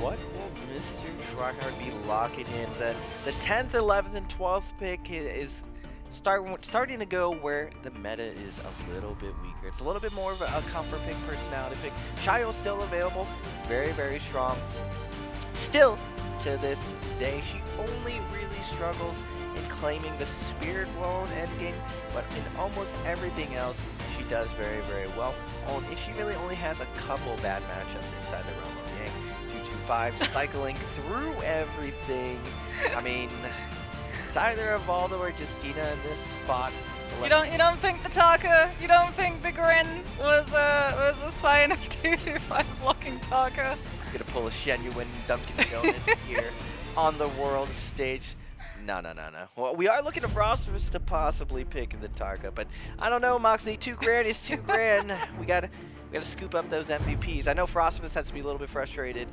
What will Mr. Tryhard be locking in? The 10th, 11th, and 12th pick is starting to go where the meta is a little bit weaker. It's a little bit more of a comfort pick, personality pick. Shayo's still available, very, very strong. Still, to this day, she only really struggles in claiming the Spirit Well in endgame, but in almost everything else, she does very, very well. She really only has a couple bad matchups inside the Realm of Yang. 225 cycling through everything. I mean, it's either Evaldo or Justina in this spot. You don't think the Taka, you don't think the Grin was a sign of 225 blocking Taka? Gonna pull a genuine Dunkin' Donuts here on the world stage. No. Well, we are looking at Frostmas to possibly pick the Tarka, but I don't know, Moxley. $2,000 is $2,000. We gotta scoop up those MVPs. I know Frostmas has to be a little bit frustrated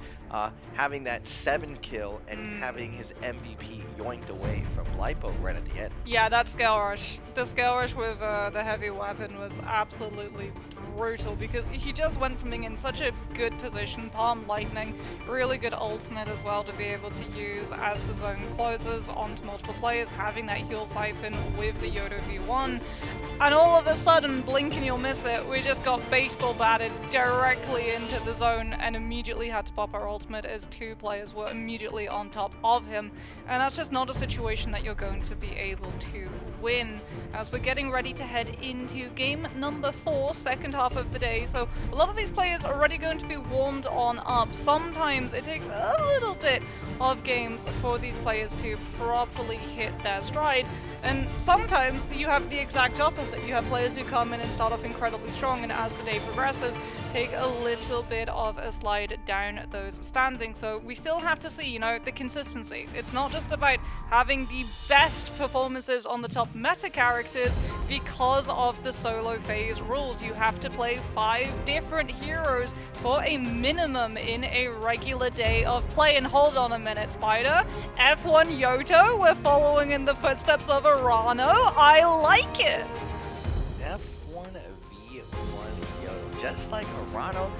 having that 7 kill and having his MVP yoinked away from Lipo right at the end. Yeah, that scale rush. The scale rush with the heavy weapon was absolutely brutal, because he just went from being in such a good position, Palm Lightning, really good ultimate as well to be able to use as the zone closes onto multiple players, having that heal siphon with the Yodo V1, and all of a sudden, blink and you'll miss it, we just got baseball batted directly into the zone and immediately had to pop our ultimate as 2 players were immediately on top of him, and that's just not a situation that you're going to be able to win, as we're getting ready to head into game number 4, second half of the day. So a lot of these players are already going to be warmed on up. Sometimes it takes a little bit of games for these players to properly hit their stride, and sometimes you have the exact opposite. You have players who come in and start off incredibly strong, and as the day progresses take a little bit of a slide down those standings. So we still have to see, the consistency. It's not just about having the best performances on the top meta characters because of the solo phase rules. You have to play 5 different heroes for a minimum in a regular day of play. And hold on a minute, Spider. F1 Yoto, we're following in the footsteps of Arano. I like it. F1 V1 Yoto, just like Arano.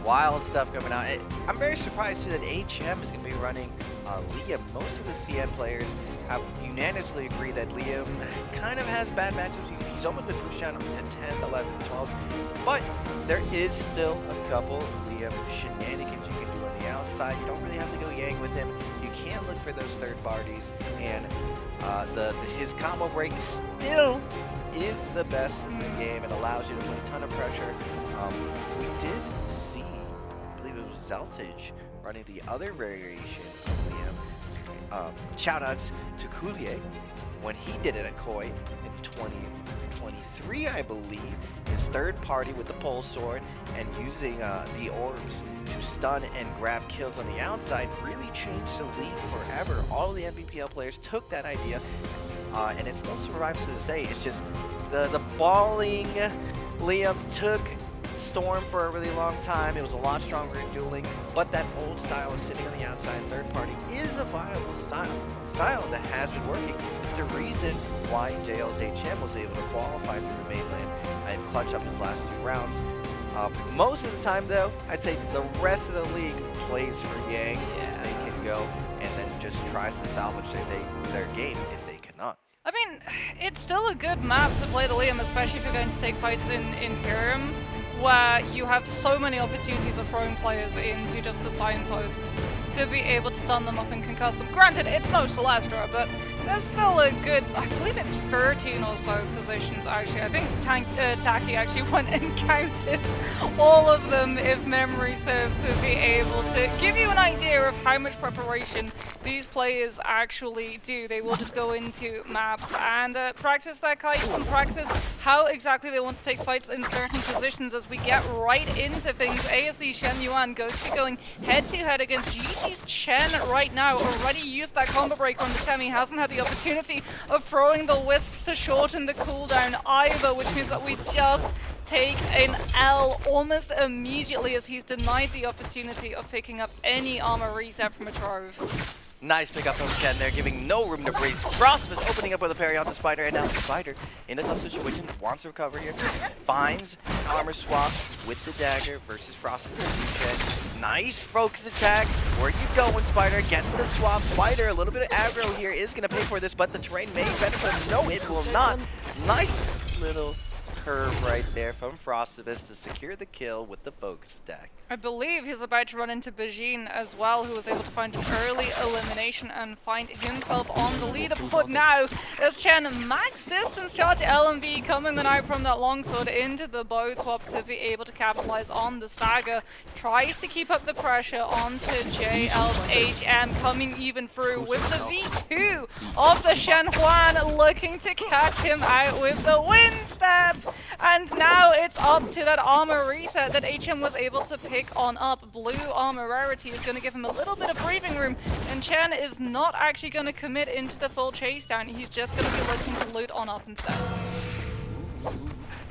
Wild stuff coming out. I'm very surprised too that HM is going to be running Liam. Most of the CN players have unanimously agreed that Liam kind of has bad matchups. He's almost been pushed down to 10th, 11th, 12th. But there is still a couple Liam shenanigans you can do on the outside. You don't really have to go Yang with him. You can look for those third parties, and his combo break still is the best in the game. It allows you to put a ton of pressure. We did see, I believe it was Zeltage running the other variation of Liam. Shoutouts to Coulier when he did it at Koi in 2023, I believe. His third party with the pole sword and using the orbs to stun and grab kills on the outside really changed the league forever. All of the NBPL players took that idea and it still survives to this day. It's just the balling Liam took Storm for a really long time. It was a lot stronger in dueling, but that old style of sitting on the outside third party is a viable style that has been working. It's the reason why JL's HM was able to qualify for the mainland and clutch up his last 2 rounds. Most of the time though, I'd say the rest of the league plays for Yang if they can go, and then just tries to salvage their game if they cannot. I mean, it's still a good map to play the Liam, especially if you're going to take fights in Imperium, where you have so many opportunities of throwing players into just the signposts to be able to stun them up and concuss them. Granted, it's no Celestra, but there's still a good, I believe it's 13 or so positions actually. I think Taki actually went and counted all of them, if memory serves, to be able to give you an idea of how much preparation these players actually do. They will just go into maps and practice their kites and practice how exactly they want to take fights in certain positions. As we get right into things, ASE Shen Yuan going to be going head-to-head against GG's Chen right now. Already used that combo break on the Temi, hasn't had the opportunity of throwing the wisps to shorten the cooldown either, which means that we just take an L almost immediately as he's denied the opportunity of picking up any armor reset from a Trove. Nice pick up from Chen there, giving no room to breathe. Frostmas opening up with a parry onto Spider, and now Spider in a tough situation, wants to recover here. Finds armor swap with the dagger versus Frostmas and Chen. Nice focus attack. Where you going, Spider? Against the swap. Spider, a little bit of aggro here, is going to pay for this, but the terrain may benefit. No, it will not. Nice little curve right there from Frostmas to secure the kill with the focus attack. I believe he's about to run into Bajin as well, who was able to find an early elimination and find himself on the leaderboard now. As Chen max distance charge LMV coming out from that longsword into the bow swap to be able to capitalize on the stagger. Tries to keep up the pressure onto JL's HM, coming even through with the V2 of the Shen Huan, looking to catch him out with the wind step. And now it's up to that armor reset that HM was able to pick on up. Blue armor rarity is going to give him a little bit of breathing room, and Chen is not actually going to commit into the full chase down. He's just going to be looking to loot on up instead.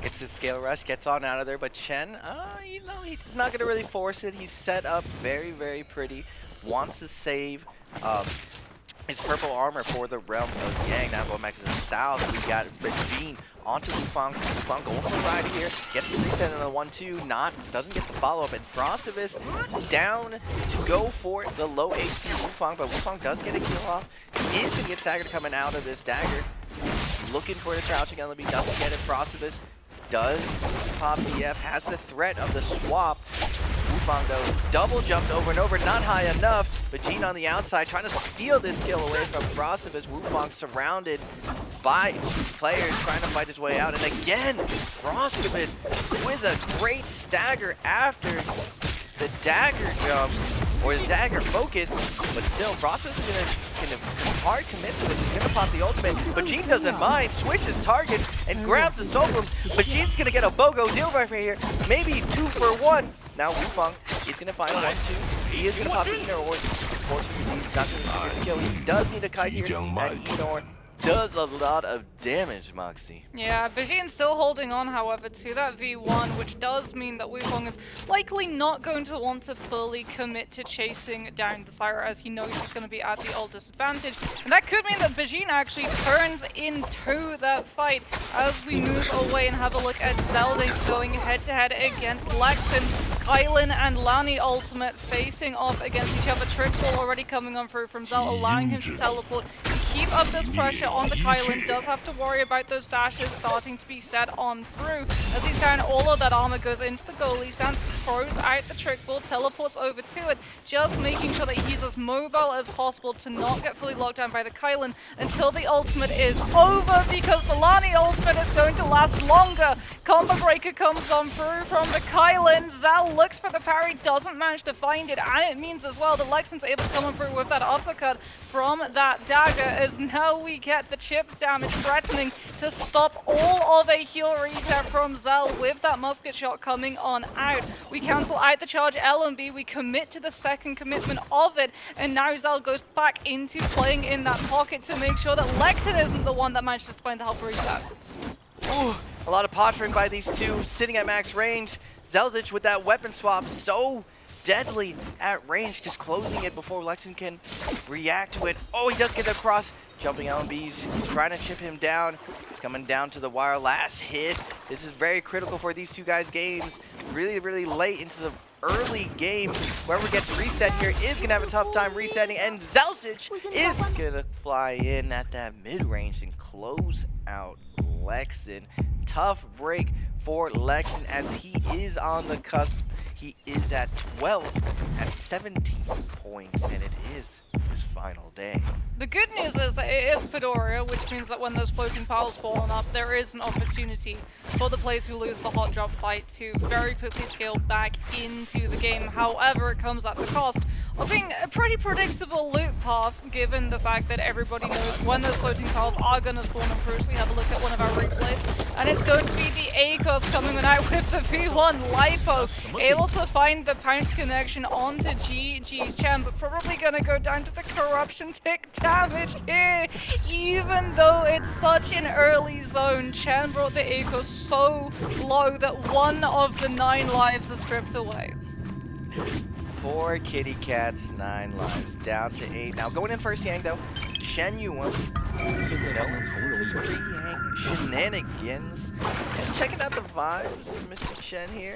Gets the scale rush, gets on out of there, but Chen, you know, he's not going to really force it. He's set up very, very pretty. Wants to save his purple armor for the realm of Yang. Now going back to the south, we got Bajin onto Wufang. Wufang going for the ride here, gets the reset on the 1-2, doesn't get the follow-up, and Frostmas down to go for the low HP Wufang, but Wufang does get a kill off. He is going to get staggered coming out of this dagger. Looking for the crouching LB, doesn't get it. Frostmas does pop EF, has the threat of the swap. Wufang though double jumps over and over, not high enough. Bajin on the outside trying to steal this kill away from Frostmas. Wufang surrounded by 2 players trying to fight his way out, and again Frostmas with a great stagger after the dagger jump or the dagger focus, but still Frostmas is gonna hard commit to this. He's gonna pop the ultimate. Bajin doesn't mind, switches target and grabs the soul room. Bajin's gonna get a BOGO deal right here, maybe 2 for 1. Now Wufang is going to find 1-2. He is going to pop the Enor, or unfortunately he's not going to get a kill. He does need a kite here, and Enor does a lot of damage, Moxie. Yeah, Bajin's still holding on, however, to that V1, which does mean that Wufang is likely not going to want to fully commit to chasing down the Syra, as he knows he's going to be at the old disadvantage. And that could mean that Bajin actually turns into that fight as we move away and have a look at Zelda going head-to-head against Lexin. Kylan and Lani ultimate facing off against each other. Trick ball already coming on through from Zel, allowing him to teleport. Keep up this pressure on the Kylan, does have to worry about those dashes starting to be set on through. As he's down, all of that armor goes into the goalie stance, throws out the trick ball, teleports over to it, just making sure that he's as mobile as possible to not get fully locked down by the Kylan until the ultimate is over, because the Lani ultimate is going to last longer. Combo breaker comes on through from the Kylan. Zal looks for the parry, doesn't manage to find it, and it means as well that Lexin's able to come in through with that uppercut from that dagger, as now we get the chip damage threatening to stop all of a heal reset from Zell with that musket shot coming on out. We cancel out the charge L&B, we commit to the second commitment of it, and now Zell goes back into playing in that pocket to make sure that Lexin isn't the one that manages to find the health reset. Ooh, a lot of posturing by these two, sitting at max range. Zeldich with that weapon swap, so deadly at range, just closing it before Lexin can react to it. Oh, he does get across. Jumping LMBs, trying to chip him down. It's coming down to the wire. Last hit. This is very critical for these two guys' games. Really, really late into the early game. Whoever gets reset here is going to have a tough time resetting, and Zelsic is going to fly in at that mid-range and close out Lexin. Tough break for Lexin as he is on the cusp. He is at 12, at 17 points, and it is his final day. The good news is that it is Pedoria, which means that when those floating piles spawn up, there is an opportunity for the players who lose the hot drop fight to very quickly scale back into the game. However, it comes at the cost of being a pretty predictable loot path, given the fact that everybody knows when those floating piles are going to spawn in first. We have a look at one of our replays, and it's going to be the ACOS coming out with the V1 Lipo, able to find the pounce connection onto GG's Chen, but probably going to go down to the corruption tick damage here. Even though it's such an early zone, Chen brought the ACOS so low that one of the 9 lives is stripped away. Poor kitty cat's 9 lives, down to 8. Now going in first Yang though, Shen Yuan known for his pre-Yang shenanigans. And checking out the vibes of Mr. Chen here.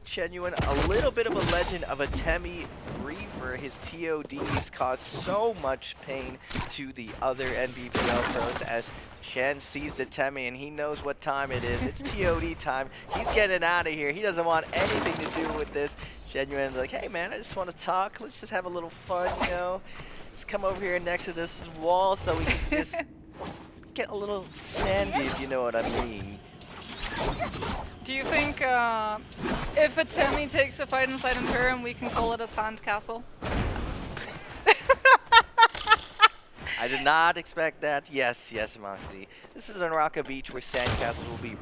Shen Yuan, a little bit of a legend of a Temi Reaver. His TODs cause so much pain to the other NBPL pros as Shen sees the Temi and he knows what time it is. It's TOD time. He's getting out of here. He doesn't want anything to do with this. Shen Yuan's like, hey man, I just want to talk. Let's just have a little fun, you know. Just come over here next to this wall so we can just get a little sandy, if you know what I mean. Do you think if a Temi takes a fight inside Imperium, we can call it a sandcastle? I did not expect that. Yes, yes, Moxie. This is NARAKA Beach where sandcastles will be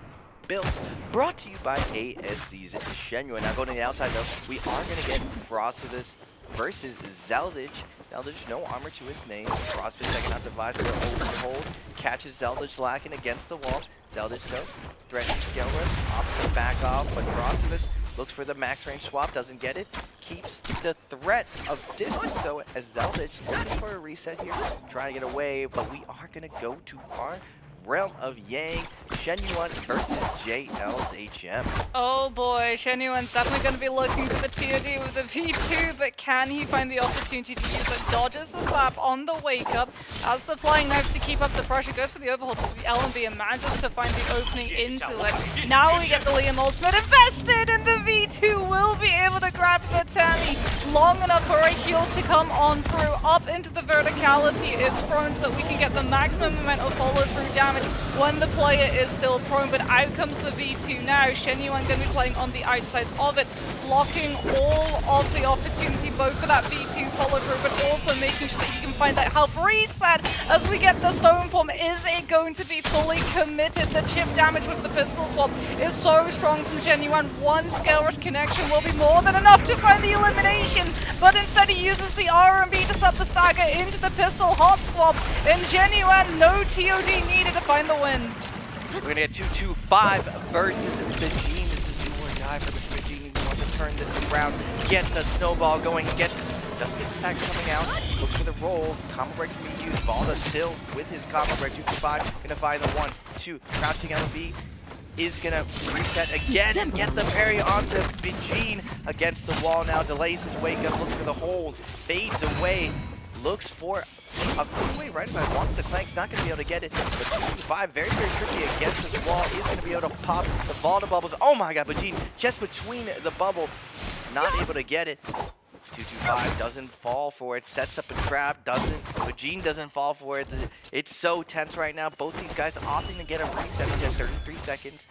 built. Brought to you by ASC's Shenyuan. Now going to the outside though, we are going to get Frostvis versus Zeldich. Zeldich, no armor to his name. Frostvis checking out the vibes for the hold. Catches Zeldich lacking against the wall. Zeldich though, threatening scale rush, opts to back off, but Frostvis looks for the max range swap, doesn't get it. Keeps the threat of distance though, as Zeldich looking for a reset here, trying to get away, but we are gonna go to our realm of Yang, Shenyuan versus JL's HM. Oh boy, Shenyuan's definitely going to be looking for the TOD with the V2, but can he find the opportunity to use it? Dodges the slap on the wake up, as the flying knives to keep up the pressure, goes for the overhold to the LMB and manages to find the opening into it. Now we get the Liam ultimate invested, and the V2 will be able to grab the Temi long enough for a heal to come on through, up into the verticality is thrown so that we can get the maximum amount of follow through damage when the player is still prone, but out comes the V2 now. Shenyuan going to be playing on the outsides of it, blocking all of the opportunity both for that V2 follow through, but also making sure that he can find that health reset as we get the stone form. Is it going to be fully committed? The chip damage with the pistol swap is so strong from Shenyuan. One scale rush connection will be more than enough to find the elimination, but instead he uses the R&B to sub the stagger into the pistol hot swap, and Shenyuan, no TOD needed to find the win. We're gonna get 2-2-5 versus Bijin. This is do or die for this Bijin. He wants to turn this around, get the snowball going. He doesn't get the stack coming out. Looks for the roll. Combo breaks to be used. Valda still with his combo break. 2-5. Gonna find the 1-2. Crouching LB is gonna reset again and get the parry onto Bijin against the wall now. Delays his wake up. Looks for the hold. Fades away. Looks for a good way right about wants to Clank's not going to be able to get it, but 2-5 very, very tricky against this wall. Is going to be able to pop the Valda bubbles. Oh my god, Bijin just between the bubble, not able to get it. 2-2-5 doesn't fall for it, sets up a trap, doesn't. Bijin doesn't fall for it. It's so tense right now. Both these guys opting to get a reset in just 33 seconds.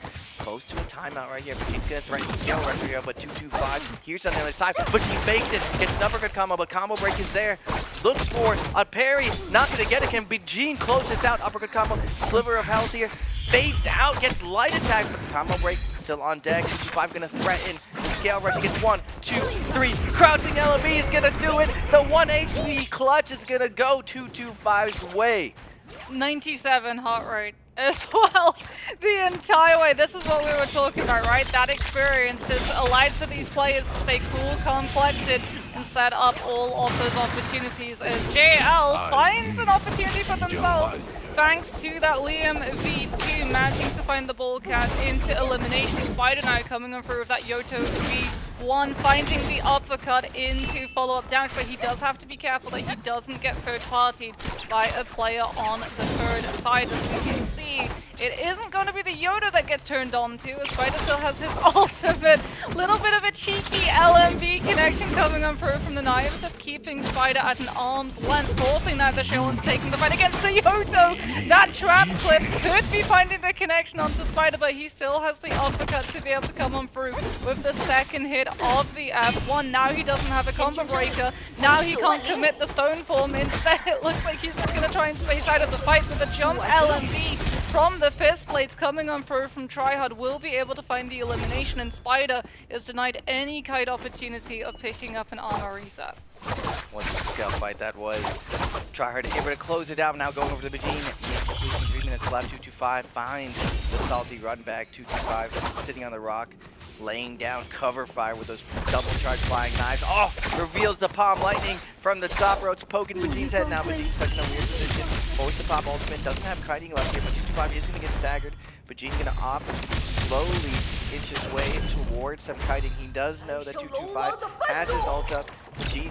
close to a timeout right here. Bajine's gonna threaten the scale rush here, but 225 here's on the other side. Bajine fakes it, gets an uppercut combo, but combo break is there. Looks for a parry, not gonna get it. Can Bajine close this out? Uppercut combo, sliver of health here. Fades out, gets light attack, but the combo break still on deck. 225 gonna threaten the scale rush. He gets 1, 2, 3. Crouching LMB is gonna do it. The 1 HP clutch is gonna go 225's way. 97 heart rate as well the entire way. This is what we were talking about, right? That experience just allows for these players to stay cool, calm, collected, and set up all of those opportunities as JL finds an opportunity for themselves. Thanks to that Liam V2 managing to find the ball catch into elimination. Spider now coming on through with that Yoto V1, finding the uppercut into follow-up damage, but he does have to be careful that he doesn't get third-partied by a player on the third side. As we can see, it isn't going to be the Yoda that gets turned on to, as Spider still has his ultimate. Little bit of a cheeky LMB connection coming on through from the knives, just keeping Spider at an arm's length, forcing now the Shion's taking the fight against the Yoto. That trap clip could be finding the connection onto Spider, but he still has the uppercut to be able to come on through with the second hit of the F1. Now he doesn't have a combo breaker. Now he can't commit the stone form. Instead, it looks like he's just going to try and space out of the fight with a jump LMB from the fist blades coming on through from Tryhard. Will be able to find the elimination, and Spider is denied any kind of opportunity of picking up an armor reset. What a scale fight that was. Tryhard able to close it out, now going over to Bajine. 3 minutes left, 225 finds the salty run back. 225 sitting on the rock, laying down cover fire with those double charge flying knives. Oh, reveals the palm lightning from the top ropes, poking Bajine's head. Now Bajine's stuck in a weird position. Forced to pop ultimate, doesn't have kiting left here, but 225 is going to get staggered. Bajine's going to opt to slowly inch his way towards some kiting. He does know that 225 has his ult up. Bajine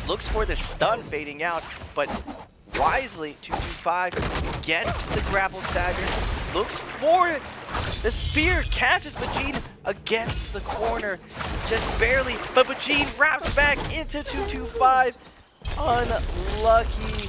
looks for the stun fading out, but wisely 225 gets the grapple stagger, looks for it. The spear catches Bajine against the corner, just barely, but Bajine wraps back into 225. Unlucky.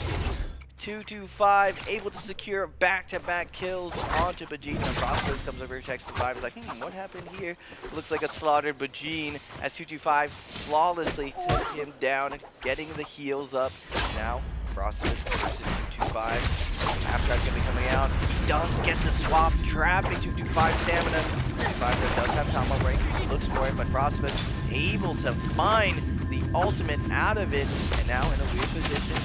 225 able to secure back-to-back kills onto Bajine. And Frostless comes over, checks the vibe, is like, what happened here? Looks like a slaughtered Bajine as 225 flawlessly took him down, getting the heals up. Now Frostless versus 225. After's gonna be coming out. He does get the swap, trapping 225 stamina. 225 does have combo break. He looks for it, but Frostless able to find the ultimate out of it, and now in a weird position.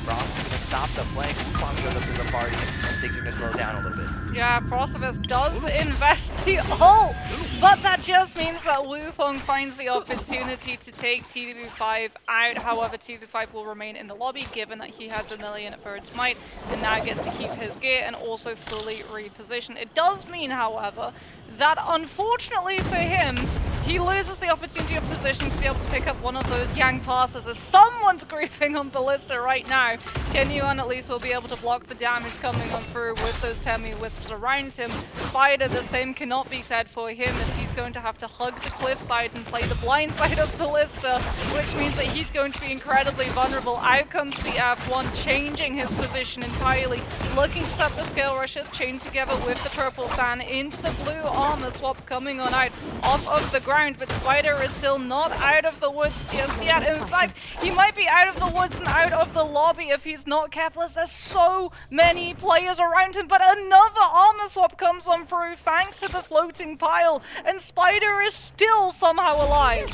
Frost is going to stop the flank. Wukong goes up to the party, and things are going to slow down a little bit. Yeah, Frostivus does invest the ult, but that just means that Wufong finds the opportunity to take TD5 out. However, TD5 will remain in the lobby, given that he had the million at Bird's Might, and now gets to keep his gear and also fully reposition. It does mean, however, that unfortunately for him, he loses the opportunity of position to be able to pick up one of those Yang passes, as someone's griefing on Ballista right now. Genuine at least will be able to block the damage coming on through with those Temi Wisps around him. Spider, the same cannot be said for him, as he's going to have to hug the cliffside and play the blind side of Ballista, which means that he's going to be incredibly vulnerable. Out comes the F1, changing his position entirely, looking to set the scale rushes, chained together with the purple fan into the blue armor swap coming on out off of the ground, but Spider is still not out of the woods just yet. In fact, he might be out of the woods and out of the lobby if he's not careful, as there's so many players around him. But another armor swap comes on through thanks to the floating pile, and Spider is still somehow alive.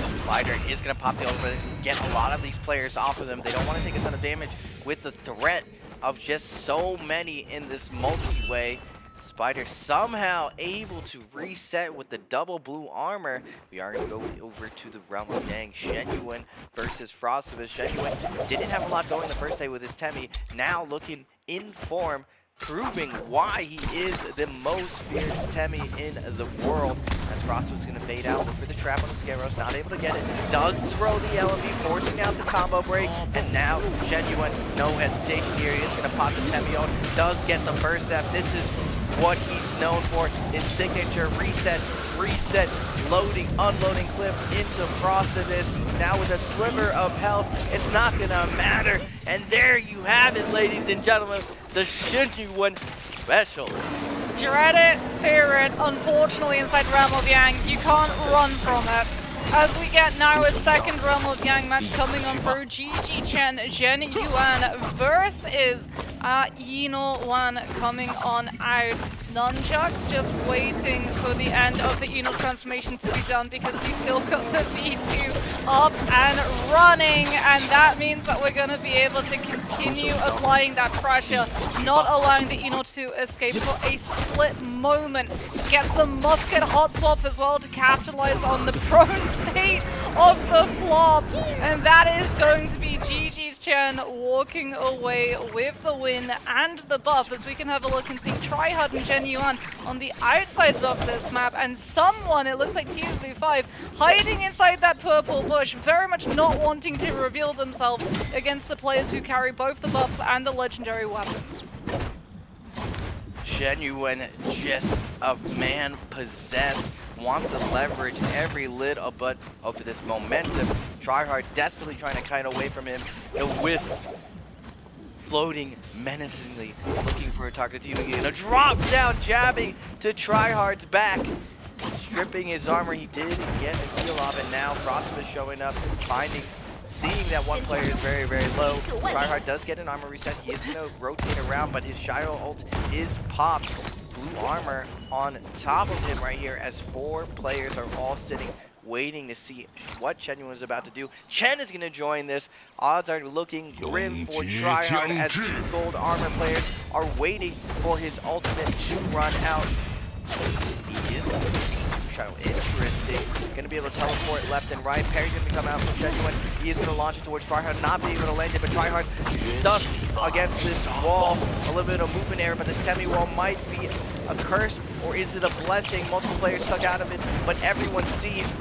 Spider is going to pop the over and get a lot of these players off of them. They don't want to take a ton of damage with the threat of just so many in this multi-way. Spider somehow able to reset with the double blue armor. We are going to go over to the realm of Dang. Shenyuan versus Frostivus. Shenyuan didn't have a lot going the first day with his Temi. Now looking in form, proving why he is the most feared Temi in the world. As Frostivus is going to fade out, look for the trap on the Scaros, not able to get it. Does throw the LMB, forcing out the combo break. And now Shenyuan, no hesitation here. He is going to pop the Temi on. Does get the first step. This is what he's known for, his signature reset, loading, unloading clips into Frostivus. Now with a sliver of health, it's not gonna matter. And there you have it, ladies and gentlemen, the Shenyuan special. Dread it, fear it. Unfortunately, inside Realm of Yang, you can't run from it. As we get now a second Realm of Yang match coming on through GG Chen, Zhen Yuan versus Yino Wan coming on out. Nunchucks just waiting for the end of the Eno transformation to be done because he's still got the V2 up and running, and that means that we're going to be able to continue applying that pressure, not allowing the Eno to escape for a split moment. Gets the musket hot swap as well to capitalize on the prone state of the flop, and that is going to be GG's Chen walking away with the win and the buff, as we can have a look and see Tryhard and Zhen Yuan on the outsides of this map, and someone, it looks like TSU5, hiding inside that purple bush, very much not wanting to reveal themselves against the players who carry both the buffs and the legendary weapons. Zhen Yuan, just a man possessed, wants to leverage every little bit of this momentum. Tryhard desperately trying to kite away from him. The Wisp floating menacingly, looking for a target to and a drop down, jabbing to Tryhard's back, stripping his armor. He did get a heal off, and now Frostbus showing up, seeing that one player is very, very low. Tryhard does get an armor reset. He is going to rotate around, but his Shadow ult is popped. Blue armor on top of him right here, as 4 players are all sitting waiting to see what Chen Yuan is about to do. Chen is going to join this. Odds are looking grim for Tryhard, as 2 gold armor players are waiting for his ultimate to run out. He is going to be Shadow. Interesting. Going to be able to teleport left and right. Parry's going to come out from Chen Yuan. He is going to launch it towards Tryhard, not being able to land it, but Tryhard stuck against this wall. A little bit of movement error, but this Temi wall might be a curse, or is it a blessing? Multiple players stuck out of it, but everyone sees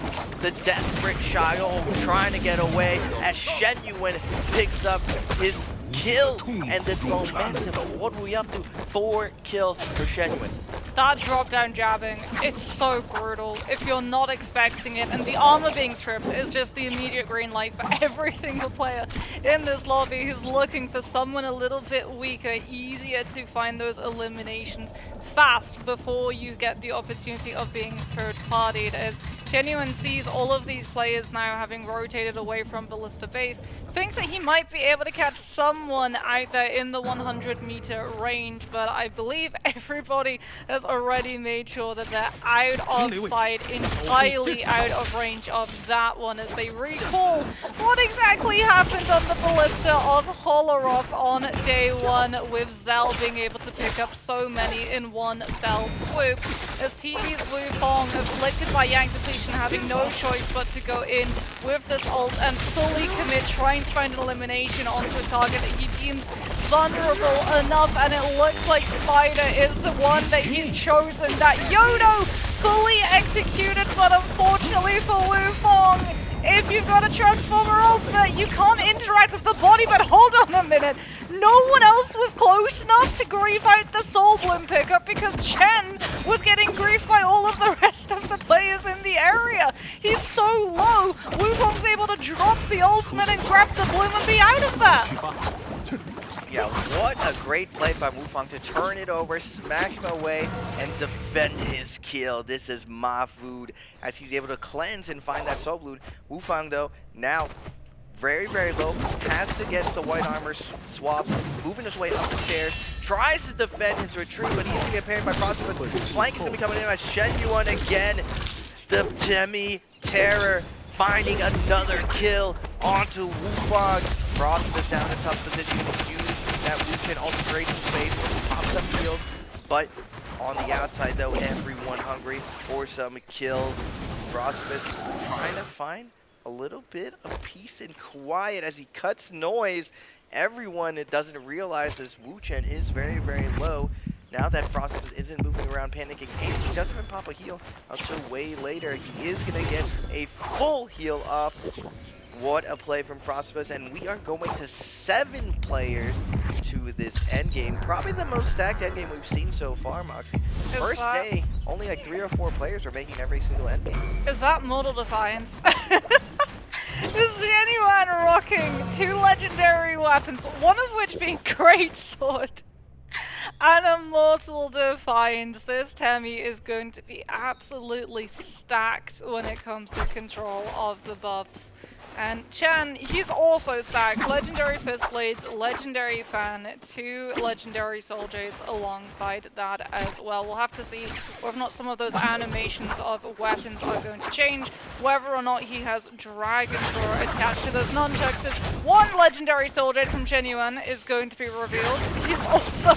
the desperate Shadow trying to get away as Zhen Yuan picks up his kill, and this momentum. What are we up to? 4 kills for Zhen Yuan. That drop down jabbing, it's so brutal if you're not expecting it, and the armor being stripped is just the immediate green light for every single player in this lobby who's looking for someone a little bit weaker, easier to find those eliminations fast before you get the opportunity of being third-partied, as Zhen Yuan sees all of these players now having rotated away from Ballista base, thinks that he might be able to catch someone out there in the 100-meter range, but I believe everybody has already made sure that they're out of sight, entirely out of range of that one, as they recall what exactly happened on the Ballista of Holoroth on day 1, with Zell being able to pick up so many in one fell swoop, as TV's Wu Fong, afflicted by Yang depletion, having no choice but to go in with this ult and fully commit, trying to find an elimination onto a target that he deems vulnerable enough, and it looks like Spider is the one that he's chosen. That Yodo fully executed, but unfortunately for Wu Fong, if you've got a Transformer ultimate, you can't interact with the body, but hold on a minute. No one else was close enough to grief out the Soul Bloom pickup because Chen was getting griefed by all of the rest of the players in the area. He's so low, Wu Fong's able to drop the ultimate and grab the Bloom and be out of that. Yeah, what a great play by Wu Fong to turn it over, smash him away, and defend his kill. This is Ma Food, as he's able to cleanse and find that Soul Bloom. Wu Fong, though, now very, very low, has to get the white armor swap, moving his way up the stairs, tries to defend his retreat, but he's going to get parried by Frostbus. Flank is going to be coming in by Zhen Yuan again. The Temi Terror finding another kill onto Wu Fong. Frostbus down in a tough position, use that Wu Chen ultimate space, pop some kills, but on the outside though, everyone hungry for some kills. Frostbus trying to find a little bit of peace and quiet as he cuts noise. Everyone doesn't realize this Wu Chen is very, very low. Now that Frostbus isn't moving around panicking, he doesn't even pop a heal until way later. He is going to get a full heal up. What a play from Frostbus, and we are going to 7 players to this endgame. Probably the most stacked endgame we've seen so far, Moxie. First day, only like 3 or 4 players were making every single endgame. Is that Mortal Defiance? This is Zhen Yuan rocking 2 legendary weapons, one of which being Great Sword. An Immortal Defiance. This Temmie is going to be absolutely stacked when it comes to control of the buffs. And Chen, he's also stacked. Legendary Fist Blades, Legendary Fan, 2 Legendary Soul Jades alongside that as well. We'll have to see whether or not some of those animations of weapons are going to change, whether or not he has Dragon Draw attached to those nunchucks. As 1 Legendary Soul Jade from Shenyuan is going to be revealed. He's also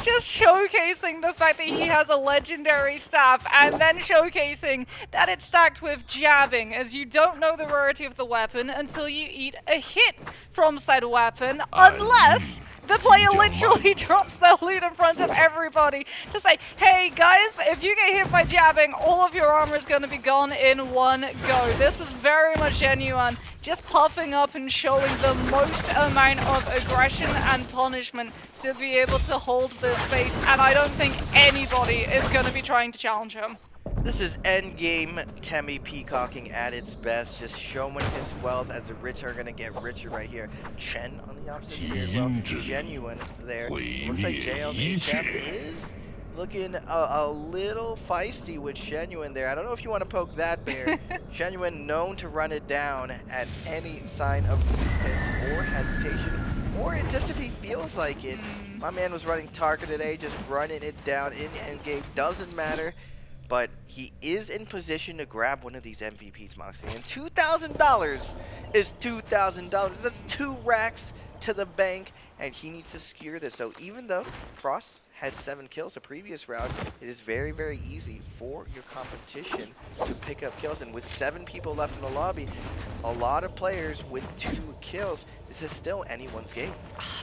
just showcasing the fact that he has a Legendary Staff and then showcasing that it's stacked with jabbing, as you don't know the rarity of the weapon until you eat a hit from said weapon, unless the player literally drops their loot in front of everybody to say, hey guys, if you get hit by jabbing, all of your armor is going to be gone in one go. This is very much Shenyuan, just puffing up and showing the most amount of aggression and punishment to be able to hold this space, and I don't think anybody is going to be trying to challenge him. This is endgame Temmie peacocking at its best, just showing his wealth as the rich are going to get richer right here. Chen on the opposite here as well. Genuine there. Looks like JL's HF is looking a little feisty with Genuine there. I don't know if you want to poke that bear. Genuine known to run it down at any sign of weakness or hesitation, or just if he feels like it. My man was running Tarka today, just running it down in endgame. Doesn't matter. But he is in position to grab one of these MVPs, Moxie. And $2,000 is $2,000. That's 2 racks to the bank, and he needs to secure this. So even though Frost had 7 kills the previous round, it is very, very easy for your competition to pick up kills. And with 7 people left in the lobby, a lot of players with 2 kills, this is still anyone's game.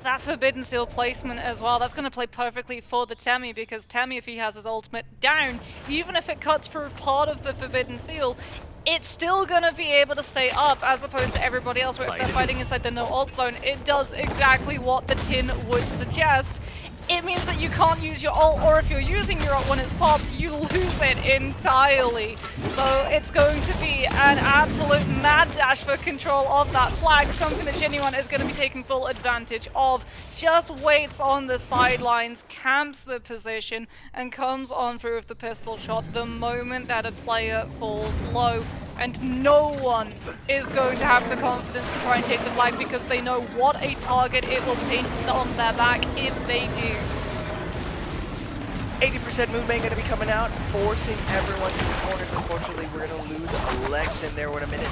That Forbidden Seal placement as well, that's going to play perfectly for the Temmie, because Temmie, if he has his ultimate down, even if it cuts through part of the Forbidden Seal, it's still going to be able to stay up, as opposed to everybody else where if they're fighting inside the no ult zone, it does exactly what the tin would suggest. It means that you can't use your ult, or if you're using your ult when it's popped, you lose it entirely. So it's going to be an absolute mad dash for control of that flag, something that Genuine is going to be taking full advantage of. Just waits on the sidelines, camps the position, and comes on through with the pistol shot the moment that a player falls low. And no one is going to have the confidence to try and take the flag, because they know what a target it will paint on their back if they do. 80% movement going to be coming out, forcing everyone to the corners. Unfortunately, we're going to lose Alex in there with a minute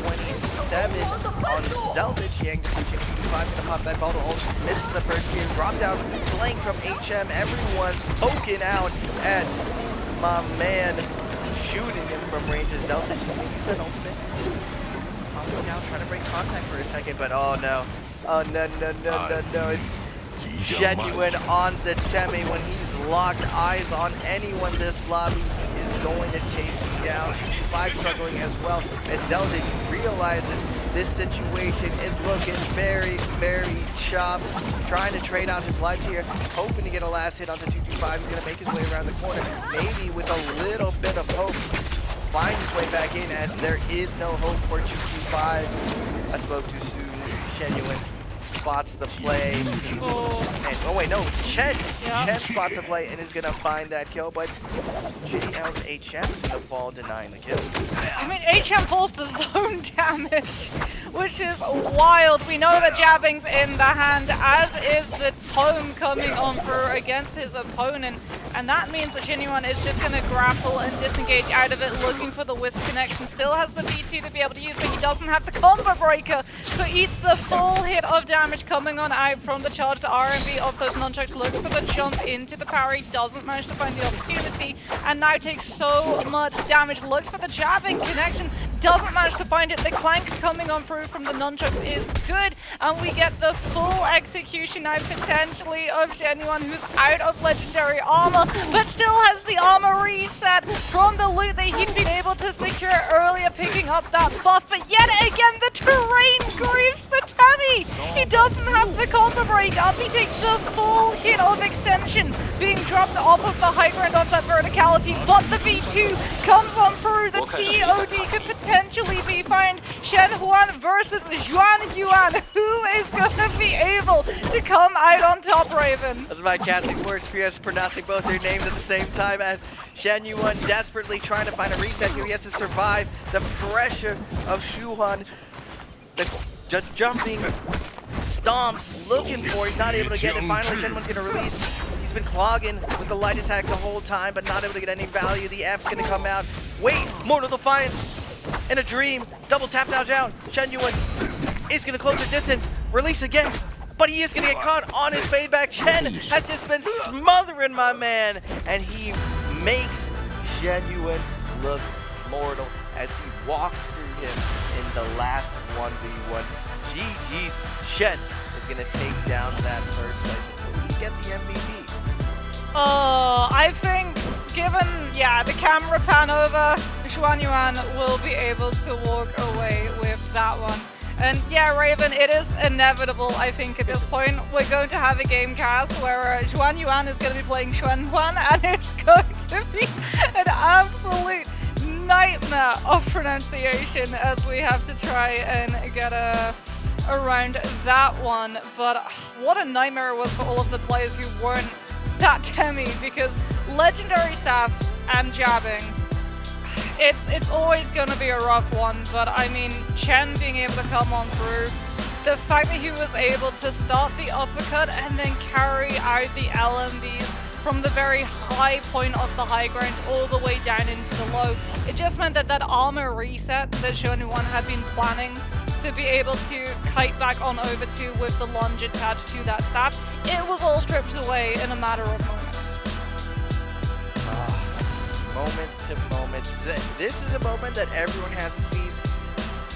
27 on Selvage. Yang the 5 going to pop that ball to hold. Misses the first gear, drop down, flank from HM. Everyone poking out at my man, shooting him from range. As Zeltic use an ultimate. Popping down, trying to break contact for a second, but oh no. Oh no. It's Genuine on the Temmie. When he's locked eyes on anyone this lobby, he is going to take you down. 5 struggling as well, as Zeltic realizes this situation is looking very, very chopped. Trying to trade out his life here, hoping to get a last hit on the 225. He's going to make his way around the corner, maybe with a little bit of hope. Find his way back in, as there is no hope for 225. I spoke too soon. Genuine spots the play. And, oh wait, no, it's Chen. Yeah. Chen spots a play and is going to find that kill, but JL's HM is going to fall, denying the kill. I mean, HM falls to zone damage, which is wild. We know that jabbing's in the hand, as is the tome coming on through against his opponent. And that means that Genuine is just going to grapple and disengage out of it, looking for the Wisp connection. Still has the V2 to be able to use, but he doesn't have the combo breaker. So eats the full hit of damage coming on out from the charged RMB of those nunchucks. Looks for the jump into the parry, doesn't manage to find the opportunity, and now takes so much damage. Looks for the jabbing connection, doesn't manage to find it. The clank coming on through from the nunchucks is good, and we get the full execution now potentially of Genuine, who's out of legendary armor, but still has the armor reset from the loot that he'd been able to secure earlier, picking up that buff. But yet again, the terrain griefs the Tammy! He doesn't have the combo break up, he takes the full hit of extension, being dropped off of the high ground of that verticality, but the V2 comes on through, the TOD could potentially be found. Shen Huan versus Zhuan Yuan, who is going to be able to come out on top, Raven? That's my casting words for us pronouncing both their names at the same time as Shen Yuan desperately trying to find a reset here. He has to survive the pressure of Shuhan. The jumping stomps looking for. He's not able to get it. Finally, Shen Yuan's going to release. He's been clogging with the light attack the whole time, but not able to get any value. The F's going to come out. Wait, Mortal Defiance in a dream. Double tap now down. Shen Yuan is going to close the distance. Release again. But he is going to get caught on his fade back. Shen has just been smothering my man. And he makes Shen Yuan look mortal as he walks through him in the last 1v1. GG's. Shen is going to take down that first place. Will he get the MVP? I think given, the camera pan over, Zhuan Yuan will be able to walk away with that one. And yeah, Raven, it is inevitable, I think, at this point. We're going to have a game cast where Zhuan Yuan is going to be playing Xuan Huan, and it's going to be an absolute nightmare of pronunciation as we have to try and get around that one. But what a nightmare it was for all of the players who weren't that Temi, because legendary staff and jabbing, it's always going to be a rough one. But I mean, Chen being able to come on through, the fact that he was able to start the uppercut and then carry out the LMBs from the very high point of the high ground all the way down into the low, it just meant that that armor reset that Zhuan Yuan had been planning to be able to kite back on over to with the lunge attached to that staff, it was all stripped away in a matter of moments. Moment to moment. This is a moment that everyone has to seize.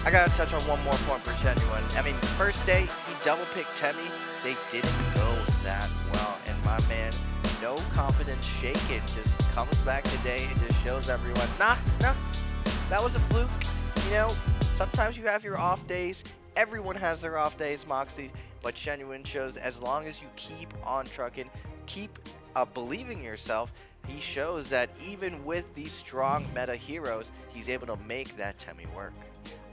I gotta touch on one more point for Shen Yuan. I mean, first day, he double picked Temi. They didn't go that well, and my man, no confidence shaken, just comes back today and just shows everyone, nah, that was a fluke. You know, sometimes you have your off days. Everyone has their off days, Moxie, but Shen Yuan shows as long as you keep on trucking, keep believing in yourself, he shows that even with these strong meta heroes, he's able to make that Temi work.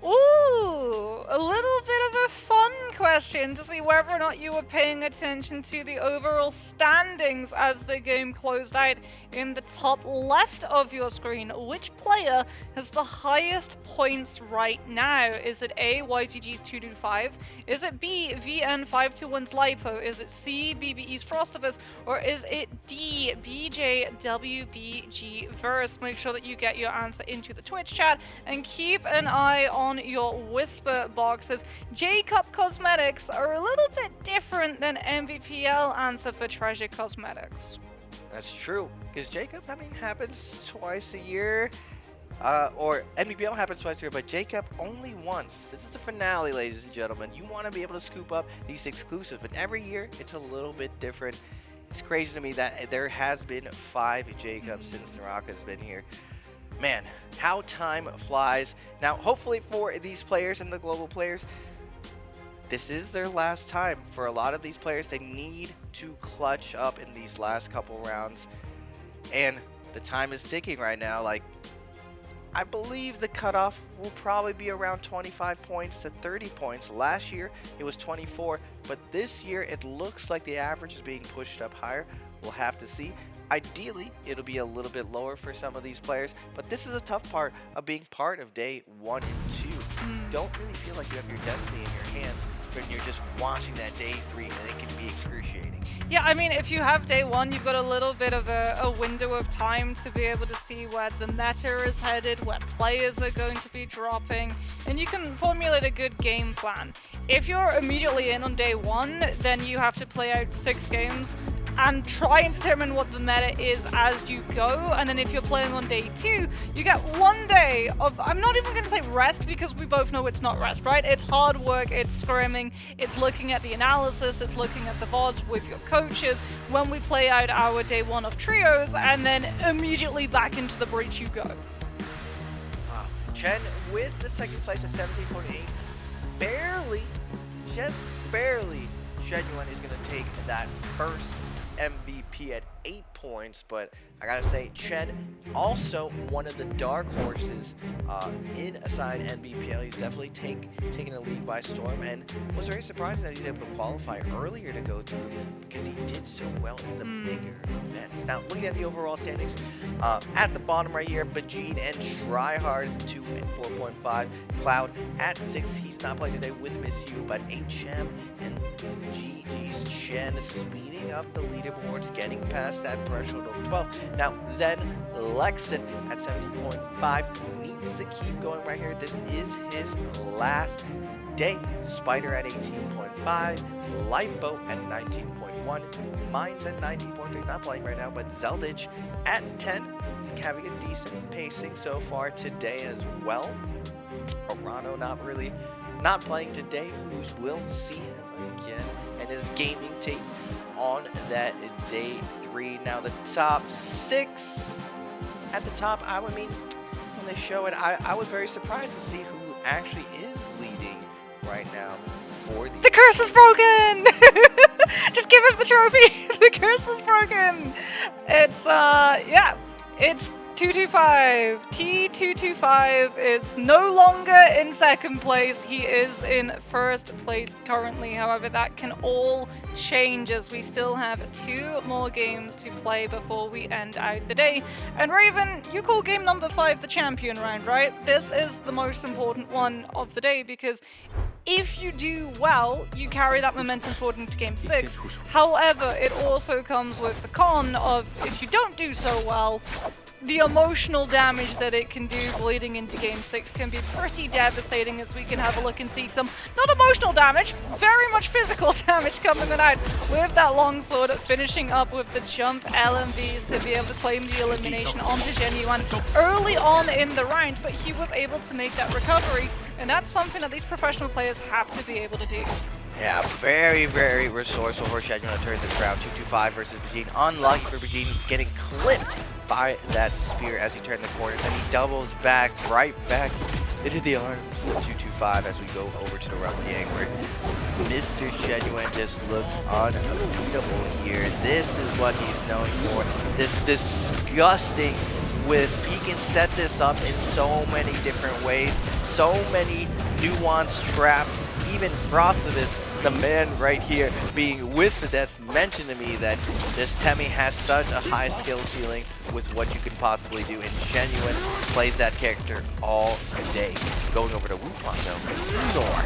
Ooh, a little bit of a fun question to see whether or not you were paying attention to the overall standings as the game closed out. In the top left of your screen, which player has the highest points right now? Is it A, YTG's 225? Is it B, VN521's Lipo? Is it C, BBE's Frostivus? Or is it D, BJWBG Verse? Make sure that you get your answer into the Twitch chat and keep an eye on your whisper boxes. J-Cup cosmetics are a little bit different than MVPL answer for Treasure Cosmetics. That's true, because J-Cup, I mean, happens twice a year, or MVPL happens twice a year, but J-Cup only once. This is the finale, ladies and gentlemen. You want to be able to scoop up these exclusives, but every year it's a little bit different. It's crazy to me that there has been 5 J-Cups since NARAKA has been here. Man, how time flies. Now, hopefully for these players and the global players, this is their last time. For a lot of these players, they need to clutch up in these last couple rounds. And the time is ticking right now. Like, I believe the cutoff will probably be around 25 points to 30 points. Last year, it was 24. But this year, it looks like the average is being pushed up higher. We'll have to see. Ideally, it'll be a little bit lower for some of these players, but this is a tough part of being part of day 1 and 2. You don't really feel like you have your destiny in your hands when you're just watching that day 3, and it can be excruciating. Yeah, I mean, if you have day 1, you've got a little bit of a window of time to be able to see where the meta is headed, where players are going to be dropping, and you can formulate a good game plan. If you're immediately in on day 1, then you have to play out 6 games and try and determine what the meta is as you go. And then if you're playing on day 2, you get 1 day of, I'm not even going to say rest, because we both know it's not rest, right? It's hard work, it's scrimming, it's looking at the analysis, it's looking at the VODs with your coaches when we play out our day 1 of trios, and then immediately back into the breach you go. Chen with the second place at 17.8. just barely, Genuine is going to take that first MVP at 8 points, but I gotta say, Chen, also one of the dark horses in Aside NBPL. He's definitely taken the league by storm, and was very surprised that he was able to qualify earlier to go through because he did so well in the bigger events. Now, looking at the overall standings, at the bottom right here, Bajin and Tryhard 2 and 4.5. Cloud at 6. He's not playing today with Miss You, but HM and GG's Chen speeding up the leaderboards, getting past that threshold of 12. Now, Zen Lexin at 17.5 needs to keep going right here. This is his last day. Spider at 18.5, Lightboat at 19.1, Mines at 19.3, not playing right now, but Zeldich at 10, having a decent pacing so far today as well. Arano not playing today. We'll see him again and his gaming tape on that day 3. Now the top 6 at the top, I mean, when they show it, I was very surprised to see who actually is leading right now for the curse is broken. Just give him the trophy. The curse is broken. It's yeah, it's 225. T225 is no longer in second place. He is in first place currently. However, that can all change as we still have 2 more games to play before we end out the day. And Raven, you call game number 5 the champion round, right? This is the most important one of the day because if you do well, you carry that momentum forward into game 6. However, it also comes with the con of if you don't do so well, the emotional damage that it can do bleeding into game 6 can be pretty devastating, as we can have a look and see some, not emotional damage, very much physical damage coming out with that longsword, finishing up with the jump LMVs to be able to claim the elimination onto Genuine early on in the round, but he was able to make that recovery, and that's something that these professional players have to be able to do. Yeah, very, very resourceful for Genuine to turn this round. 225 versus Bajin. Unlucky for Bajin, getting clipped by that spear as he turned the corner. Then he doubles back, right back into the arms of 225 as we go over to the Rumble Gang, where Mr. Genuine just looked unbeatable here. This is what he's known for. This disgusting wisp. He can set this up in so many different ways, so many nuanced traps. Even Frostivus, the man right here, being whispered, that's mentioned to me that this Temmie has such a high skill ceiling with what you can possibly do, and Genuine plays that character all day. Going over to Wukong though, Storm.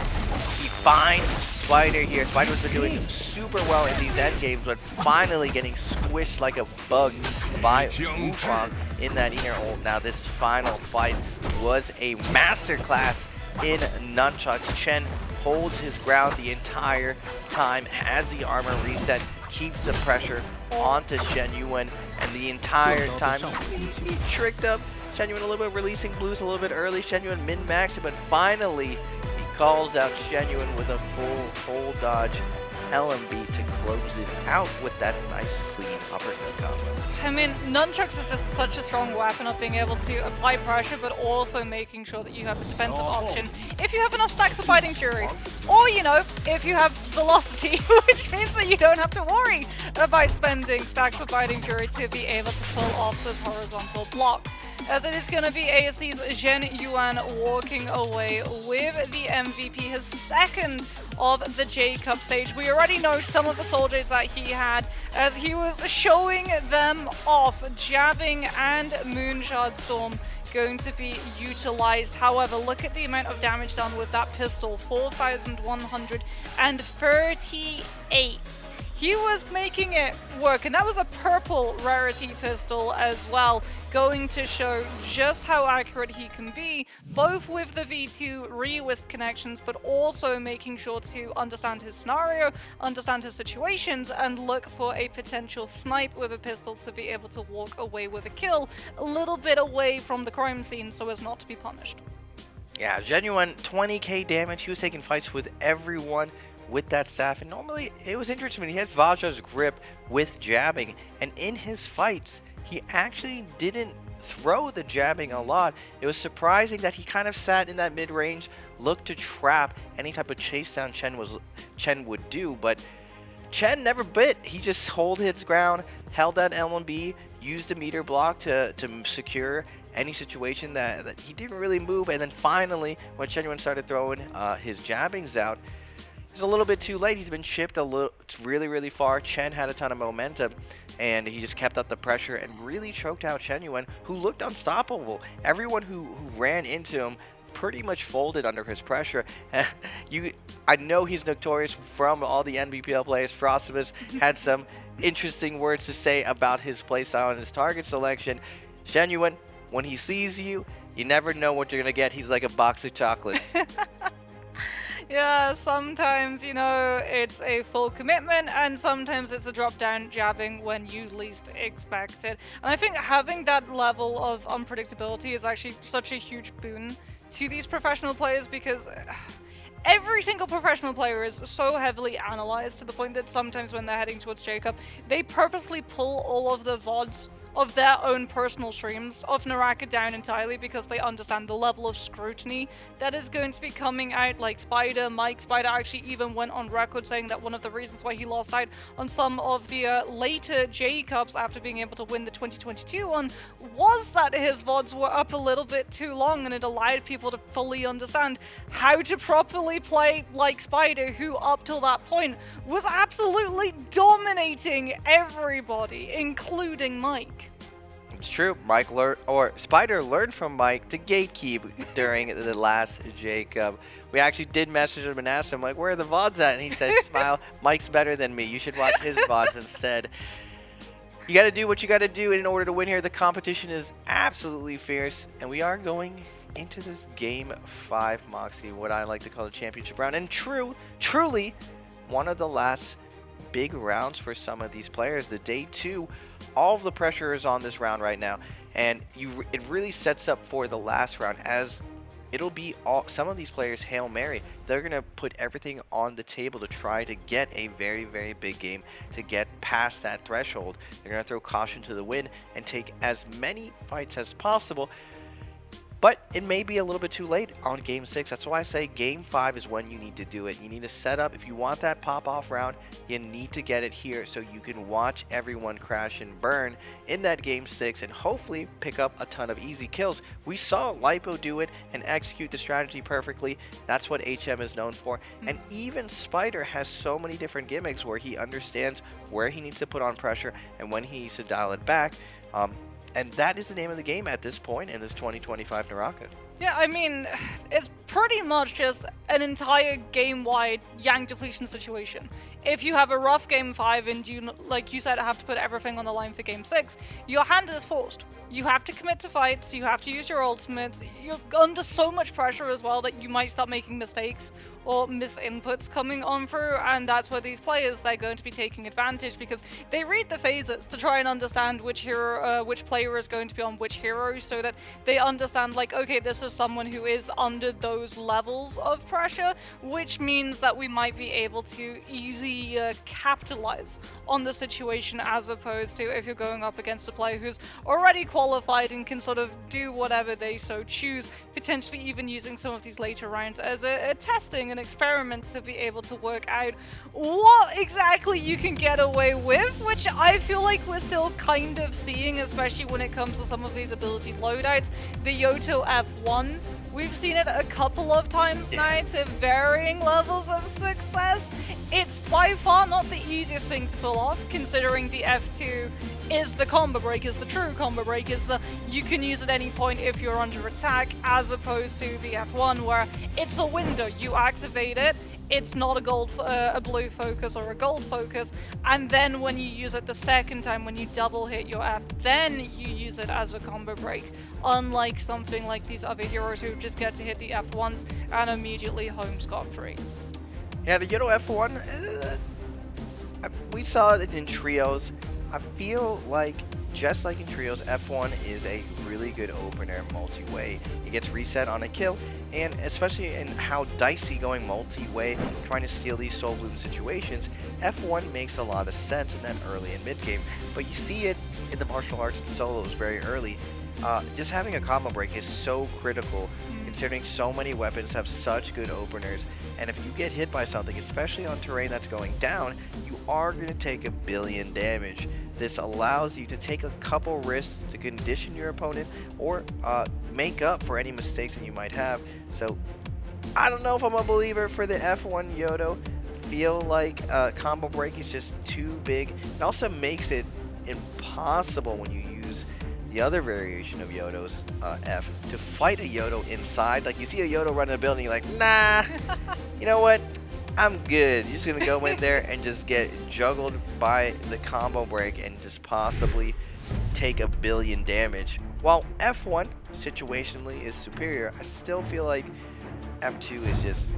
He finds Spider here. Spider's been doing super well in these end games, but finally getting squished like a bug by Wukong in that inner ult. Now this final fight was a masterclass in nunchucks. Chen holds his ground the entire time, has the armor reset, keeps the pressure onto Genuine, and the entire time he tricked up Genuine a little bit, releasing blues a little bit early. Genuine min-maxed it, but finally he calls out Genuine with a full dodge LMB to close it out with that nice clean uppercut combo. I mean, nunchucks is just such a strong weapon of being able to apply pressure, but also making sure that you have a defensive option if you have enough stacks of Fighting Fury. Or, you know, if you have velocity, which means that you don't have to worry about spending stacks of Fighting Fury to be able to pull off those horizontal blocks. As it is going to be ASC's Zhen Yuan walking away with the MVP, his second of the J-Cup stage. We already know some of the soldiers that he had as he was showing them off. Jabbing and Moonshard Storm going to be utilized. However, look at the amount of damage done with that pistol, 4,138. He was making it work, and that was a purple rarity pistol as well, going to show just how accurate he can be, both with the V2 re-wisp connections, but also making sure to understand his scenario, understand his situations, and look for a potential snipe with a pistol to be able to walk away with a kill, a little bit away from the crime scene so as not to be punished. Yeah, Genuine 20k damage. He was taking fights with everyone with that staff, and normally it was interesting. He had Vajra's grip with jabbing, and in his fights he actually didn't throw the jabbing a lot. It was surprising that he kind of sat in that mid-range, looked to trap any type of chase down Chen was Chen would do, but Chen never bit. He just held his ground, held that L1B, used the meter block to secure any situation that he didn't really move, and then finally, when Chen Yuan started throwing his jabbings out, it's a little bit too late. He's been chipped really far. Chen had a ton of momentum, and he just kept up the pressure and really choked out Chen Yuan, who looked unstoppable. Everyone who ran into him pretty much folded under his pressure. I know he's notorious from all the NBPL players. Frostibus had some interesting words to say about his playstyle and his target selection. Chen Yuan, when he sees you, you never know what you're going to get. He's like a box of chocolates. Yeah, sometimes, you know, it's a full commitment, and sometimes it's a drop-down jabbing when you least expect it. And I think having that level of unpredictability is actually such a huge boon to these professional players, because every single professional player is so heavily analyzed to the point that sometimes when they're heading towards Jacob, they purposely pull all of the VODs of their own personal streams of NARAKA down entirely because they understand the level of scrutiny that is going to be coming out. Like Mike Spider actually even went on record saying that one of the reasons why he lost out on some of the later J-Cups after being able to win the 2022 one was that his VODs were up a little bit too long, and it allowed people to fully understand how to properly play like Spider, who up till that point was absolutely dominating everybody, including Mike. It's true. Spider learned from Mike to gatekeep during the last J-Cup. We actually did message him and ask him, like, where are the VODs at? And he said, smile, Mike's better than me. You should watch his VODs instead. You got to do what you got to do in order to win here. The competition is absolutely fierce, and we are going into this Game 5, Moxie, what I like to call the championship round. And truly, one of the last big rounds for some of these players. The day 2, all of the pressure is on this round right now, and it really sets up for the last round, as it'll be some of these players Hail Mary. They're going to put everything on the table to try to get a very big game, to get past that threshold. They're going to throw caution to the wind and take as many fights as possible. But it may be a little bit too late on Game 6. That's why I say Game 5 is when you need to do it. You need to set up. If you want that pop-off round, you need to get it here so you can watch everyone crash and burn in that Game 6 and hopefully pick up a ton of easy kills. We saw Lipo do it and execute the strategy perfectly. That's what HM is known for. And even Spider has so many different gimmicks where he understands where he needs to put on pressure and when he needs to dial it back. And that is the name of the game at this point in this 2025 NARAKA. Yeah, I mean, it's pretty much just an entire game-wide Yang depletion situation. If you have a rough Game 5 and you, like you said, have to put everything on the line for Game 6, your hand is forced. You have to commit to fights, you have to use your ultimates, you're under so much pressure as well that you might start making mistakes or misinputs coming on through, and that's where these players, they're going to be taking advantage because they read the phases to try and understand which hero, which player is going to be on which hero, so that they understand, like, okay, this is someone who is under those levels of pressure, which means that we might be able to easily capitalize on the situation, as opposed to if you're going up against a player who's already qualified and can sort of do whatever they so choose, potentially even using some of these later rounds as a testing and experiments to be able to work out what exactly you can get away with, which I feel like we're still kind of seeing, especially when it comes to some of these ability loadouts. The Yoto F1, we've seen it a couple of times now to varying levels of success. It's by far not the easiest thing to pull off, considering the F2 is the combo break, is the true combo break, is the you can use at any point if you're under attack, as opposed to the F1 where it's a window, you activate it, it's not a blue focus or a gold focus, and then when you use it the second time, when you double hit your F, then you use it as a combo break, unlike something like these other heroes who just get to hit the F once and immediately home scot-free. Yeah, the Yoto F1, we saw it in trios. I feel like, just like in trios, F1 is a really good opener multi-way. It gets reset on a kill, and especially in how dicey going multi-way, trying to steal these soul bloom situations, F1 makes a lot of sense in that early and mid game. But you see it in the martial arts and solos very early. Just having a combo break is so critical in considering so many weapons have such good openers. And if you get hit by something, especially on terrain that's going down, you are going to take 1 billion damage. This allows you to take a couple risks to condition your opponent or make up for any mistakes that you might have. So I don't know if I'm a believer for the F1 Yodo. Feel like combo break is just too big. It also makes it impossible when you use the other variation of Yodo's F to fight a Yodo inside. Like, you see a Yodo run in a building, you're like, nah, you know what? I'm good. You're just going to go in there and just get juggled by the combo break and just possibly take 1 billion damage. While F1 situationally is superior, I still feel like F2 is just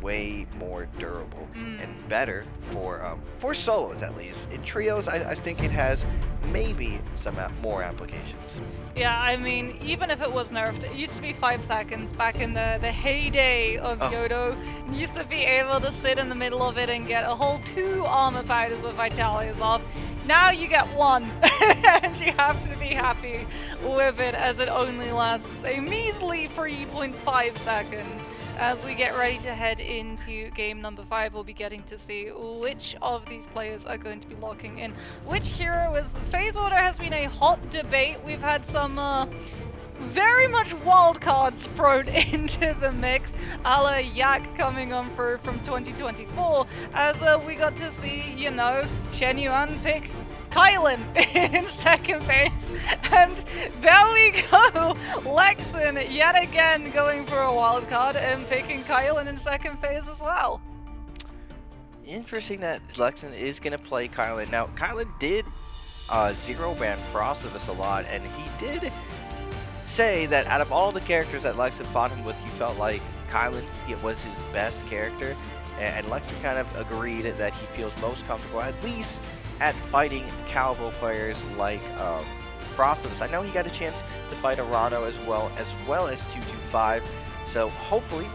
way more durable and better for solos, at least. In trios, I think it has maybe some more applications. Yeah, I mean, even if it was nerfed, it used to be 5 seconds back in the heyday of Yodo. You used to be able to sit in the middle of it and get a whole 2 armor powders of Vitalia's off. Now you get 1, and you have to be happy with it, as it only lasts a measly 3.5 seconds. As we get ready to head into game number 5, we'll be getting to see which of these players are going to be locking in which hero. As phase order has been a hot debate. We've had some very much wild cards thrown into the mix, a la Yak coming on through from 2024, as we got to see, you know, Chen Yuan pick Kylan in second phase, and there we go, Lexin yet again going for a wild card and picking Kylan in second phase as well. Interesting that Lexin is going to play Kylan. Now, Kylan did zero ban Frostivus a lot, and he did say that out of all the characters that Lexin fought him with, he felt like Kylan was his best character, and Lexin kind of agreed that he feels most comfortable, at least at fighting Calvo players like Frostivus. I know he got a chance to fight Arano as well as 225, so hopefully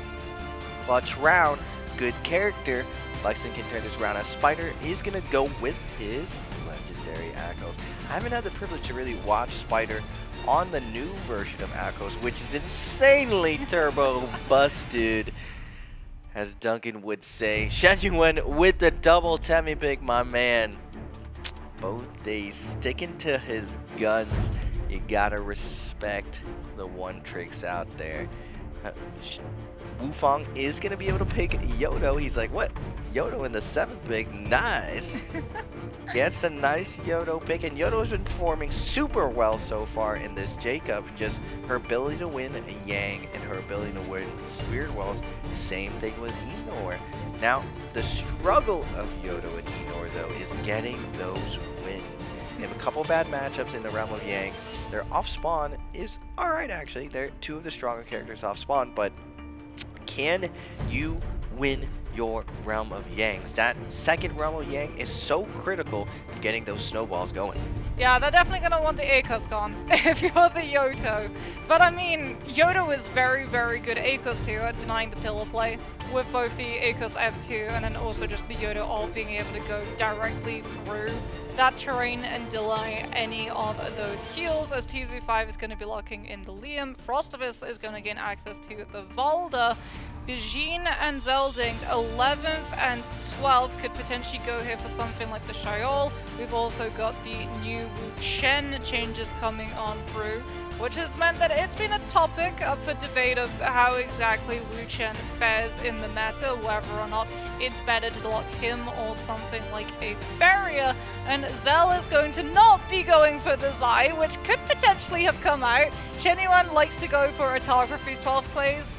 clutch round, good character, Lexin can turn this around, as Spider is going to go with his legendary Akos. I haven't had the privilege to really watch Spider on the new version of Akos, which is insanely turbo busted, as Duncan would say. Shen Yuan with the double Temi pick, my man. Both days sticking to his guns. You gotta respect the one tricks out there. Wufang is gonna be able to pick Yodo. He's like, what? Yodo in the 7th pick? Nice. Gets a nice Yodo pick, and Yodo's been performing super well so far in this J-Cup. Just her ability to win Yang and her ability to win Spirit Wells. Same thing with Enor. Now, the struggle of Yodo and Enor, though, is getting those wins. They have a couple bad matchups in the realm of Yang. Their off-spawn is alright, actually. They're 2 of the stronger characters off-spawn, but can you win your realm of Yangs? That second realm of Yang is so critical to getting those snowballs going. Yeah, they're definitely going to want the Akos gone if you're the Yoto. But I mean, Yodo is very, very good Akos too at denying the pillar play, with both the Akos F2 and then also just the Yodo all being able to go directly through that terrain and delay any of those heals, as TV5 is going to be locking in the Liam. Frostivus is going to gain access to the Valda. Bijin and Zelding, 11th and 12th, could potentially go here for something like the Shiol. We've also got the new Wu Chen changes coming on through, which has meant that it's been a topic up for debate of how exactly Wu Chen fares in the meta, whether or not it's better to lock him or something like a Feria. And Zell is going to not be going for the Zai, which could potentially have come out. Chen Yuan likes to go for Autography's 12th plays.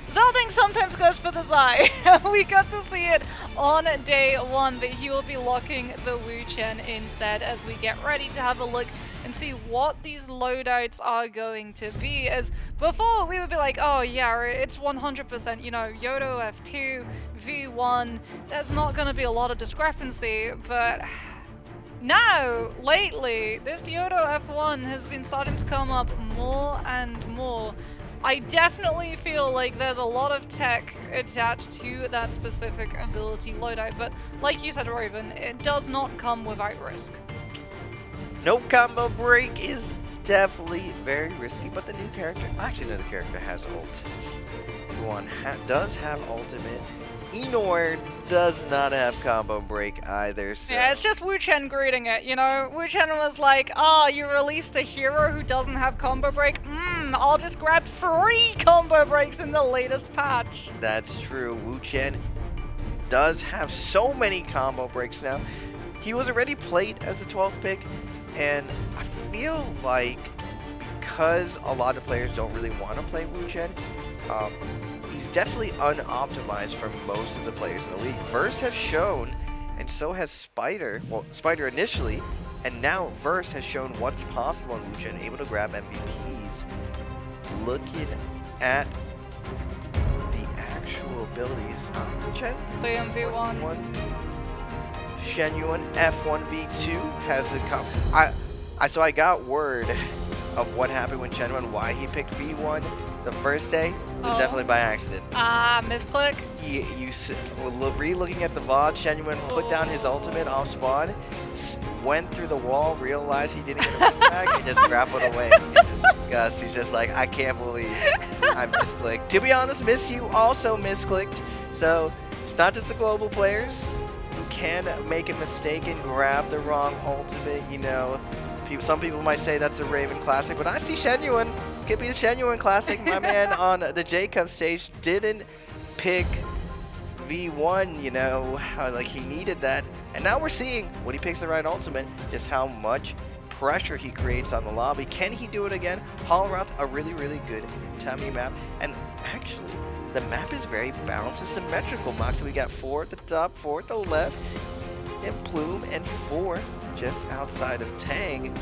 Zelding sometimes goes for the Zai. We got to see it on day 1, but he will be locking the Wu Chen instead, as we get ready to have a look and see what these loadouts are going to be. As before, we would be like, oh yeah, it's 100%, you know, Yodo F2, V1, there's not going to be a lot of discrepancy, but now, lately, this Yodo F1 has been starting to come up more and more. I definitely feel like there's a lot of tech attached to that specific ability loadout, but like you said, Raven, it does not come without risk. No combo break is definitely very risky, but the new character, actually no, the character has ult. Yuan does have ultimate. Enor does not have combo break either, so... Yeah, it's just Wu Chen greeting it, you know? Wu Chen was like, oh, you released a hero who doesn't have combo break? I'll just grab 3 combo breaks in the latest patch. That's true. Wu Chen does have so many combo breaks now. He was already played as the 12th pick, and I feel like because a lot of players don't really want to play Wu Chen, he's definitely unoptimized for most of the players in the league. Verse has shown, and so has Spider. Well, Spider initially, and now Verse has shown what's possible in Wu Chen, able to grab MVPs. Looking at the actual abilities on Wu Chen. Liam V1. Shen Yuan F1V2 has the so I got word of what happened when Shen Yuan, why he picked V1 the first day. It was definitely by accident. Misclick. Re-looking at the VOD, Shen Yuan put down his ultimate off spawn, went through the wall, realized he didn't get a misback, and just grappled away. He's just like, I can't believe I misclicked. To be honest, Miss You also misclicked. So it's not just the global players who can make a mistake and grab the wrong ultimate. You know, some people might say that's a Raven Classic, but I see Shen Yuan. Could be the Shen Yuan Classic. My man on the J-Cup stage didn't pick V1, you know, like he needed that. And now we're seeing when he picks the right ultimate, just how much pressure he creates on the lobby. Can he do it again? Hollowrath, a really, really good Tami map. And actually, the map is very balanced and symmetrical. Moxie, we got 4 at the top, 4 at the left, and Plume, and 4 just outside of Tang.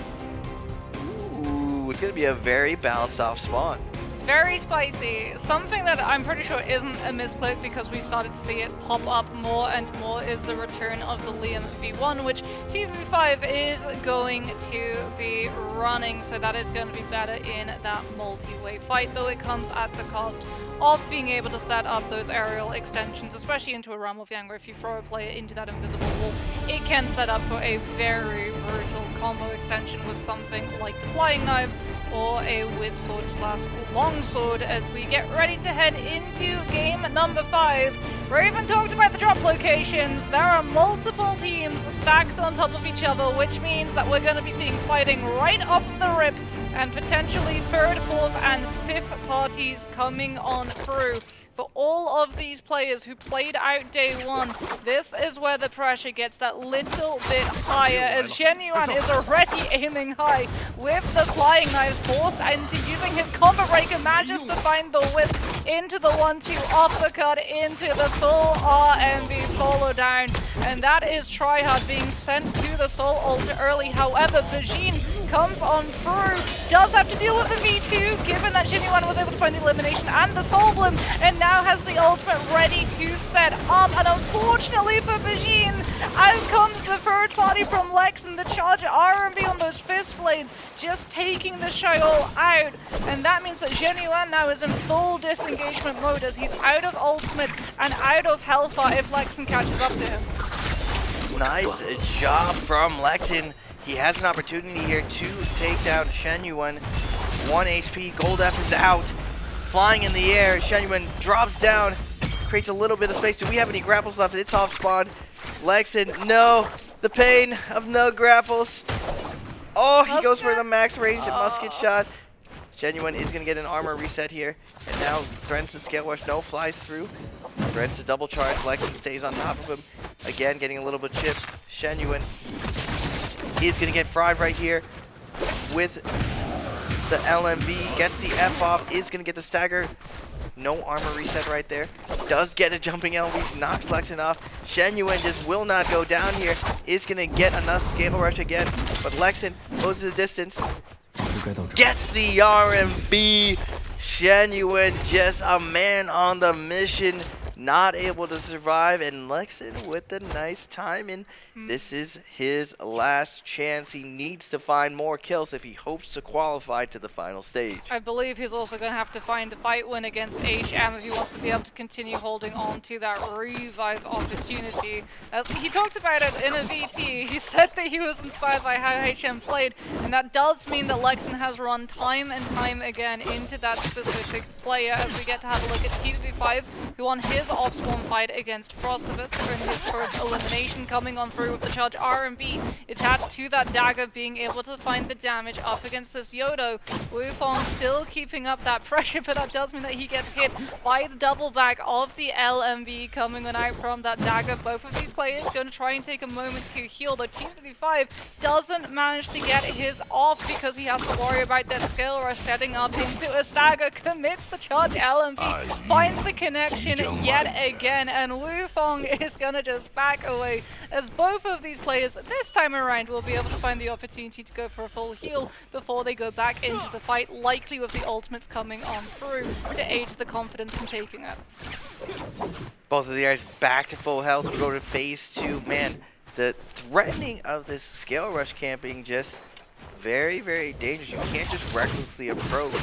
Ooh, it's going to be a very balanced off spawn. Very spicy. Something that I'm pretty sure isn't a misclick because we started to see it pop up more and more is the return of the Liam V1, which TV5 is going to be running, so that is going to be better in that multi-way fight, though it comes at the cost of being able to set up those aerial extensions, especially into a Realm of Yang, where if you throw a player into that invisible wall, it can set up for a very brutal combo extension with something like the Flying Knives or a Whip Sword / Long Sword as we get ready to head into game number 5. Raven talked about the drop locations. There are multiple teams stacked on top of each other, which means that we're going to be seeing fighting right off the rip and potentially 3rd, 4th, and 5th parties coming on through. For all of these players who played out day 1, this is where the pressure gets that little bit higher, as Shen Yuan is already aiming high with the Flying Knives, forced into using his combo breaker, manages to find the Wisp into the 1-2 uppercut into the full RMB follow down, and that is Tryhard being sent to the Soul Altar early. However, Bajin comes on through, does have to deal with the V2, given that Shen Yuan was able to find the elimination and the Soul Bloom, and now has the ultimate ready to set up, and unfortunately for Bajin, out comes the 3rd party from Lex and the charger RMB on those fist blades, just taking the Sheol out, and that means that Shen Yuan now is in full disengagement mode as he's out of ultimate and out of Hellfire if Lexan catches up to him. Nice job from Lexan. He has an opportunity here to take down Shen Yuan. 1 HP, Goldeath is out. Flying in the air, Shen Yuan drops down, creates a little bit of space. Do we have any grapples left? It's off spawn. Lexan, no. The pain of no grapples. Oh, he goes for the max range musket shot. Shen Yuan is going to get an armor reset here. And now threatens to scale rush, no, flies through. Threatens to double charge, Lexan stays on top of him. Again, getting a little bit chipped. Shen Yuan is going to get fried right here with the LMV, gets the F off, is going to get the stagger. No armor reset right there. Does get a jumping LMV, knocks Lexan off. Shen Yuan just will not go down here. Is going to get enough scale rush again, but Lexan goes the distance. Gets the RMB. Shen Yuan just a man on the mission. not able to survive, and Lexan with a nice timing. This is his last chance. He needs to find more kills if he hopes to qualify to the final stage. I believe he's also going to have to find a fight win against HM if he wants to be able to continue holding on to that revive opportunity. As he talked about it in a VT, he said that he was inspired by how HM played, and that does mean that Lexan has run time and time again into that specific player, as we get to have a look at TWV5, who won his off-spawn fight against Frostivus in his first elimination, coming on through with the charge R&B attached to that dagger, being able to find the damage up against this Yodo. Wufong still keeping up that pressure, but that does mean that he gets hit by the double back of the LMV coming on out from that dagger. Both of these players going to try and take a moment to heal, though TWV5 doesn't manage to get his off because he has to worry about that skill rush setting up into a stagger, commits the charge LMV, finds the connection yet again, and Wufong is going to just back away, as both of these players this time around will be able to find the opportunity to go for a full heal before they go back into the fight, likely with the ultimates coming on through to aid the confidence in taking it. Both of the guys back to full health. We go to phase 2. Man, the threatening of this scale rush camping just very, very dangerous. You can't just recklessly approach.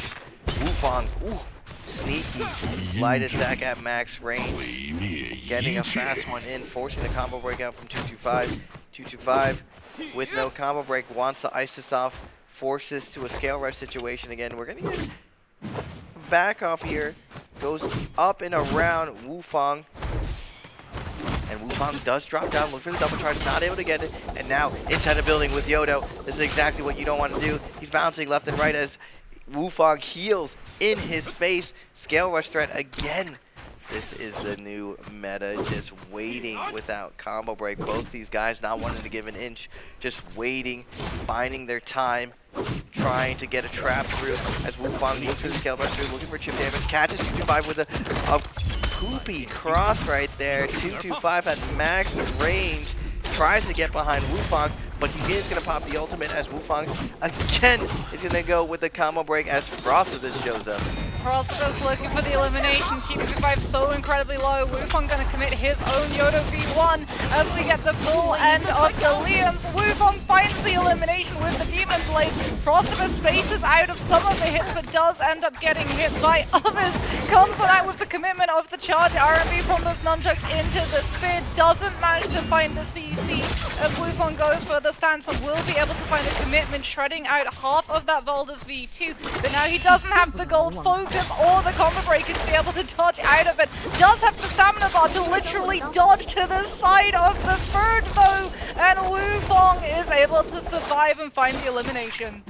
Wufong, ooh, sneaky light attack at max range, getting a fast one in, forcing the combo breakout from 225. 225 with no combo break wants to ice this off, force this to a scale rush situation again. We're gonna get back off here, goes up and around Wufong, and Wufong does drop down, look for the double charge, not able to get it, and now inside the building with Yodo. This is exactly what you don't want to do. He's bouncing left and right as Wufong heals in his face. Scale rush threat again. This is the new meta, just waiting without combo break. Both these guys not wanting to give an inch, just waiting, biding their time, trying to get a trap through as Wufong moves through the scale rush through, looking for chip damage. Catches 225 with a poopy cross right there. 225 at max range, tries to get behind Wufong, but he is going to pop the ultimate as Wufong's again is going to go with the combo break as Frostivus shows up. Frostivus looking for the elimination. TWV5 so incredibly low. Wufong going to commit his own Yodo V1 as we get the full end of the Liams. Wufong finds the elimination with the Demon Blade. Frostivus spaces out of some of the hits, but does end up getting hit by others. Comes on out with the commitment of the charge R&B from those nunchucks into the sphere. Doesn't manage to find the CC as Wufong goes for the stance and will be able to find a commitment, shredding out half of that Volder's V2. But now he doesn't have the gold focus or the combo breaker to be able to dodge out of it. Does have the stamina bar to literally dodge to the side of the third though, and Wufong is able to survive and find the elimination.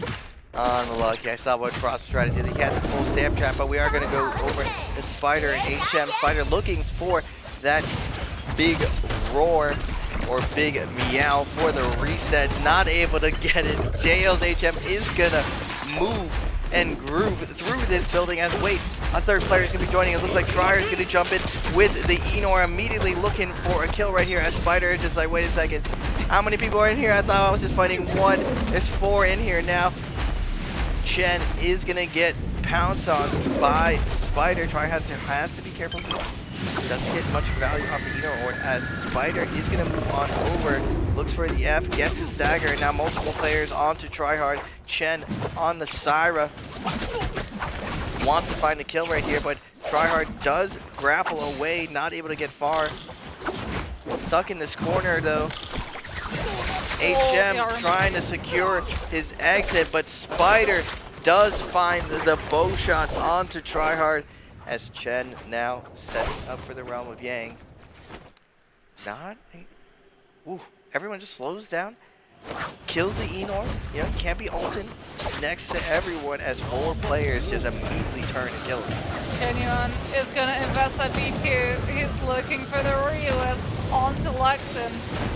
Unlucky. I saw what Frost was trying to do. He had the full stamp trap, but we are going to go over to Spider and HM. Spider looking for that big roar or big meow for the reset. Not able to get it. JL's HM is going to move and groove through this building as wait, a third player is going to be joining. It looks like Trier is going to jump in with the Enor, immediately looking for a kill right here as Spider is just like, wait a second, how many people are in here? I thought I was just fighting one. There's 4 in here now. Chen is going to get pounced on by Spider. Trier has to be careful. Doesn't get much value off the Enor as Spider is going to move on over. Looks for the F, gets the stagger, and now multiple players onto Tryhard. Chen on the Syra. Wants to find a kill right here, but Tryhard does grapple away, not able to get far. Stuck in this corner though. HM trying to secure his exit, but Spider does find the bow shot onto Tryhard as Chen now setting up for the Realm of Yang. Ooh, everyone just slows down. Kills the Enor, you know, can't be ulting next to everyone as 4 players just immediately turn and kill him. Genuine is going to invest that B2. He's looking for the realism onto Lexan. Lexin.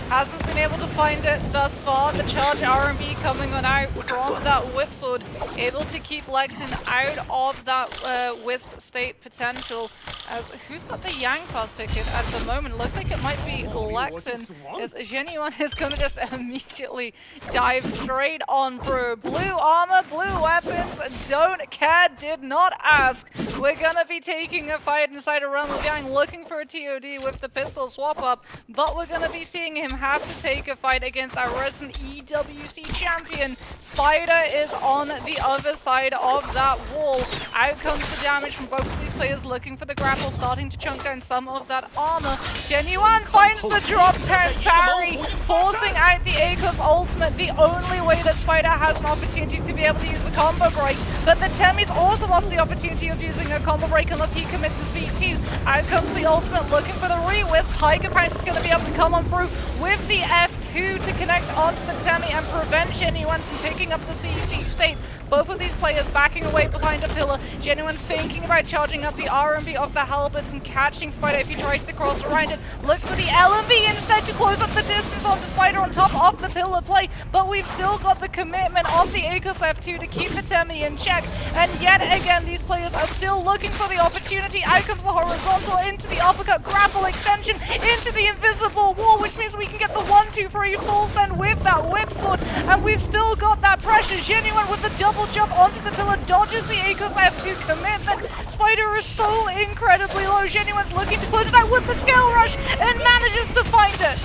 Hasn't been able to find it thus far. The charge R&B coming on out from that Whip Sword, able to keep Lexin out of that Wisp state potential. As who's got the Yang Pass ticket at the moment? Looks like it might be Lexin. As Genuine is going to just immediately dive straight on through. Blue armor, blue weapons, don't care, did not ask. We're going to be taking a fight inside a Realm of Yang, looking for a TOD with the pistol swap up, but we're going to be seeing him have to take a fight against our resident EWC champion. Spider is on the other side of that wall. Out comes the damage from both of these players, looking for the grapple, starting to chunk down some of that armor. Genuine finds the drop turn parry, forcing out the Akos ultimate, the only way that Spider has an opportunity to be able to use the combo break. But the Temmie's also lost the opportunity of using a combo break unless he commits his V2. Out comes the ultimate, looking for the re-wisp. Tiger Punch is going to be able to come on through with the F2 to connect onto the Temmie and prevent Genuine from picking up the CC state. Both of these players backing away behind a pillar. Genuine thinking about charging up the R&B of the halberds and catching Spider if he tries to cross around it. Looks for the LMB instead to close up the distance onto Spider on top of the pillar play. But we've still got the commitment of the Akos F2 to keep the Temmie in check. And yet again, these players are still looking for the opportunity. Out comes the horizontal into the uppercut, grapple extension into the invisible wall, which means we can get the 1-2-3 full send with that whip sword. And we've still got that pressure. Genuine with the double jump onto the pillar, dodges the Akos F2 commitment. Spider is so incredibly low. Genuine's looking to close it out with the scale rush and manages to find it.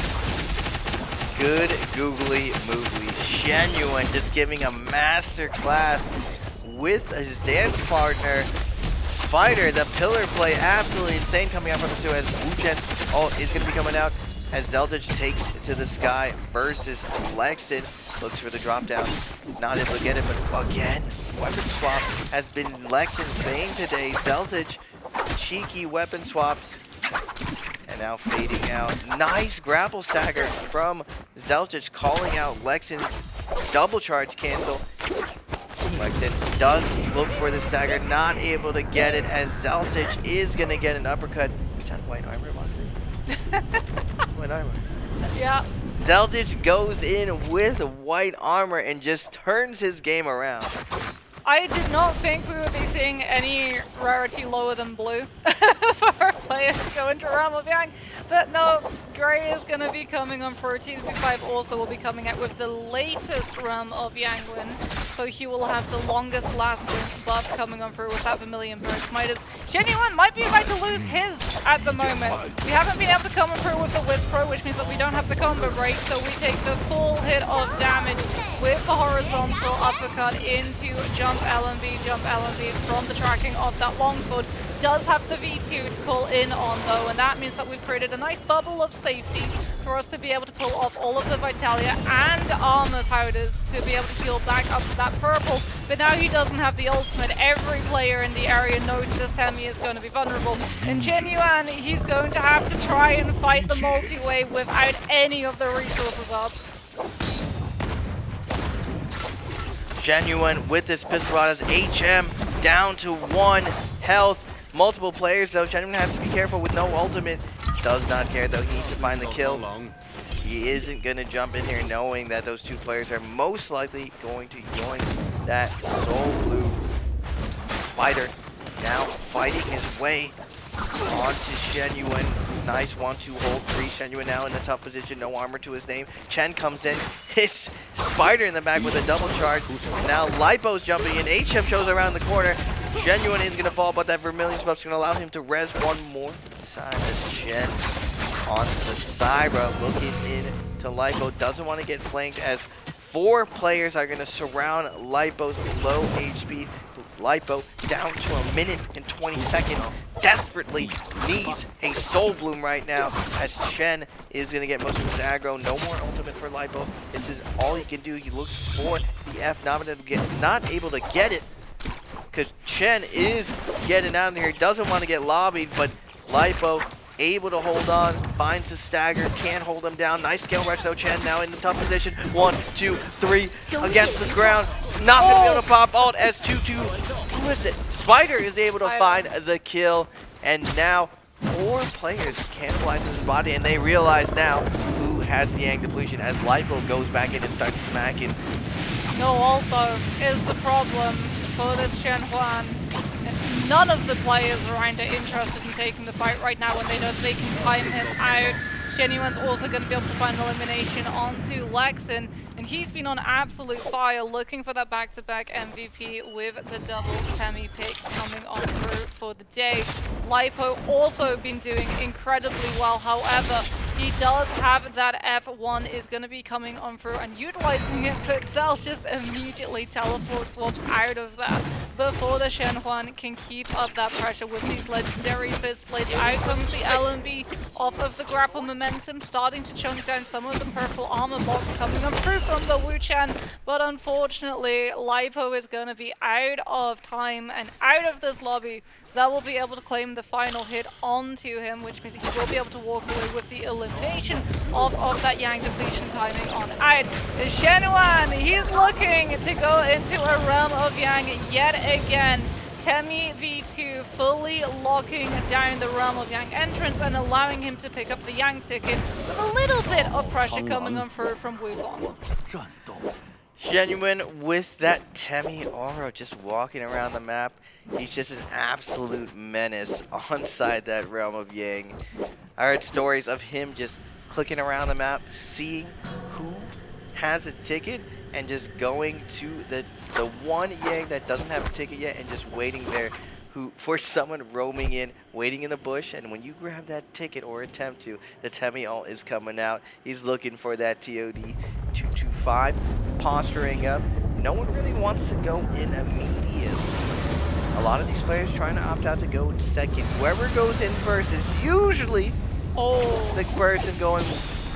Good googly moogly. Genuine just giving a master class with his dance partner. Spider, the pillar play, absolutely insane coming out from the two as Wuchen's ult is going to be coming out as Zeldich takes to the sky versus Lexin. Looks for the drop down, not able to get it, but again, weapon swap has been Lexin's bane today. Zeldich, cheeky weapon swaps, and now fading out. Nice grapple stagger from Zeldich, calling out Lexin's double charge cancel. Lexin does look for the stagger, not able to get it as Zeldich is going to get an uppercut. Is that white armor, Moxie? White armor. Yeah. Zeldich goes in with white armor and just turns his game around. I did not think we would be seeing any rarity lower than blue for our players to go into Realm of Yang. But no, Grey is going to be coming on for TVP5. Also will be coming out with the latest Realm of Yang win. So he will have the longest lasting buff coming on through with that Vermilion Burst. Genuine might be about to lose his at the moment. We haven't been able to come on through with the Wisp Pro, which means that we don't have the combo break. So we take the full hit of damage with the horizontal uppercut into jump LMB from the tracking of that longsword. Does have the V2 to pull in on though, and that means that we've created a nice bubble of safety for us to be able to pull off all of the Vitalia and armor powders to be able to heal back up to that purple. But now he doesn't have the ultimate. Every player in the area knows this Temmie is going to be vulnerable. And Genuine, he's going to have to try and fight the multi-wave without any of the resources up. Genuine with this pistol rod as HM down to 1 health. Multiple players though. Genuine has to be careful with no ultimate. Does not care though. He needs to find the kill. He isn't going to jump in here knowing that those two players are most likely going to join that Soul Blue. Spider now fighting his way onto Genuine. Nice 1-2 hold 3. Genuine now in a tough position. No armor to his name. Chen comes in. Hits Spider in the back with a double charge. And now Lipo's jumping in. HM shows around the corner. Genuine is going to fall, but that Vermilion buff is going to allow him to res one more time. As Chen onto the Syra looking in to Lipo. Doesn't want to get flanked as 4 players are going to surround Lipo's low HP. Lipo down to 1 minute and 20 seconds. Desperately needs a Soul Bloom right now as Chen is going to get most of his aggro. No more ultimate for Lipo. This is all he can do. He looks for the F, not able to get it because Chen is getting out of here. Doesn't want to get lobbied, but Lipo able to hold on, finds the stagger, can't hold him down. Nice scale rush though. Chen now in the tough position. 1, 2, 3 against the ground. Not going to be able to pop alt as 2-2. Who is it? Spider is able to find the kill. And now 4 players cannibalizing this body, and they realize now who has the Yang depletion as Lipo goes back in and starts smacking. No ult though is the problem for this Shenhuan. None of the players around are interested in taking the fight right now when they know they can time him out. Shenyuan's also going to be able to find elimination onto Lexin, and he's been on absolute fire looking for that back-to-back MVP with the double Temi pick coming on through for the day. Lipo also been doing incredibly well, however, he does have that F1 is going to be coming on through and utilizing it, but Cell just immediately teleport swaps out of that before the Shenhuan can keep up that pressure with these legendary fist blades. Out comes the LMB off of the grapple momentum, starting to chunk down some of the purple armor blocks coming up through from the Wu-Chan, but unfortunately Lipo is going to be out of time and out of this lobby. Zell will be able to claim the final hit onto him, which means he will be able to walk away with the elimination of that Yang depletion timing on out. Shenhuan, he's looking to go into a realm of Yang yet again. Temi V2 fully locking down the realm of Yang entrance and allowing him to pick up the Yang ticket with a little bit of pressure coming on through from Wukong. Genuine with that Temi aura just walking around the map. He's just an absolute menace onside that realm of Yang. I heard stories of him just clicking around the map, seeing who has a ticket, and just going to the one Yang that doesn't have a ticket yet and just waiting there for someone roaming in, waiting in the bush, and when you grab that ticket or attempt to, the Temi ult is coming out. He's looking for that TOD 225, posturing up. No one really wants to go in immediately. A lot of these players trying to opt out to go in second. Whoever goes in first is usually the person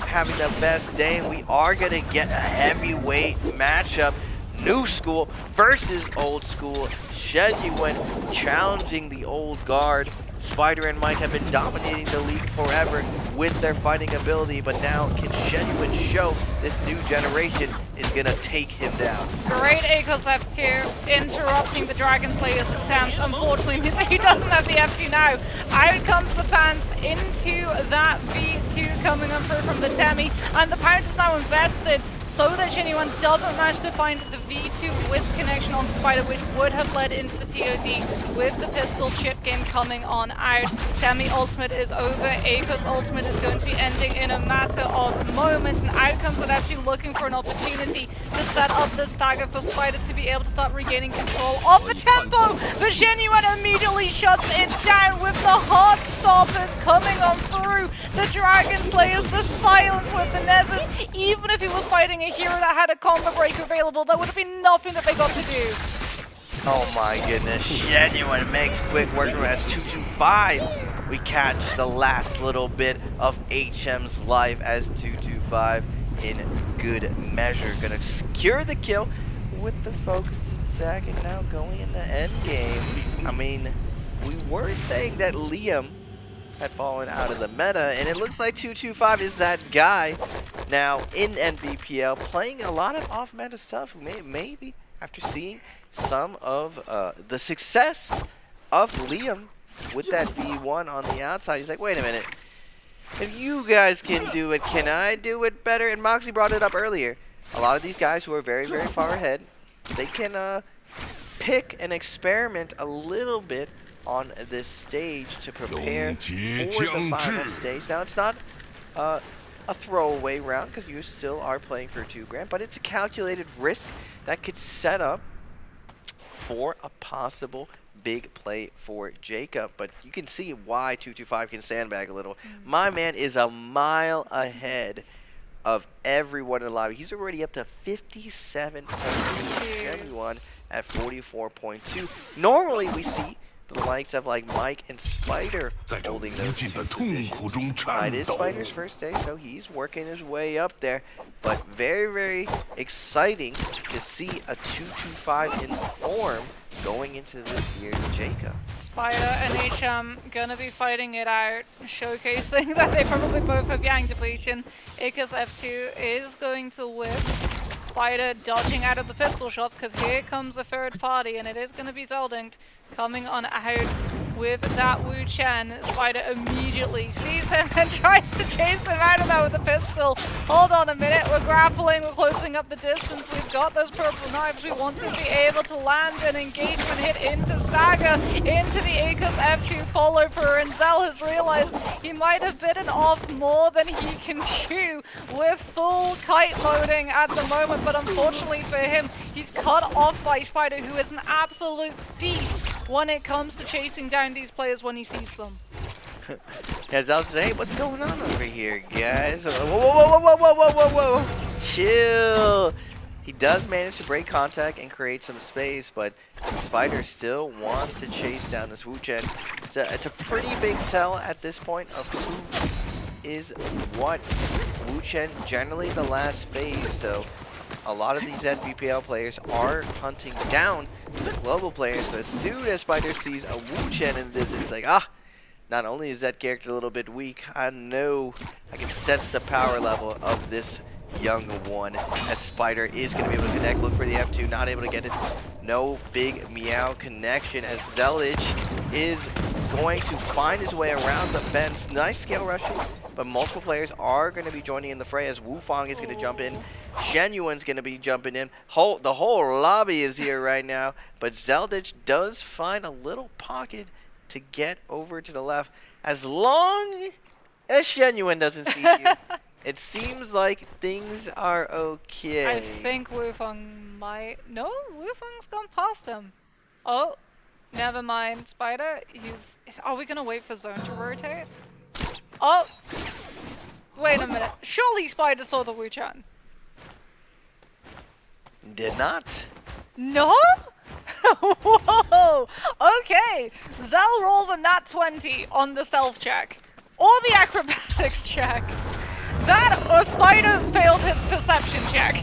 having the best day, and we are going to get a heavyweight matchup. New school versus old school. Genuine challenging the old guard. Spider and Mike have been dominating the league forever with their fighting ability, but now can Genuine show this new generation is going to take him down. Great Akos F2 interrupting the Dragon Slayer's attempt. Unfortunately means that he doesn't have the F2 now. Out comes the Pants into that V2 coming up through from the Temi, and the Pants is now invested so that Genuine doesn't manage to find the V2 Wisp connection onto Spider, which would have led into the TOD with the pistol chip game coming on out. Temi ultimate is over. Akos ultimate is going to be ending in a matter of moments, and out comes that actually looking for an opportunity to set up the stagger for Spider to be able to start regaining control of the tempo, but Genuine immediately shuts it down with the hard stoppers coming on through. The Dragon Slayers, the silence with the Nezes. Even if he was fighting a hero that had a combo breaker available, there would have been nothing that they got to do. Oh my goodness, Genuine makes quick work of it as 225. We catch the last little bit of HM's life as 225 in good measure. Gonna secure the kill with the focus attack, and now going into endgame. I mean, we were saying that Liam had fallen out of the meta, and it looks like 225 is that guy now in NBPL, playing a lot of off-meta stuff. Maybe after seeing some of the success of Liam with that V1 on the outside, he's like, wait a minute, if you guys can do it, can I do it better? And Moxie brought it up earlier. A lot of these guys who are very, very far ahead, they can pick and experiment a little bit on this stage to prepare for the final stage. Now, it's not a throwaway round because you still are playing for 2 grand, but it's a calculated risk that could set up for a possible big play for Jacob. But you can see why 225 can sandbag a little. My man is a mile ahead of everyone in the lobby. He's already up to 57.2, everyone at 44.2. Normally we see the likes of like Mike and Spider holding those 2 positions. It is Spider's first day, so he's working his way up there. But very, very exciting to see a 225 in form going into this year's Jacob. Spider and HM gonna be fighting it out, showcasing that they probably both have Yang depletion. Akos F2 is going to whip. Spider dodging out of the pistol shots because here comes a third party, and it is going to be Zeldinct coming on out with that Wu Chen. Spider immediately sees him and tries to chase him out of there with a pistol. Hold on a minute, we're grappling, we're closing up the distance. We've got those purple knives. We want to be able to land an engagement hit into Stagger, into the Akos F2 follow through, and Zell has realized he might have bitten off more than he can chew with full kite loading at the moment, but unfortunately for him, he's cut off by Spider, who is an absolute beast when it comes to chasing down these players when he sees them. Yeah, Zell says, hey, what's going on over here, guys? Whoa, whoa, whoa, whoa, whoa, whoa, whoa, whoa, whoa. Chill. He does manage to break contact and create some space, but Spider still wants to chase down this Wu Chen. It's a pretty big tell at this point of who is what. Wu Chen generally the last phase, so a lot of these NBPL players are hunting down the global players. So as soon as Spider sees a Wu Chen in this, it's like, not only is that character a little bit weak, I know I can sense the power level of this young one, as Spider is going to be able to connect. Look for the F2, not able to get it. No big meow connection, as Zeldich is going to find his way around the fence. Nice scale rushing, but multiple players are going to be joining in the fray, as Wu Fang is going to jump in. Genuine's going to be jumping in. The whole lobby is here right now, but Zeldich does find a little pocket to get over to the left. As long as Genuine doesn't see you, it seems like things are okay. I think Wu Feng might... No, Wu Feng's gone past him. Oh, never mind, Spider. Are we going to wait for Zone to rotate? Oh, wait a minute. Surely Spider saw the Wu Chen. Did not. No? Whoa! Okay, Zell rolls a nat 20 on the stealth check. Or the acrobatics check. That or Spider failed his perception check.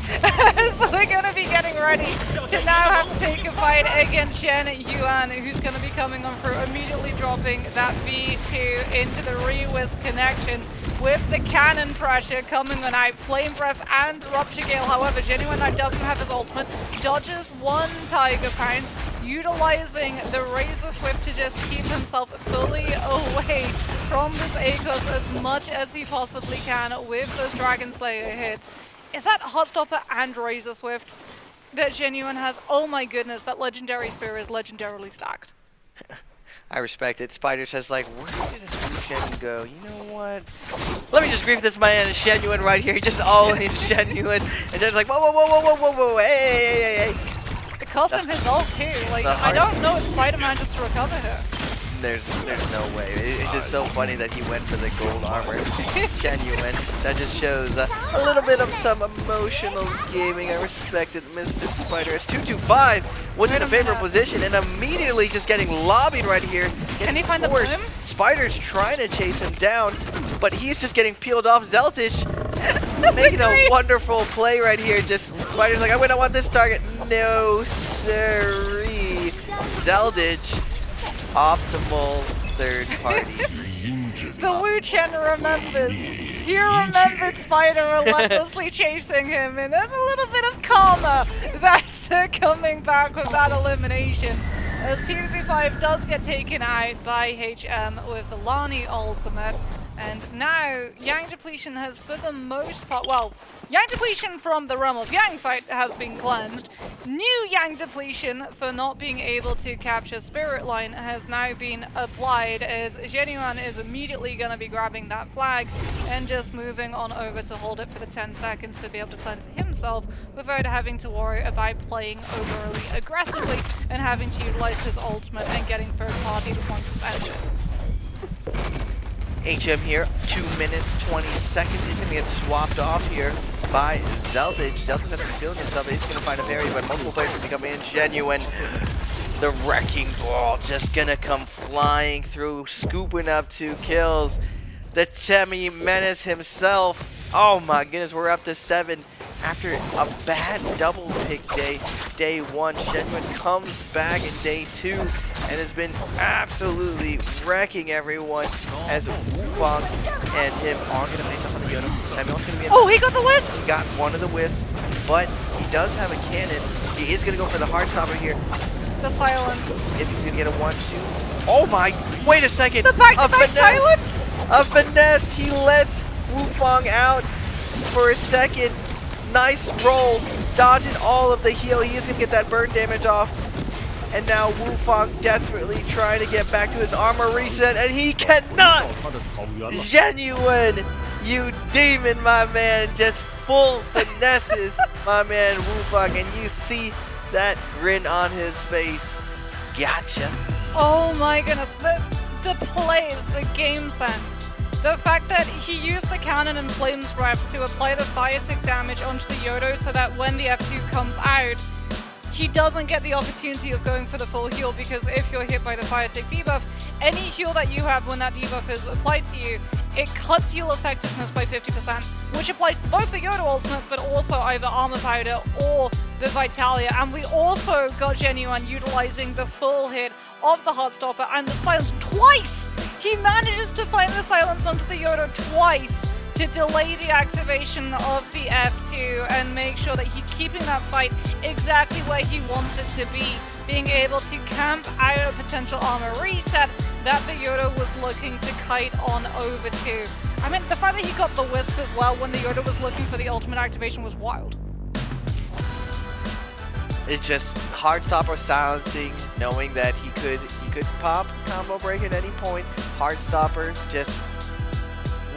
So they're going to be getting ready to now have to take a fight against Shen Yuan, who's going to be coming on through, immediately dropping that V2 into the Re-Wisp connection with the cannon pressure coming on out. Flame Breath and Rupture Gale, however, Genuine now doesn't have his ultimate. Dodges one Tiger Pounce, utilizing the Razor Swift to just keep himself fully away from this Akos as much as he possibly can with those Dragon Slayer hits. Is that Hot Stopper and Razor Swift that Genuine has? Oh my goodness, that Legendary Spear is legendarily stacked. I respect it. Spider says, like, where did this Wu Chen go? You know what? Let me just grief this man Genuine right here. Just all in Genuine. And Jen's like, whoa, whoa, whoa, whoa, whoa, whoa, hey. It cost him his ult too. Like, I don't know if Spider manages to recover here. There's no way. It's just so funny that he went for the gold armor. Genuine. That just shows a little bit of some emotional gaming. I respect it, Mr. Spider. It's 2-2-5. Was in a favorable position and immediately just getting lobbied right here. Can he find the bloom? Spider's trying to chase him down, but he's just getting peeled off. Zeltich making a wonderful play right here. Just Spider's like, I don't want this target. No, sirree. Zeldich. Optimal third party. The Wu Chen remembers. He remembered Spider relentlessly chasing him, and there's a little bit of karma that's coming back with that elimination. As TVP5 does get taken out by HM with the Lani ultimate, and now Yang Depletion has, for the most part, well, Yang Depletion from the realm of Yang fight has been cleansed. New Yang Depletion for not being able to capture Spirit Line has now been applied, as Genuine is immediately going to be grabbing that flag and just moving on over to hold it for the 10 seconds to be able to cleanse himself without having to worry about playing overly aggressively and having to utilize his ultimate and getting third party once it's ended. HM here, 2 minutes, 20 seconds. He's going to get swapped off here by Zeldich. Zeldich has been feeling himself. He's going to find a parry, but multiple players are becoming in. Genuine. The Wrecking Ball just going to come flying through, scooping up 2 kills. The Temi Menace himself. Oh my goodness, we're up to 7. After a bad double pick day 1, Genuine comes back in day 2 and has been absolutely wrecking everyone, as Wu Fang and him are going to face up on the Yoda. Samuel's going to be in. Oh, he got the wisp! He got one of the wisps, but he does have a cannon. He is going to go for the Heartstopper here. The silence. If he's going to get a 1-2, Oh my, wait a second. The back-to-back silence? A finesse. He lets Wufang out for a second. Nice roll. Dodging all of the heal. He is going to get that burn damage off. And now Wufang desperately trying to get back to his armor reset, and he cannot! Genuine! You demon, my man! Just full finesses, my man Wufang, and you see that grin on his face. Gotcha. Oh my goodness, the plays, the game sense. The fact that he used the cannon and flames breath to apply the fire tick damage onto the Yodo so that when the F2 comes out, he doesn't get the opportunity of going for the full heal, because if you're hit by the fire tick debuff, any heal that you have when that debuff is applied to you, it cuts heal effectiveness by 50%, which applies to both the Yoda ultimate, but also either Armor Powder or the Vitalia. And we also got Genuine utilizing the full hit of the Heartstopper and the silence twice! He manages to find the silence onto the Yoda twice to delay the activation of the F2 and make sure that he's keeping that fight exactly where he wants it to be, being able to camp out a potential armor reset that the Yoda was looking to kite on over to. I mean, the fact that he got the Wisp as well when the Yoda was looking for the ultimate activation was wild. It's just Heartstopper silencing, knowing that he could pop combo break at any point. Heartstopper just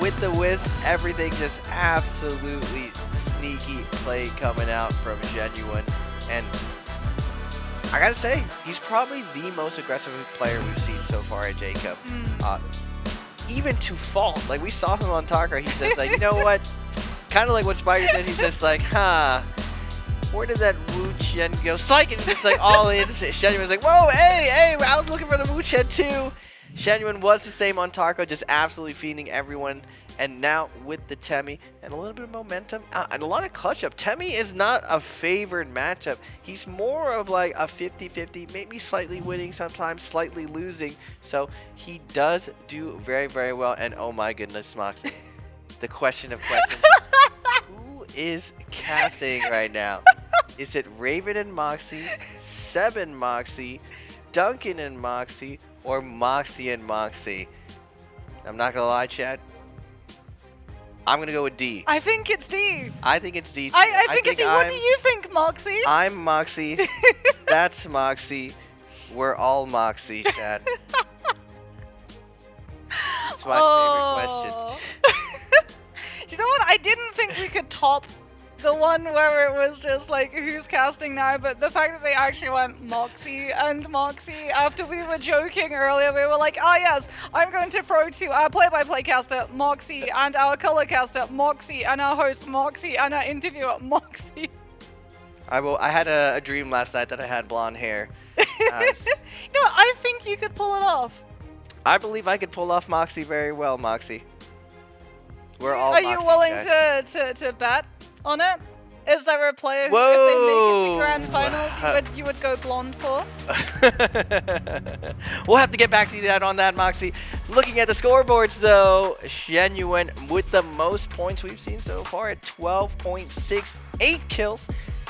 with the Wisp, everything just absolutely sneaky play coming out from Genuine. And I gotta say, he's probably the most aggressive player we've seen so far at J-Cup. Even to fault. Like, we saw him on Tarka, he's just like, you know what? Kind of like what Spider did, he's just like, where did that Wu Chen go? Psych! And just like all in. Genuine's like, whoa, hey, I was looking for the Wu Chen too. Genuine was the same on Tarko, just absolutely feeding everyone. And now with the Temmie and a little bit of momentum and a lot of clutch up. Temmie is not a favored matchup. He's more of like a 50-50, maybe slightly winning sometimes, slightly losing. So he does do very, very well. And oh my goodness, Moxie, the question of questions. Who is casting right now? Is it Raven and Moxie, Seb and Moxie, Duncan and Moxie, or Moxie and Moxie? I'm not gonna lie, Chad. I'm gonna go with D. I think it's D. I think it's D too. I think it's D. What do you think, Moxie? I'm Moxie. That's Moxie. We're all Moxie, Chad. That's my favorite question. You know what? I didn't think we could top the one where it was just like, who's casting now? But the fact that they actually went Moxie and Moxie, after we were joking earlier, we were like, ah yes, I'm going to throw to our play-by-play caster, Moxie, and our color caster, Moxie, and our host, Moxie, and our interviewer, Moxie. I had a dream last night that I had blonde hair. No, I think you could pull it off. I believe I could pull off Moxie very well, Moxie. We're all Are Moxie, you willing okay? to bet on it? Is there a player who, Whoa. if they make it to grand finals, you would go blonde for? We'll have to get back to that on that, Moxie. Looking at the scoreboards, though, Genuine with the most points we've seen so far at 12.6, 8 kills.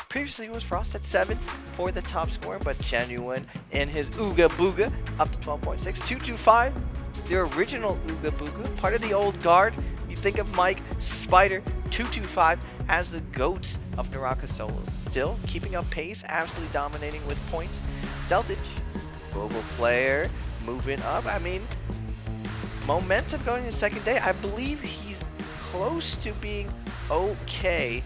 Previously it was Frost at 7 for the top scorer, but Genuine in his Ooga Booga up to 12.6, 225. The original Ooga Booga, part of the old guard. You think of Mike, Spider, 225 as the GOATs of NARAKA solos. Still keeping up pace, absolutely dominating with points. Zeltage, global player, moving up. I mean, momentum going to the second day. I believe he's close to being okay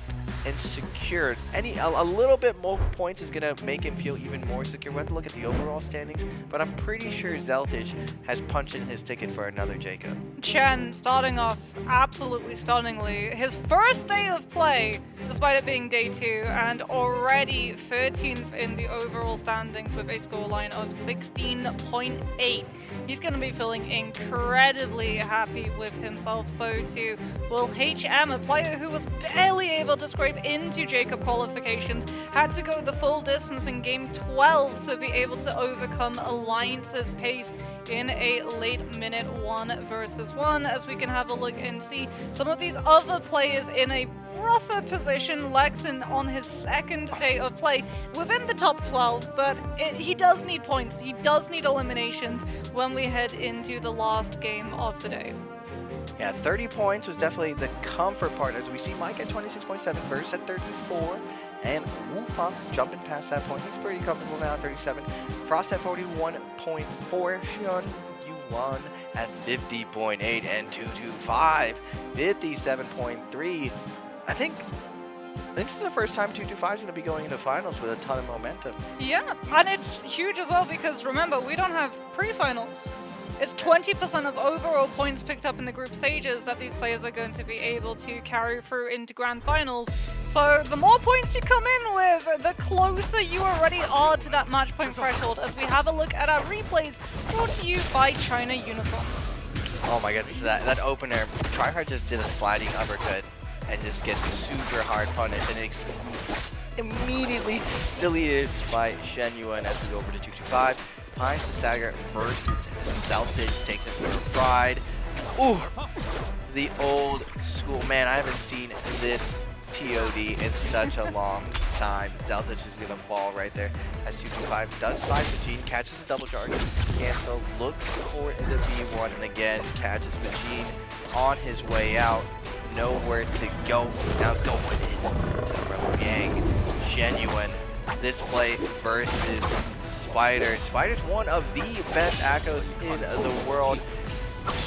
and secured. A little bit more points is going to make him feel even more secure. We'll have to look at the overall standings, but I'm pretty sure Zeltage has punched in his ticket for another Jacob. Chen starting off absolutely stunningly. His first day of play, despite it being day 2, and already 13th in the overall standings with a scoreline of 16.8. He's going to be feeling incredibly happy with himself. So too will HM, a player who was barely able to scrape into Jacob qualifications, had to go the full distance in game 12 to be able to overcome Alliance's pace in a late minute 1 versus 1, as we can have a look and see some of these other players in a rougher position. Lexin on his second day of play within the top 12, but he does need points. He does need eliminations when we head into the last game of the day. Yeah, 30 points was definitely the comfort part, as we see Mike at 26.7, Verse at 34, and Wufang jumping past that point. He's pretty comfortable now at 37. Frost at 41.4, Xian Yuan at 50.8, and 225, 57.3. I think this is the first time 225 is going to be going into finals with a ton of momentum. Yeah, and it's huge as well because remember, we don't have pre-finals. It's 20% of overall points picked up in the group stages that these players are going to be able to carry through into grand finals. So the more points you come in with, the closer you already are to that match point threshold, as we have a look at our replays brought to you by China Uniform. Oh my goodness, that opener, Tryhard just did a sliding uppercut and just gets super hard punished, and it's immediately deleted by Shen Yuan as we go over to 225. Pines to Sagar versus Zeltage, takes it for a ride. Ooh, the old school. Man, I haven't seen this TOD in such a long time. Zeltage is going to fall right there as 225 does find Vegine, catches the double jargon. Cancel, looks for the V1, and again catches Vegine on his way out. Nowhere to go. Now going in to the Rebel Gang. Genuine. This play versus Spider. Spider's one of the best Akos in the world.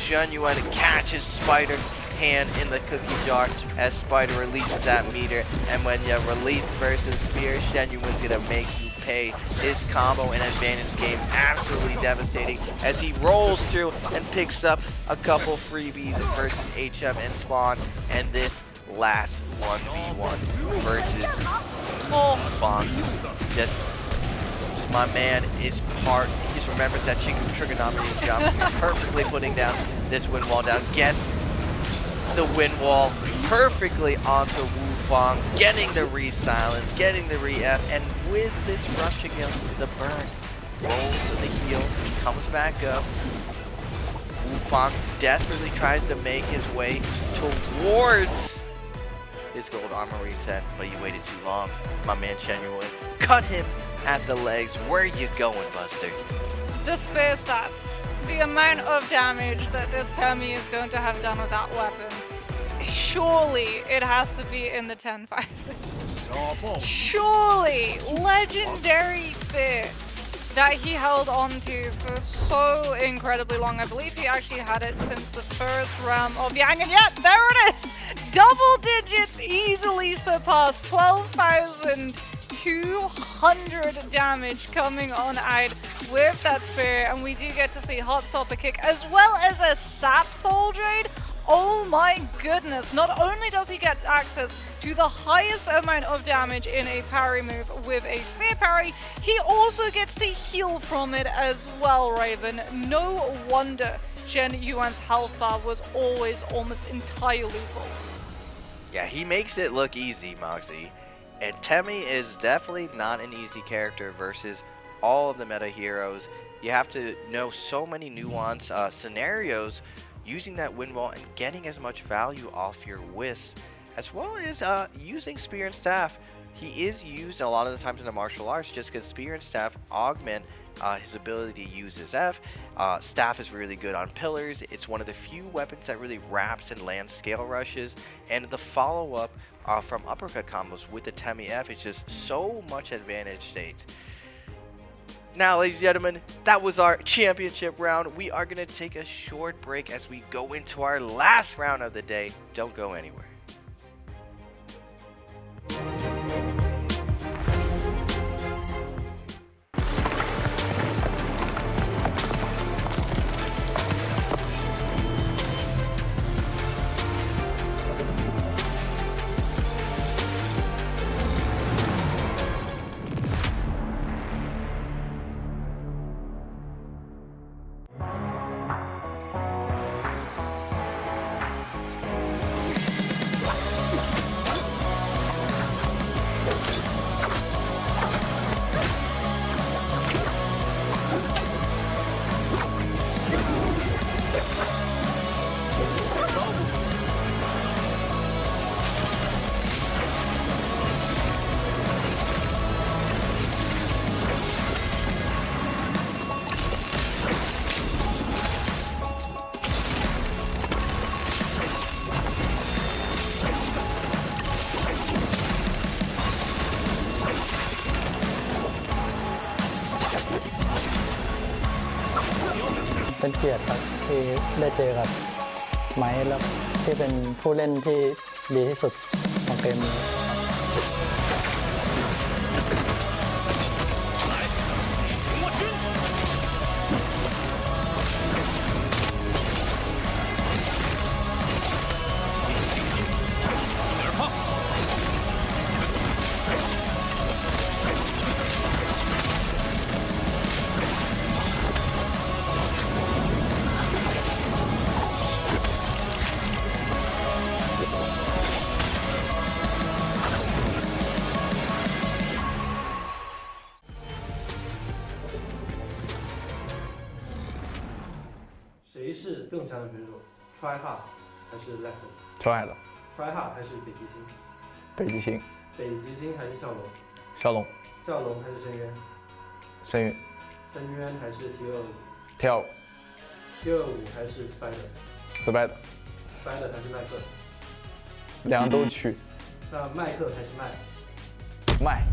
Genuine catches Spider hand in the cookie jar as Spider releases that meter. And when you release versus Spear, Genuine's gonna make you pay. His combo and advantage game absolutely devastating as he rolls through and picks up a couple freebies versus HM and Spawn. And this last 1v1 versus Bond. Just my man is part. He just remembers that trigonometry jump. Perfectly putting down this wind wall down. Gets the wind wall perfectly onto Wufang. Getting the re-silence. Getting the re-F. And with this rush against the burn. Rolls to the heel. Comes back up. Wufang desperately tries to make his way towards his gold armor reset, but he waited too long. My man Genuine cut him at the legs. Where you going, Buster? The spear stats. The amount of damage that this Temi is going to have done with that weapon. Surely it has to be in the 10,000. Surely legendary spear that he held on to for so incredibly long. I believe he actually had it since the first round of Yang, and yet there it is! Double digits easily surpassed 12,200 damage coming on out with that spear, and we do get to see Hot Stopper Kick as well as a Sap Soul Jade. Oh my goodness, not only does he get access to the highest amount of damage in a parry move with a spear parry, he also gets to heal from it as well, Raven. No wonder Shen Yuan's health bar was always almost entirely full. Yeah, he makes it look easy, Moxie. And Temi is definitely not an easy character versus all of the meta heroes. You have to know so many nuanced scenarios using that wind wall and getting as much value off your wisp, as well as using spear and staff. He is used a lot of the times in the martial arts just because spear and staff augment his ability to use his F. Staff is really good on pillars. It's one of the few weapons that really wraps and lands scale rushes, and the follow-up from uppercut combos with the Temi F is just so much advantage state. Now, ladies and gentlemen, that was our championship round. We are going to take a short break as we go into our last round of the day. Don't go anywhere. เป็นเกียรติครับที่ได้เจอกับไมค์แล้วที่เป็นผู้เล่นที่ดีที่สุดของเกมนี้ 谁是更强的选手 ？Try hard 还是 lesson？ Try 的 Try hard 还是北极星？北极星，北极星还是笑容？小龙，笑容还是深渊？深渊，深渊还是 T25？跳舞， T25还是 Spider？ Spider， Spider 还是麦克？两个都去，那麦克还是麦？麦。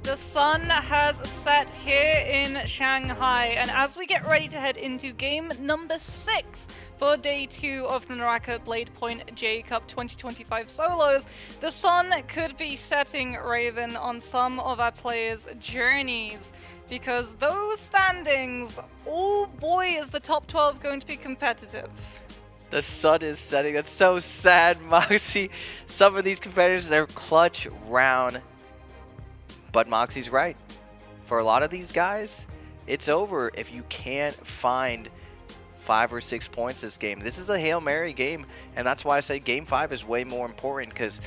The sun has set here in Shanghai, and as we get ready to head into game number 6 for day 2 of the NARAKA BLADEPOINT J Cup 2025 solos, the sun could be setting, Raven, on some of our players' journeys, because those standings, oh boy, is the top 12 going to be competitive. The sun is setting. That's so sad, Moxie. Some of these competitors, they're clutch round. But Moxie's right. For a lot of these guys, it's over if you can't find 5 or 6 points this game. This is a Hail Mary game, and that's why I say game 5 is way more important, because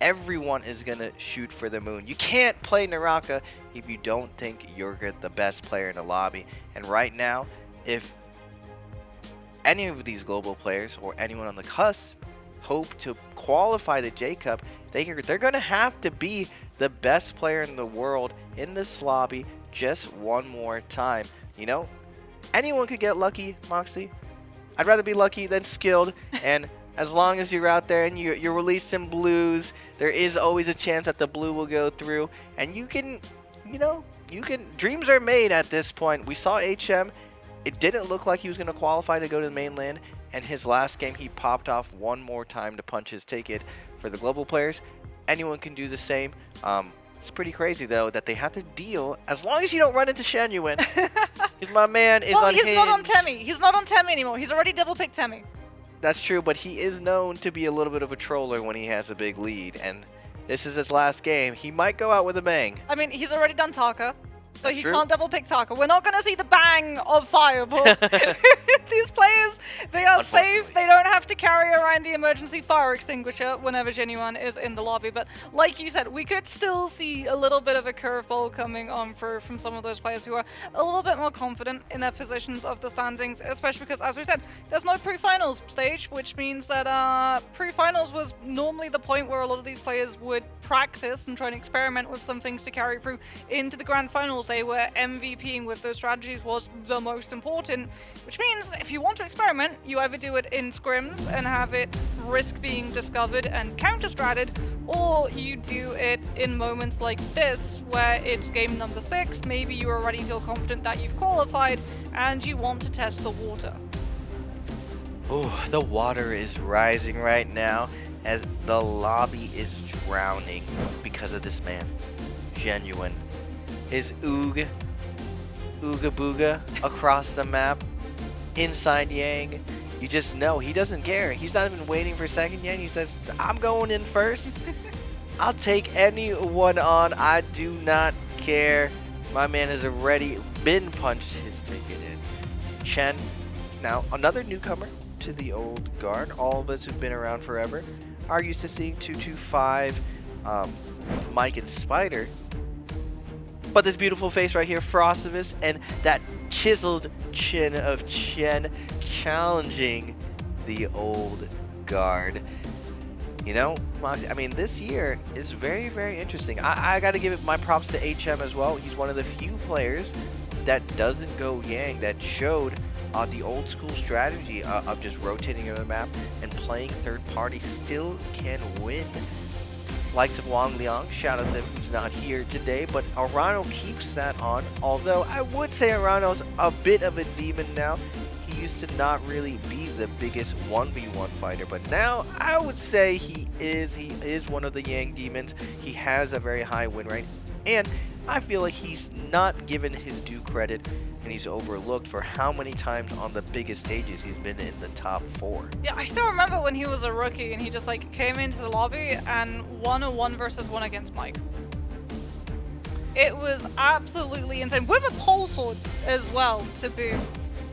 everyone is going to shoot for the moon. You can't play NARAKA if you don't think you're the best player in the lobby. And right now, if any of these global players or anyone on the cusp hope to qualify the J Cup, they're going to have to be the best player in the world in this lobby just one more time. You know, anyone could get lucky, Moxie. I'd rather be lucky than skilled, and as long as you're out there and you're releasing blues, there is always a chance that the blue will go through, and you can, dreams are made at this point. We saw HM, it didn't look like he was going to qualify to go to the mainland, and his last game he popped off one more time to punch his ticket. For the global players, anyone can do the same. It's pretty crazy though that they have to deal, as long as you don't run into Shenyuan. Because my man is well, unhinged. he's not on Temmie. He's not on Temmie anymore. He's already double picked Temmie. That's true, but he is known to be a little bit of a troller when he has a big lead, and this is his last game. He might go out with a bang. I mean, he's already done Taka, so he true. can't double pick Taka. We're not going to see the bang of Fireball. These players, they are safe. They don't have to carry around the emergency fire extinguisher whenever Genuine is in the lobby. But like you said, we could still see a little bit of a curveball coming on through from some of those players who are a little bit more confident in their positions of the standings, especially because, as we said, there's no pre-finals stage, which means that pre-finals was normally the point where a lot of these players would practice and try and experiment with some things to carry through into the grand finals day, where MVPing with those strategies was the most important, which means if you want to experiment, you either do it in scrims and have it risk being discovered and counter-stratted, or you do it in moments like this, where it's game number 6, maybe you already feel confident that you've qualified, and you want to test the water. Oh, the water is rising right now as the lobby is drowning because of this man, Genuine. His Ooga Booga across the map, inside Yang. You just know he doesn't care. He's not even waiting for second Yang. He says, I'm going in first. I'll take anyone on. I do not care. My man has already been punched his ticket in. Chen, now another newcomer to the old guard. All of us who've been around forever are used to seeing 225 Mike and Spider. But this beautiful face right here, Frostivus, and that chiseled chin of Chen challenging the old guard. You know, Moxie, I mean, this year is very, very interesting. I got to give my props to HM as well. He's one of the few players that doesn't go Yang, that showed the old school strategy of just rotating around the map and playing third party still can win. Likes of Wang Liang, shout out to him who's not here today, but Arano keeps that on. Although I would say Arano's a bit of a demon now. He used to not really be the biggest 1v1 fighter, but now I would say he is one of the Yang demons. He has a very high win rate, and I feel like he's not given his due credit, and he's overlooked for how many times on the biggest stages he's been in the top 4. Yeah, I still remember when he was a rookie and he just like came into the lobby and won a 1v1 against Mike. It was absolutely insane, with a pole sword as well to boot.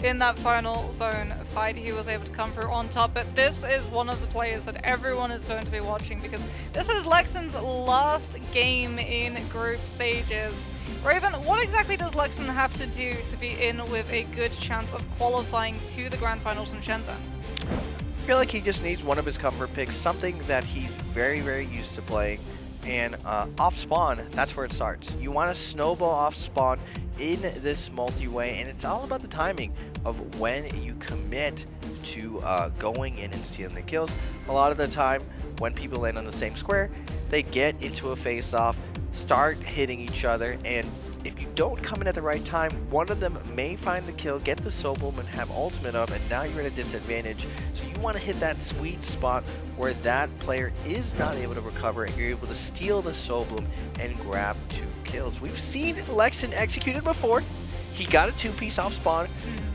In that final zone fight, he was able to come through on top, but this is one of the players that everyone is going to be watching because this is Lexen's last game in group stages. Raven, what exactly does Lexen have to do to be in with a good chance of qualifying to the Grand Finals in Shenzhen? I feel like he just needs one of his comfort picks, something that he's very, very used to playing. And off spawn, that's where it starts. You want to snowball off spawn in this multi-way, and it's all about the timing of when you commit to going in and stealing the kills. A lot of the time, when people land on the same square, they get into a face-off, start hitting each other, and if you don't come in at the right time, one of them may find the kill, get the soul boom, and have ultimate up, and now you're at a disadvantage. So you want to hit that sweet spot where that player is not able to recover, and you're able to steal the soul boom and grab 2 kills. We've seen Lexen executed before. He got a 2-piece off spawn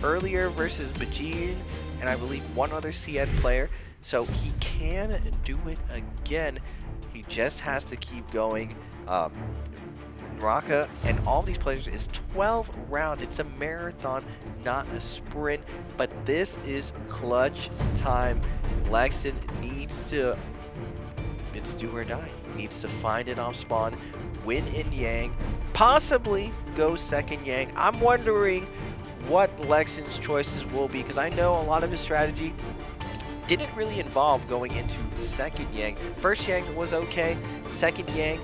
earlier versus Bajin, and I believe one other CN player. So he can do it again. He just has to keep going. NARAKA and all these players is 12 rounds. It's a marathon, not a sprint, but this is clutch time. Lexen needs to, it's do or die. Needs to find it off spawn, win in Yang, possibly go second Yang. I'm wondering what Lexen's choices will be, because I know a lot of his strategy didn't really involve going into second Yang. First Yang was okay, second Yang,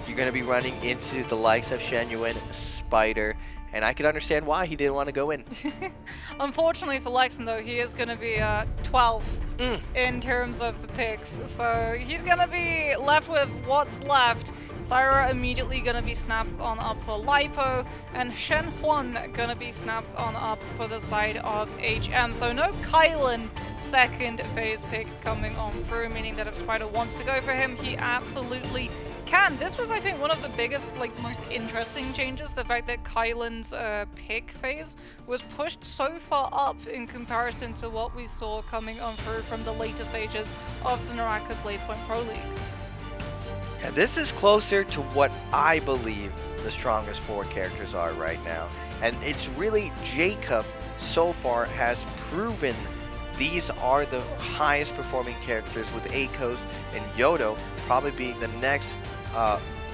you're going to be running into the likes of Shenyuan, Spider, and I can understand why he didn't want to go in. Unfortunately for Lexen, though, he is going to be 12 in terms of the picks, so he's going to be left with what's left. Syra immediately going to be snapped on up for Lipo, and Shen Huan going to be snapped on up for the side of HM. So no Kylan second phase pick coming on through, meaning that if Spider wants to go for him, he absolutely can. This was, I think, one of the biggest, most interesting changes. The fact that Kylan's pick phase was pushed so far up in comparison to what we saw coming on through from the later stages of the NARAKA BLADEPOINT Pro League. Yeah, this is closer to what I believe the strongest 4 characters are right now. And it's really Jacob so far has proven these are the highest performing characters, with Akos and Yodo probably being the next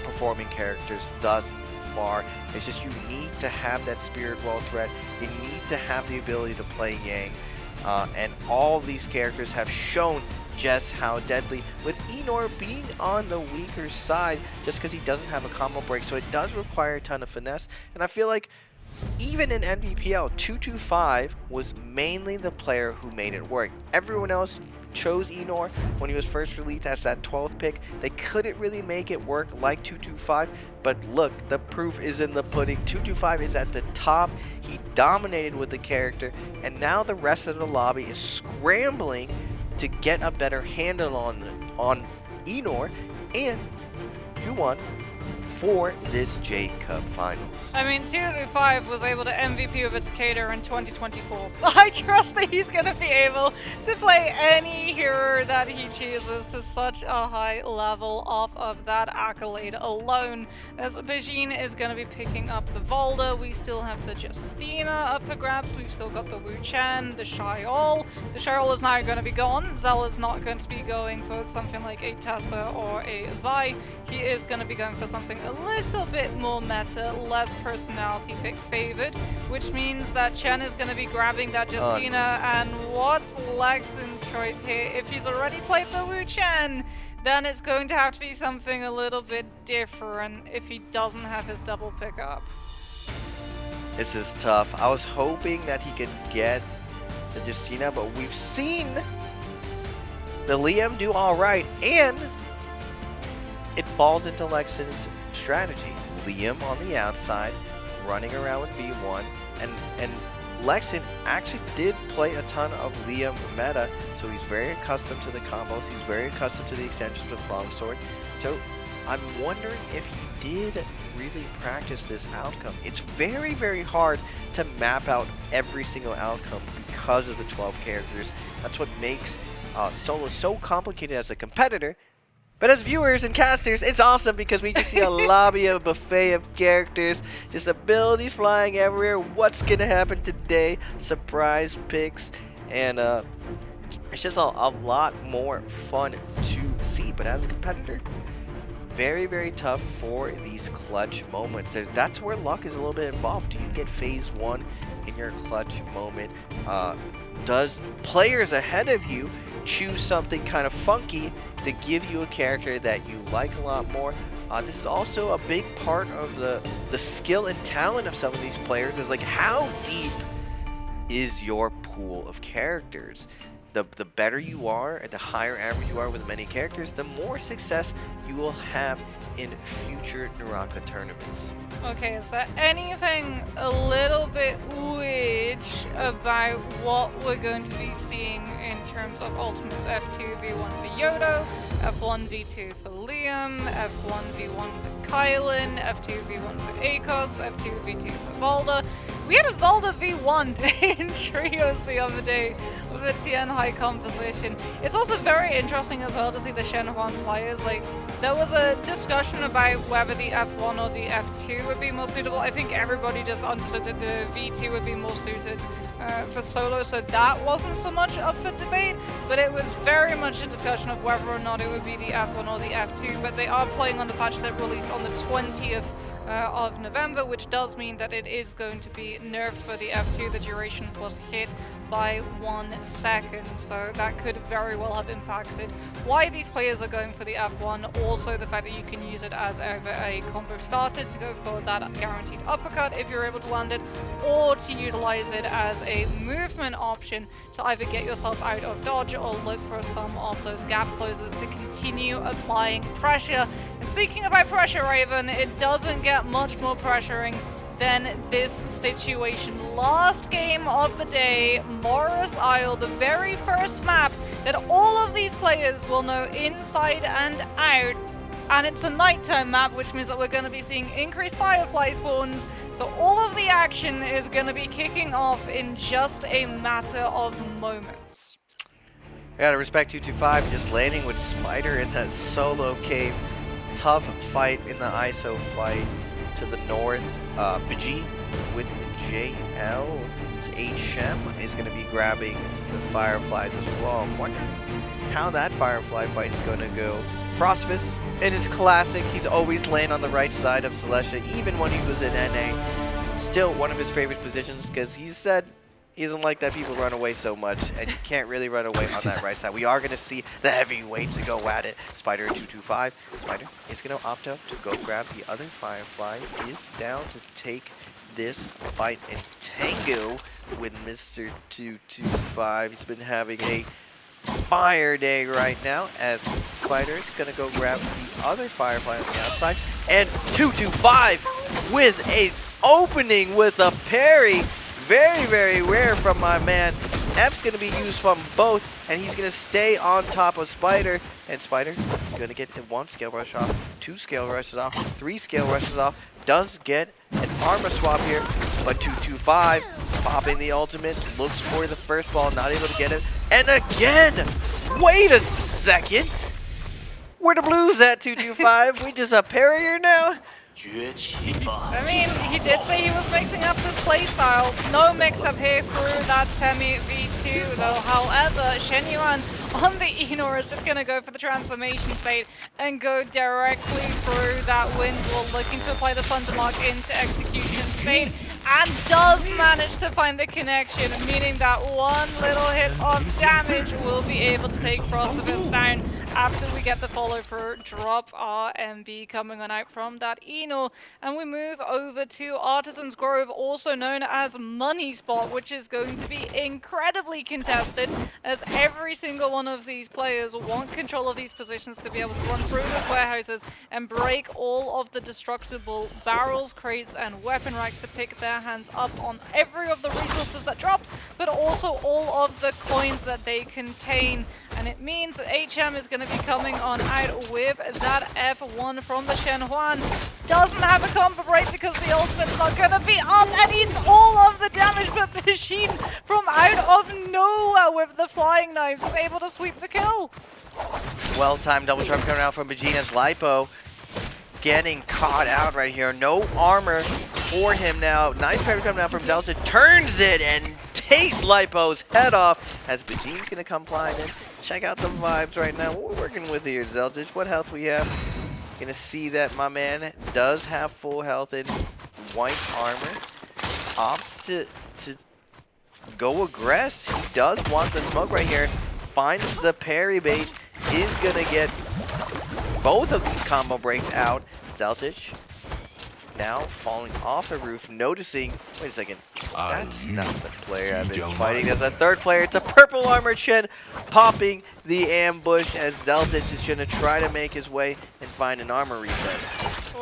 performing characters thus far. It's just you need to have that spirit wall threat. You need to have the ability to play Yang. And all these characters have shown just how deadly, with Enor being on the weaker side just because he doesn't have a combo break. So it does require a ton of finesse. And I feel like even in NBPL, 225 was mainly the player who made it work. Everyone else chose Enor when he was first released as that 12th pick. They couldn't really make it work like 225, but look, the proof is in the pudding. 225 is at the top. He dominated with the character, and now the rest of the lobby is scrambling to get a better handle on Enor, and Yuan for this J-Cup Finals. I mean, 225 was able to MVP of its Cater in 2024. I trust that he's going to be able to play any hero that he chooses to such a high level off of that accolade alone. As Beijing is going to be picking up the Volda, we still have the Justina up for grabs, we've still got the Wu Chen, the Xiaol. The Xiaol is now going to be gone. Zell is not going to be going for something like a Tessa or a Zai. He is going to be going for something a little bit more meta, less personality pick favored, which means that Chen is going to be grabbing that Justina. And what's Lexin's choice here? If he's already played the Wu Chen, then it's going to have to be something a little bit different if he doesn't have his double pickup. This is tough. I was hoping that he could get the Justina, but we've seen the Liam do all right, and it falls into Lexin's strategy. Liam on the outside, running around with V1, and Lexin actually did play a ton of Liam meta, so he's very accustomed to the combos, he's very accustomed to the extensions with Longsword. So I'm wondering if he did really practice this outcome. It's very, very hard to map out every single outcome because of the 12 characters. That's what makes solo so complicated as a competitor. But as viewers and casters, it's awesome because we just see a lobby, a buffet of characters, just abilities flying everywhere. What's gonna happen today? Surprise picks, and it's just a lot more fun to see. But as a competitor, very, very tough for these clutch moments. That's where luck is a little bit involved. Do you get phase 1 in your clutch moment? Does players ahead of you choose something kind of funky to give you a character that you like a lot more? This is also a big part of the skill and talent of some of these players, is like, how deep is your pool of characters? The better you are and the higher average you are with many characters, the more success you will have in future NARAKA tournaments. Okay, is there anything a little bit weird about what we're going to be seeing in terms of ultimates? F2 V1 for Yodo, F1 V2 for Liam, F1 V1 for Kylan, F2 V1 for Akos, F2 V2 for Volda. We had a Volda V1 in trios the other day with a Tian high composition. It's also very interesting as well to see the Shenhuan players. Like, there was a discussion about whether the F1 or the F2 would be more suitable. I think everybody just understood that the V2 would be more suited for solo, so that wasn't so much up for debate, but it was very much a discussion of whether or not it would be the F1 or the F2. But they are playing on the patch that released on the 20th of November, which does mean that it is going to be nerfed for the F2. The duration was hit by 1 second, so that could very well have impacted why these players are going for the F1. Also the fact that you can use it as either a combo starter to go for that guaranteed uppercut if you're able to land it, or to utilize it as a movement option to either get yourself out of dodge or look for some of those gap closers to continue applying pressure. And speaking about pressure, Raven, it doesn't get much more pressuring than this situation. Last game of the day, Morris Isle, the very first map that all of these players will know inside and out. And it's a nighttime map, which means that we're going to be seeing increased firefly spawns. So all of the action is going to be kicking off in just a matter of moments. I gotta respect 225 just landing with Spider in that solo cave. Tough fight in the ISO fight to the north. Baji with JL. HM is going to be grabbing the Fireflies as well. I'm wondering how that Firefly fight is going to go. Frostfist, in his classic, he's always laying on the right side of Celestia, even when he was in NA. Still one of his favorite positions, because he said he doesn't like that people run away so much, and you can't really run away on that right side. We are going to see the heavyweights to go at it. Spider 225. Spider is going to opt out to go grab the other Firefly. Is down to take this fight in tango with Mr. 225. He's been having a fire day right now, as Spider is going to go grab the other Firefly on the outside. And 225 with a opening with a parry. Very, very rare from my man. F's going to be used from both, and he's going to stay on top of Spider. And Spider going to get 1 scale rush off, 2 scale rushes off, 3 scale rushes off. Does get an armor swap here, but 225 popping the ultimate, looks for the first ball, not able to get it. And again, wait a second. Where the blues at, 225? We just a parrier now? I mean, he did say he was mixing up his playstyle. No mix-up here through that semi V2, though. However, Shen Yuan on the Enor is just going to go for the transformation state and go directly through that wind wall, looking to apply the Thunder Mark into execution state, and does manage to find the connection, meaning that one little hit of damage will be able to take Frostivus down after we get the follow-through drop RMB coming on out from that Enor. And we move over to Artisan's Grove, also known as Money Spot, which is going to be incredibly contested, as every single one of these players want control of these positions to be able to run through those warehouses and break all of the destructible barrels, crates, and weapon racks to pick their hands up on every of the resources that drops, but also all of the coins that they contain. And it means that HM is going to be coming on out with that F1 from the Shen Yuan. Doesn't have a combo break because the ultimate's not going to be up, and eats all of the damage, but Machine from out of nowhere with the flying knives is able to sweep the kill. Well-timed double trap coming out from Vegeta's Lipo. Getting caught out right here. No armor for him now. Nice parry coming out from Delta. Turns it and takes Lipo's head off as Vegeta's going to come flying in. Check out the vibes right now. What we're working with here, Zeltich. What health we have? Gonna see that my man does have full health in white armor. Opts to go aggress. He does want the smoke right here. Finds the parry bait. Is gonna get both of these combo breaks out. Zeltich now falling off the roof, noticing, wait a second, that's not the player I've been fighting. There's a third player. It's a purple armored Shen popping the ambush as Zeltich is going to try to make his way and find an armor reset.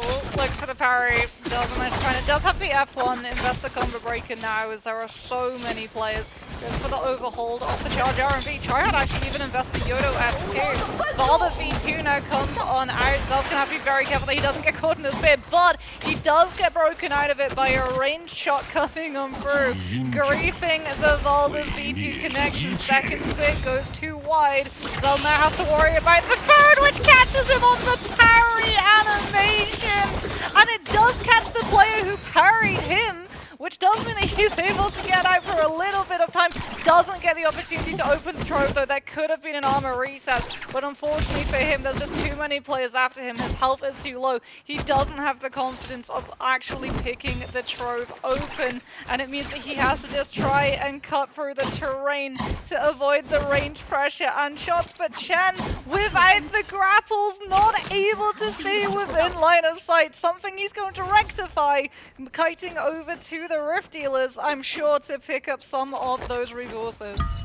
Oh, looks for the parry, doesn't manage to find it. Does have the F1, invest the combo breaker now, as there are so many players. Goes for the overhold off the charge RMB. Tryhard actually even invest the Yodo F2. Valda V2 now comes on out. Zel's gonna have to be very careful that he doesn't get caught in the spear, but he does get broken out of it by a ranged shot coming on through, griefing the Valda's V2 connection. Second spear goes too wide. Zel now has to worry about the third, which catches him on the parry animation. And it does catch the player who parried him, which does mean that he's able to get out for a little bit of time. Doesn't get the opportunity to open the trove, though. That could have been an armor reset, but unfortunately for him, there's just too many players after him. His health is too low. He doesn't have the confidence of actually picking the trove open, and it means that he has to just try and cut through the terrain to avoid the range pressure and shots. But Chen, without the grapples, not able to stay within line of sight. Something he's going to rectify, kiting over to the Rift Dealers, I'm sure, to pick up some of those resources.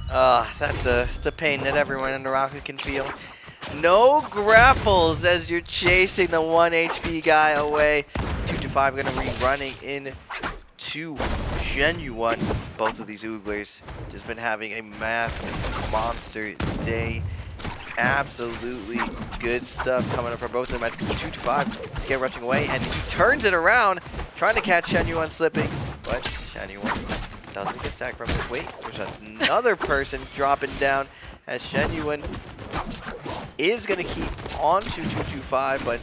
That's a pain that everyone in NARAKA can feel. No grapples as you're chasing the 1 HP guy away. 2-5 gonna be running in to Shen Yuan. Both of these Ooglers just been having a massive monster day. Absolutely good stuff coming up from both of them. 2-5, scare rushing away, and he turns it around, trying to catch Shen Yuan slipping, but Shen Yuan doesn't get sacked from it. Wait, there's another person dropping down as Shen Yuan is going to keep on to 2-5, but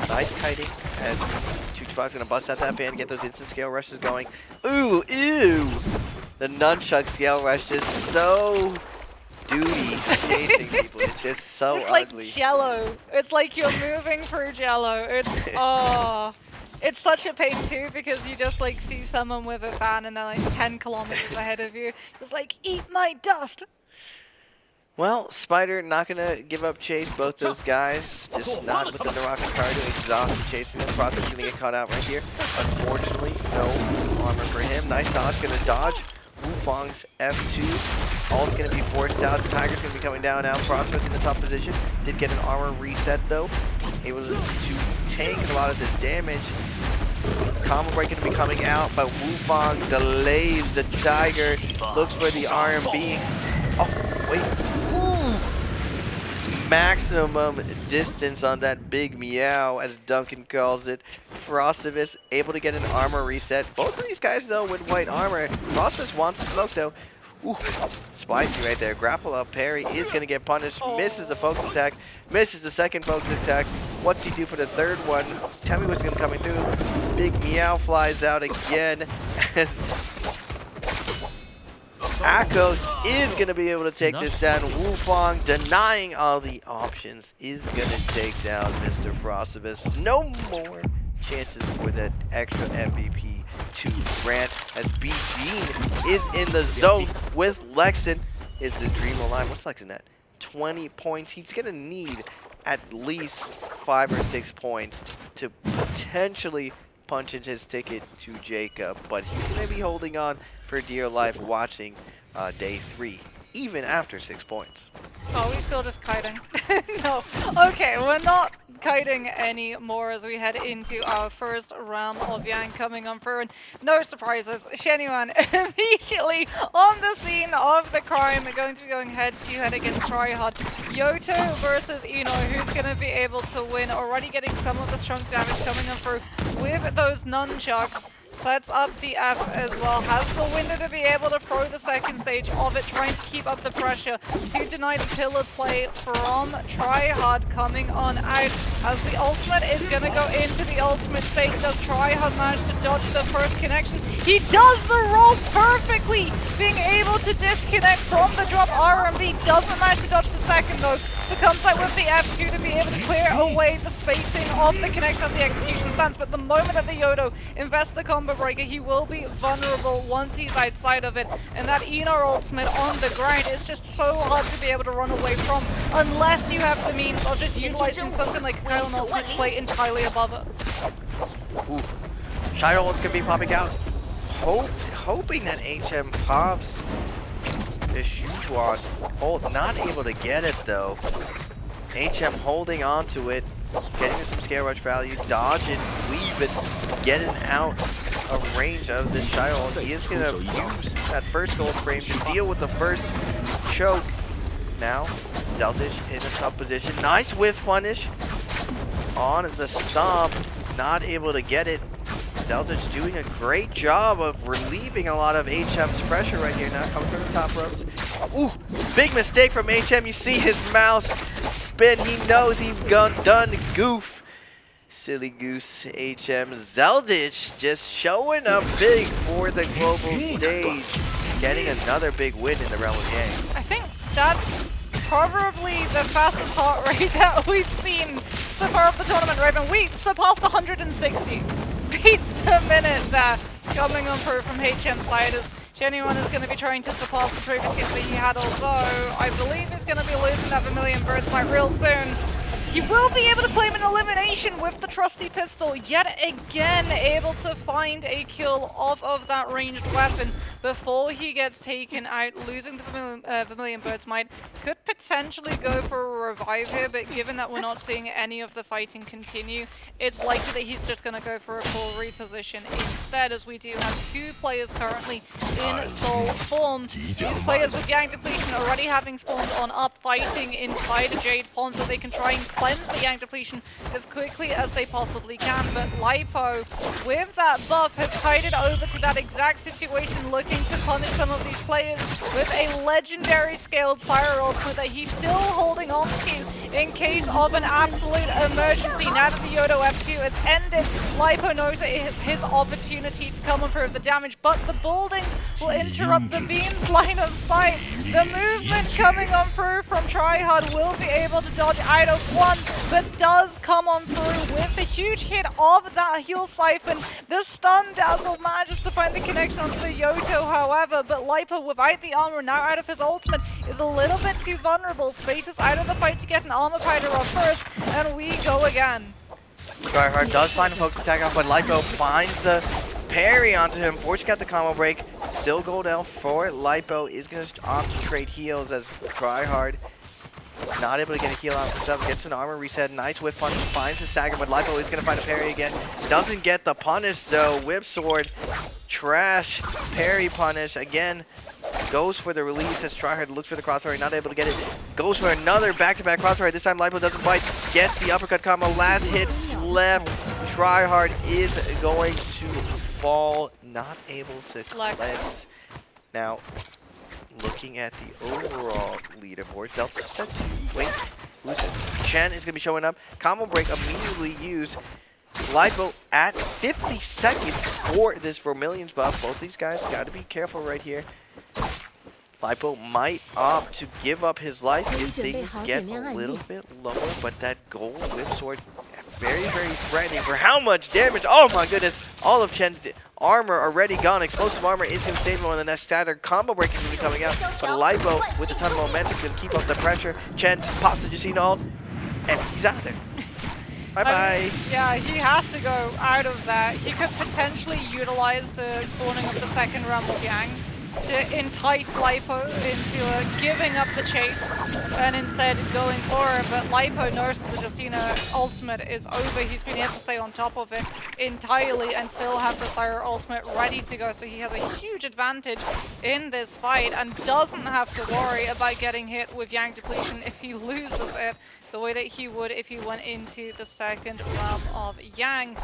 nice kiting as 2-5 is going to bust out that fan and get those instant scale rushes going. Ooh, ew! The nunchuck scale rush is so duty chasing people. It's just so it's ugly. Like Jello. It's like you're moving through Jello. It's it's such a pain too, because you just like see someone with a fan and they're like 10 kilometers ahead of you. It's like, eat my dust. Well, Spider not gonna give up chase. Both those guys just not with the NARAKA cardio, exhausted chasing them. Frost's gonna get caught out right here. Unfortunately, no armor for him. Nice dodge, gonna dodge Wufang's F2. Ult's gonna be forced out. The Tiger's gonna be coming down now. Frost's in the top position. Did get an armor reset though. Able to tank a lot of this damage. Combo break going to be coming out, but Wufang delays the Tiger. Looks for the RMB. Oh, wait. Ooh! Maximum distance on that big meow, as Duncan calls it. Frostivus able to get an armor reset. Both of these guys, though, with white armor. Frostivus wants the smoke, though. Ooh, spicy right there. Grapple up. Parry is going to get punished. Misses the focus attack. Misses the second focus attack. What's he do for the third one? Tell me what's going to come through. Big meow flies out again as Akos is going to be able to take this down. Wufang, denying all the options, is going to take down Mr. Frostivus. No more chances for that extra MVP to Grant, as BG is in the zone with Lexon. Is the dream alive? What's Lexon at? 20 points. He's going to need at least 5 or 6 points to potentially punch in his ticket to Jacob, but he's going to be holding on for dear life, watching day 3, even after 6 points. Oh, we still just kiting? No. Okay, we're not kiting anymore as we head into our first round of Yang coming on through. And no surprises, Shenyuan immediately on the scene of the crime, going to be going head-to-head against Tryhard. Yoto versus Ino, who's going to be able to win, already getting some of the strong damage coming on through with those nunchucks. Sets up the F as well, has the window to be able to throw the second stage of it, trying to keep up the pressure to deny the pillar play from Tryhard coming on out, as the ultimate is going to go into the ultimate stage. Does Tryhard manage to dodge the first connection? He does the roll perfectly, being able to disconnect from the drop. RMB doesn't manage to dodge the second though, so comes out with the F2 to be able to clear away the spacing of the connection of the execution stance. But the moment that the Yodo invests the combo breaker, he will be vulnerable once he's outside of it, and that Eno ultimate on the ground is just so hard to be able to run away from unless you have the means of just utilizing something like Kyle ultimate to play entirely above it. Ooh. Shadow ults can be popping out. Hoping that HM pops the Shujuan ult, not able to get it though. HM holding on to it, getting some scare rush value, dodge it, weave it, get it out of range of this Shadow ult. He is going to use that first gold frame to deal with the first choke. Now, Zeltish in a tough position. Nice whiff punish on the stomp, not able to get it. Zeltish doing a great job of relieving a lot of HM's pressure right here. Now coming from the top ropes. Ooh, big mistake from HM. You see his mouse spin. He knows he's done goof. Silly goose HM. Zeltish just showing up big for the global stage. Getting another big win in the realm of Yang. I think that's probably the fastest heart rate that we've seen so far of the tournament, Raven. We surpassed 160 beats per minute coming on through from HM side, as Genuine is going to be trying to surpass the previous games that he had, although I believe he's going to be losing that Vermilion Birdsmite real soon. He will be able to claim an elimination with the trusty pistol, yet again able to find a kill off of that ranged weapon before he gets taken out. Losing the Vermilion Birdsmite could potentially go for a revive here, but given that we're not seeing any of the fighting continue, it's likely that he's just going to go for a full reposition instead, as we do have 2 players currently in soul form. These players with Yang Depletion already having spawned on up, fighting inside a Jade Pond so they can try and cleanse the Yang Depletion as quickly as they possibly can. But Lipo, with that buff, has kited over to that exact situation, looking to punish some of these players with a legendary scaled Sire ultimate that he's still holding on to in case of an absolute emergency. Now that the Yodo F2 has ended, Lipo knows that it is his opportunity to come and prove the damage, but the buildings will interrupt the Beam's line of sight. The movement coming on through from Tryhard will be able to dodge out of one, but does come on through with a huge hit of that heal siphon. The stun dazzle manages to find the connection onto the Yoto, however, but Lipo, without the armor, now out of his ultimate, is a little bit too vulnerable. Space is out of the fight to get an armor fighter off first, and we go again. Tryhard does find a focus attack off, but Lipo finds the parry onto him. Fortune got the combo break. Still gold elf for Lipo. Is going to opt to trade heals as Tryhard not able to get a heal out himself. Gets an armor reset. Nice whip punish. Finds the stagger, but Lipo is going to find a parry again. Doesn't get the punish though. Whip sword. Trash. Parry punish. Again, goes for the release as Tryhard looks for the crossfire. Not able to get it. Goes for another back-to-back crossfire. This time Lipo doesn't bite. Gets the uppercut combo. Last hit left. Tryhard is going to fall. Not able to cleanse. Now, looking at the overall leaderboard, Zelt's set 2. Wait, who's this? Chen is going to be showing up. Combo break immediately used. Lipo at 50 seconds for this Vermilion's buff. Both these guys got to be careful right here. Lipo might opt to give up his life if things get a little bit lower, but that gold whip sword, very, very threatening for how much damage. Oh my goodness, all of Chen's armor already gone. Explosive armor is going to save him on the next scatter. Combo break is going to be coming out, but Lipo with a ton of momentum can keep up the pressure. Chen pops the Justina ult, and he's out of there. Bye-bye. Yeah, he has to go out of that. He could potentially utilize the spawning of the second realm of Yang to entice Lipo into giving up the chase and instead going for it. But Lipo knows that the Justina ultimate is over. He's been able to stay on top of it entirely and still have the Syra ultimate ready to go. So he has a huge advantage in this fight and doesn't have to worry about getting hit with Yang depletion if he loses it the way that he would if he went into the second realm of Yang.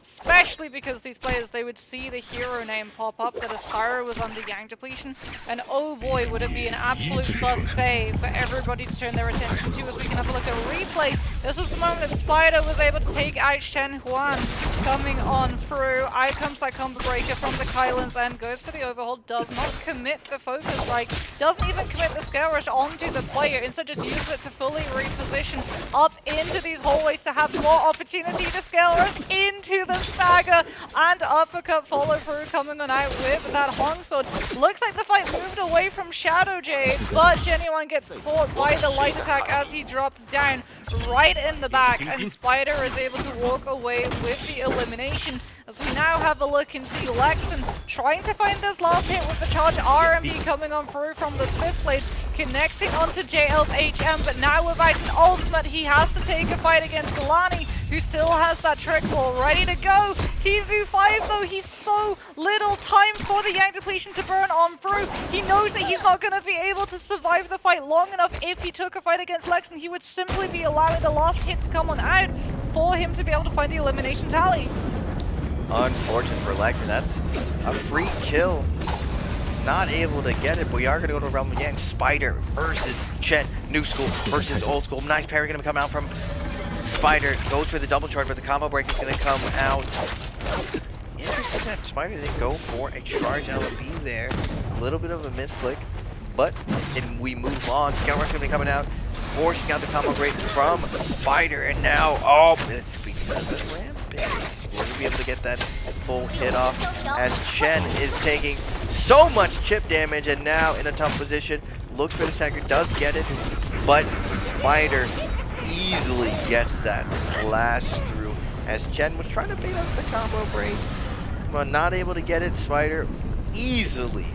Especially because these players, they would see the hero name pop up that Syra was under Yang depletion, and oh boy, would it be an absolute buffet for everybody to turn their attention to. As we can have a look at a replay, this is the moment that Spider was able to take out Shen Huan coming on through. Out comes that combo breaker from the Kylan's end, goes for the overhaul, does not commit the focus strike, doesn't even commit the scale rush onto the player, instead just uses it to fully reposition up into these hallways to have more opportunity to scale rush into the stagger, and uppercut follow through coming on out with that Hong Sword. Looks like the fight moved away from Shadow Jade, but Genuine gets caught by the light attack as he dropped down right in the back, and Spider is able to walk away with the elimination. As we now have a look and see Lexan trying to find this last hit with the charge RMB coming on through from the Swift Blades, connecting onto JL's HM, but now without an ultimate, he has to take a fight against Galani, who still has that trick ball ready to go. TV5 though, he's so little time for the Yang depletion to burn on through. He knows that he's not going to be able to survive the fight long enough. If he took a fight against Lexan, he would simply be allowing the last hit to come on out for him to be able to find the elimination tally. Unfortunate for Lexan, that's a free kill. Not able to get it, but we are going to go to Realm of Yang. Spider versus Chen. New school versus old school. Nice parry going to come out from Spider. Goes for the double charge, but the combo break is going to come out. Interesting that Spider didn't go for a charge LB there. A little bit of a misclick, but then we move on. Scout Rush going to be coming out, forcing out the combo break from Spider, and now, oh, it's because of Rampage. We're going to be able to get that full hit off as Chen is taking so much chip damage and now in a tough position. Looks for the stagger, does get it, but Spider easily gets that slash through as Chen was trying to bait out the combo break, but not able to get it. Spider easily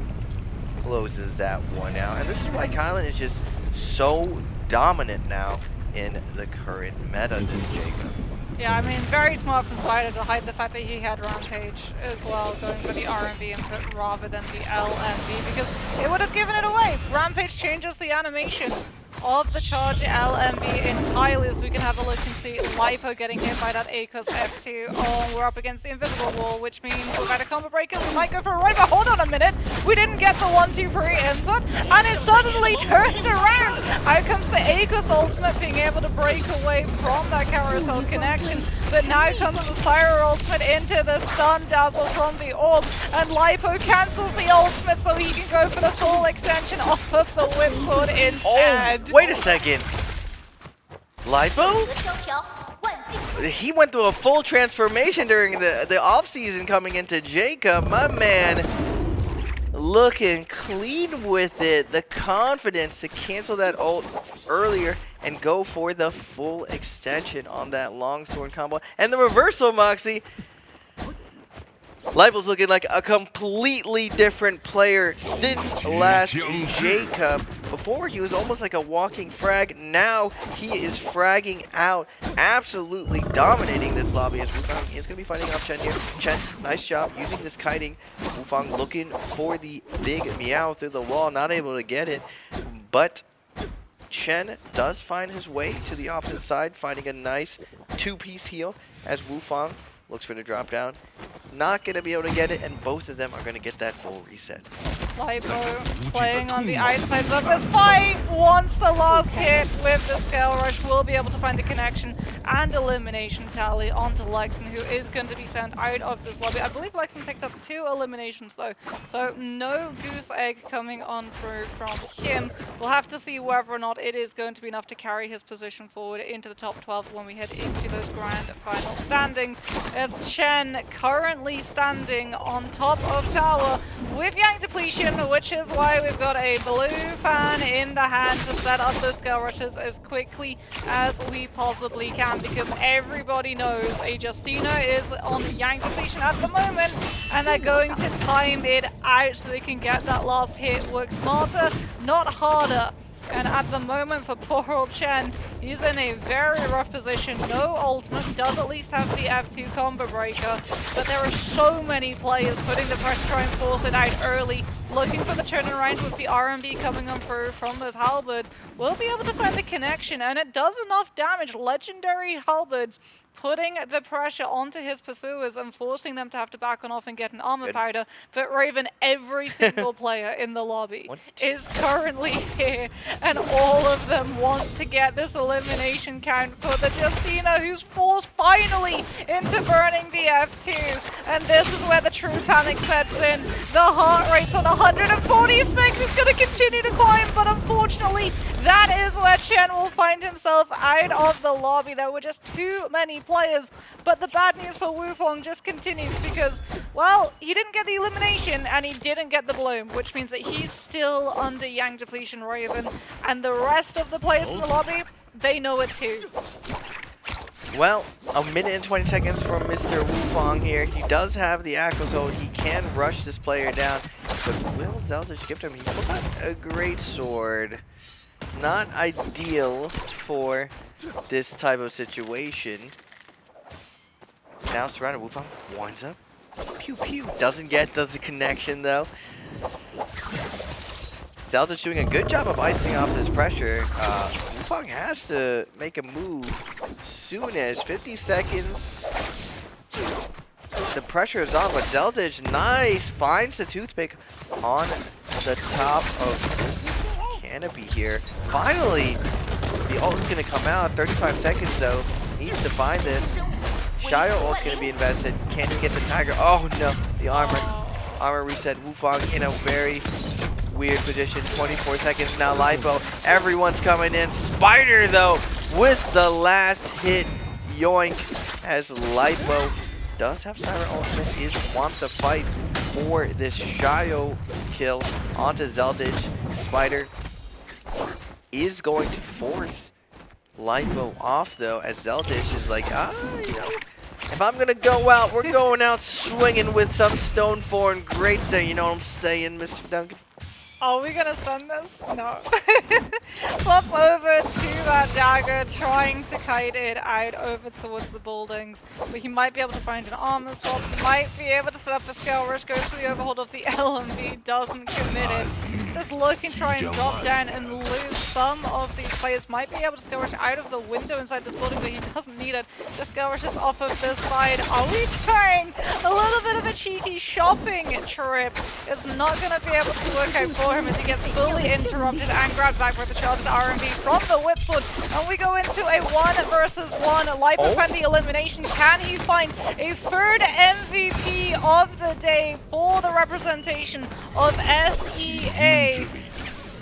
closes that one out, and this is why Kylan is just so dominant now in the current meta this Jacob. Yeah, I mean, very smart from Spider to hide the fact that he had Rampage as well, going for the RMB input rather than the LMB, because it would have given it away. Rampage changes the animation of the charge LMB entirely, as we can have a look and see Lipo getting hit by that Akos F2. Oh, we're up against the invisible wall, which means without a combo breaker, we might go for a run, but hold on a minute, we didn't get the 1-2-3 input, and it suddenly turned around. Out comes the Akos ultimate being able to break away from that carousel connection, but now comes the Syra ultimate into the stun dazzle from the orb, and Lipo cancels the ultimate so he can go for the full extension off of the whip sword instead. Oh, wait a second. Lipo? He went through a full transformation during the off-season coming into Jacob. My man looking clean with it. The confidence to cancel that ult earlier and go for the full extension on that longsword combo. And the reversal, Moxie. Lipo's looking like a completely different player since last Jacob. Before, he was almost like a walking frag. Now, he is fragging out, absolutely dominating this lobby as Wufang is going to be fighting off Chen here. Chen, nice job using this kiting. Wufang looking for the big meow through the wall, not able to get it, but Chen does find his way to the opposite side, finding a nice two-piece heal as Wufang looks for the drop down. Not going to be able to get it, and both of them are going to get that full reset. Lipo playing on the outsides of this fight. Once the last hit with the Scale Rush, will be able to find the connection and elimination tally onto Lexan, who is going to be sent out of this lobby. I believe Lexan picked up 2 eliminations though, so no goose egg coming on through from him. We'll have to see whether or not it is going to be enough to carry his position forward into the top 12 when we head into those grand final standings. As Chen currently standing on top of tower with Yang Depletion, which is why we've got a blue fan in the hand to set up those Scale Rushes as quickly as we possibly can, because everybody knows a Justina is on Yang Depletion at the moment, and they're going to time it out so they can get that last hit. Work smarter, not harder. And at the moment for poor old Chen, he's in a very rough position. No ultimate, does at least have the F2 combo breaker, but there are so many players putting the pressure to try and force it out early, looking for the turnaround with the RMB coming on through from those halberds. We'll be able to find the connection, and it does enough damage. Legendary halberds putting the pressure onto his pursuers and forcing them to have to back on off and get an armor powder. But Raven, every single player in the lobby is currently here, and all of them want to get this elimination count for the Justina, who's forced finally into burning the F2. And this is where the true panic sets in. The heart rate's on 146. It's going to continue to climb, but unfortunately, that is where Chen will find himself out of the lobby. There were just too many players, but the bad news for Wufang just continues because, well, he didn't get the elimination and he didn't get the bloom, which means that he's still under Yang Depletion Raven, and the rest of the players in the lobby, they know it too. Well, a minute and 20 seconds from Mr. Wufang here. He does have the Acro, so he can rush this player down, but will Zeldritch gift him? He pulls out a great sword. Not ideal for this type of situation. Now surrounded, Wufang winds up. Pew pew. Doesn't get the connection though. Zeldritch doing a good job of icing off this pressure. Wufang has to make a move soon as 50 seconds. The pressure is on, but Zeldritch, nice, finds the toothpick on the top of this canopy here. Finally, the ult is going to come out. 35 seconds though. Needs to find this. Xiao ult's going to be invested. Can he get the Tiger? Oh no, the armor reset. Wufang in a very weird position. 24 seconds now. Lipo, everyone's coming in. Spider though with the last hit. Yoink, as Lipo does have Siren ultimate, wants to fight for this Xiao kill onto Zeldritch. Spider is going to force Lipo off though, as Zeldritch is like, you know, if I'm gonna go out, we're going out swinging with some Stoneform great say, you know what I'm saying, Mr. Duncan? Are we gonna send this? No. Swaps over to that dagger, trying to kite it out over towards the buildings. But he might be able to find an armor swap, might be able to set up a Scale Rush, goes for the overhold of the LMV, doesn't commit it. He's just looking to try and drop down and lose some of these players. Might be able to Scale Rush out of the window inside this building, but he doesn't need it. Just Scale Rushes off of this side. Are we trying a little bit of a cheeky shopping trip? It's not gonna be able to work out for him as he gets fully interrupted and grabbed back by the charged RMB from the Whipsword, and we go into a 1 versus 1. Lipo found the elimination. Can he find a third MVP of the day for the representation of SEA?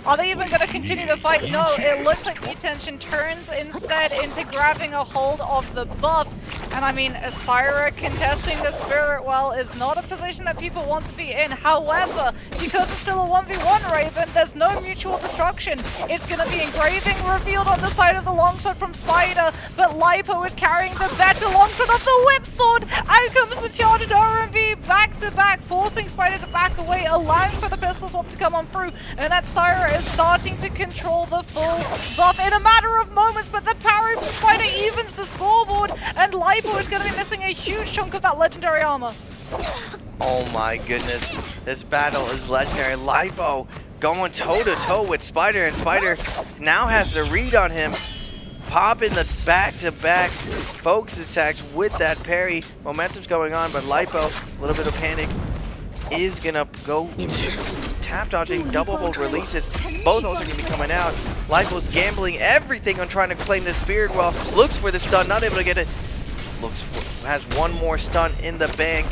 Are they even going to continue the fight? No, it looks like E-Tension turns instead into grabbing a hold of the buff. And I mean, Syra contesting the Spirit Well is not a position that people want to be in. However, because it's still a 1v1 Raven, there's no mutual destruction. It's going to be engraving revealed on the side of the longsword from Spider, but Lipo is carrying the better longsword of the whip sword. Out comes the charged RMB back to back, forcing Spider to back away, allowing for the pistol swap to come on through, and that Syra is starting to control the full buff in a matter of moments, but the parry from Spider evens the scoreboard, and Lipo is going to be missing a huge chunk of that legendary armor. Oh my goodness, this battle is legendary. Lipo going toe-to-toe with Spider, and Spider now has the read on him. Popping the back-to-back focus attacks with that parry. Momentum's going on, but Lipo, a little bit of panic, is gonna go tap dodging, double hold releases. Both those are gonna be coming out. Lipo's gambling everything on trying to claim the Spirit Well. Looks for the stun, not able to get it. Has one more stun in the bank.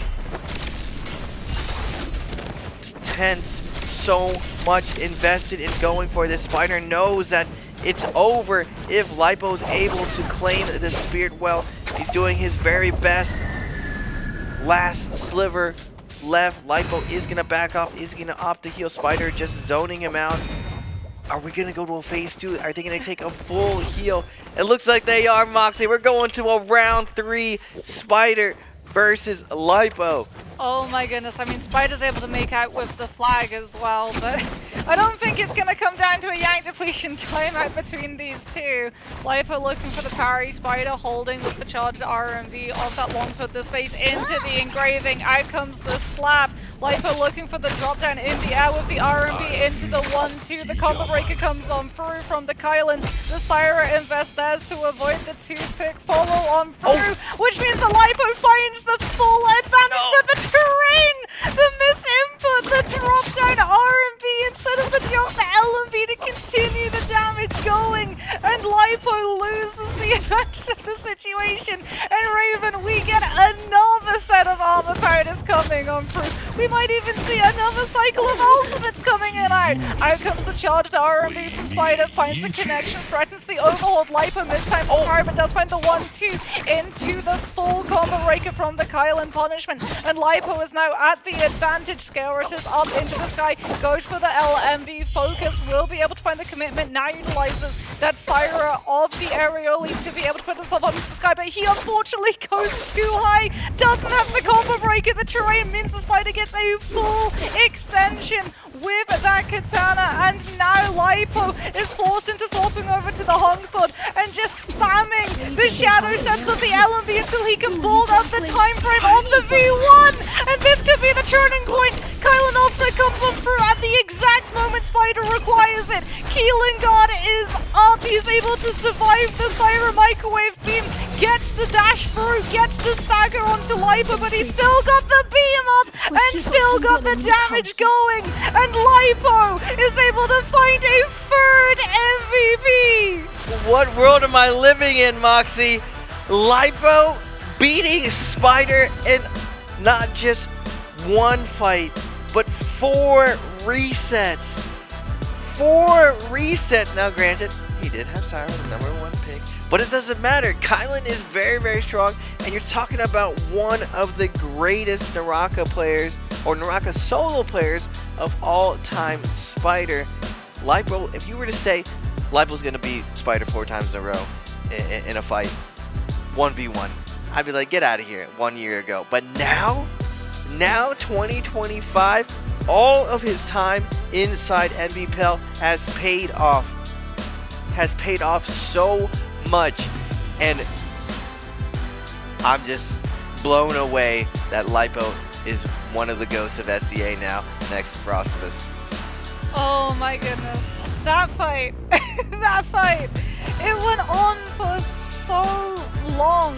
It's tense. So much invested in going for this. Spider knows that it's over if Lipo's able to claim the Spirit Well. He's doing his very best. Last sliver left. Lipo is going to back off, is going to opt to heal. Spider just zoning him out. Are we going to go to a phase 2? Are they going to take a full heal? It looks like they are, Moxie. We're going to a round 3 Spider versus Lipo. Oh my goodness, I mean, Spider's able to make out with the flag as well, but I don't think it's going to come down to a Yang depletion timeout between these two. Lipo looking for the parry, Spider holding with the charged RMV off that longsword, the space into the engraving, out comes the slap. Lipo looking for the drop down in the air with the RMV into the 1-2. The combo breaker comes on through from the Kylan. The Syra invests theirs to avoid the toothpick follow on through, which means the Lipo finds the full advantage, but the terrain, the misinput, the drop down RMV instead of the drop the LMV to continue the damage going, and Lipo loses the advantage of the situation, and Raven, we get another set of armor powders coming on through. We might even see another cycle of ultimates coming in out. Out comes the charged RMV from Spider, finds the connection, threatens the overhold. Lipo mistimes the power, but does find the 1-2 into the full combo breaker from the Kylan punishment, and Lipo is now at the advantage. Scaurus is up into the sky, goes for the LMV focus, will be able to find the commitment, now utilizes that Syra of the Areoli to be able to put himself up into the sky, but he unfortunately goes too high, doesn't have the combo breaker. The terrain means the Spider gets a full extension with that katana, and now Lipo is forced into swapping over to the Hongsword and just spamming the shadow steps of the LMV until he can build up the time frame on the V1, and this could be the turning point. Kylan ultimate comes on through at the exact moment Spider requires it. Keelan God is up, he's able to survive the Syra microwave beam, gets the dash through, gets the stagger onto Lipo, but he's still got the beam up and still got the damage going, and Lipo is able to find a third MVP. What world am I living in, Moxie? Lipo beating Spider in not just one fight, but 4 resets. 4 resets. Now granted, he did have Syra, the #1 pick, but it doesn't matter. Kylan is very, very strong, and you're talking about one of the greatest NARAKA players, or NARAKA solo players of all time, Spider. Lipo, if you were to say Lipo's going to beat Spider 4 times in a row in a fight, 1v1, I'd be like, get out of here 1 year ago. But now 2025, all of his time inside NBPL has paid off. Has paid off so much, and I'm just blown away that Lipo is one of the GOATs of SCA now, next to Frostivus. Oh my goodness, that fight, that fight, it went on for so long.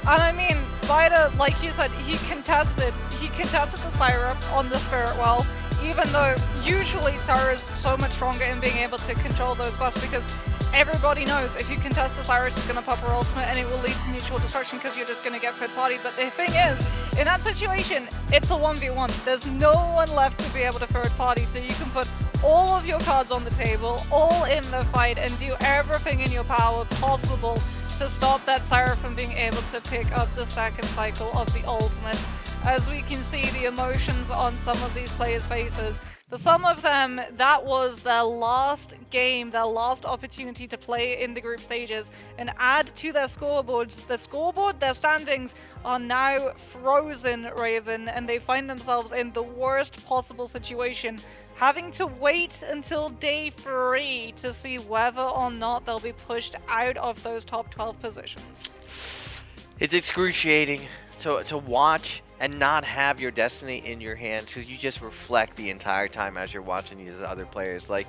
And I mean, Spider, like you said, he contested the Syra on the Spirit Well, even though usually Syra is so much stronger in being able to control those buffs, because everybody knows if you contest the Syra, she's going to pop her ultimate and it will lead to mutual destruction because you're just going to get third party. But the thing is, in that situation, it's a 1v1. There's no one left to be able to third party, so you can put all of your cards on the table, all in the fight, and do everything in your power possible to stop that Syra from being able to pick up the second cycle of the ultimates. As we can see the emotions on some of these players' faces. For some of them, that was their last game, their last opportunity to play in the group stages and add to their scoreboards. The scoreboard, their standings are now frozen, Raven, and they find themselves in the worst possible situation, having to wait until day 3 to see whether or not they'll be pushed out of those top 12 positions. It's excruciating to watch and not have your destiny in your hands, because you just reflect the entire time as you're watching these other players. Like,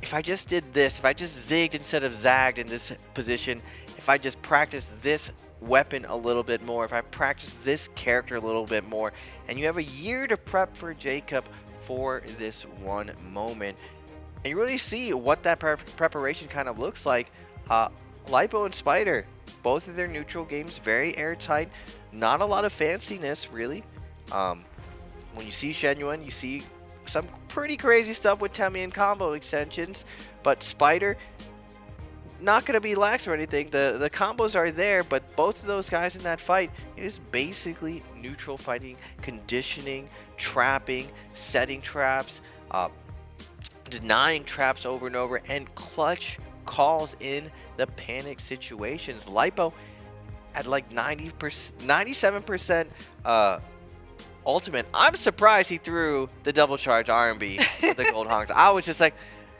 if I just did this, if I just zigged instead of zagged in this position, if I just practiced this weapon a little bit more, if I practiced this character a little bit more, and you have a year to prep for Jacob for this one moment, and you really see what that preparation kind of looks like. Lipo and Spider, both of their neutral games very airtight. Not a lot of fanciness, really. When you see Shenyuan, you see some pretty crazy stuff with Temi and combo extensions, but Spider, not going to be lax or anything. The combos are there, but both of those guys in that fight is basically neutral fighting, conditioning, trapping, setting traps, denying traps over and over, and clutch calls in the panic situations. Lipo at like 97% ultimate. I'm surprised he threw the double charge R&B with the gold honks. I was like,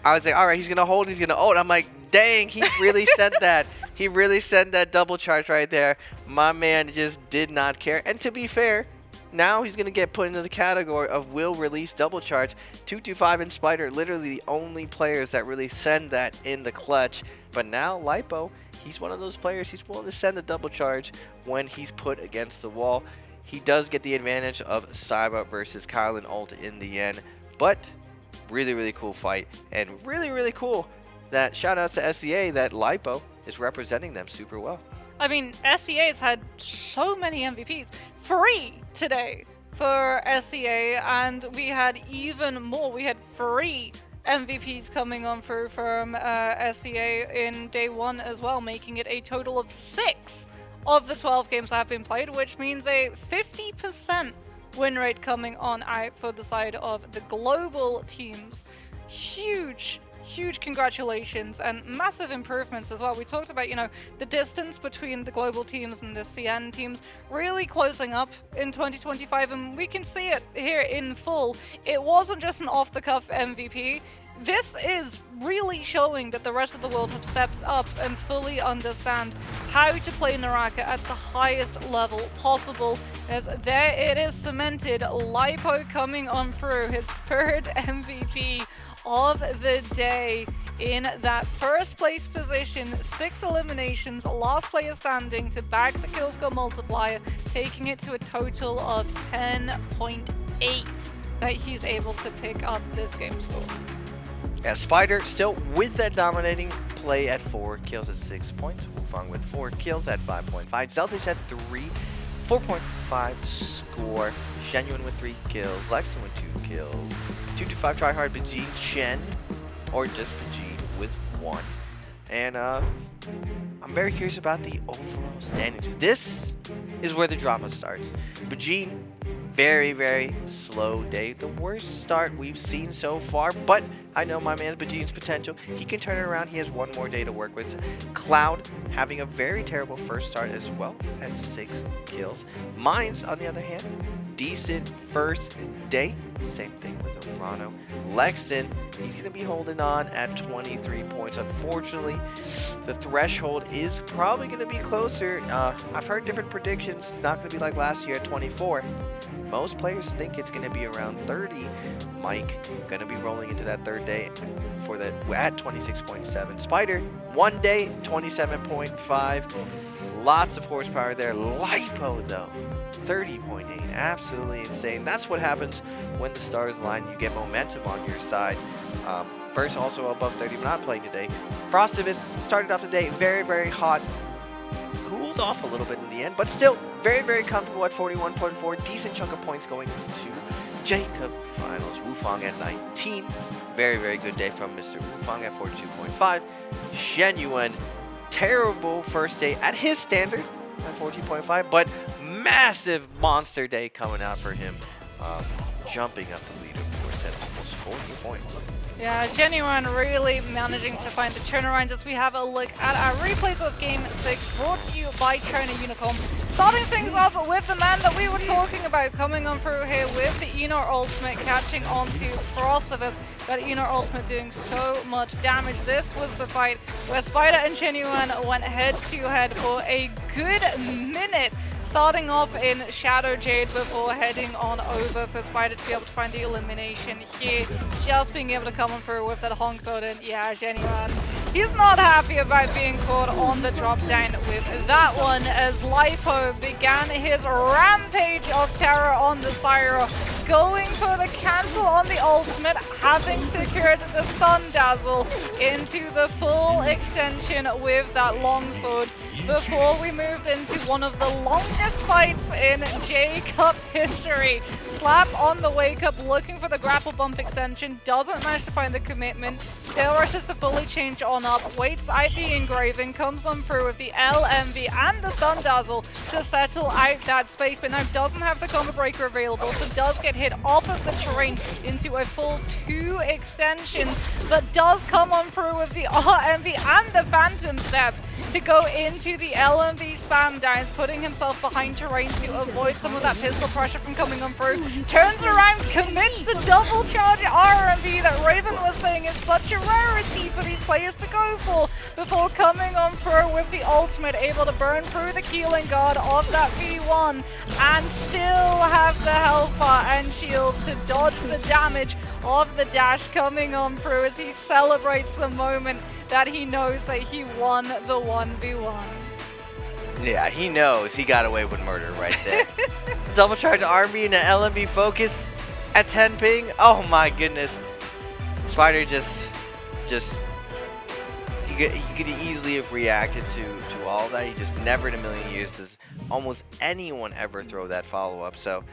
all right, he's gonna hold, he's gonna ult. I'm like, dang, he really sent that. He really sent that double charge right there. My man just did not care. And to be fair, now he's gonna get put into the category of will release double charge. 225 and Spider, literally the only players that really send that in the clutch. But now Lipo, he's one of those players, he's willing to send the double charge when he's put against the wall. He does get the advantage of Saiba versus Kylan ult in the end, but really, really cool fight, and really, really cool that shout outs to SEA that Lipo is representing them super well. I mean, SEA has had so many MEVPs. 3 today for SEA, and we had even more. We had 3 MVPs coming on through from SEA in day 1 as well, making it a total of 6 of the 12 games that have been played, which means a 50% win rate coming on out for the side of the global teams. Huge congratulations and massive improvements as well. We talked about, you know, the distance between the global teams and the CN teams really closing up in 2025, and we can see it here in full. It wasn't just an off-the-cuff MVP. This is really showing that the rest of the world have stepped up and fully understand how to play NARAKA at the highest level possible. As there it is cemented, Lipo coming on through his 3rd MVP of the day in that first place position. 6 eliminations, last player standing to back the kill score multiplier, taking it to a total of 10.8 that he's able to pick up this game score. Yeah, Spider still with that dominating play at 4 kills at 6 points. Wufang with 4 kills at 5.5. Zeltish at 4.5 score. Shenyuan with 3 kills. Lexington with 2 kills. 225 tryhard Bajin Chen, or just Bajin with 1. And I'm very curious about the overall standings. This is where the drama starts. Bajin, very, very slow day. The worst start we've seen so far, but I know my man Bajin's potential. He can turn it around. He has 1 more day to work with. Cloud having a very terrible first start as well at 6 kills. Mines, on the other hand, decent first day. Same thing with Orano. Lexington, he's going to be holding on at 23 points. Unfortunately, the threshold is probably going to be closer. I've heard different predictions. It's not going to be like last year at 24. Most players think it's going to be around 30. Mike going to be rolling into that 3rd day for the at 26.7. Spider, 1 day, 27.5. Lots of horsepower there. Lipo, though, 30.8. Absolutely insane. That's what happens when the stars align. You get momentum on your side. First, also above 30, but not playing today. Frostivus started off the day very, very hot. Cooled off a little bit in the end, but still very, very comfortable at 41.4. Decent chunk of points going into Jacob finals. Wufang at 19. Very, very good day from Mr. Wufang at 42.5. Shenyuan terrible first day at his standard at 14.5, but massive monster day coming out for him, jumping up the leaderboards at almost 40 points. Yeah, Genuine really managing to find the turnaround as we have a look at our replays of Game 6 brought to you by China Unicom. Starting things off with the man that we were talking about coming on through here with the Enor ultimate catching on to Frostivus. That Enor ultimate doing so much damage. This was the fight where Spider and Genuine went head to head for a good minute. Starting off in Shadow Jade before heading on over for Spider to be able to find the elimination here. Just being able to come on through with that Hong Sword, and yeah, Genuine. He's not happy about being caught on the drop down with that one as Lipo began his rampage of terror on the Syro, going for the cancel on the ultimate, having secured the stun dazzle into the full extension with that longsword before we moved into one of the longest fights in J-Cup history. Slap on the wake up looking for the grapple bump extension, doesn't manage to find the commitment, still rushes to fully change on up, waits at the engraving, comes on through with the LMV and the stun dazzle to settle out that space, but now doesn't have the combo breaker available, so does get hit off of the terrain into a full 2 extensions, but does come on through with the RMV and the Phantom Step to go into the LMV spam downs, putting himself behind terrain to avoid some of that pistol pressure from coming on through. Turns around, commits the double charge RMV that Raven was saying is such a rarity for these players to go for, before coming on through with the ultimate, able to burn through the Keeling Guard of that V1 and still have the health bar and shields to dodge the damage of the dash coming on through as he celebrates the moment that he knows that he won the 1v1. Yeah, he knows he got away with murder right there. Double charge RB and an LMB focus at 10 ping. Oh my goodness. Spider he could easily have reacted to all that. He just never in a million years does almost anyone ever throw that follow-up. So,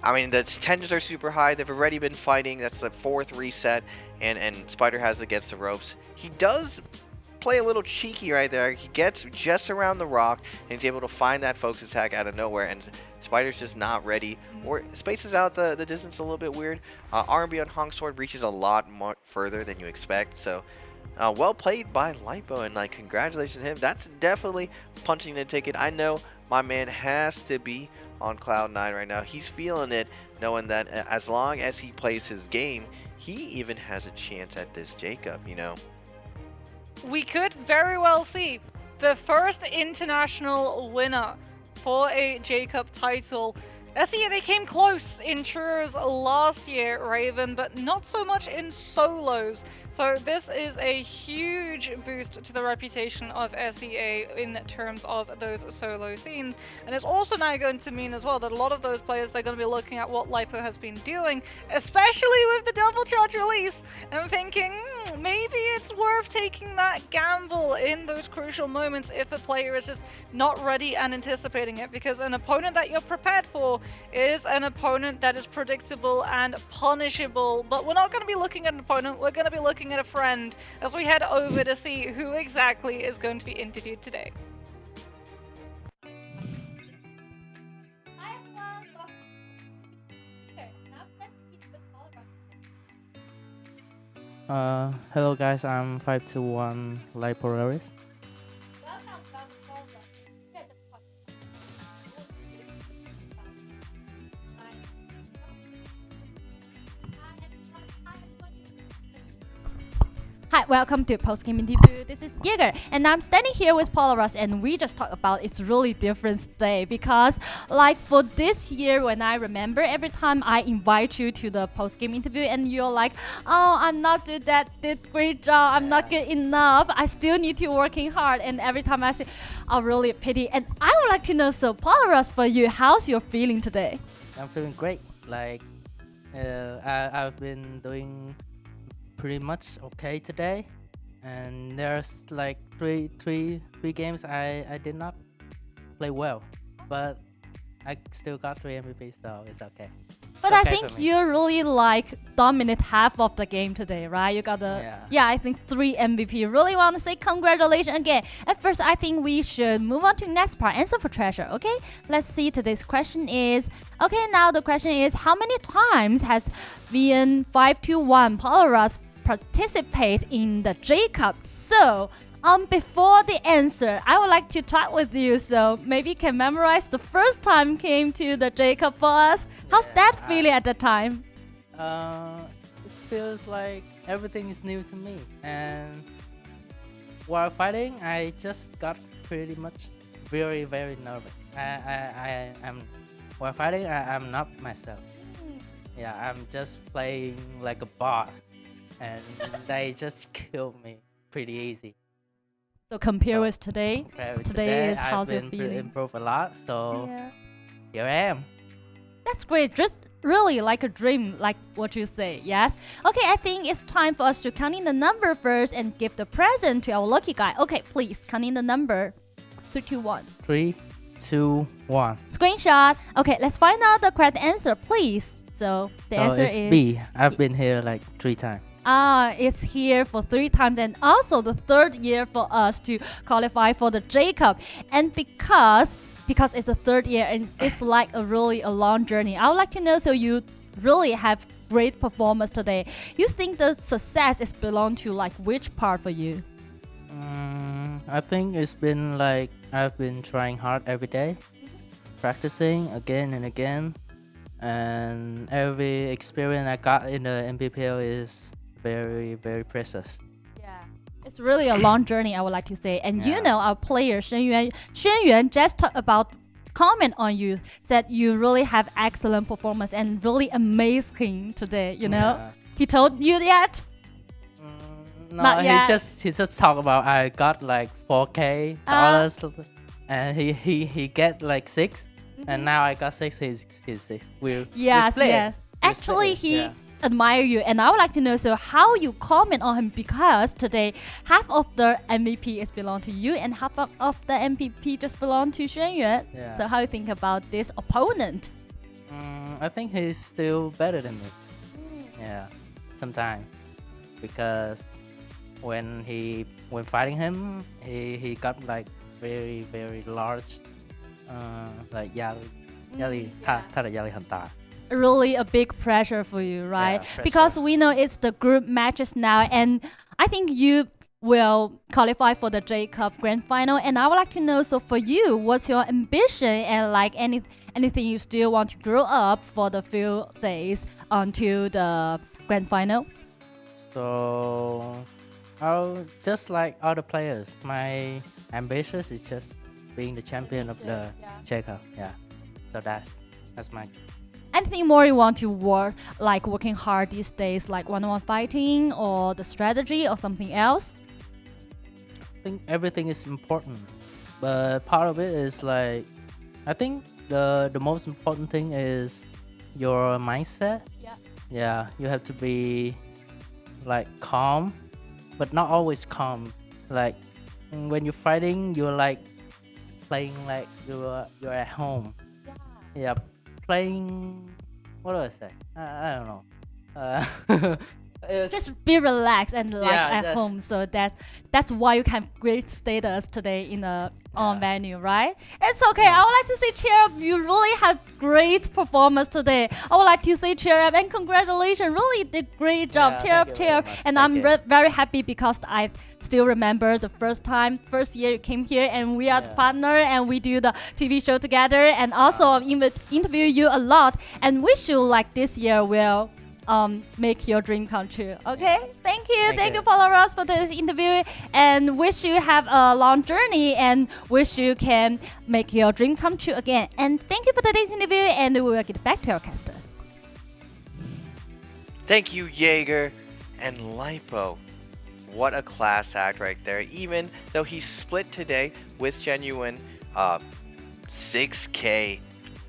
I mean, the tensions are super high. They've already been fighting. That's the 4th reset, and Spider has against the ropes. He does play a little cheeky right there. He gets just around the rock, and he's able to find that focus attack out of nowhere, and Spider's just not ready, or spaces out the distance a little bit weird. R&B on Hong Sword reaches a lot more further than you expect, so well played by Lipo, and like, congratulations to him. That's definitely punching the ticket. I know my man has to be on Cloud 9 right now. He's feeling it, knowing that as long as he plays his game, he even has a chance at this J-Cup, you know. We could very well see the first international winner for a J-Cup title. SEA, they came close in Trios last year, Raven, but not so much in solos. So this is a huge boost to the reputation of SEA in terms of those solo scenes. And it's also now going to mean as well that a lot of those players, they're going to be looking at what Lipo has been doing, especially with the double charge release, and thinking, maybe it's worth taking that gamble in those crucial moments if a player is just not ready and anticipating it, because an opponent that you're prepared for is an opponent that is predictable and punishable. But we're not going to be looking at an opponent, we're going to be looking at a friend as we head over to see who exactly is going to be interviewed today. Hello guys, I'm 521 Liporaris. Hi, welcome to Post-Game Interview. This is Jaeger, and I'm standing here with Polaris, and we just talked about it's really different day because, like, for this year, when I remember every time I invite you to the post-game interview, and you're like, "Oh, I'm not did great job. I'm not good enough. I still need to working hard." And every time I say, "Oh, really pity." And I would like to know, so Polaris, for you, how's your feeling today? I'm feeling great. Like, I've been doing pretty much okay today, and there's like three games I did not play well, but I still got 3 MVP, so it's okay. But I think you really dominate half of the game today, right? You got I think 3 MVP. Really want to say congratulations again. At first, I think we should move on to next part. Answer for treasure, okay? Let's see. Today's question is, okay, now the question is, how many times has VN521 Polaris participate in the J Cup? So, before the answer, I would like to talk with you. So maybe you can memorize the first time came to the J Cup for us. How's that feeling at the time? It feels like everything is new to me, and while fighting, I just got pretty much very nervous. I am while fighting, I'm not myself. Yeah, I'm just playing like a bot, and they just kill me pretty easy. So compare with today, today is how's your feeling? I've improved a lot, so here I am. That's great. Just really like a dream, like what you say, yes? Okay, I think it's time for us to count in the number first and give the present to our lucky guy. Okay, please, count in the number. 3, 2, 1. 3, 2, 1. Screenshot. Okay, let's find out the correct answer, please. So the answer is B. I've been here like 3 times. It's here for 3 times and also the 3rd year for us to qualify for the J Cup. And because it's the 3rd year and it's like a long journey, I would like to know, so you really have great performance today. You think the success is belong to like which part for you? I think it's been like I've been trying hard every day, practicing again and again, and every experience I got in the MPPL is very precious. Yeah, it's really a long journey, I would like to say. And you know, our player Shen Yuan just talked about comment on you, said you really have excellent performance and really amazing today, you know? He told you yet? No, he just talked about I got like $4K and he get like 6 and now I got 6, he's 6. Yes. Actually, he admire you, and I would like to know, so how you comment on him, because today half of the MVP is belong to you and half of the MVP just belong to Shen Yuan. So how you think about this opponent? I think he's still better than me. Sometimes, because when fighting him, he got like very large, like 他的压力很大。 Really a big pressure for you, right? Because we know it's the group matches now, and I think you will qualify for the J Cup Grand Final. And I would like to know, so for you, what's your ambition and like anything you still want to grow up for the few days until the Grand Final? So, I'll just like other players. My ambition is just being the champion of the J Cup. So that's my. Anything more you want to work, like working hard these days, like one-on-one fighting or the strategy or something else? I think everything is important, but part of it is like, I think the most important thing is your mindset. Yeah, you have to be like calm, but not always calm. Like when you're fighting, you're like playing like you're at home. Playing, what do I say? I don't know. Just be relaxed and like at home. So that's why you have great status today in the venue, right? It's okay. I would like to say cheer up. You really have great performance today. I would like to say cheer up and congratulations. Really did great job. Cheer up. And I'm very happy because I still remember the first year you came here and we are the partner and we do the TV show together and also interview you a lot and wish you like this year will make your dream come true. Okay, thank you Polaris for this interview and wish you have a long journey and wish you can make your dream come true again. And thank you for today's interview and we will get back to our casters. Thank you, Jaeger and Lipo. What a class act right there. Even though he split today with Genuine, 6K.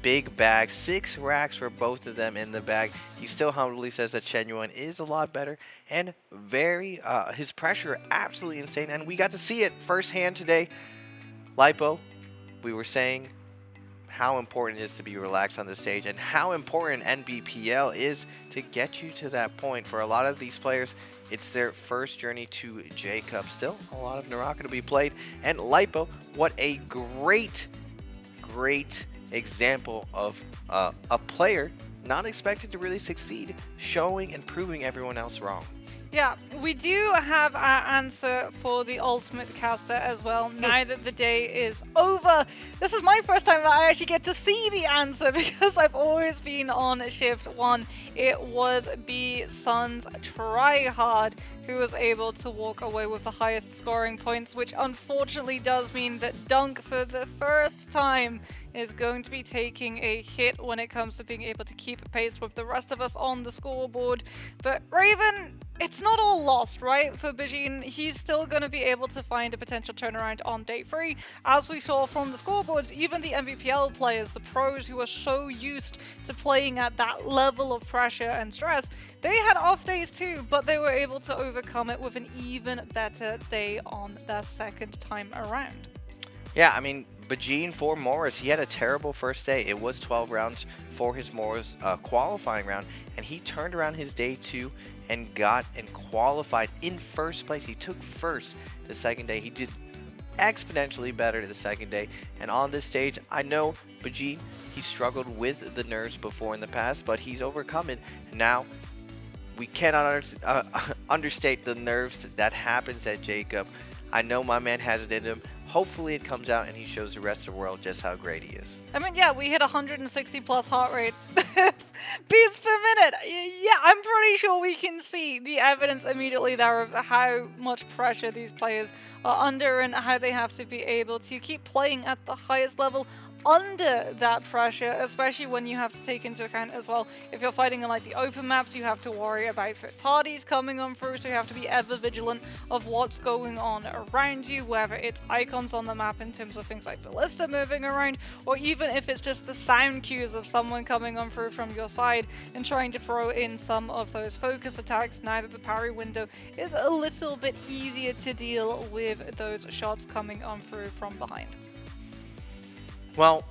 Big bag, 6 racks for both of them in the bag. He still humbly says that Genuine is a lot better and very, his pressure absolutely insane. And we got to see it firsthand today. Lipo, we were saying how important it is to be relaxed on the stage and how important NBPL is to get you to that point. For a lot of these players, it's their first journey to J-Cup. Still, a lot of NARAKA to be played. And Lipo, what a great example of a player not expected to really succeed, showing and proving everyone else wrong. Yeah, we do have our answer for the ultimate caster as well, now that the day is over. This is my first time that I actually get to see the answer because I've always been on shift 1. It was B-Sun's Tryhard who was able to walk away with the highest scoring points, which unfortunately does mean that Dunk for the first time is going to be taking a hit when it comes to being able to keep pace with the rest of us on the scoreboard. But Raven, it's not all lost, right? For Bijin, he's still going to be able to find a potential turnaround on day 3. As we saw from the scoreboards, even the MVPL players, the pros who are so used to playing at that level of pressure and stress, they had off days too, but they were able to overcome it with an even better day on their second time around. Yeah, I mean, Bijin for Morris, he had a terrible first day. It was 12 rounds for his Morris qualifying round, and he turned around his day 2 and got and qualified in first place. He took first the second day. He did exponentially better the second day, and on this stage, I know Bijin, he struggled with the nerves before in the past, but he's overcome it. Now, we cannot understate the nerves that happens at J-Cup. I know my man has it in him. Hopefully it comes out and he shows the rest of the world just how great he is. I mean, yeah, we hit 160 plus heart rate beats per minute. Yeah, I'm pretty sure we can see the evidence immediately there of how much pressure these players are under and how they have to be able to keep playing at the highest level under that pressure, especially when you have to take into account as well, if you're fighting on like the open maps, you have to worry about third parties coming on through, so you have to be ever vigilant of what's going on around you, whether it's icons on the map in terms of things like ballista moving around, or even if it's just the sound cues of someone coming on through from your side and trying to throw in some of those focus attacks now that the parry window is a little bit easier to deal with those shots coming on through from behind. Well,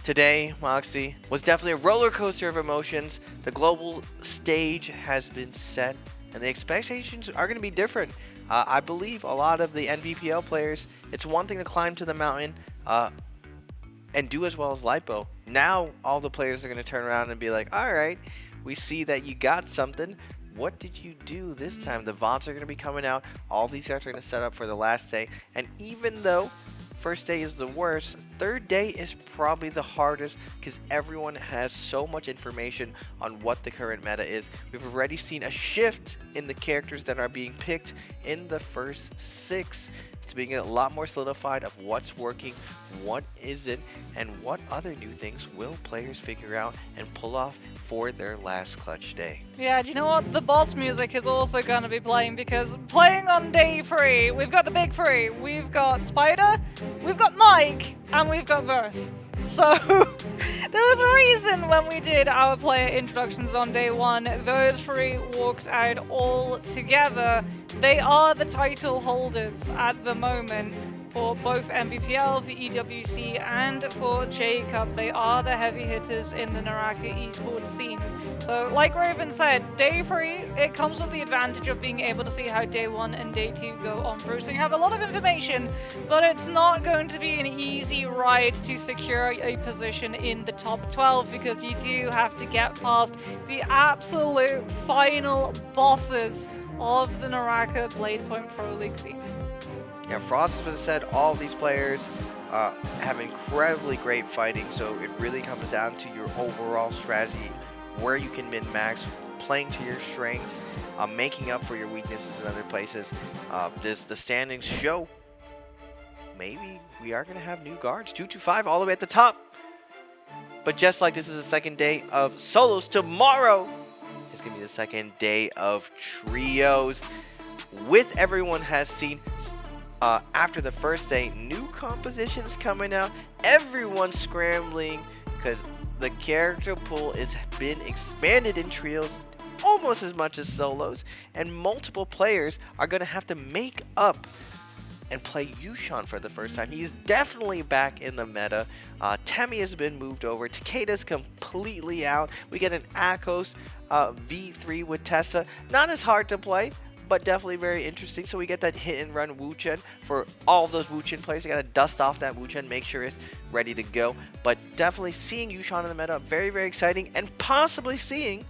today, Moxie, was definitely a roller coaster of emotions. The global stage has been set, and the expectations are going to be different. I believe a lot of the NBPL players, it's one thing to climb to the mountain and do as well as Lipo. Now, all the players are going to turn around and be like, all right, we see that you got something. What did you do this time? The VODs are going to be coming out. All these guys are going to set up for the last day. And even though first day is the worst, third day is probably the hardest because everyone has so much information on what the current meta is. We've already seen a shift in the characters that are being picked in the first 6. It's being a lot more solidified of what's working, what isn't, and what other new things will players figure out and pull off for their last clutch day. Yeah, do you know what? The boss music is also going to be playing because playing on day 3, we've got the big 3. We've got Spider, we've got Mike, and we've got Verse. So there was a reason when we did our player introductions on day 1, those 3 walked out all together. They are the title holders at the moment for both MVPL, for EWC, and for J-Cup. They are the heavy hitters in the NARAKA esports scene. So like Raven said, day 3, it comes with the advantage of being able to see how day 1 and day 2 go on through. So you have a lot of information, but it's not going to be an easy ride to secure a position in the top 12 because you do have to get past the absolute final bosses of the NARAKA BLADEPOINT Pro League scene. Yeah, Frost has said all of these players have incredibly great fighting, so it really comes down to your overall strategy, where you can min-max, playing to your strengths, making up for your weaknesses in other places. The standings show maybe we are going to have new guards, 225 all the way at the top. But just like this is the second day of solos, tomorrow is going to be the second day of trios. With everyone has seen after the first day, new compositions coming out, everyone scrambling because the character pool has been expanded in trios almost as much as solos, and multiple players are going to have to make up and play Yushan for the first time. He's definitely back in the meta. Temi has been moved over. Takeda's completely out. We get an Akos V3 with Tessa. Not as hard to play, but definitely very interesting. So we get that hit and run Wu-Chen for all of those Wu-Chen players. They gotta dust off that Wu-Chen, make sure it's ready to go. But definitely seeing Yushan in the meta, very, very exciting, and possibly seeing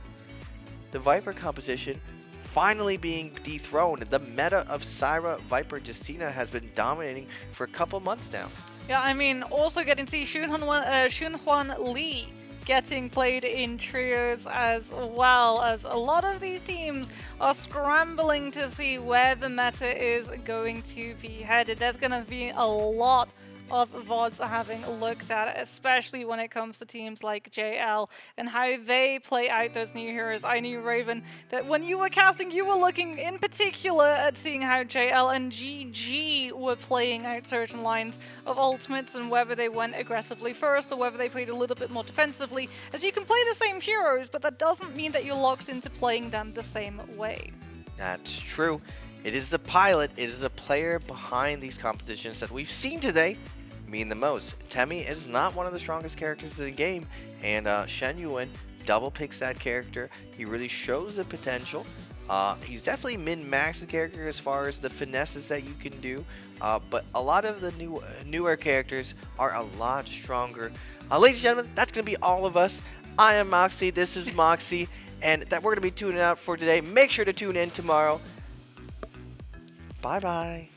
the Viper composition finally being dethroned. The meta of Syra, Viper, Justina has been dominating for a couple months now. Yeah, I mean, also getting to see Xunhuan Li getting played in trios as well, as a lot of these teams are scrambling to see where the meta is going to be headed. There's going to be a lot of VODs having looked at, especially when it comes to teams like JL and how they play out those new heroes. I knew, Raven, that when you were casting, you were looking in particular at seeing how JL and GG were playing out certain lines of ultimates and whether they went aggressively first or whether they played a little bit more defensively, as you can play the same heroes, but that doesn't mean that you're locked into playing them the same way. That's true. It is the pilot, it is a player behind these compositions that we've seen today mean the most. Temi is not one of the strongest characters in the game, and Shen Yuan double picks that character. He really shows the potential. He's definitely min-maxed the character as far as the finesses that you can do, but a lot of the newer characters are a lot stronger. Ladies and gentlemen, that's going to be all of us. I am Moxie, this is Moxie, and that we're going to be tuning out for today. Make sure to tune in tomorrow. Bye-bye.